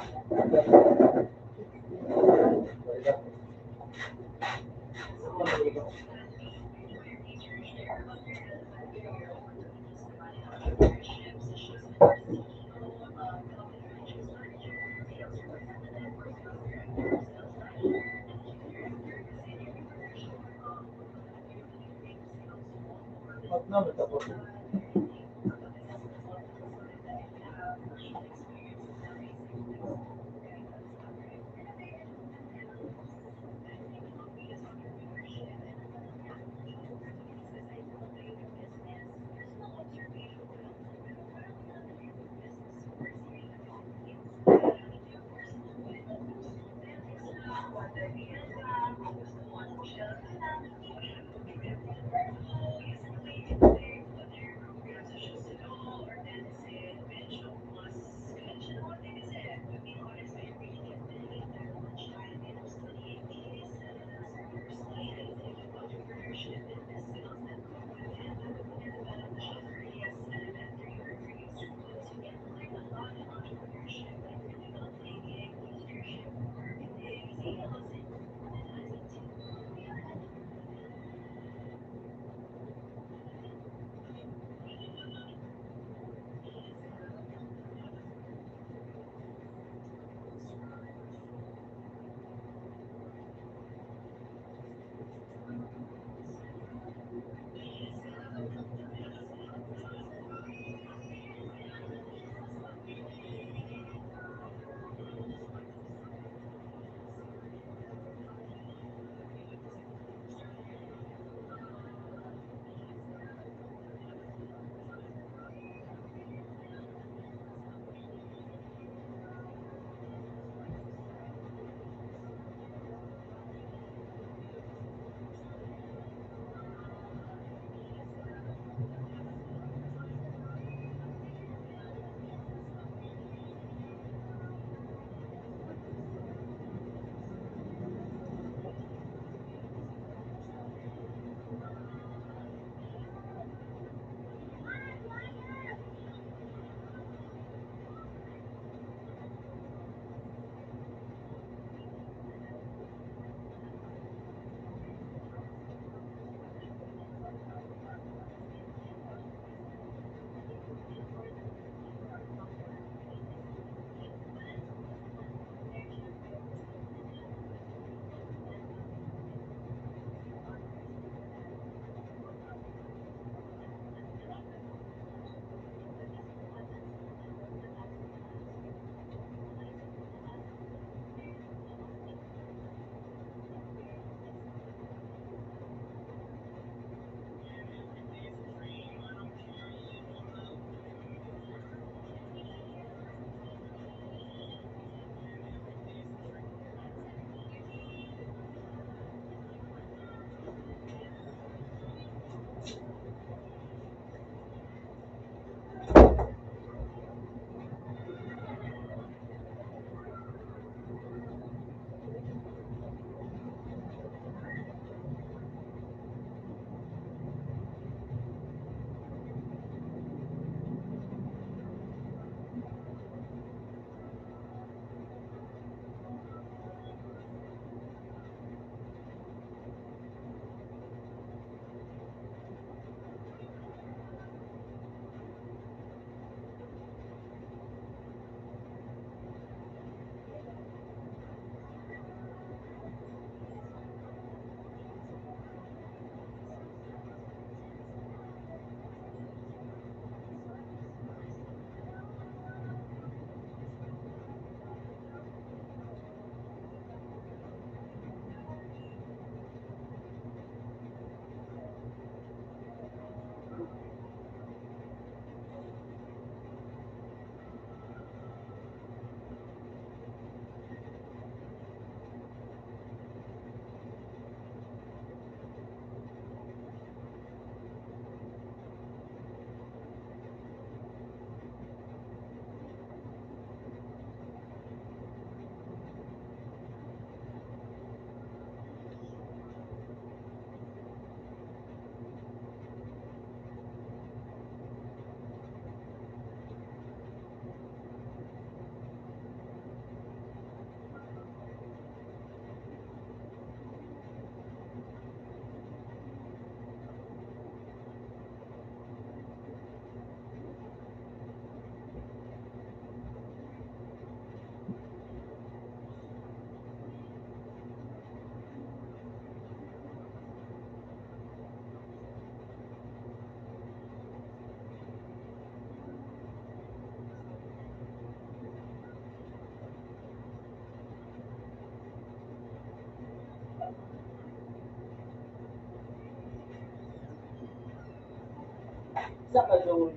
Sa kalon,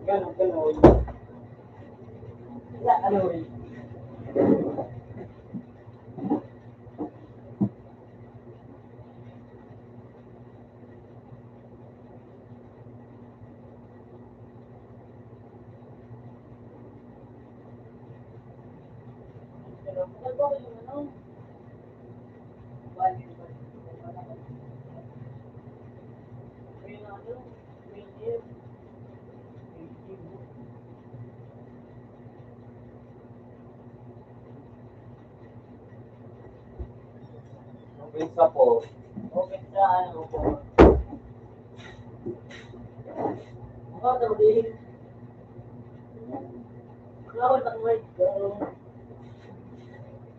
ganun. Sa kalon. Pinsa po.
Okay sa ano po. Mga tawagin. Klaro ng word.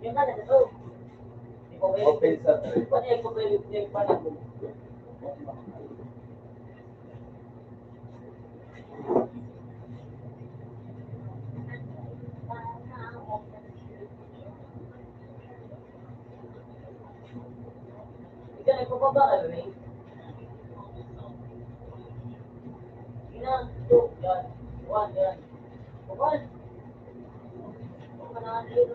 Yung na ito.
Open sa 3.
Pati ako kayo yung pala ko. Ikaw ay pababa ka rin. Ilan, 2, yan. 1, yan. 1. Manahal yun.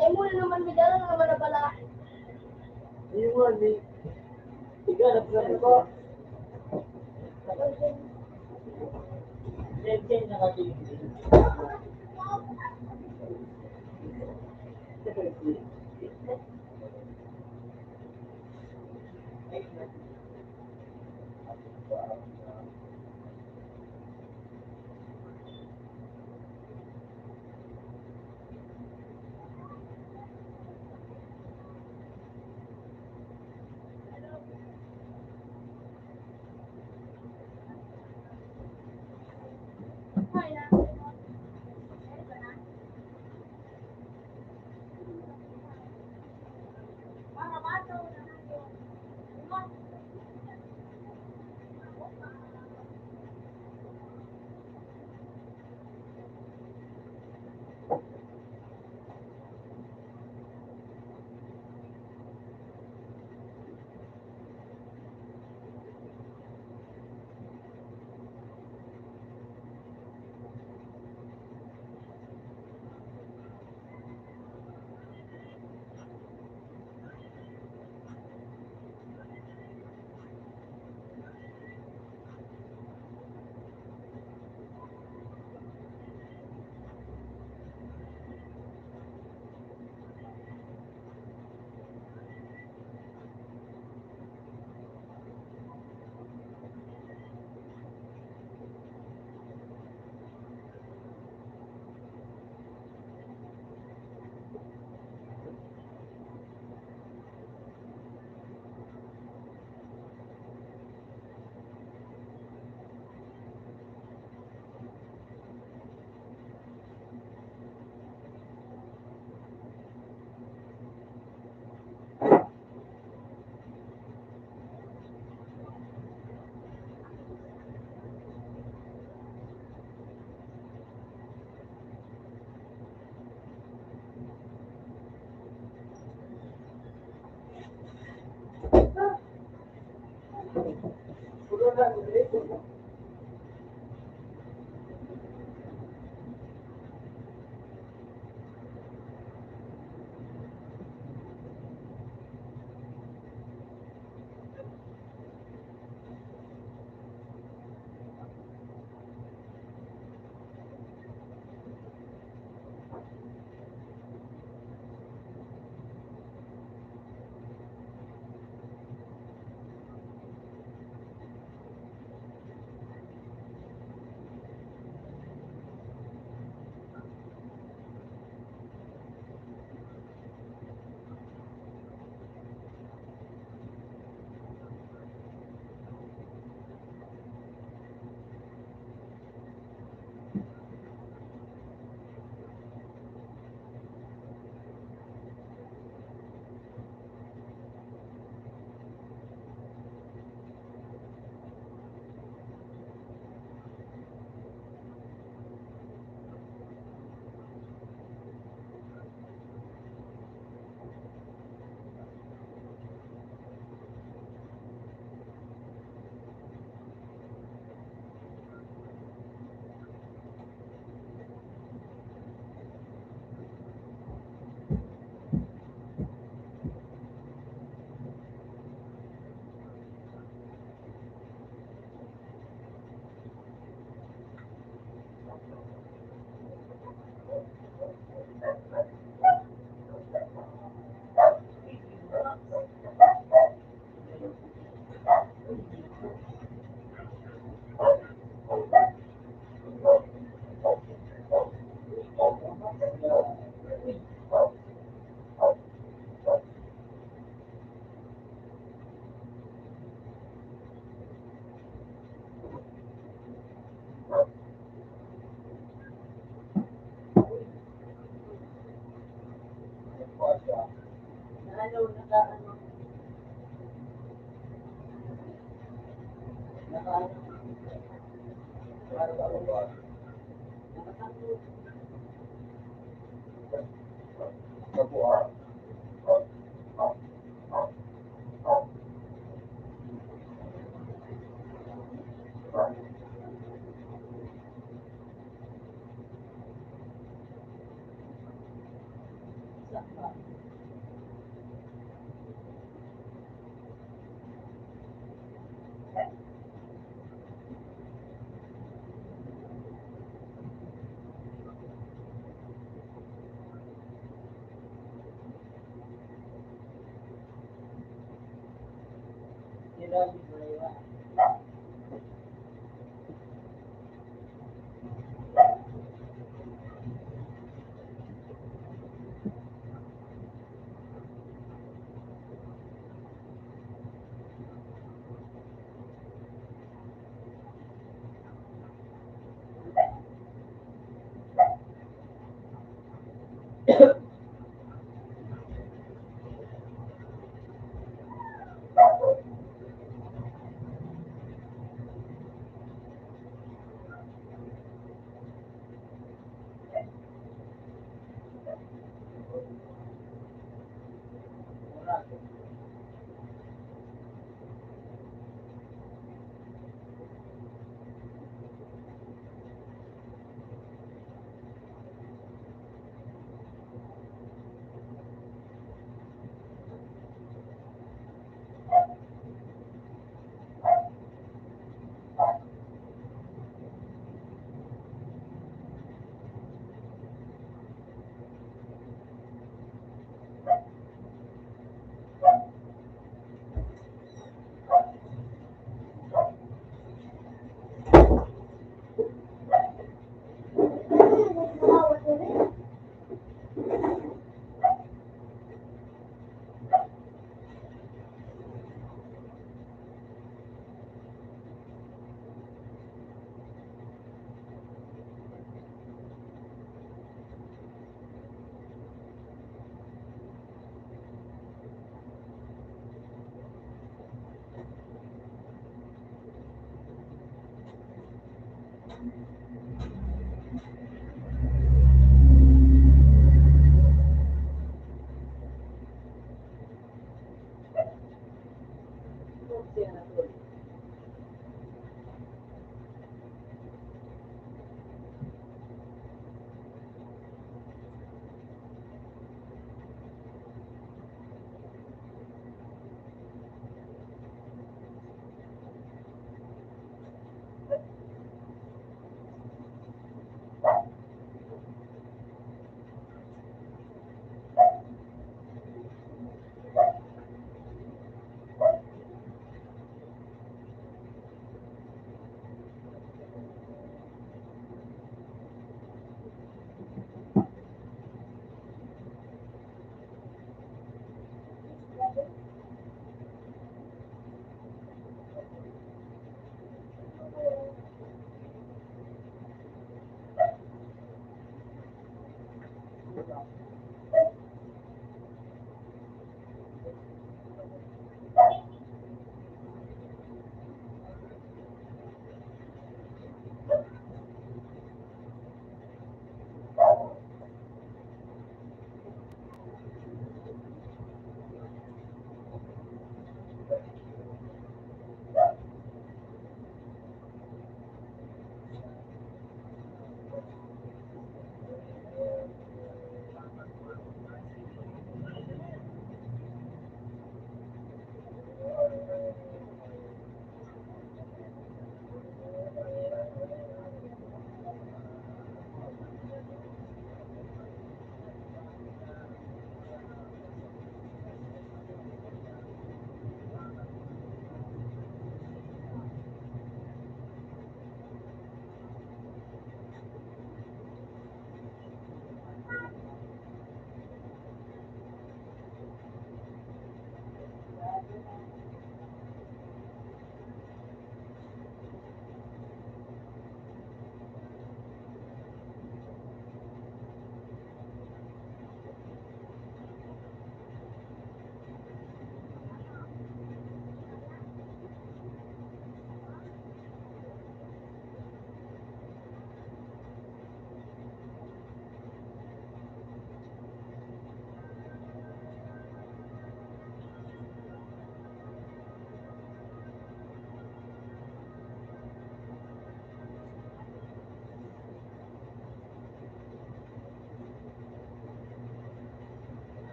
Eh, muna naman bigala na naman na pala.
Yung one, iganap na ko. Same na kasi.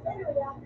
Ano yan?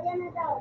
Yan na daw.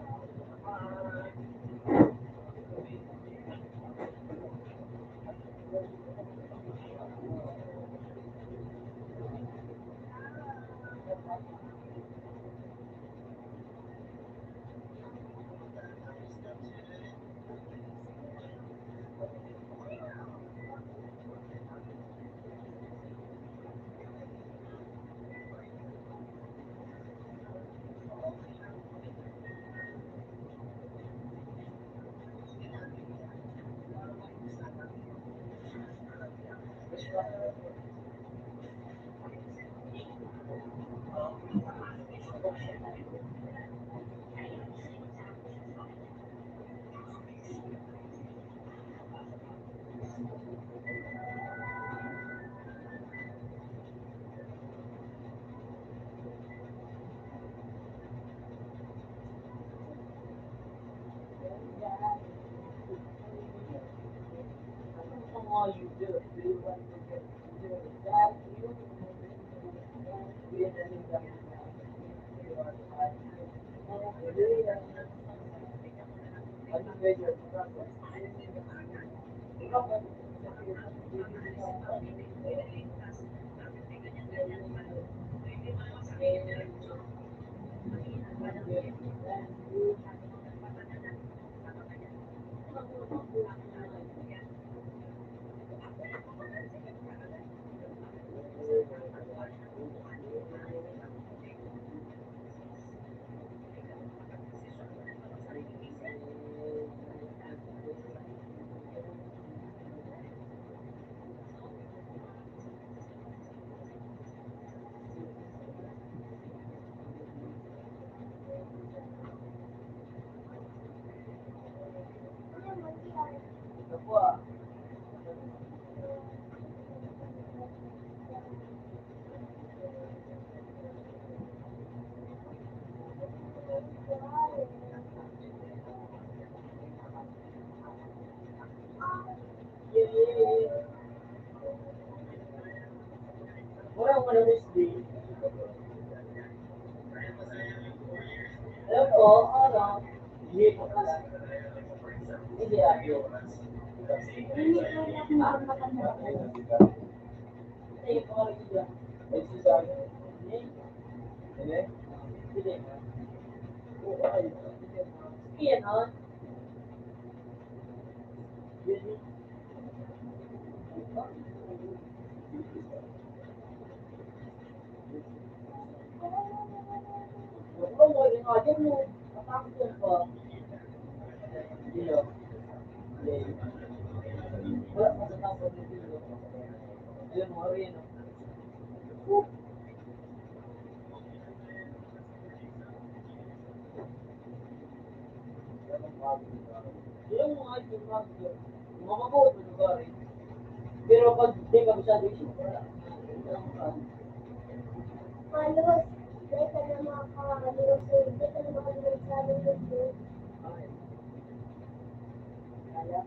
Wednesday. Alam ko, ano, hindi ko kasi. Hindi ako.
Hindi ko lang maganda.
Hindi ko kasi dyan. Hindi sa akin. Hindi. Hindi. Hindi. Oo, ay. Iyan, no? Ako mo, yung audio mo. Matapos yun po. Dilo. Wala pa sa tapos ng dilo. Ayun mo, rin, no? Yung mga yung mga mabuot mo ba rin? Pero pag di ka masyado isip, wala.
Halos, dahil ka na makakaliwas sa hindi ka na makaliwas sa linggo.
Kaya?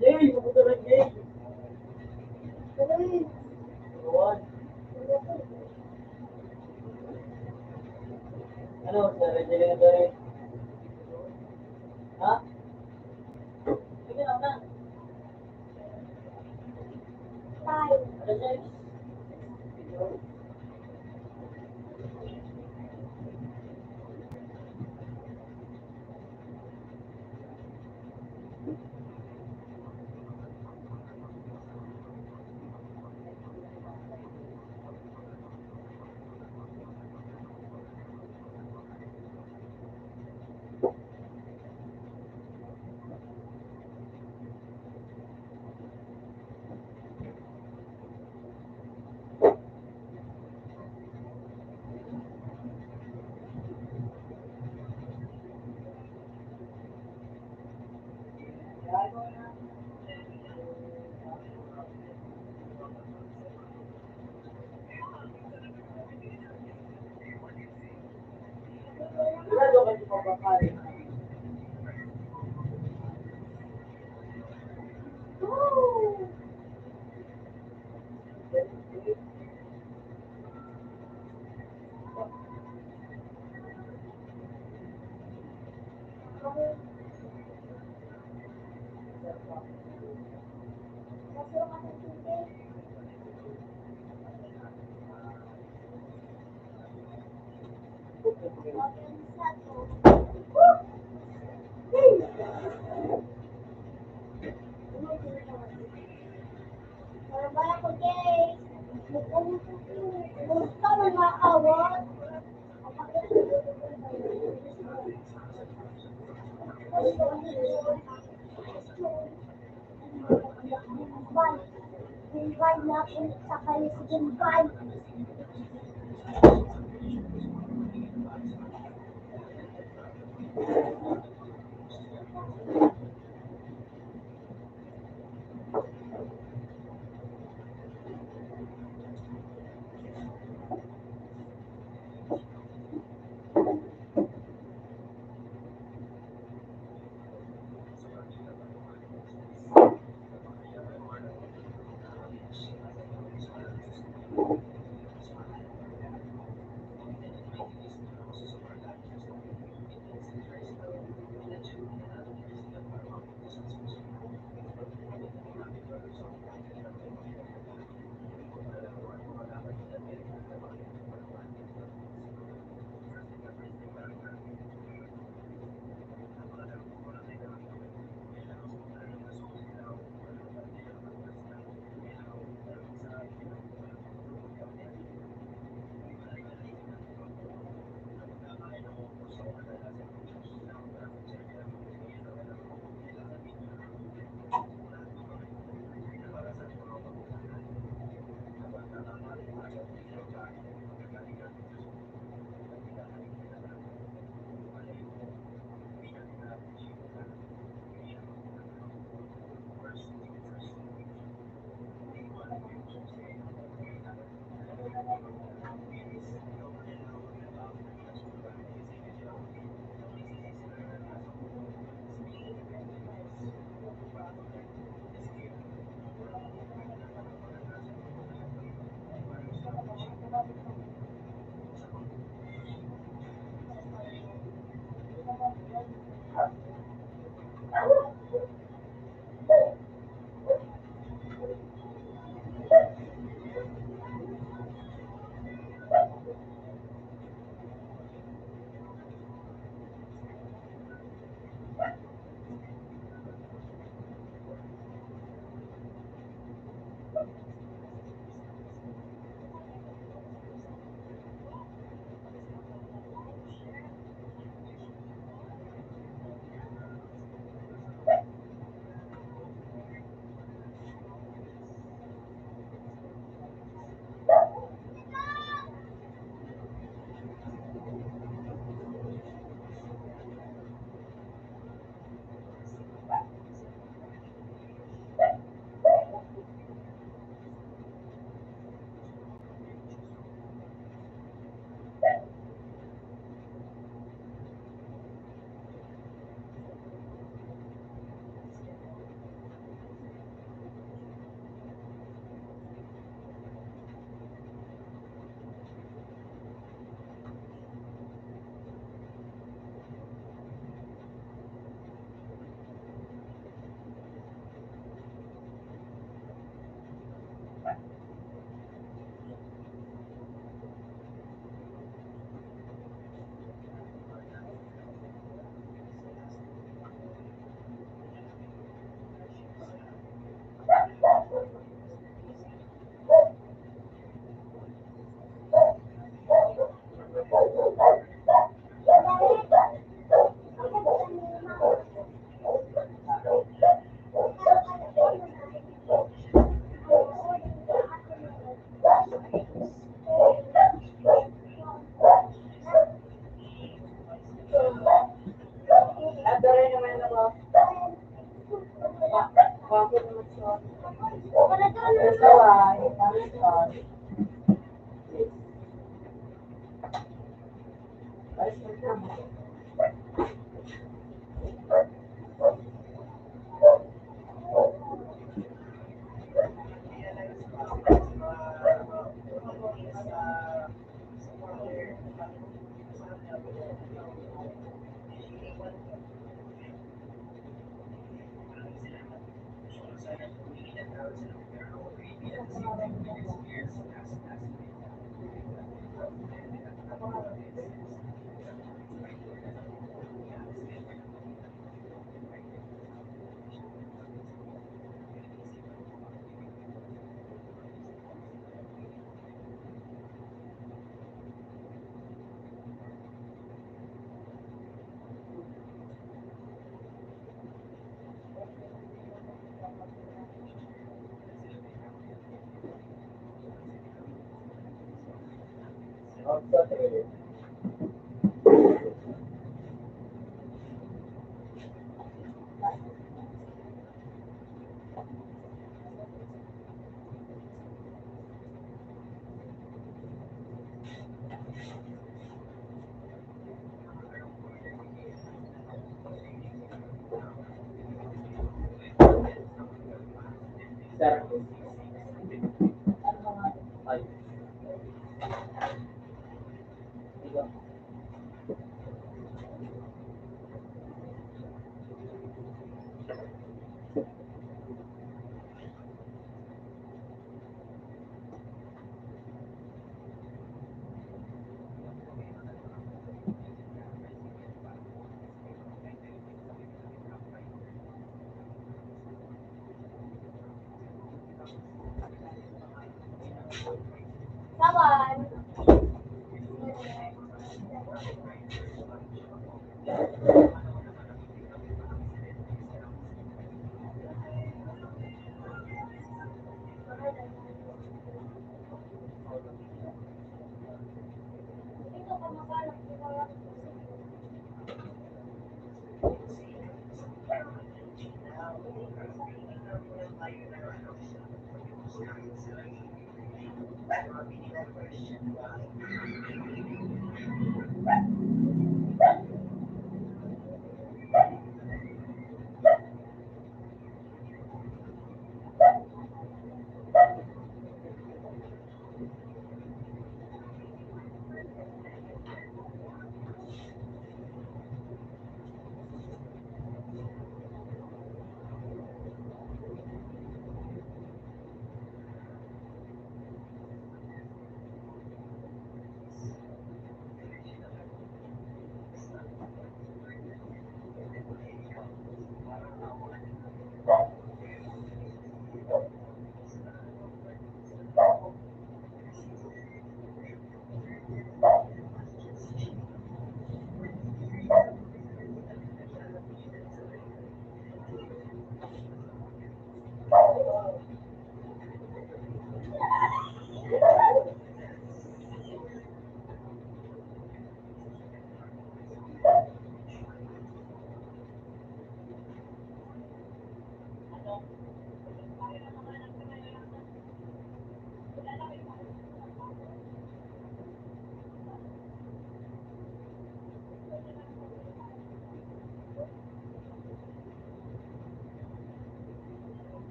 Jay, mabuto na Jay.
Tuloy,
Tuwan. Ano, sa Regina na rin? Ha? Sige lang na.
tayo.
Ano Jay? Sigurado ka di pagkakari.
Woo! Masuk ka sa tubig. Organisado. Parang ko, guys. Gusto mo makawat? Gimbal. Gimbal na ulit sa kayo si Gimbal.
Sir. Ay. Ikaw.
Sawan. Ito ka makalap.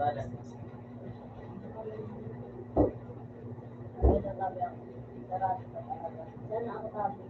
Wala.
Sana ako tabi.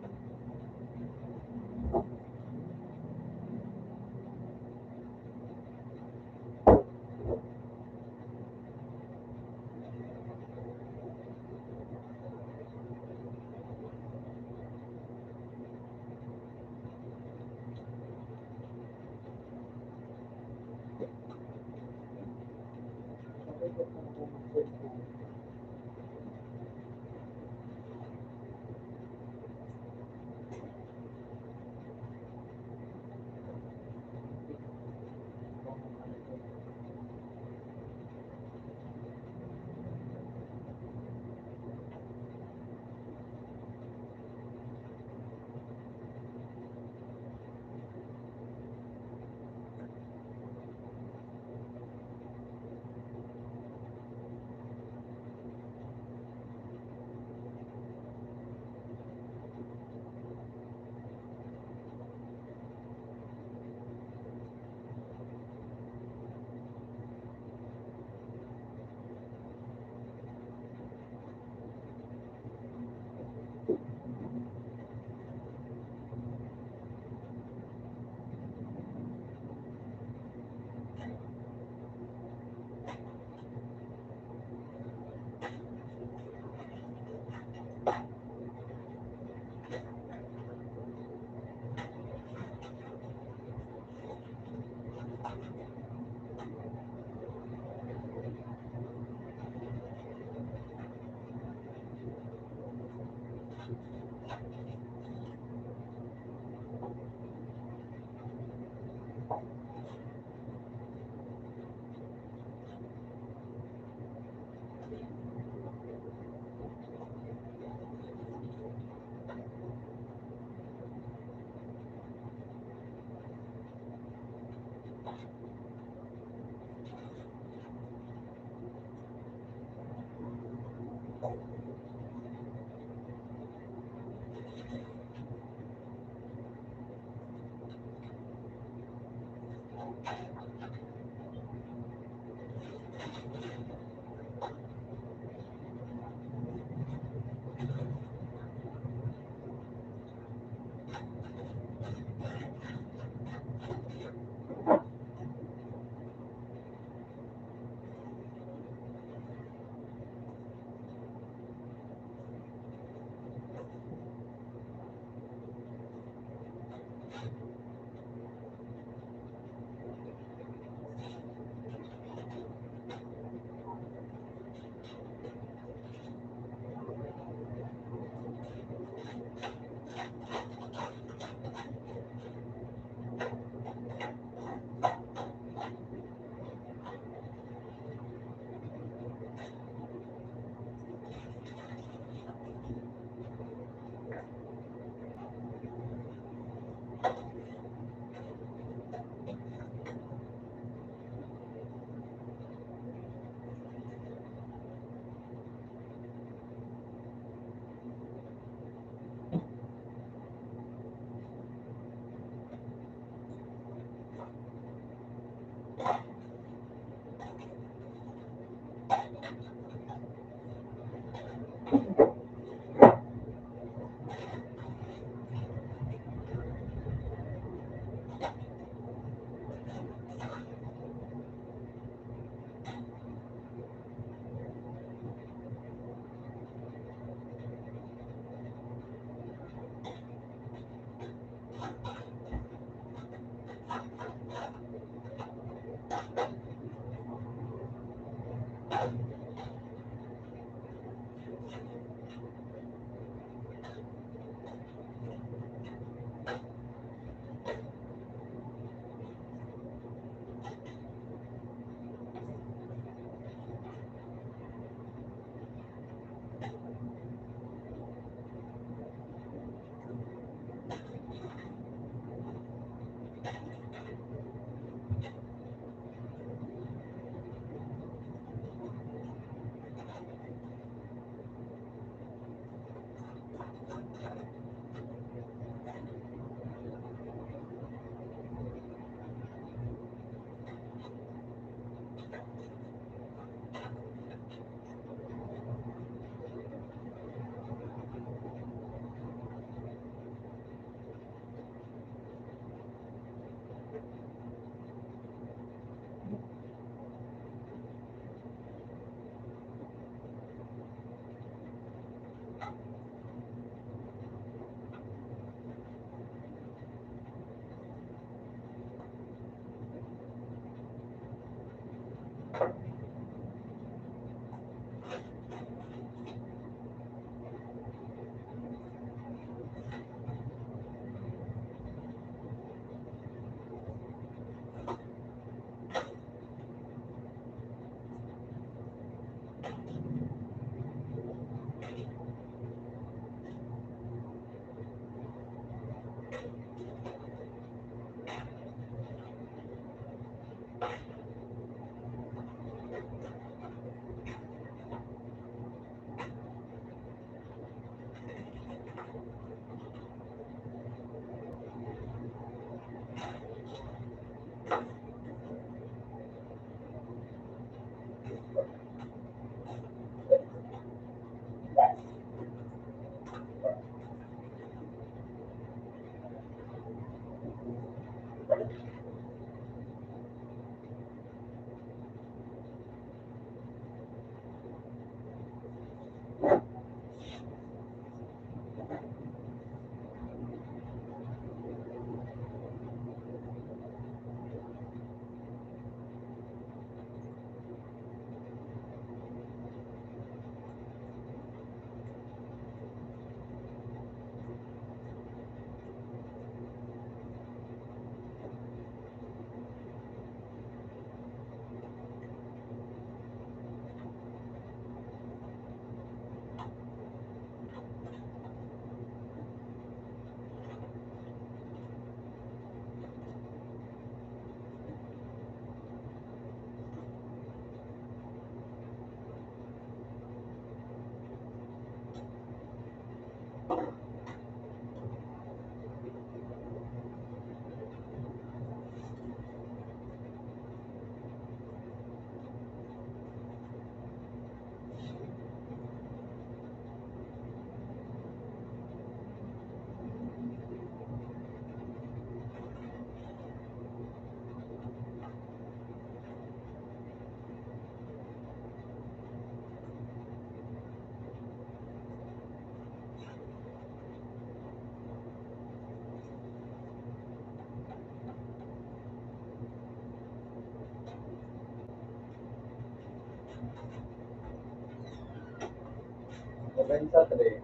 Open sa 3.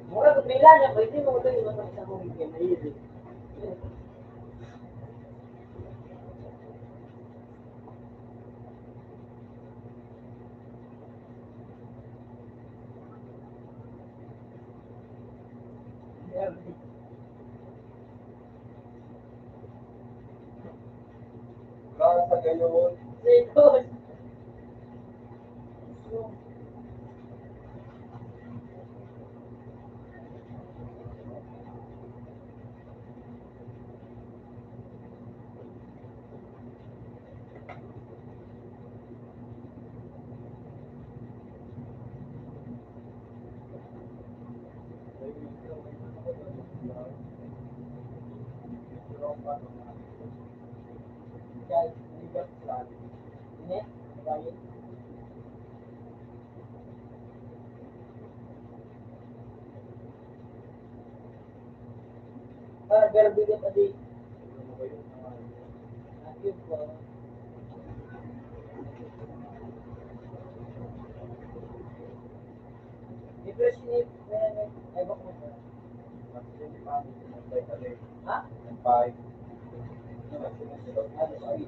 Mura kung pila niya, pwede mo ito yung mga isang mga game na yun.
Para sa gayon,
Second. Guys, hindi ba sa atin? Hindi? Bakit? Ah, garbigat adi. Akit ko. Impressionate. Ay, bako mo. Ha?
and 5.
Ano, sorry.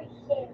Uy, shit.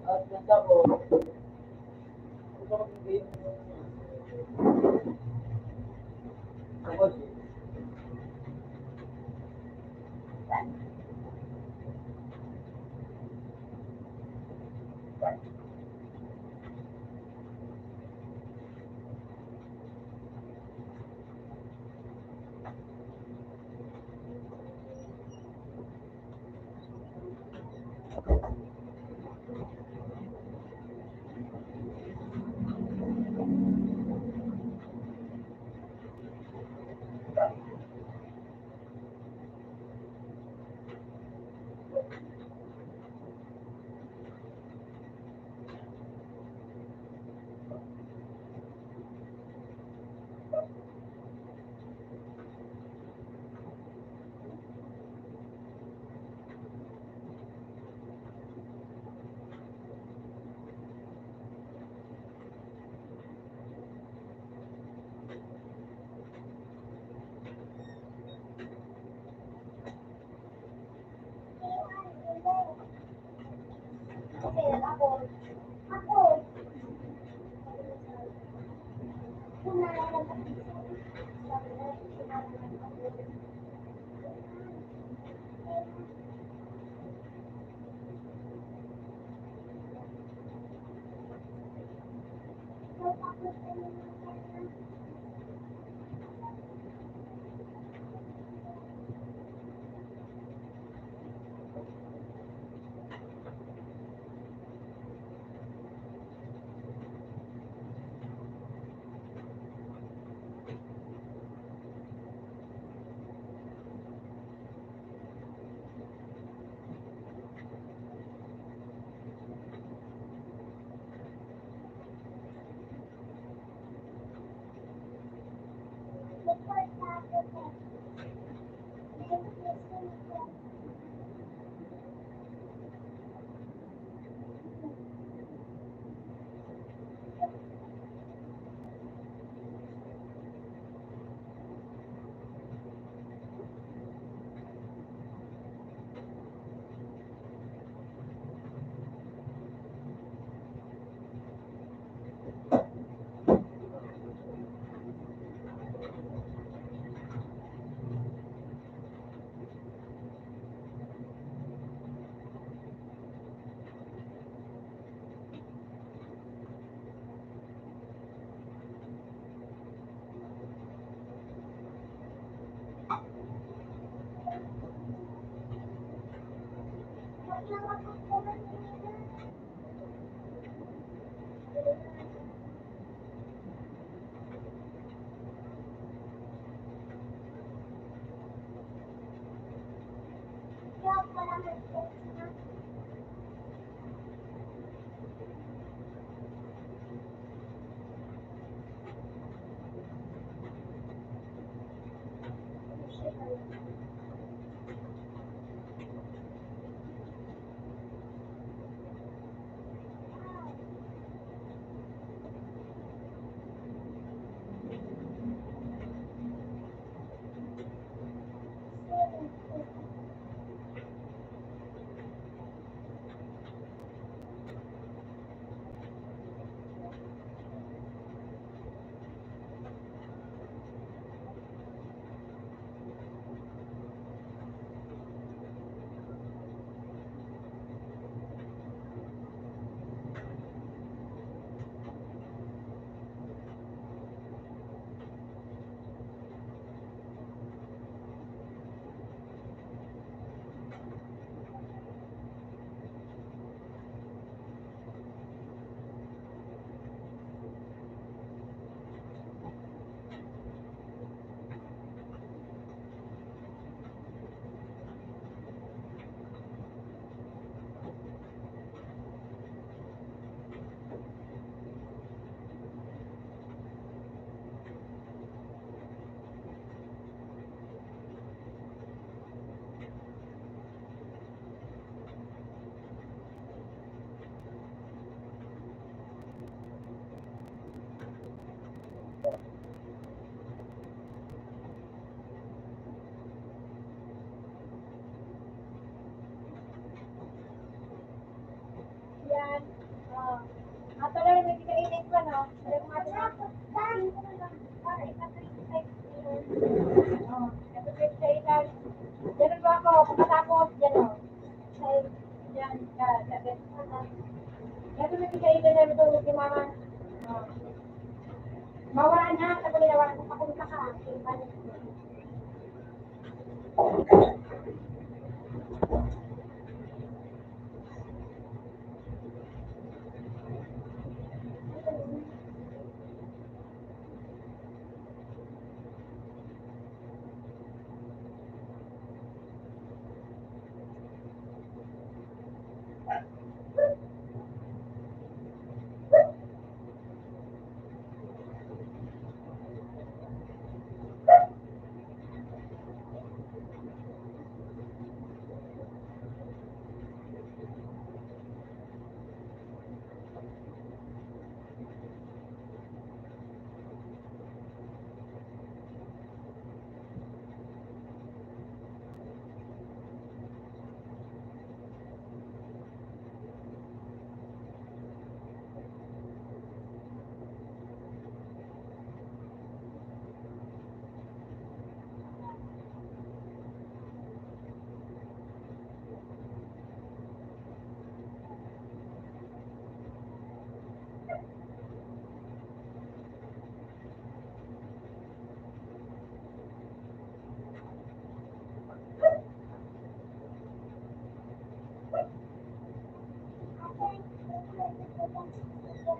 At ganda ko, gusto ko hindi. Tapos,
Okay, ako. Ako.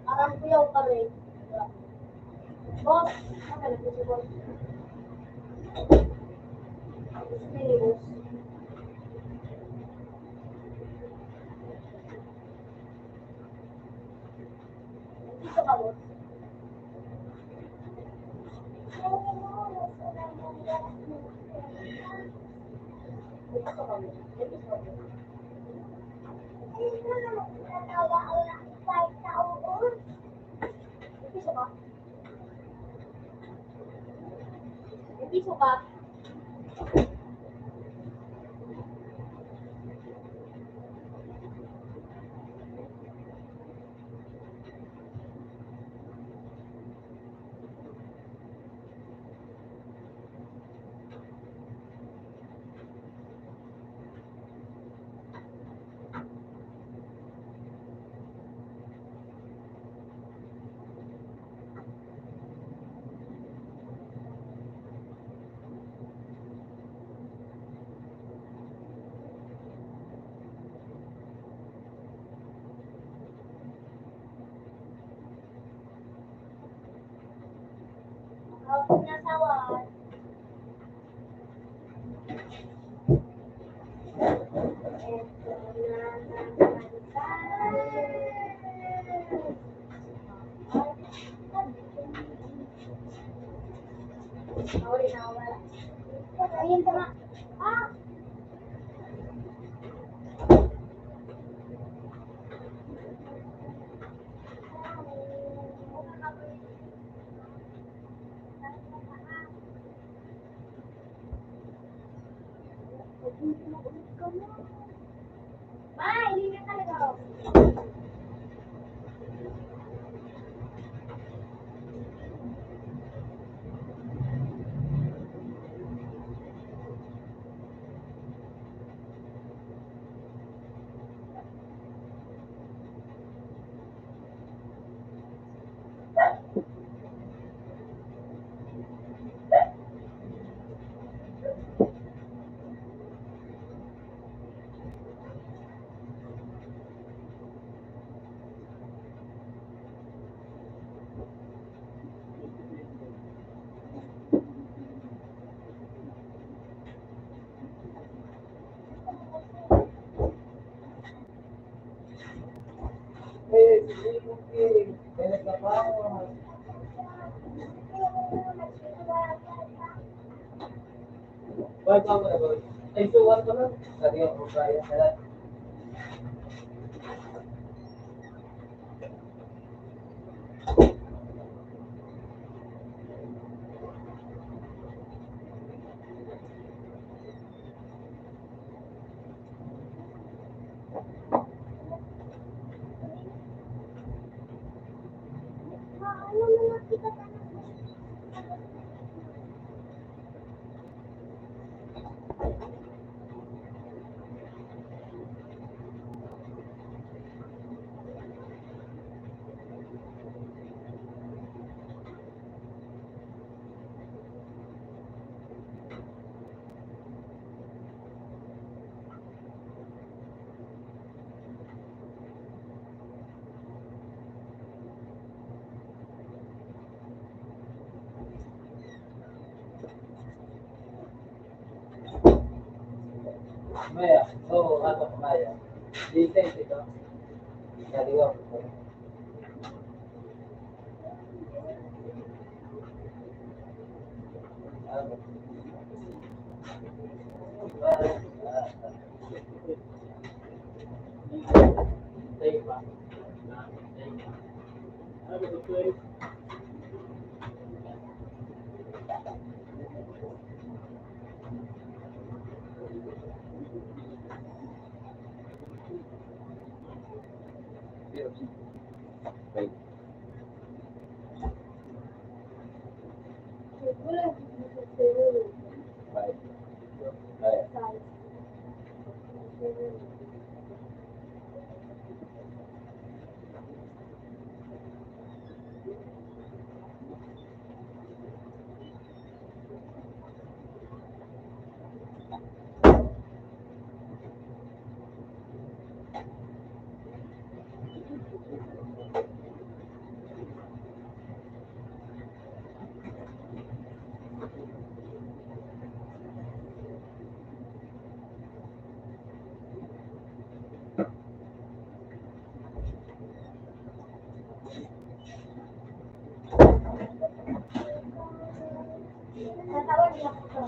Parang kuyaw ka rin. Boss, ano lang si boss? Sige, boss. Dito ka, boss. Dito ka, boss. Dito ka, boss. Dito ka. Dito ka. Ako sinasawan. Ayun ka nga. Ah! Ma, hindi na talaga.
Wala pa mo na ba? Ay, so what naman? Sabi ko, kaya na.
Ma, ano na kita
Maya, oo, ano, Maya. Dito, dito. Galing ako. Ano? Tayo pa. Ano ba ito?
Natawag niya ako sa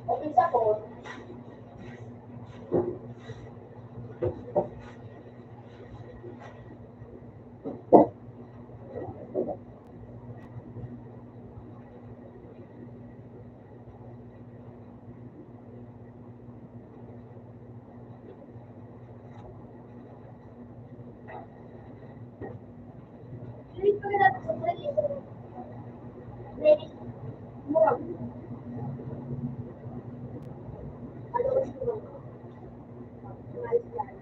Okay sa phone. Hindi pa rin natin sa playlist. Playlist. Murag. Alawas ko lang. Umalis yan.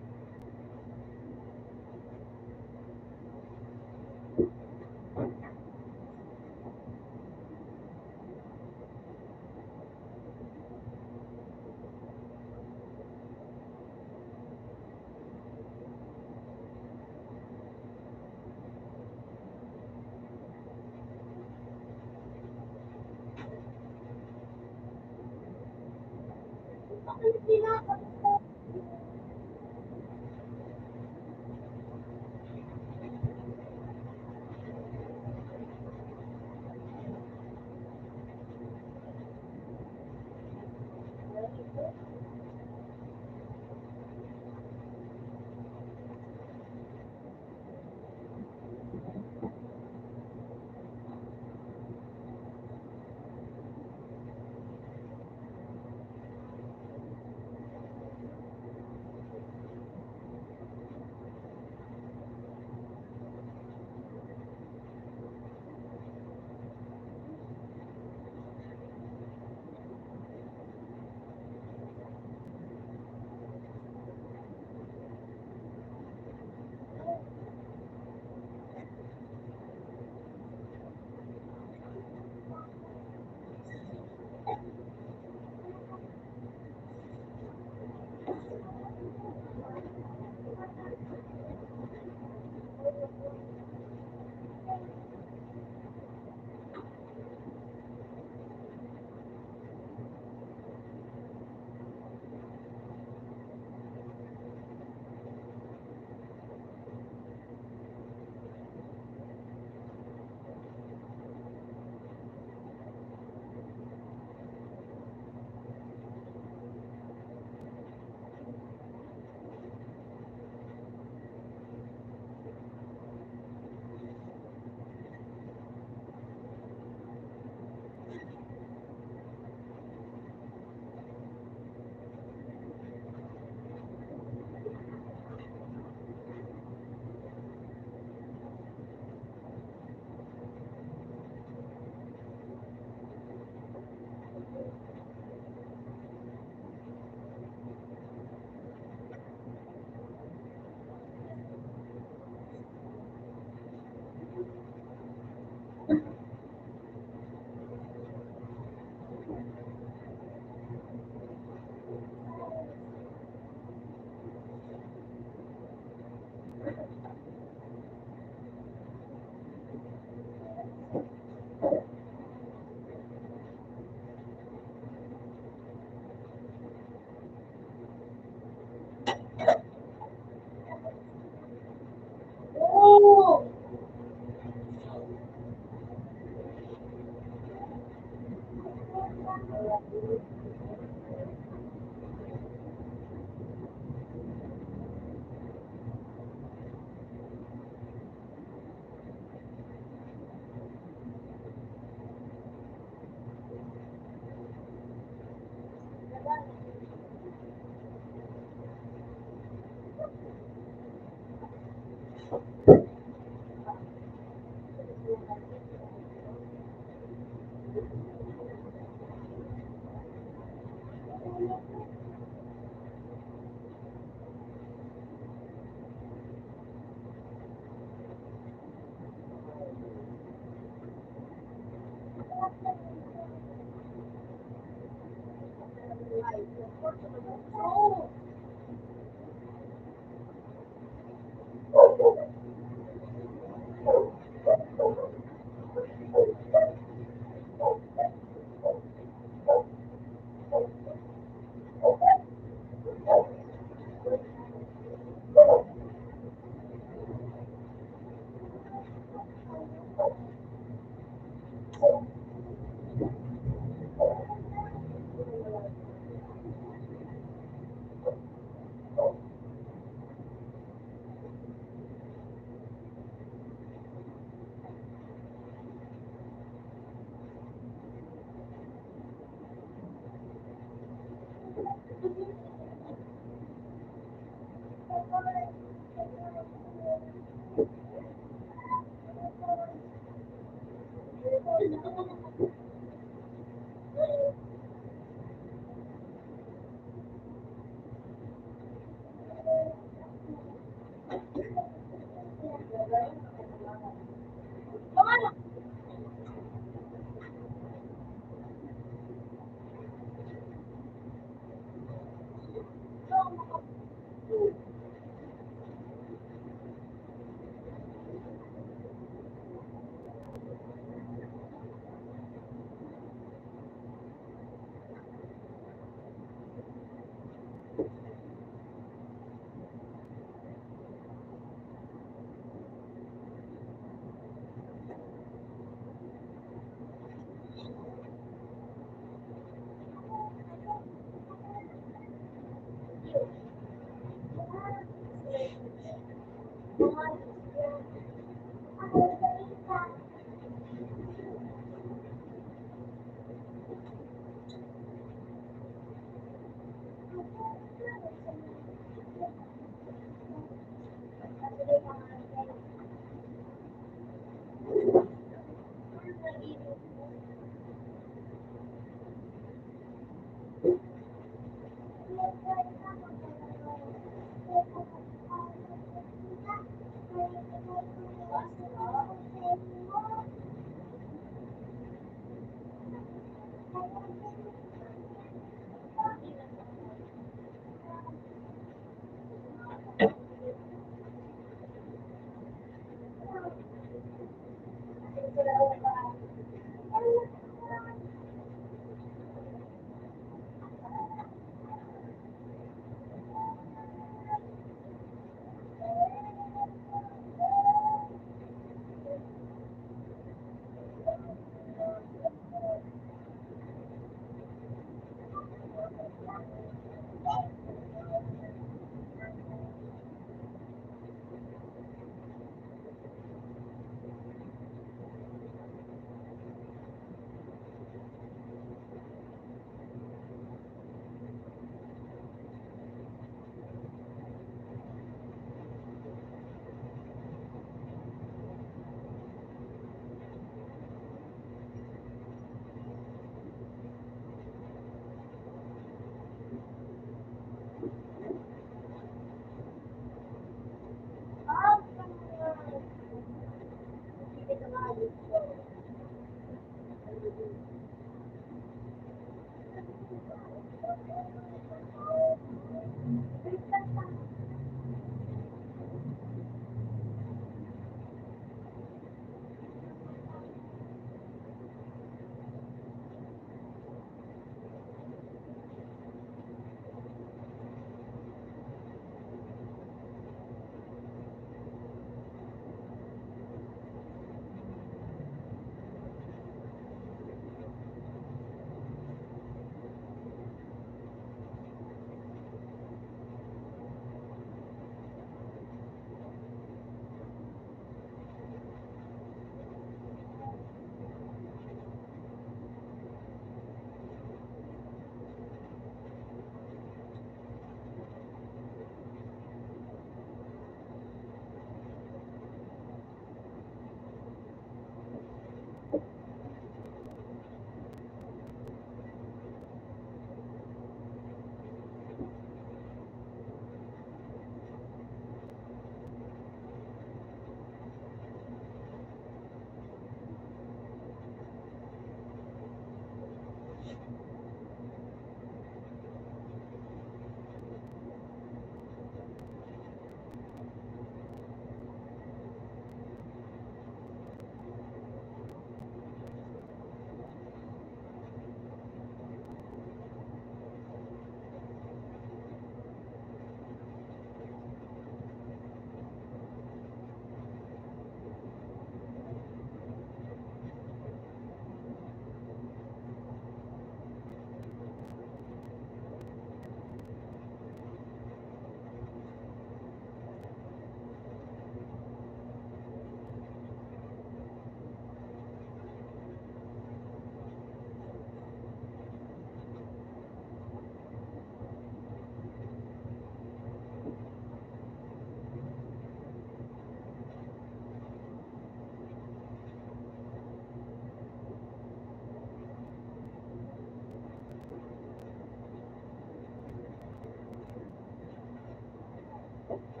Okay.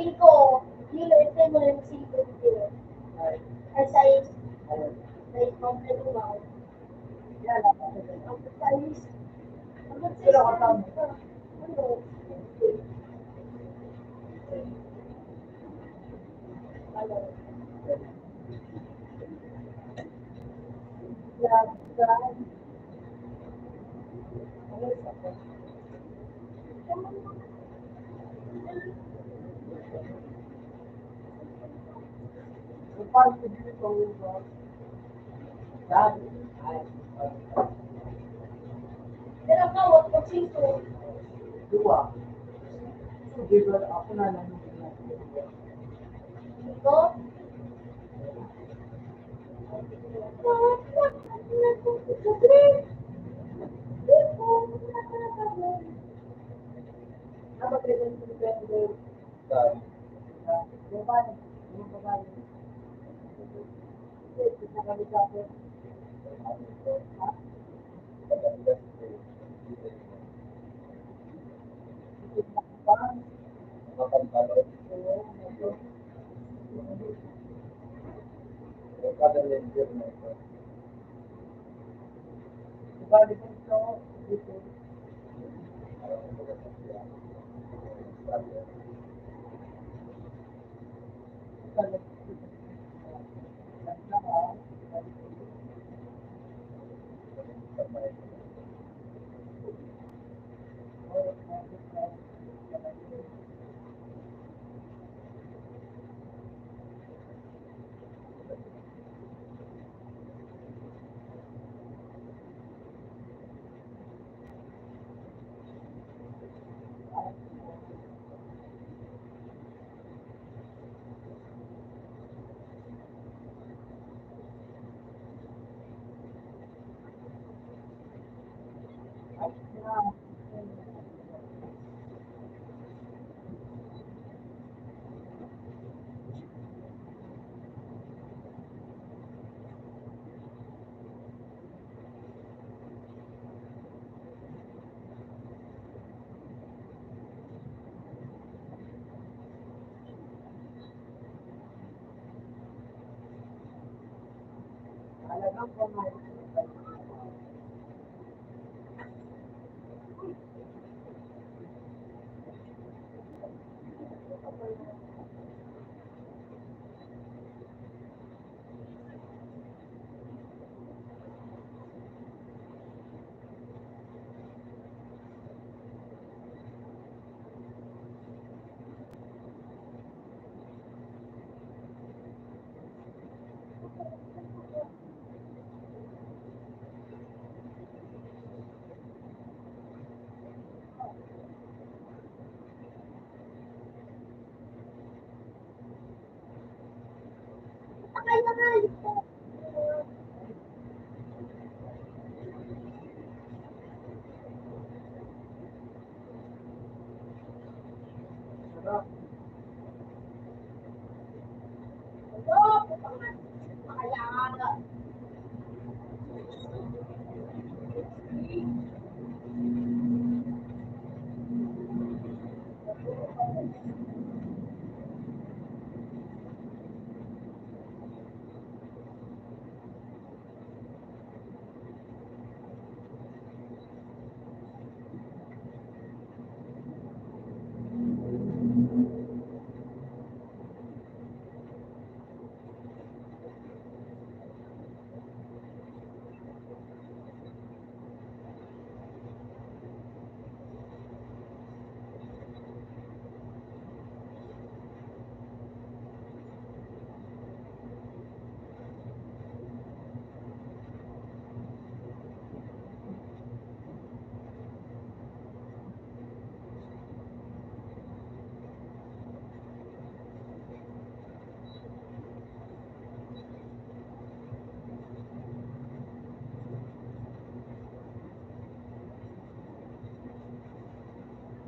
Cinco. Kilo, este mo yung 5 kilo. Ay, size. Size completo ba? Ang size. Ang size. Ano? Pero kawat ko 5. Cinco.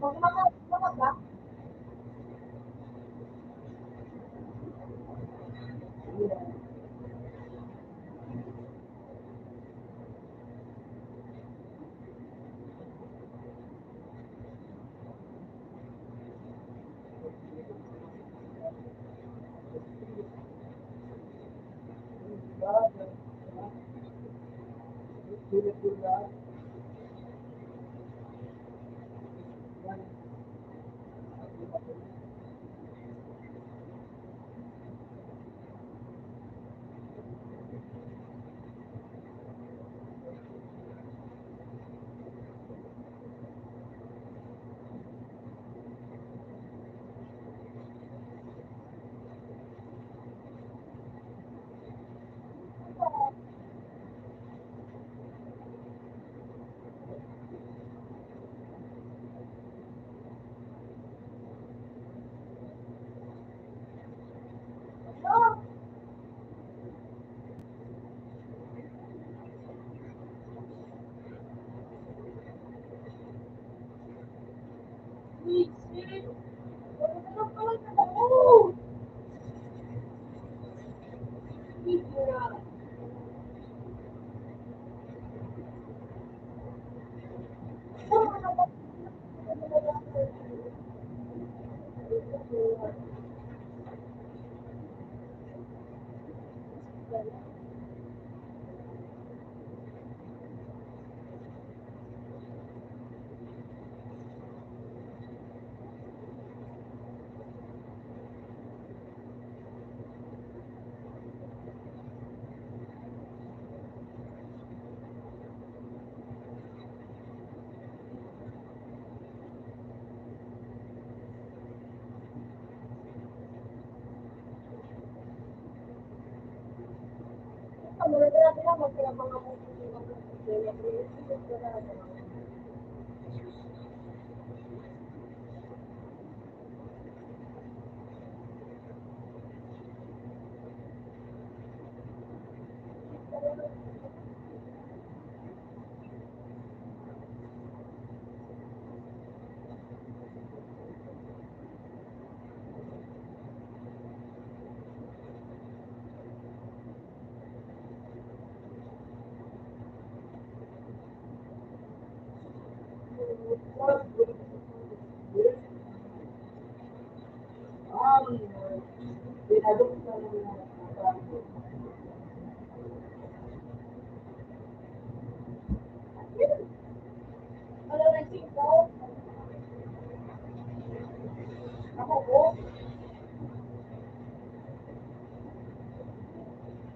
Pag ba?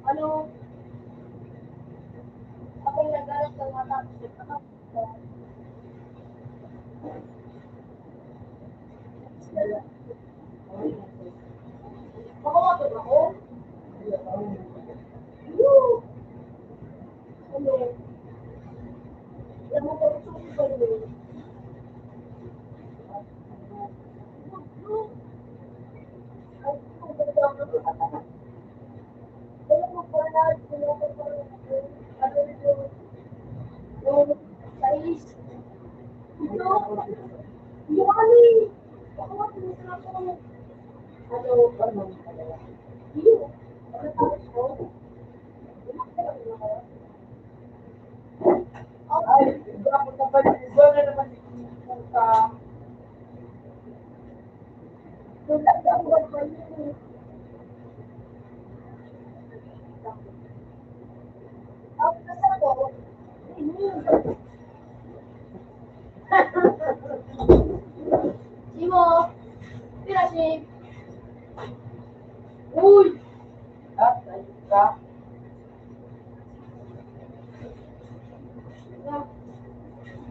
Ano? Ako nagalit ng mata. Makawagan ako? Woo! Ano? Alam mo ba ito ko ba yun? Ay, kung ganda ako. Alam mo ba na, sinuko ko ano yung size? Ito? Yung ano eh. Ako nga, sinusunod ko ano, yung, ano tawag ko?
Ay, dapat na ba? Iba na naman yung sa...
Yung tagdang ba ba yun? Tapos nasa ko, Simo, tira si, uy,
At, ayun ka.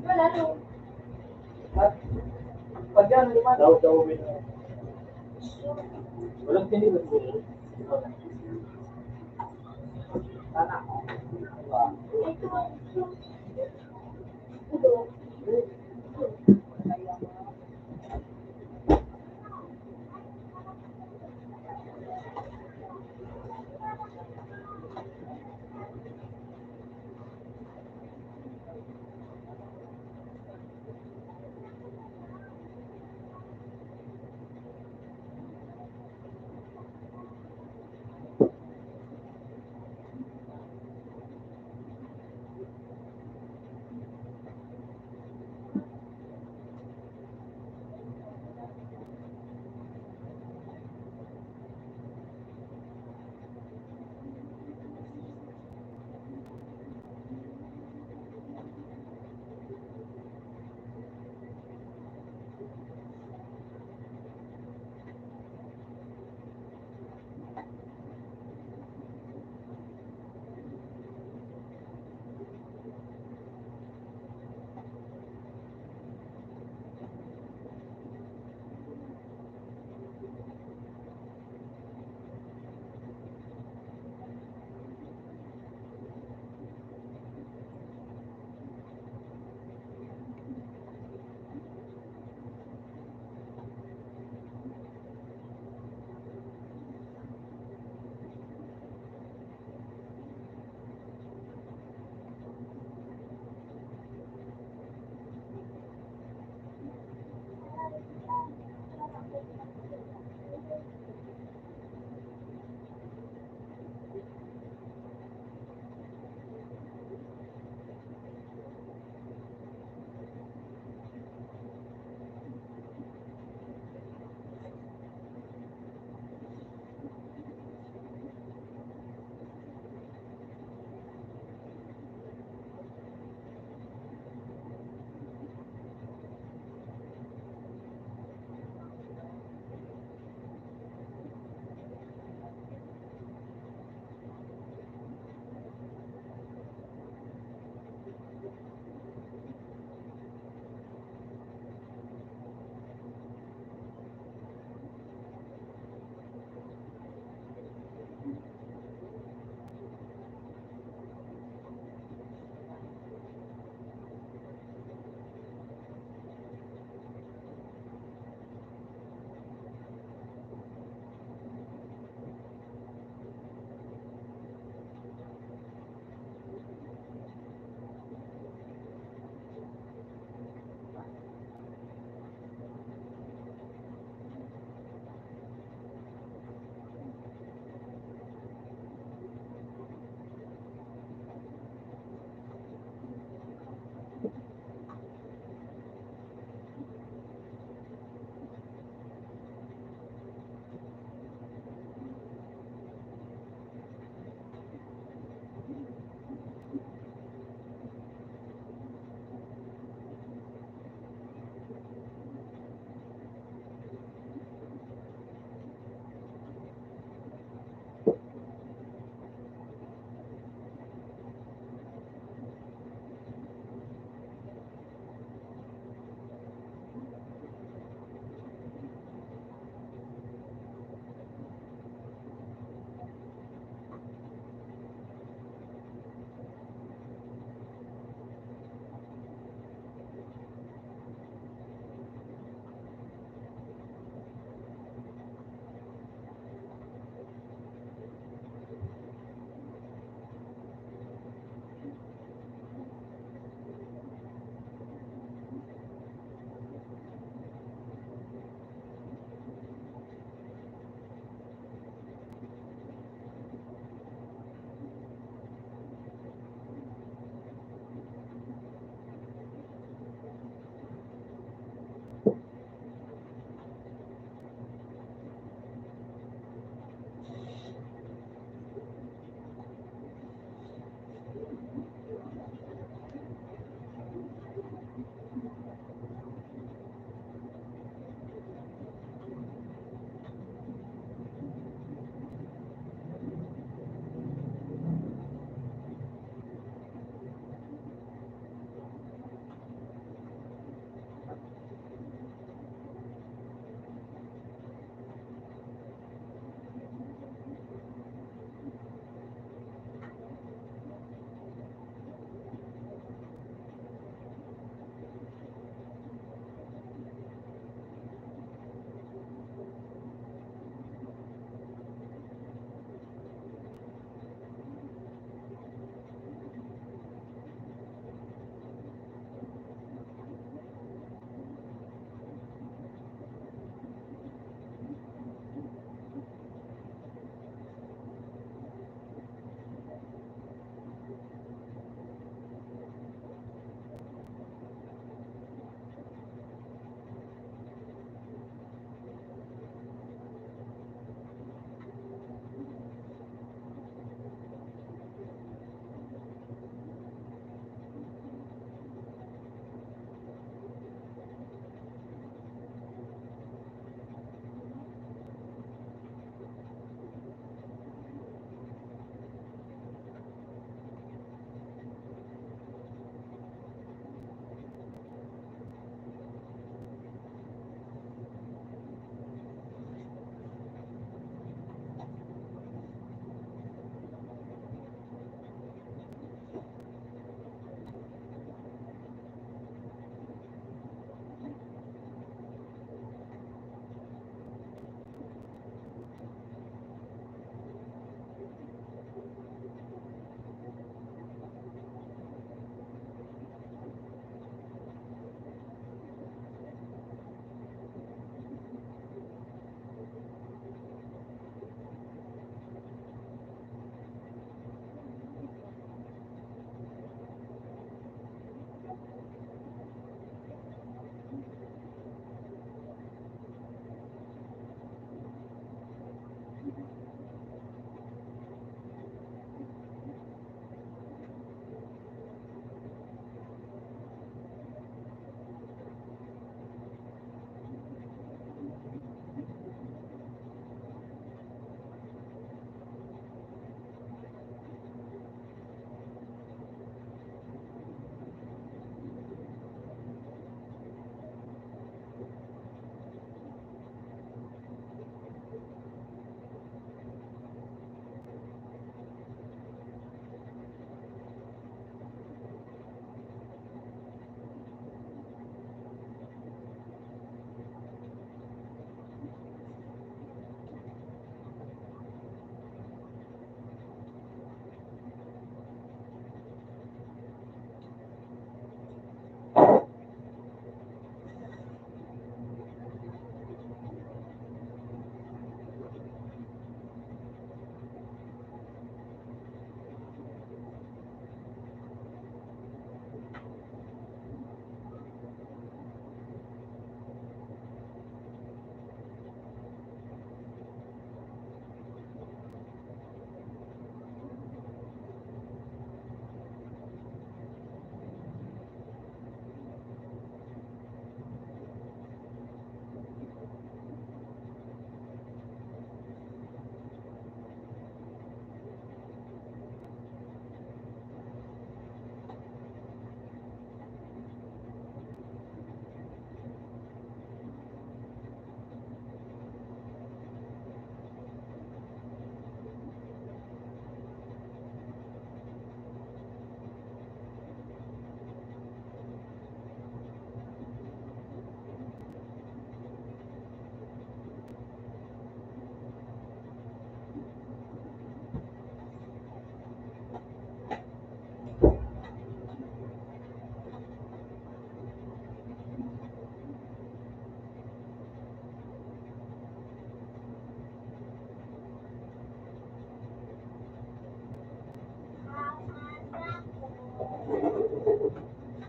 wala no.
At, pag yan, lima.
Daw, walang kinilang mo.
Sana.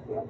Wait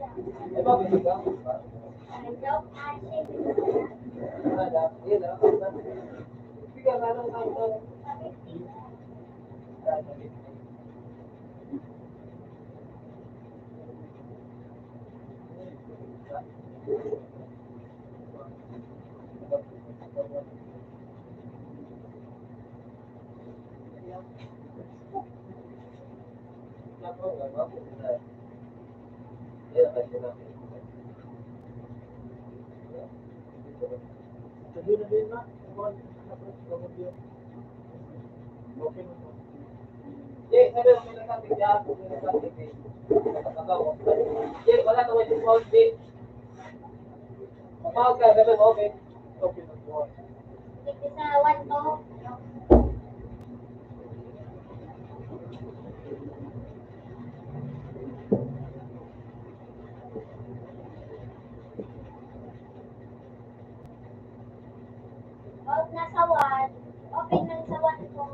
lang.
Eh, bakit ikaw?
Joke, kasi
Bigyan ka lang tayo.
sa one to. Out na sa one. Open lang sa one to.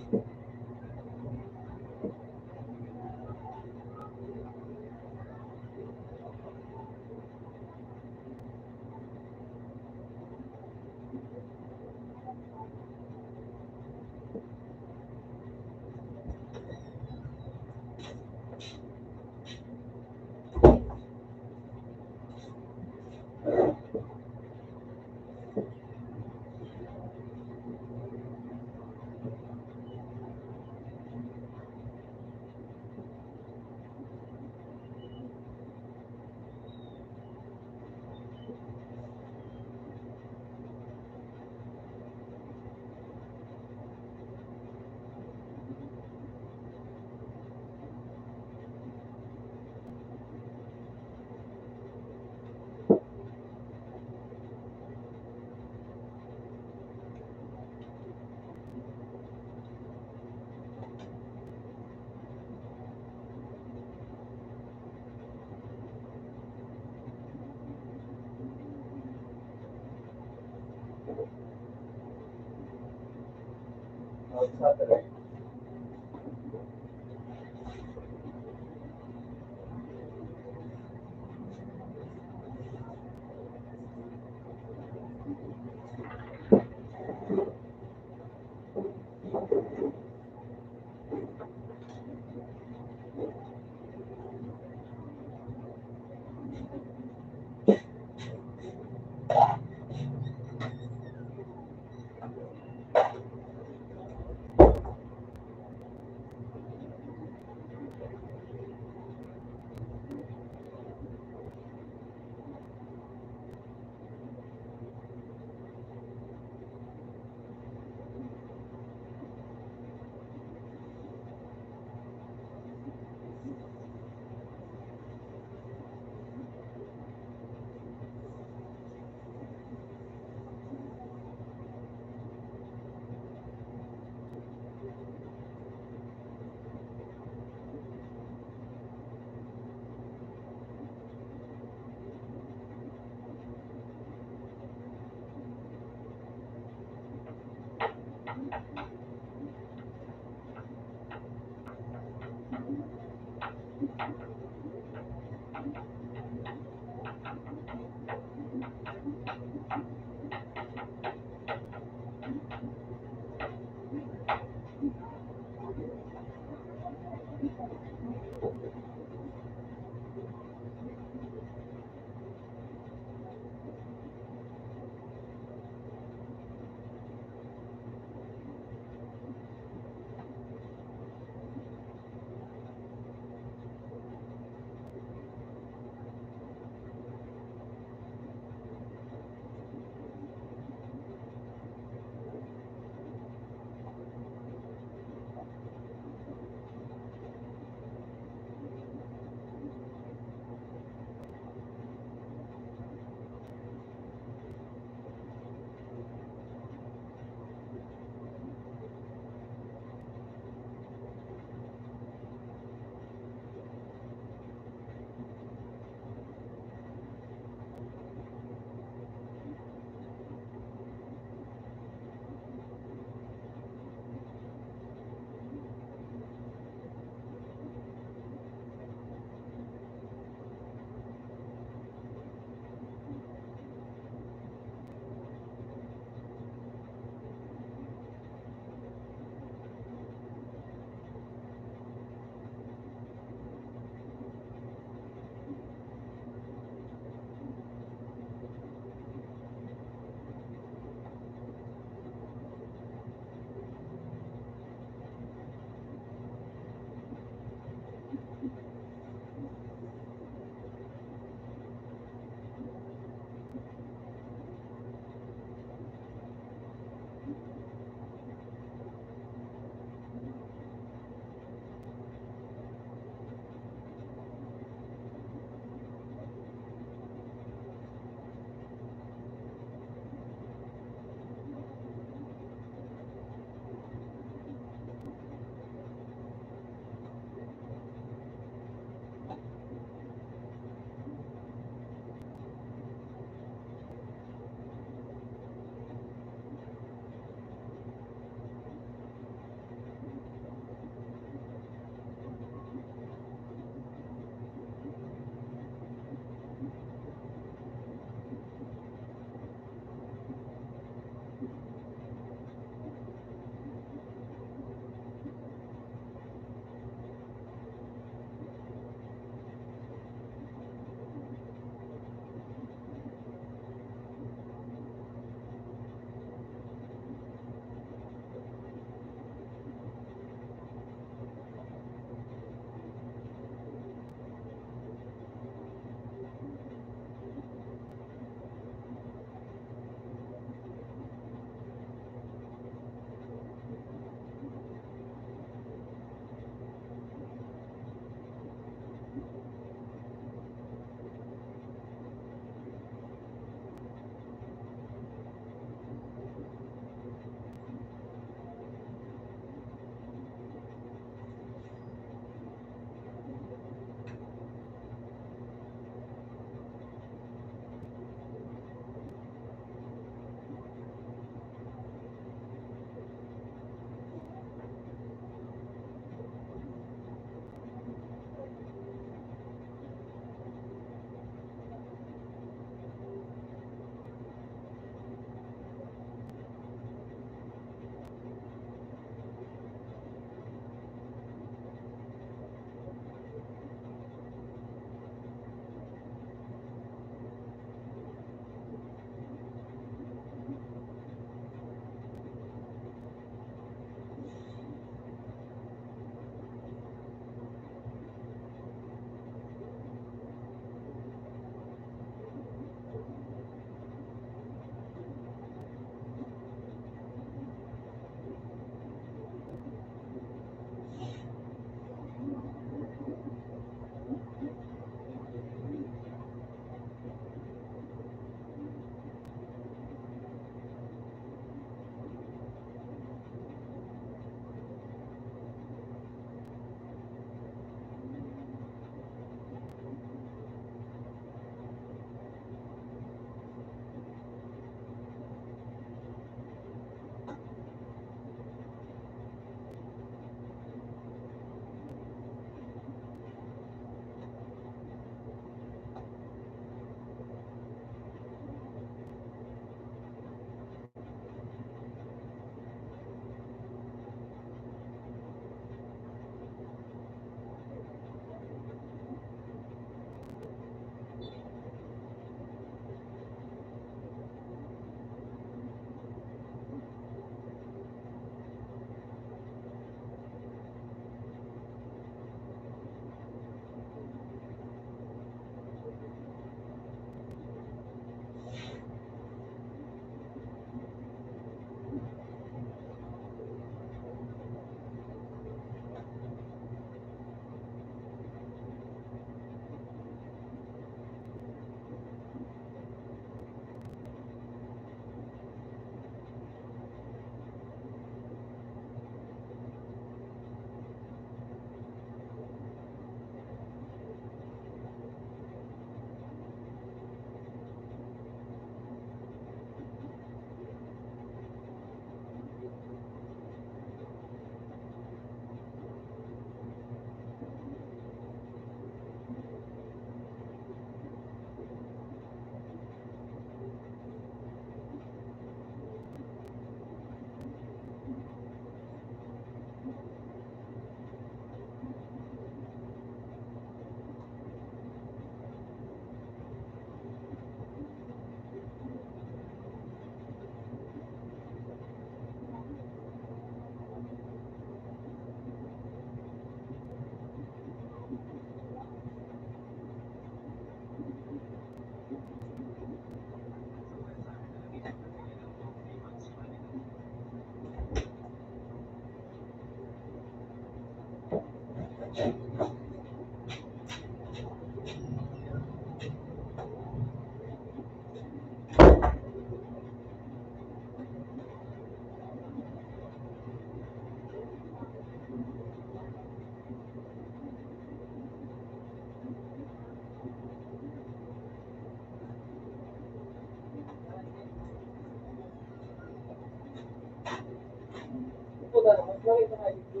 na, mas makita ka dito.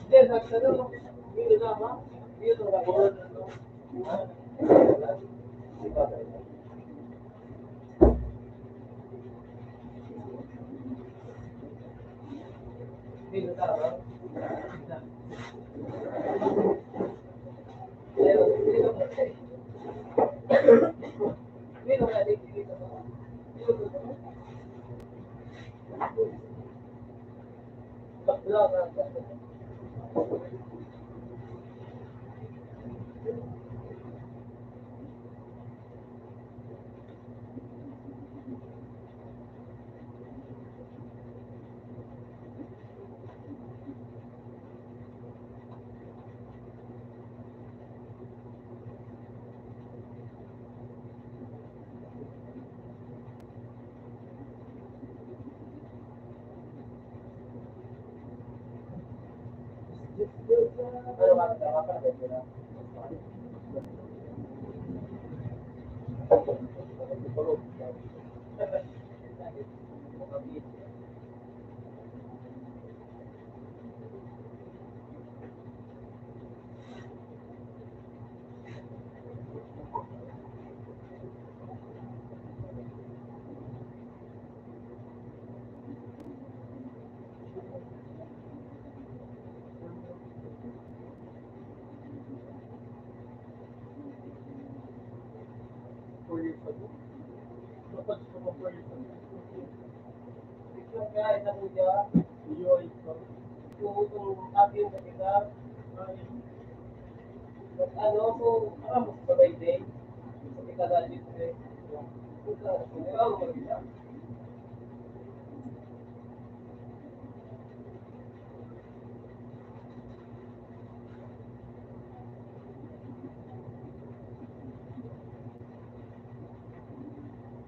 Hindi, nagtanong, dito na ba? Dito na ba? Dito na ba? Dito na, dito na.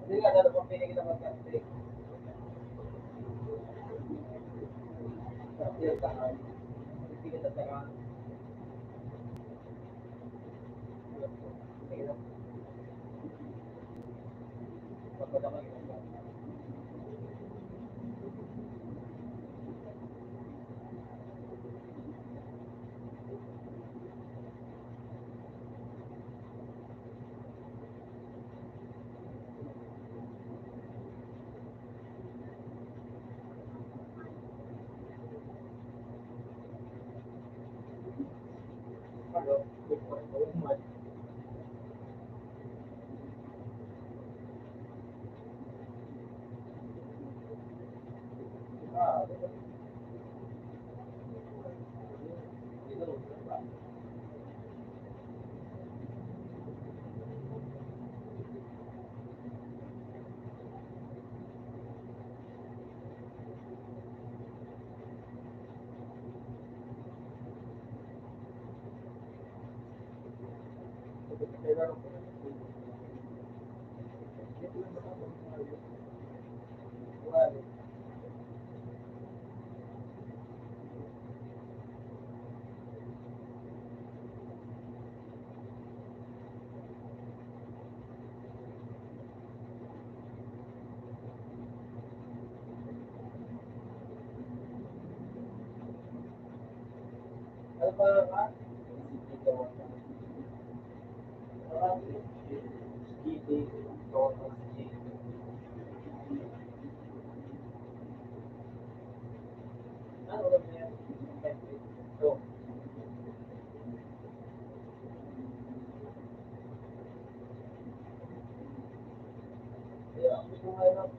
Hindi nga, dalo pang pinigil ang magkakasik. Kasi yung tangan, pinigil ang tangan. Sige na. Magpadama yung tangan. Ano pa nga? Ano ba yan? So, ako gusto nga yun.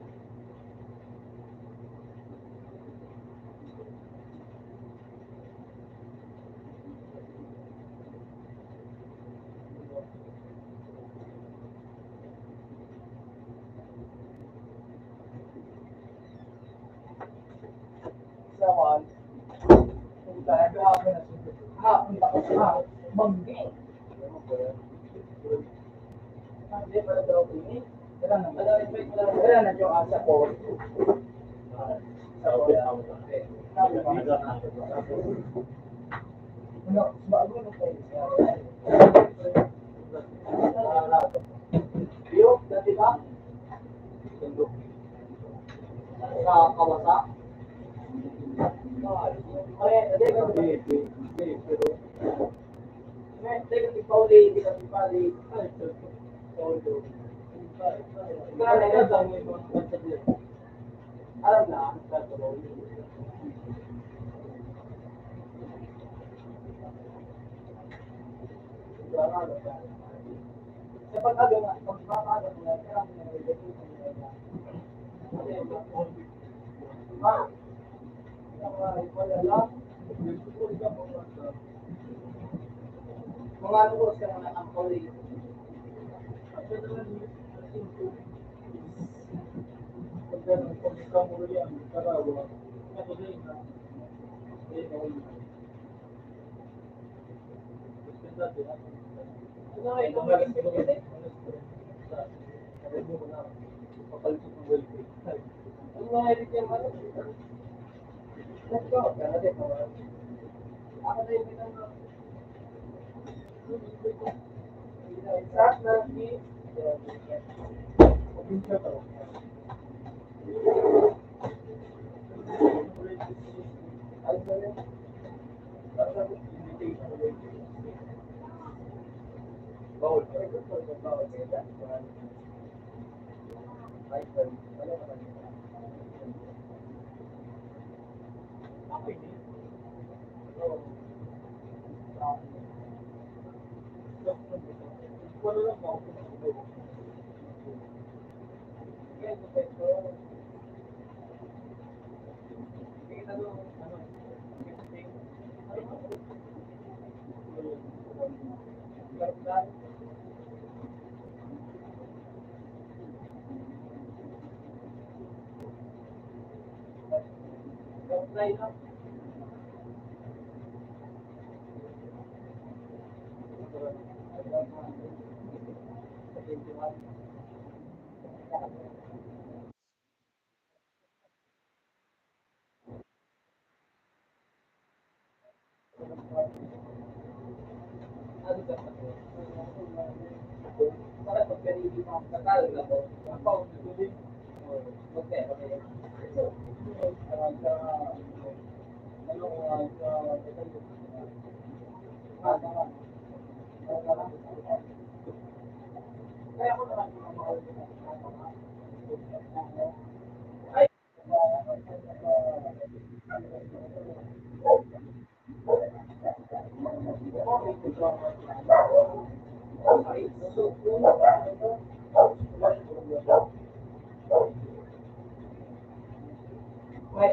ang lakas na. Manggi. Hindi pala daw ini. Kaya na yung asa ko. Ano, bago na kayo. Yung, dati ba? Kawasa. Alam na, kapag aga na, pag makaga na, kaya mo na mga ano ko sa mga ang college.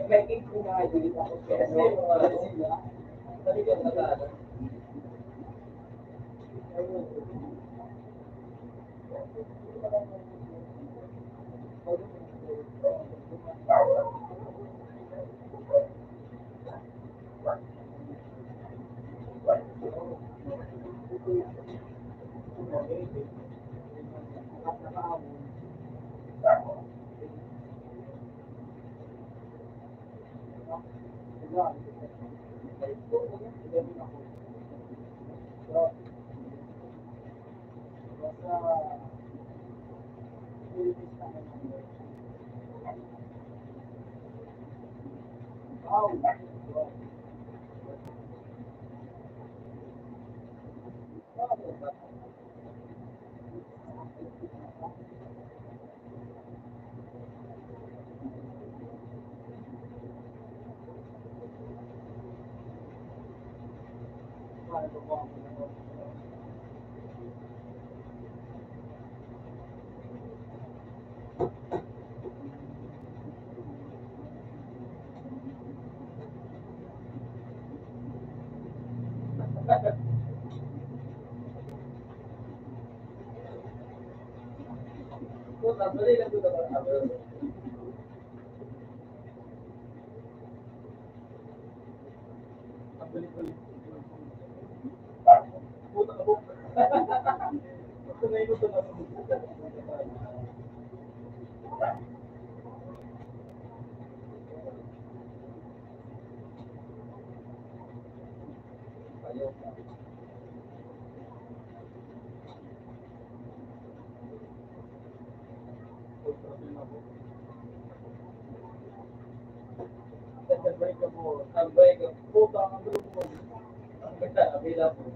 May info na hindi ako kaya
Tunay ko ito na. Ayaw ka. Sabay ka mo. Sabay ka. Puta ang gulo mo. Ang ganda. Abila mo.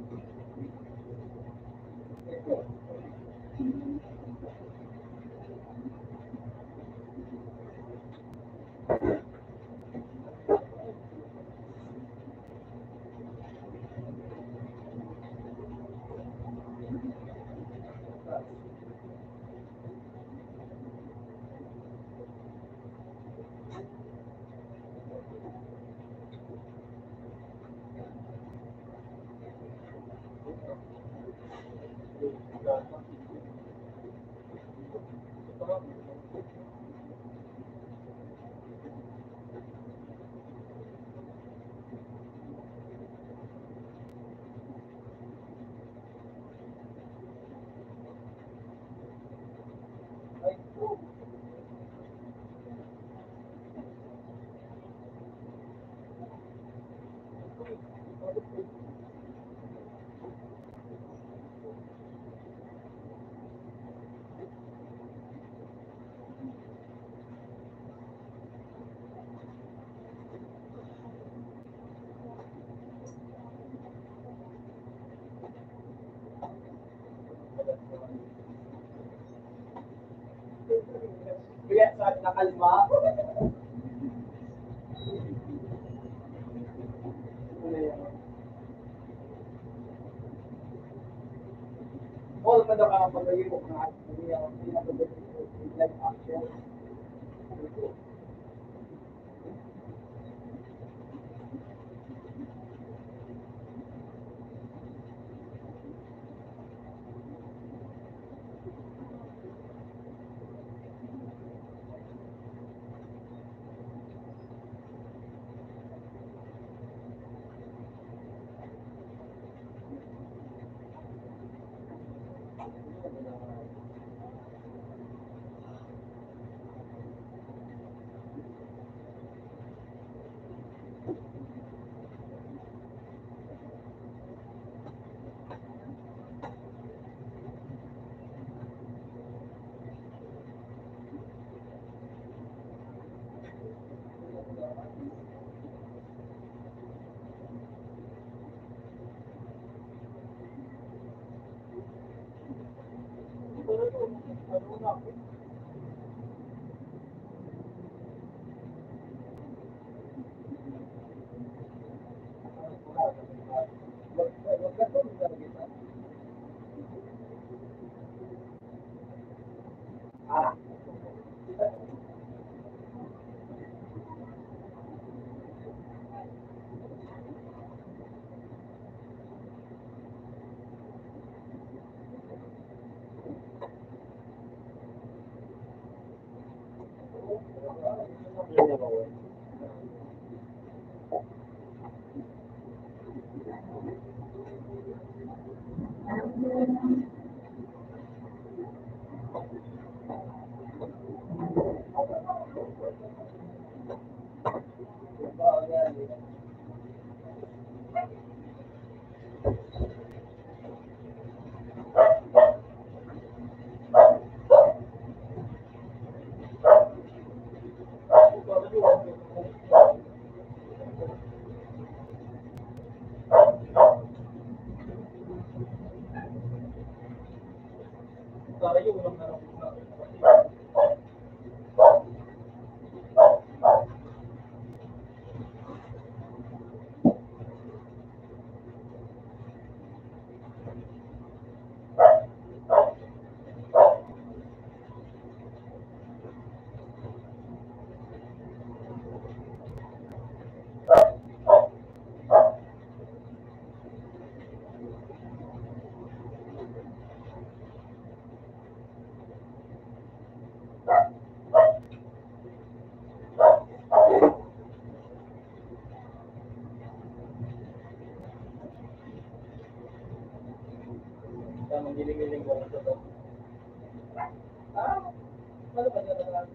Kaya sa nakalma. All man daw ang pag-ibig ko na hindi ako like action. Kaya magiling-giling ko ito to. Ano ba dyan na lang?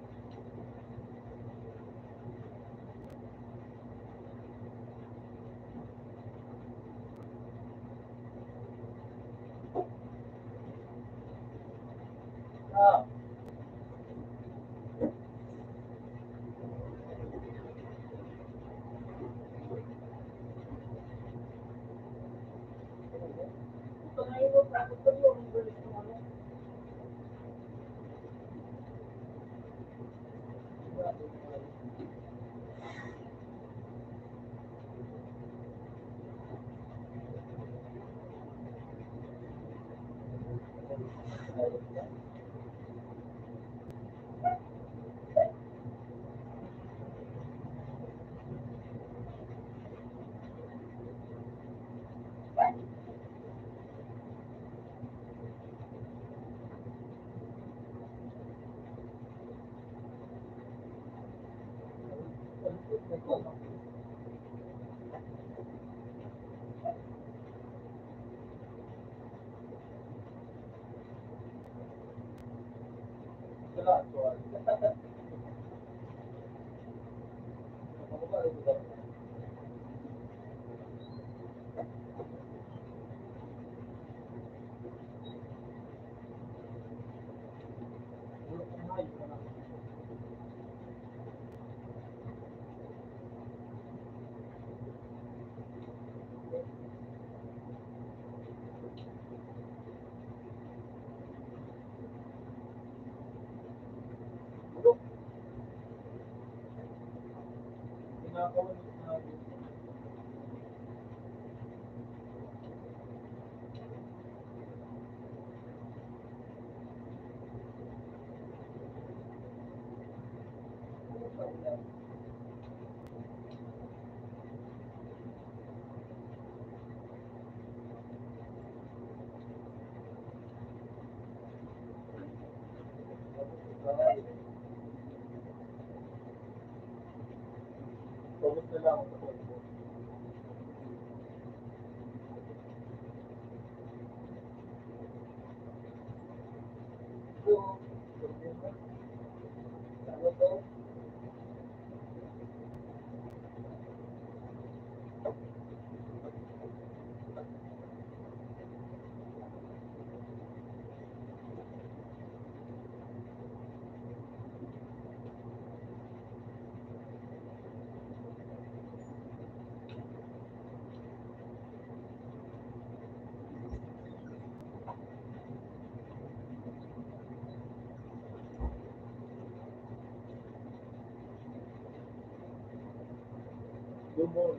Focus na lang ako sa phone. Ano to? Yung mo,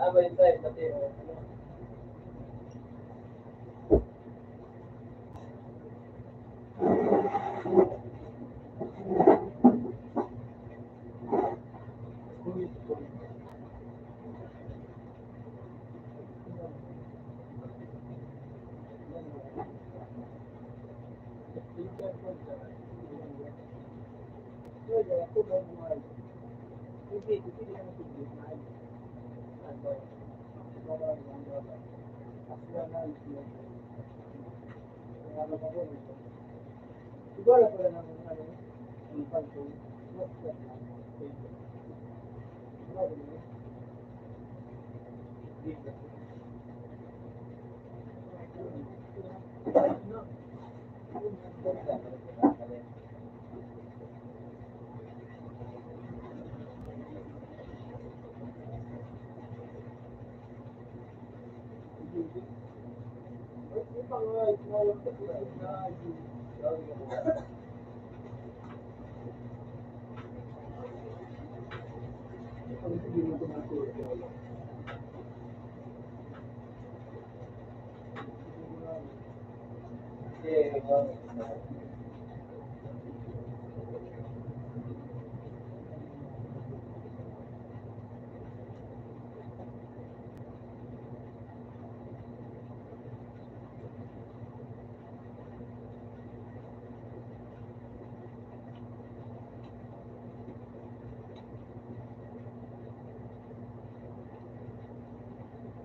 apa yung time pati siguro pala ng ano, yung pagkong,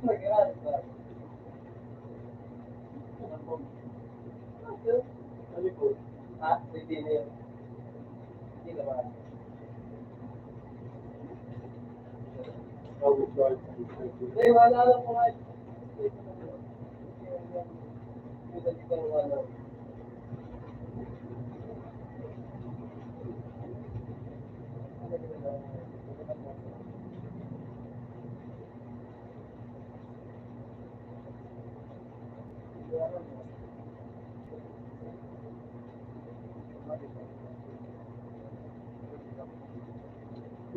Mag-iwan ba?
Sabi ko,
Ha? Hindi na yun. Hindi naman.
tawag ko ay
Hindi, wala lang po nga. Yung ano.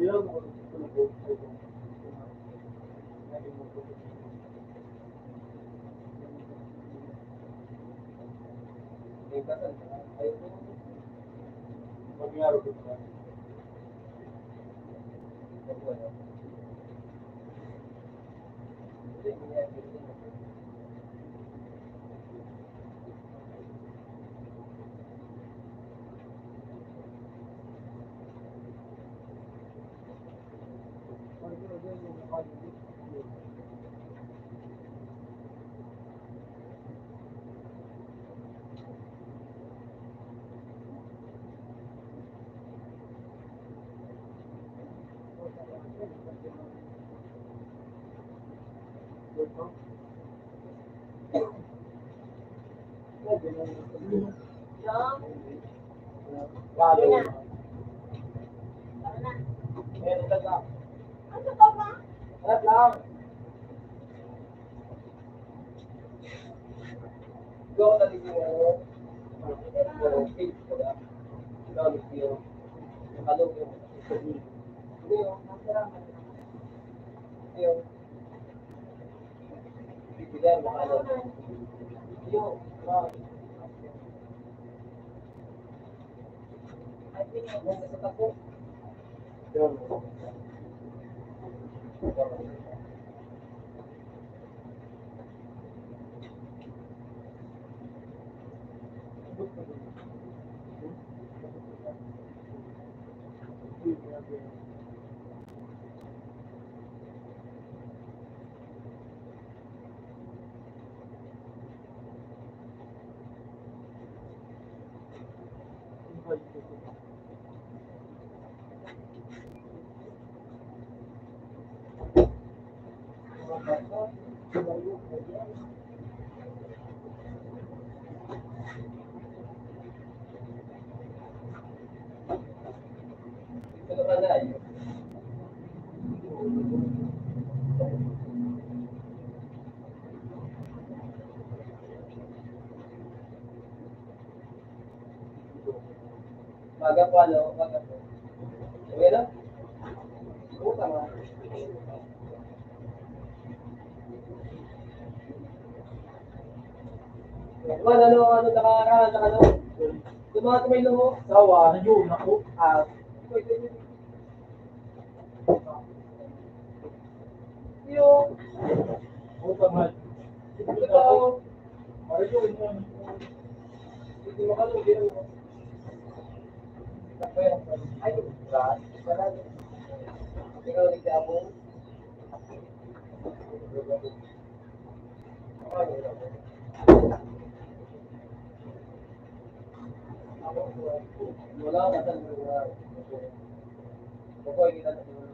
ilang ko ko
Yung kasal. Ayun po.
magyari ko sa
Lalo
na.
na. Meron ka ka.
Ano ka ba?
Lahat lang. Go na din yung ano. Yung page ko na. Gamit yung nakalog yung hindi yung yung bibigyan mo ano. Yung yung nasa tapo. Yung ano ka na yun? Maga po ano? Maga po. Okay na? Oo, tama. Man, ano, nakakaroon ng ano? Yung mga tumayo mo?
sawa yun ako
Yung,
o tamad
ito,
ayun yun
hindi mo kalong, hindi mo. Ay, grabe. Ikaw nagdabong. Wala ka sa lugar. Bukoy kita sa lugar.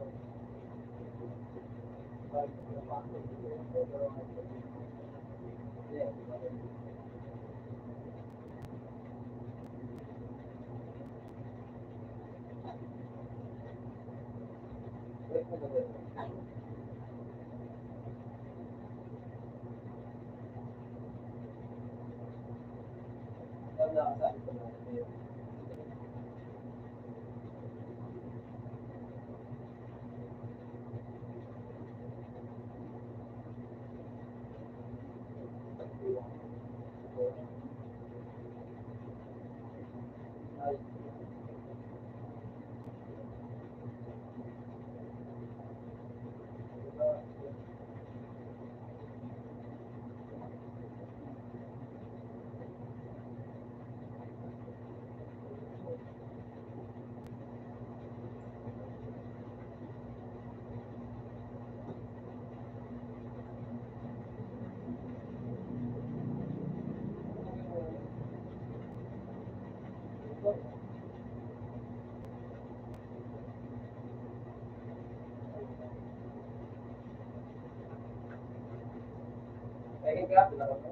ka, pinaka mo.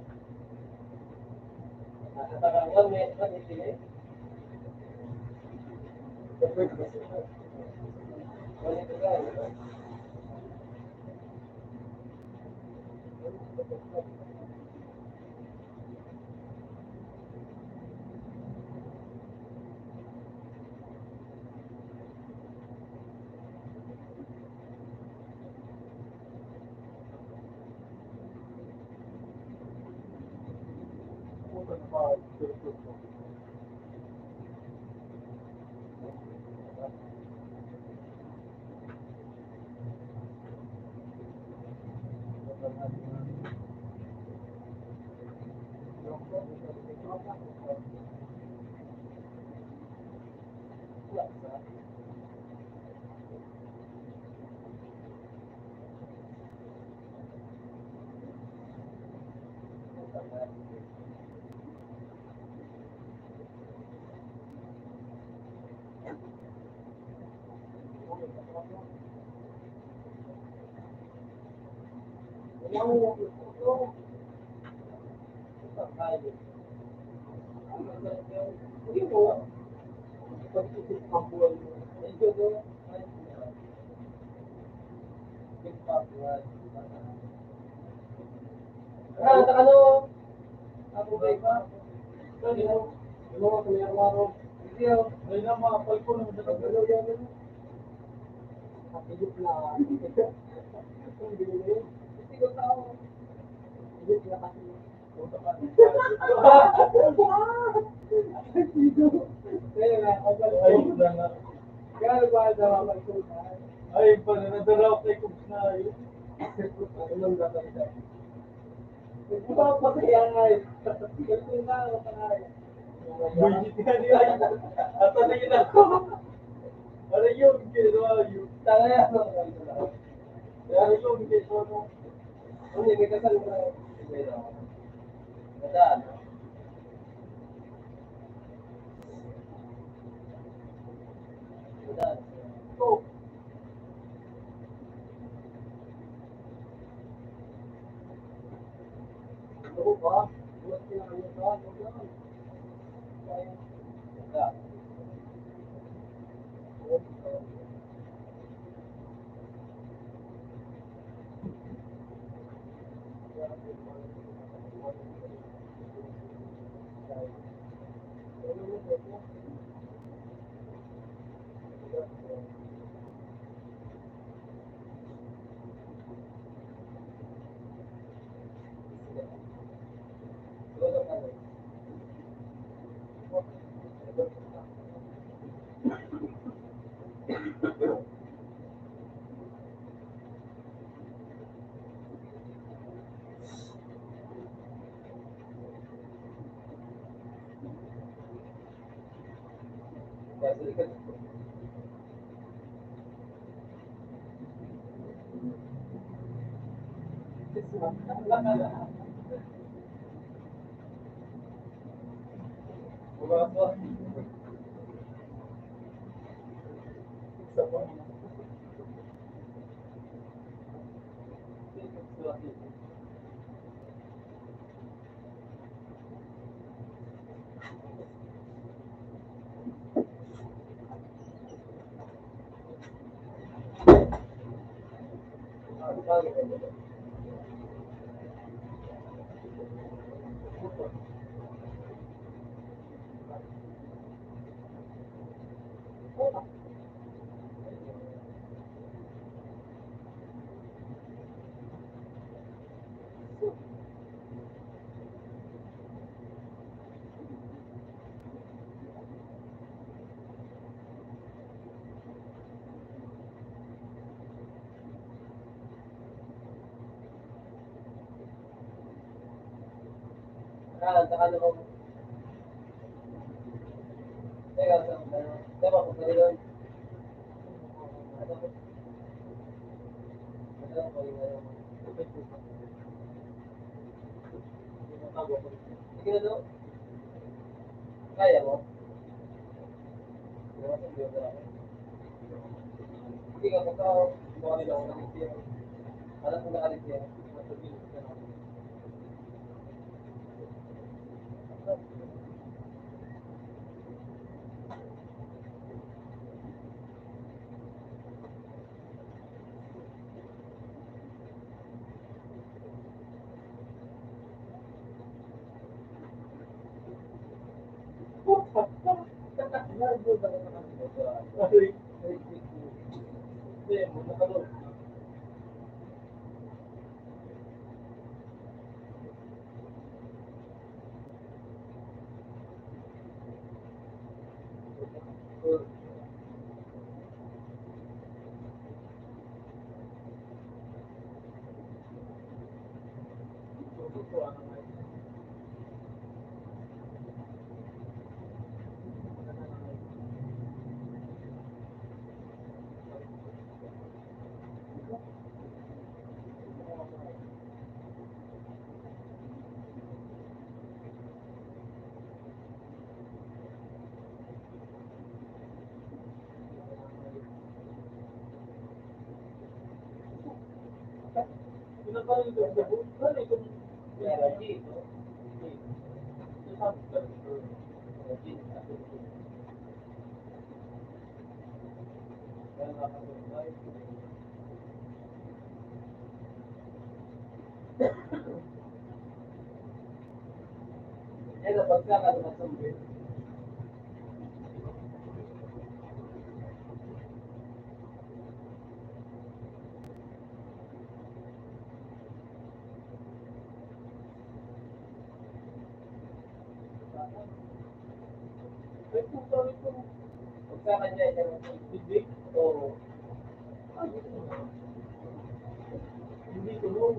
Nasa takangon, may itigay. Ano? Ako ba iba? Ano? Ano? Ay na mga palpo na magdadalo yan. Kapilip na. Hindi ko tao. Pilip na kasi. Ay, na nga. Kaya ba na mga ay, pananadala ko kay Cubs na yun. Ano nang gagawin? Ito pa kaya nga eh. Ito na ako kaya. Bullshit nga nila. At ano yun ako? Ano yun? Ginawa yun. Tanga yan. Ano yun? Ginawa. Ano yun? Kasal mo na. Madaan. Madaan. Ito. Ano ba? Buwan kinakanya ba? Ano yan? Madaan. Saka naman. Teka, diba kung sa'yo yun? Sige na daw. Kaya mo? Sige ka, pagka mukha nila ako nakikita. Alam mo nakalit yan. Yan ang pagkakaroon sa mga. Pagka kanya yung bibig o hindi tulong.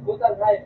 Bukan hai.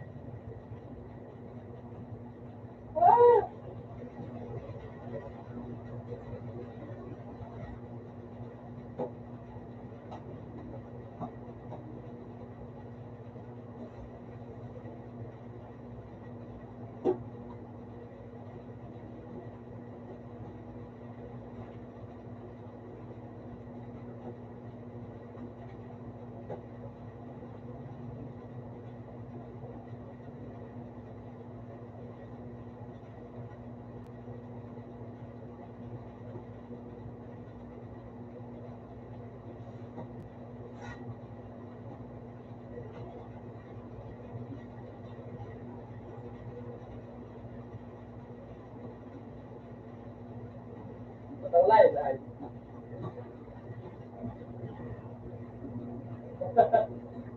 Orang lain hai.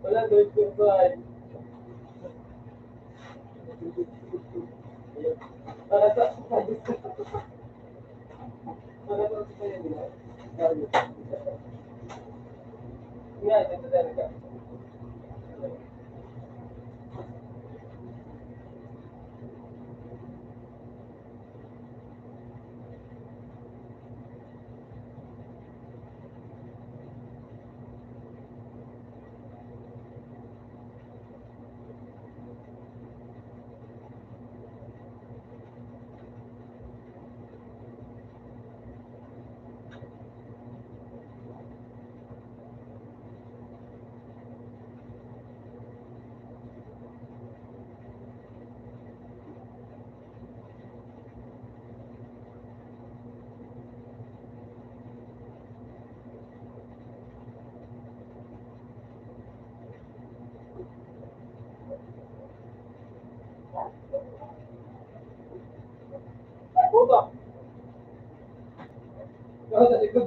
Wala duit ko hai. Para sa ya, itu dari Puto. Ikaw sa likod.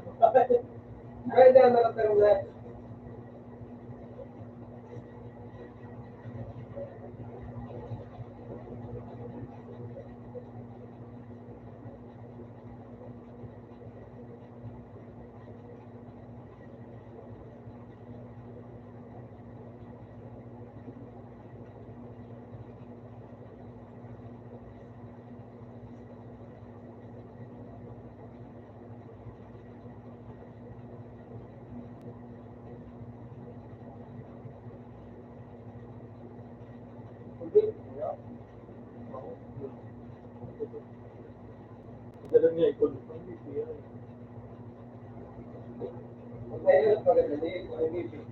Kaya dyan nakataro na.
Dala niya, ikon. Hindi siya.
Mahirap pagkadali. Mahirap.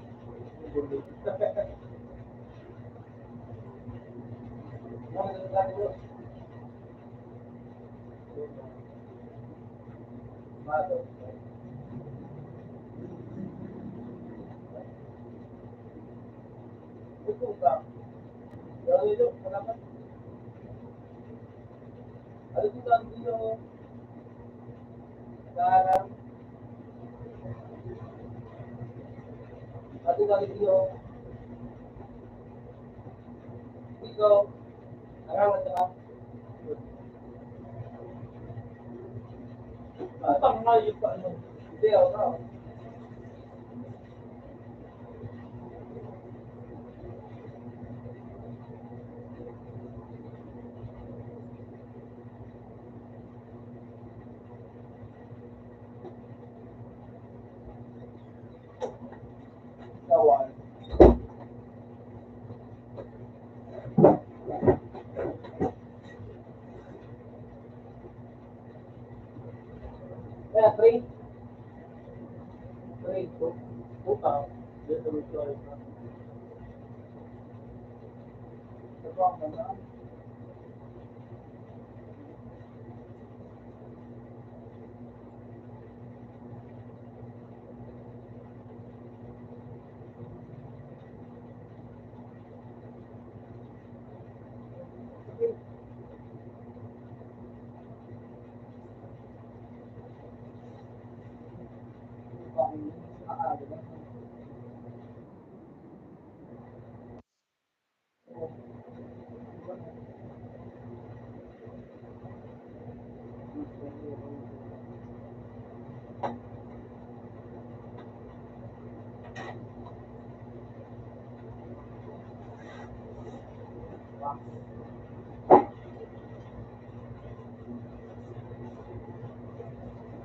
Ang ngayon pa ano?
Hindi ako. Kawan. Kaya, 3. 3.
Puta. Dito sa wito ay pa.
Ito ang ganda.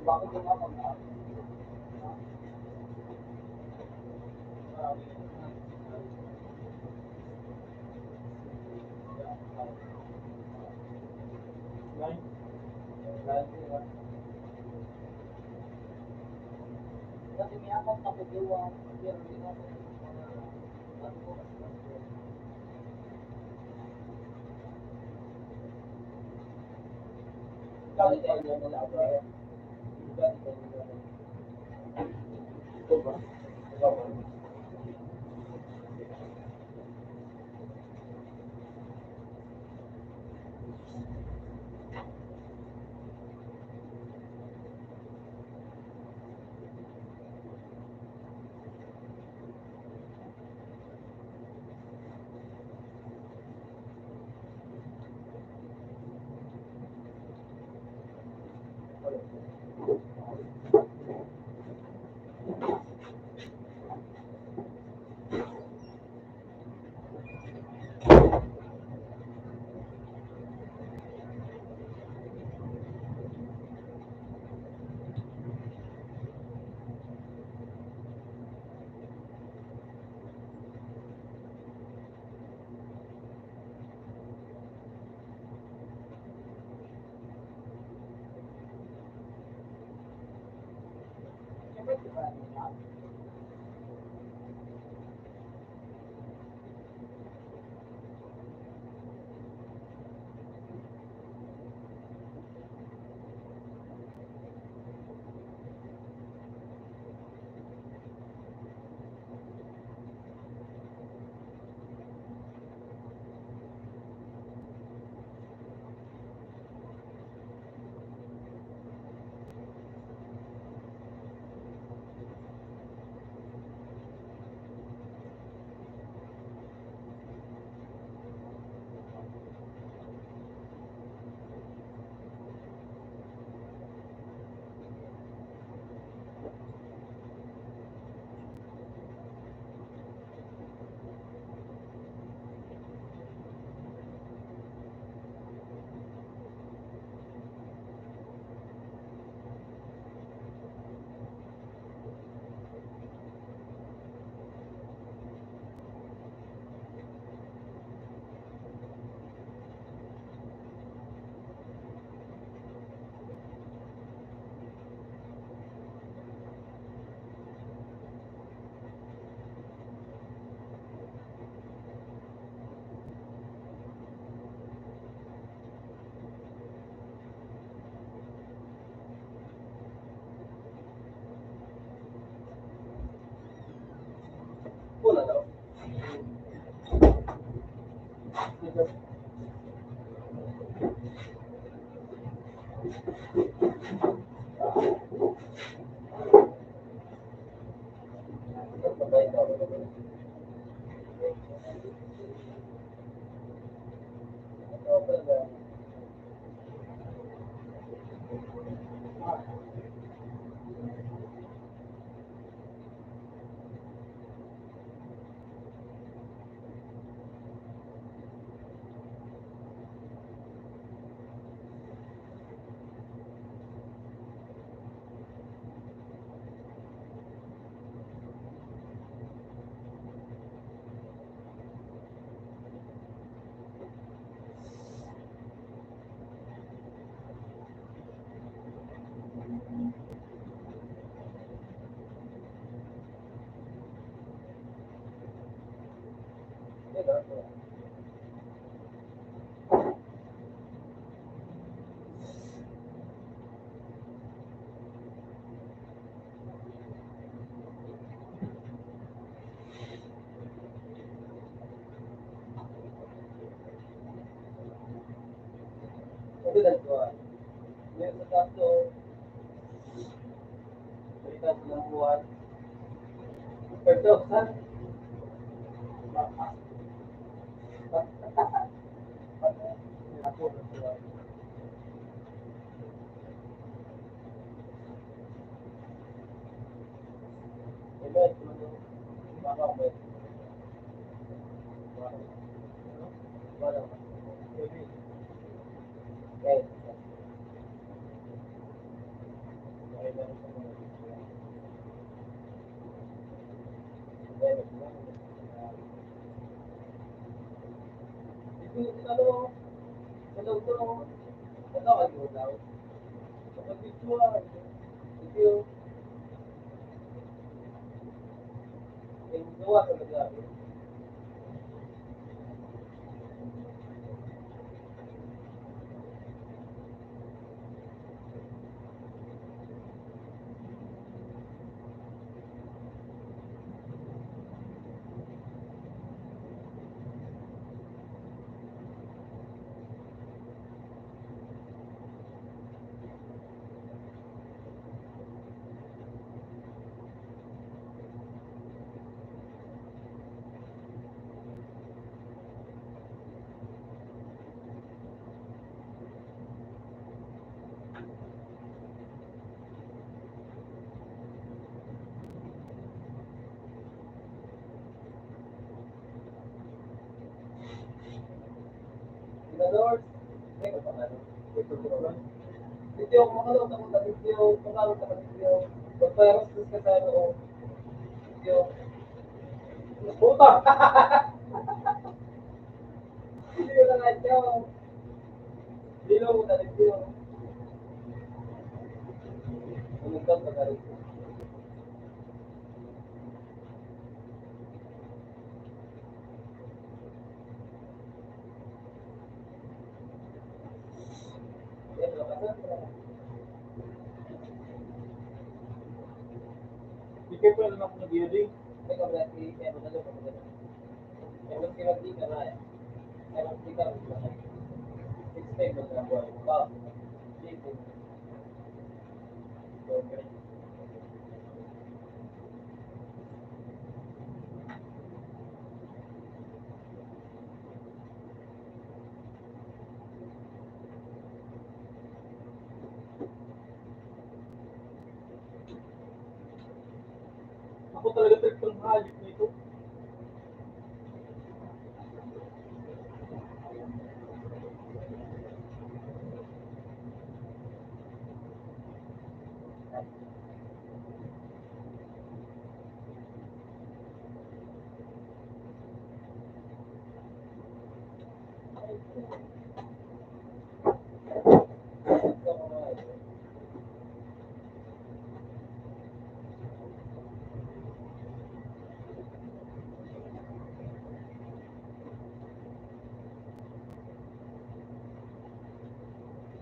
Bakit yung ako na?
Nine.
Kasi may akong tapugawa, pero hindi ako Kali tayo na nalaga. Ito ba? Ito ba? Wala daw. Ito yung makalot ako sa video, makalot ako sa video. Pagpayros ka sa ano, video. Puta! Video na nga ito. Dilo mo na video. Umigam ka na rin.
Hindi pa lang ako nag-hearing.
Ikaw berarti kaya madalo ka madalo. Kaya mas kinagdi ka na eh. Kaya mas di ka rin na. Expect mo na buhay. Wow. Sige. Okay.
Ako talaga trip ng hayop nito.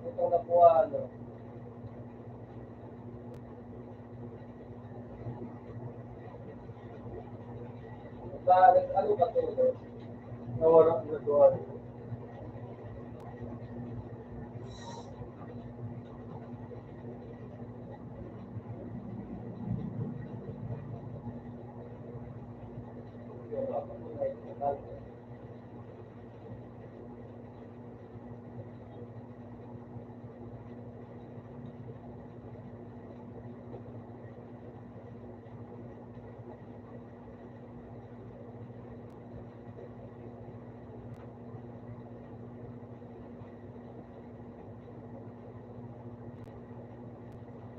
Itong nakuha, ano. Ano ba ito? Nawala ang nagawa.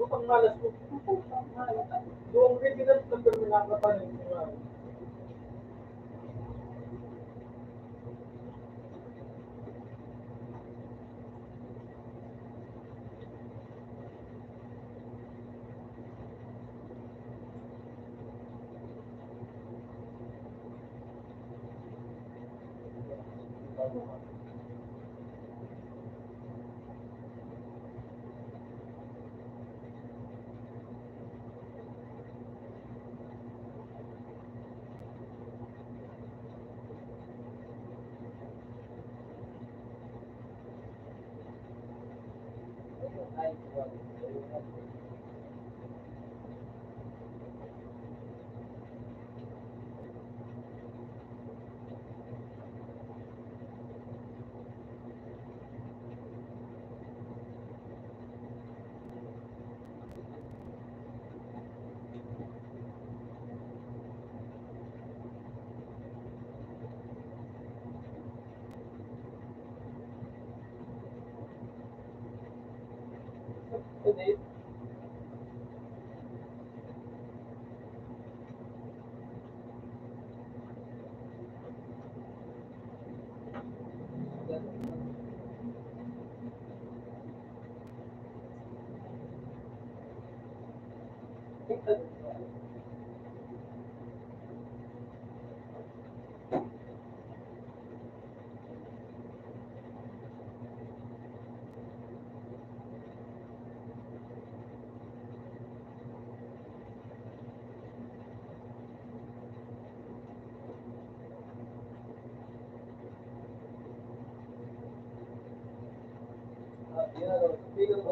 Putang malas mo. Putang malas. Yung resident number mo nakakapanin mo. Today,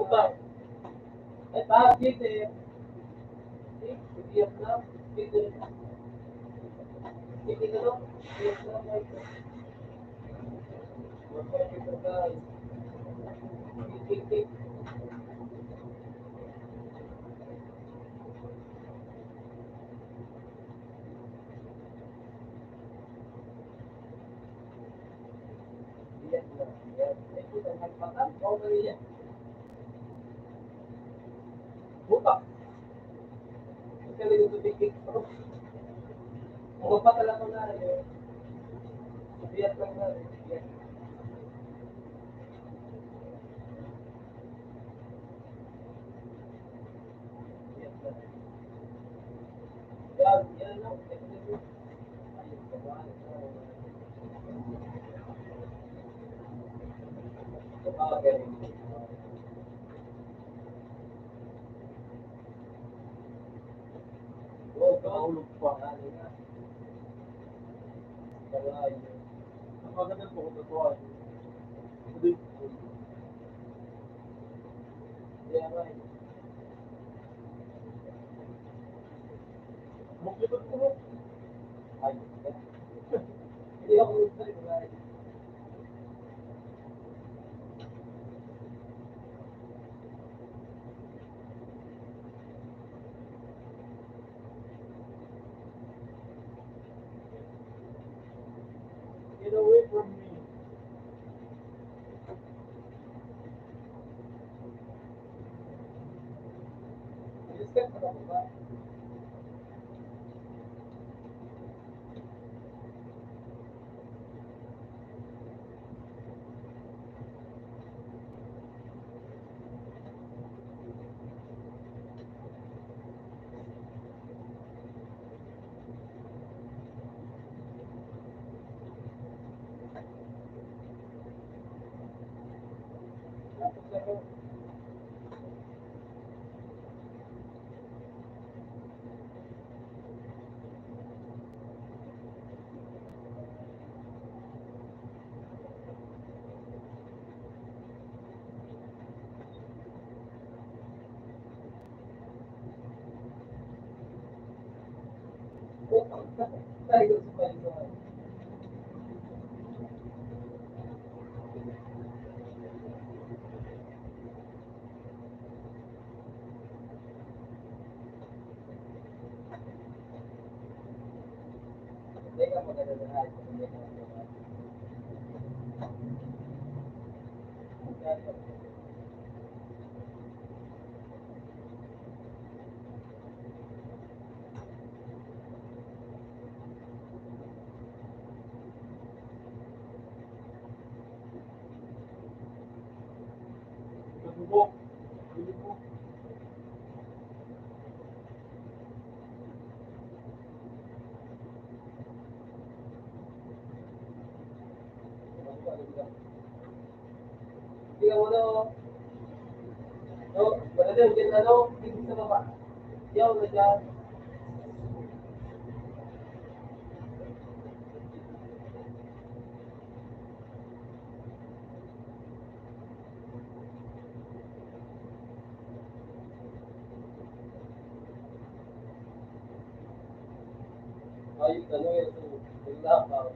utang. Taas dito eh. Bigyan na. Bigyan na. Bigyan na. Bigyan na. Buka. Kasi yung tubig. Kung patala ko na eh. Biyat lang na eh. Biyat. Biyat lang. Yan lang. Ayun, babae. Galing. Kaulog pa. Kalayo. Ang magandang po ko ito ay. Kaya nga eh. Muklipot ko mo. Ay. Hindi ako magsalita. Get away from me. Discuss na ako ba? Tayo ko sa paligid. Hindi ka maganda na lahat.
Nabubok. Nabubok.
Tingnan mo na, oh. No, wala din, dyan ano, hindi sa baba. Yaw na dyan. Ayun, ano yun, yung laptop.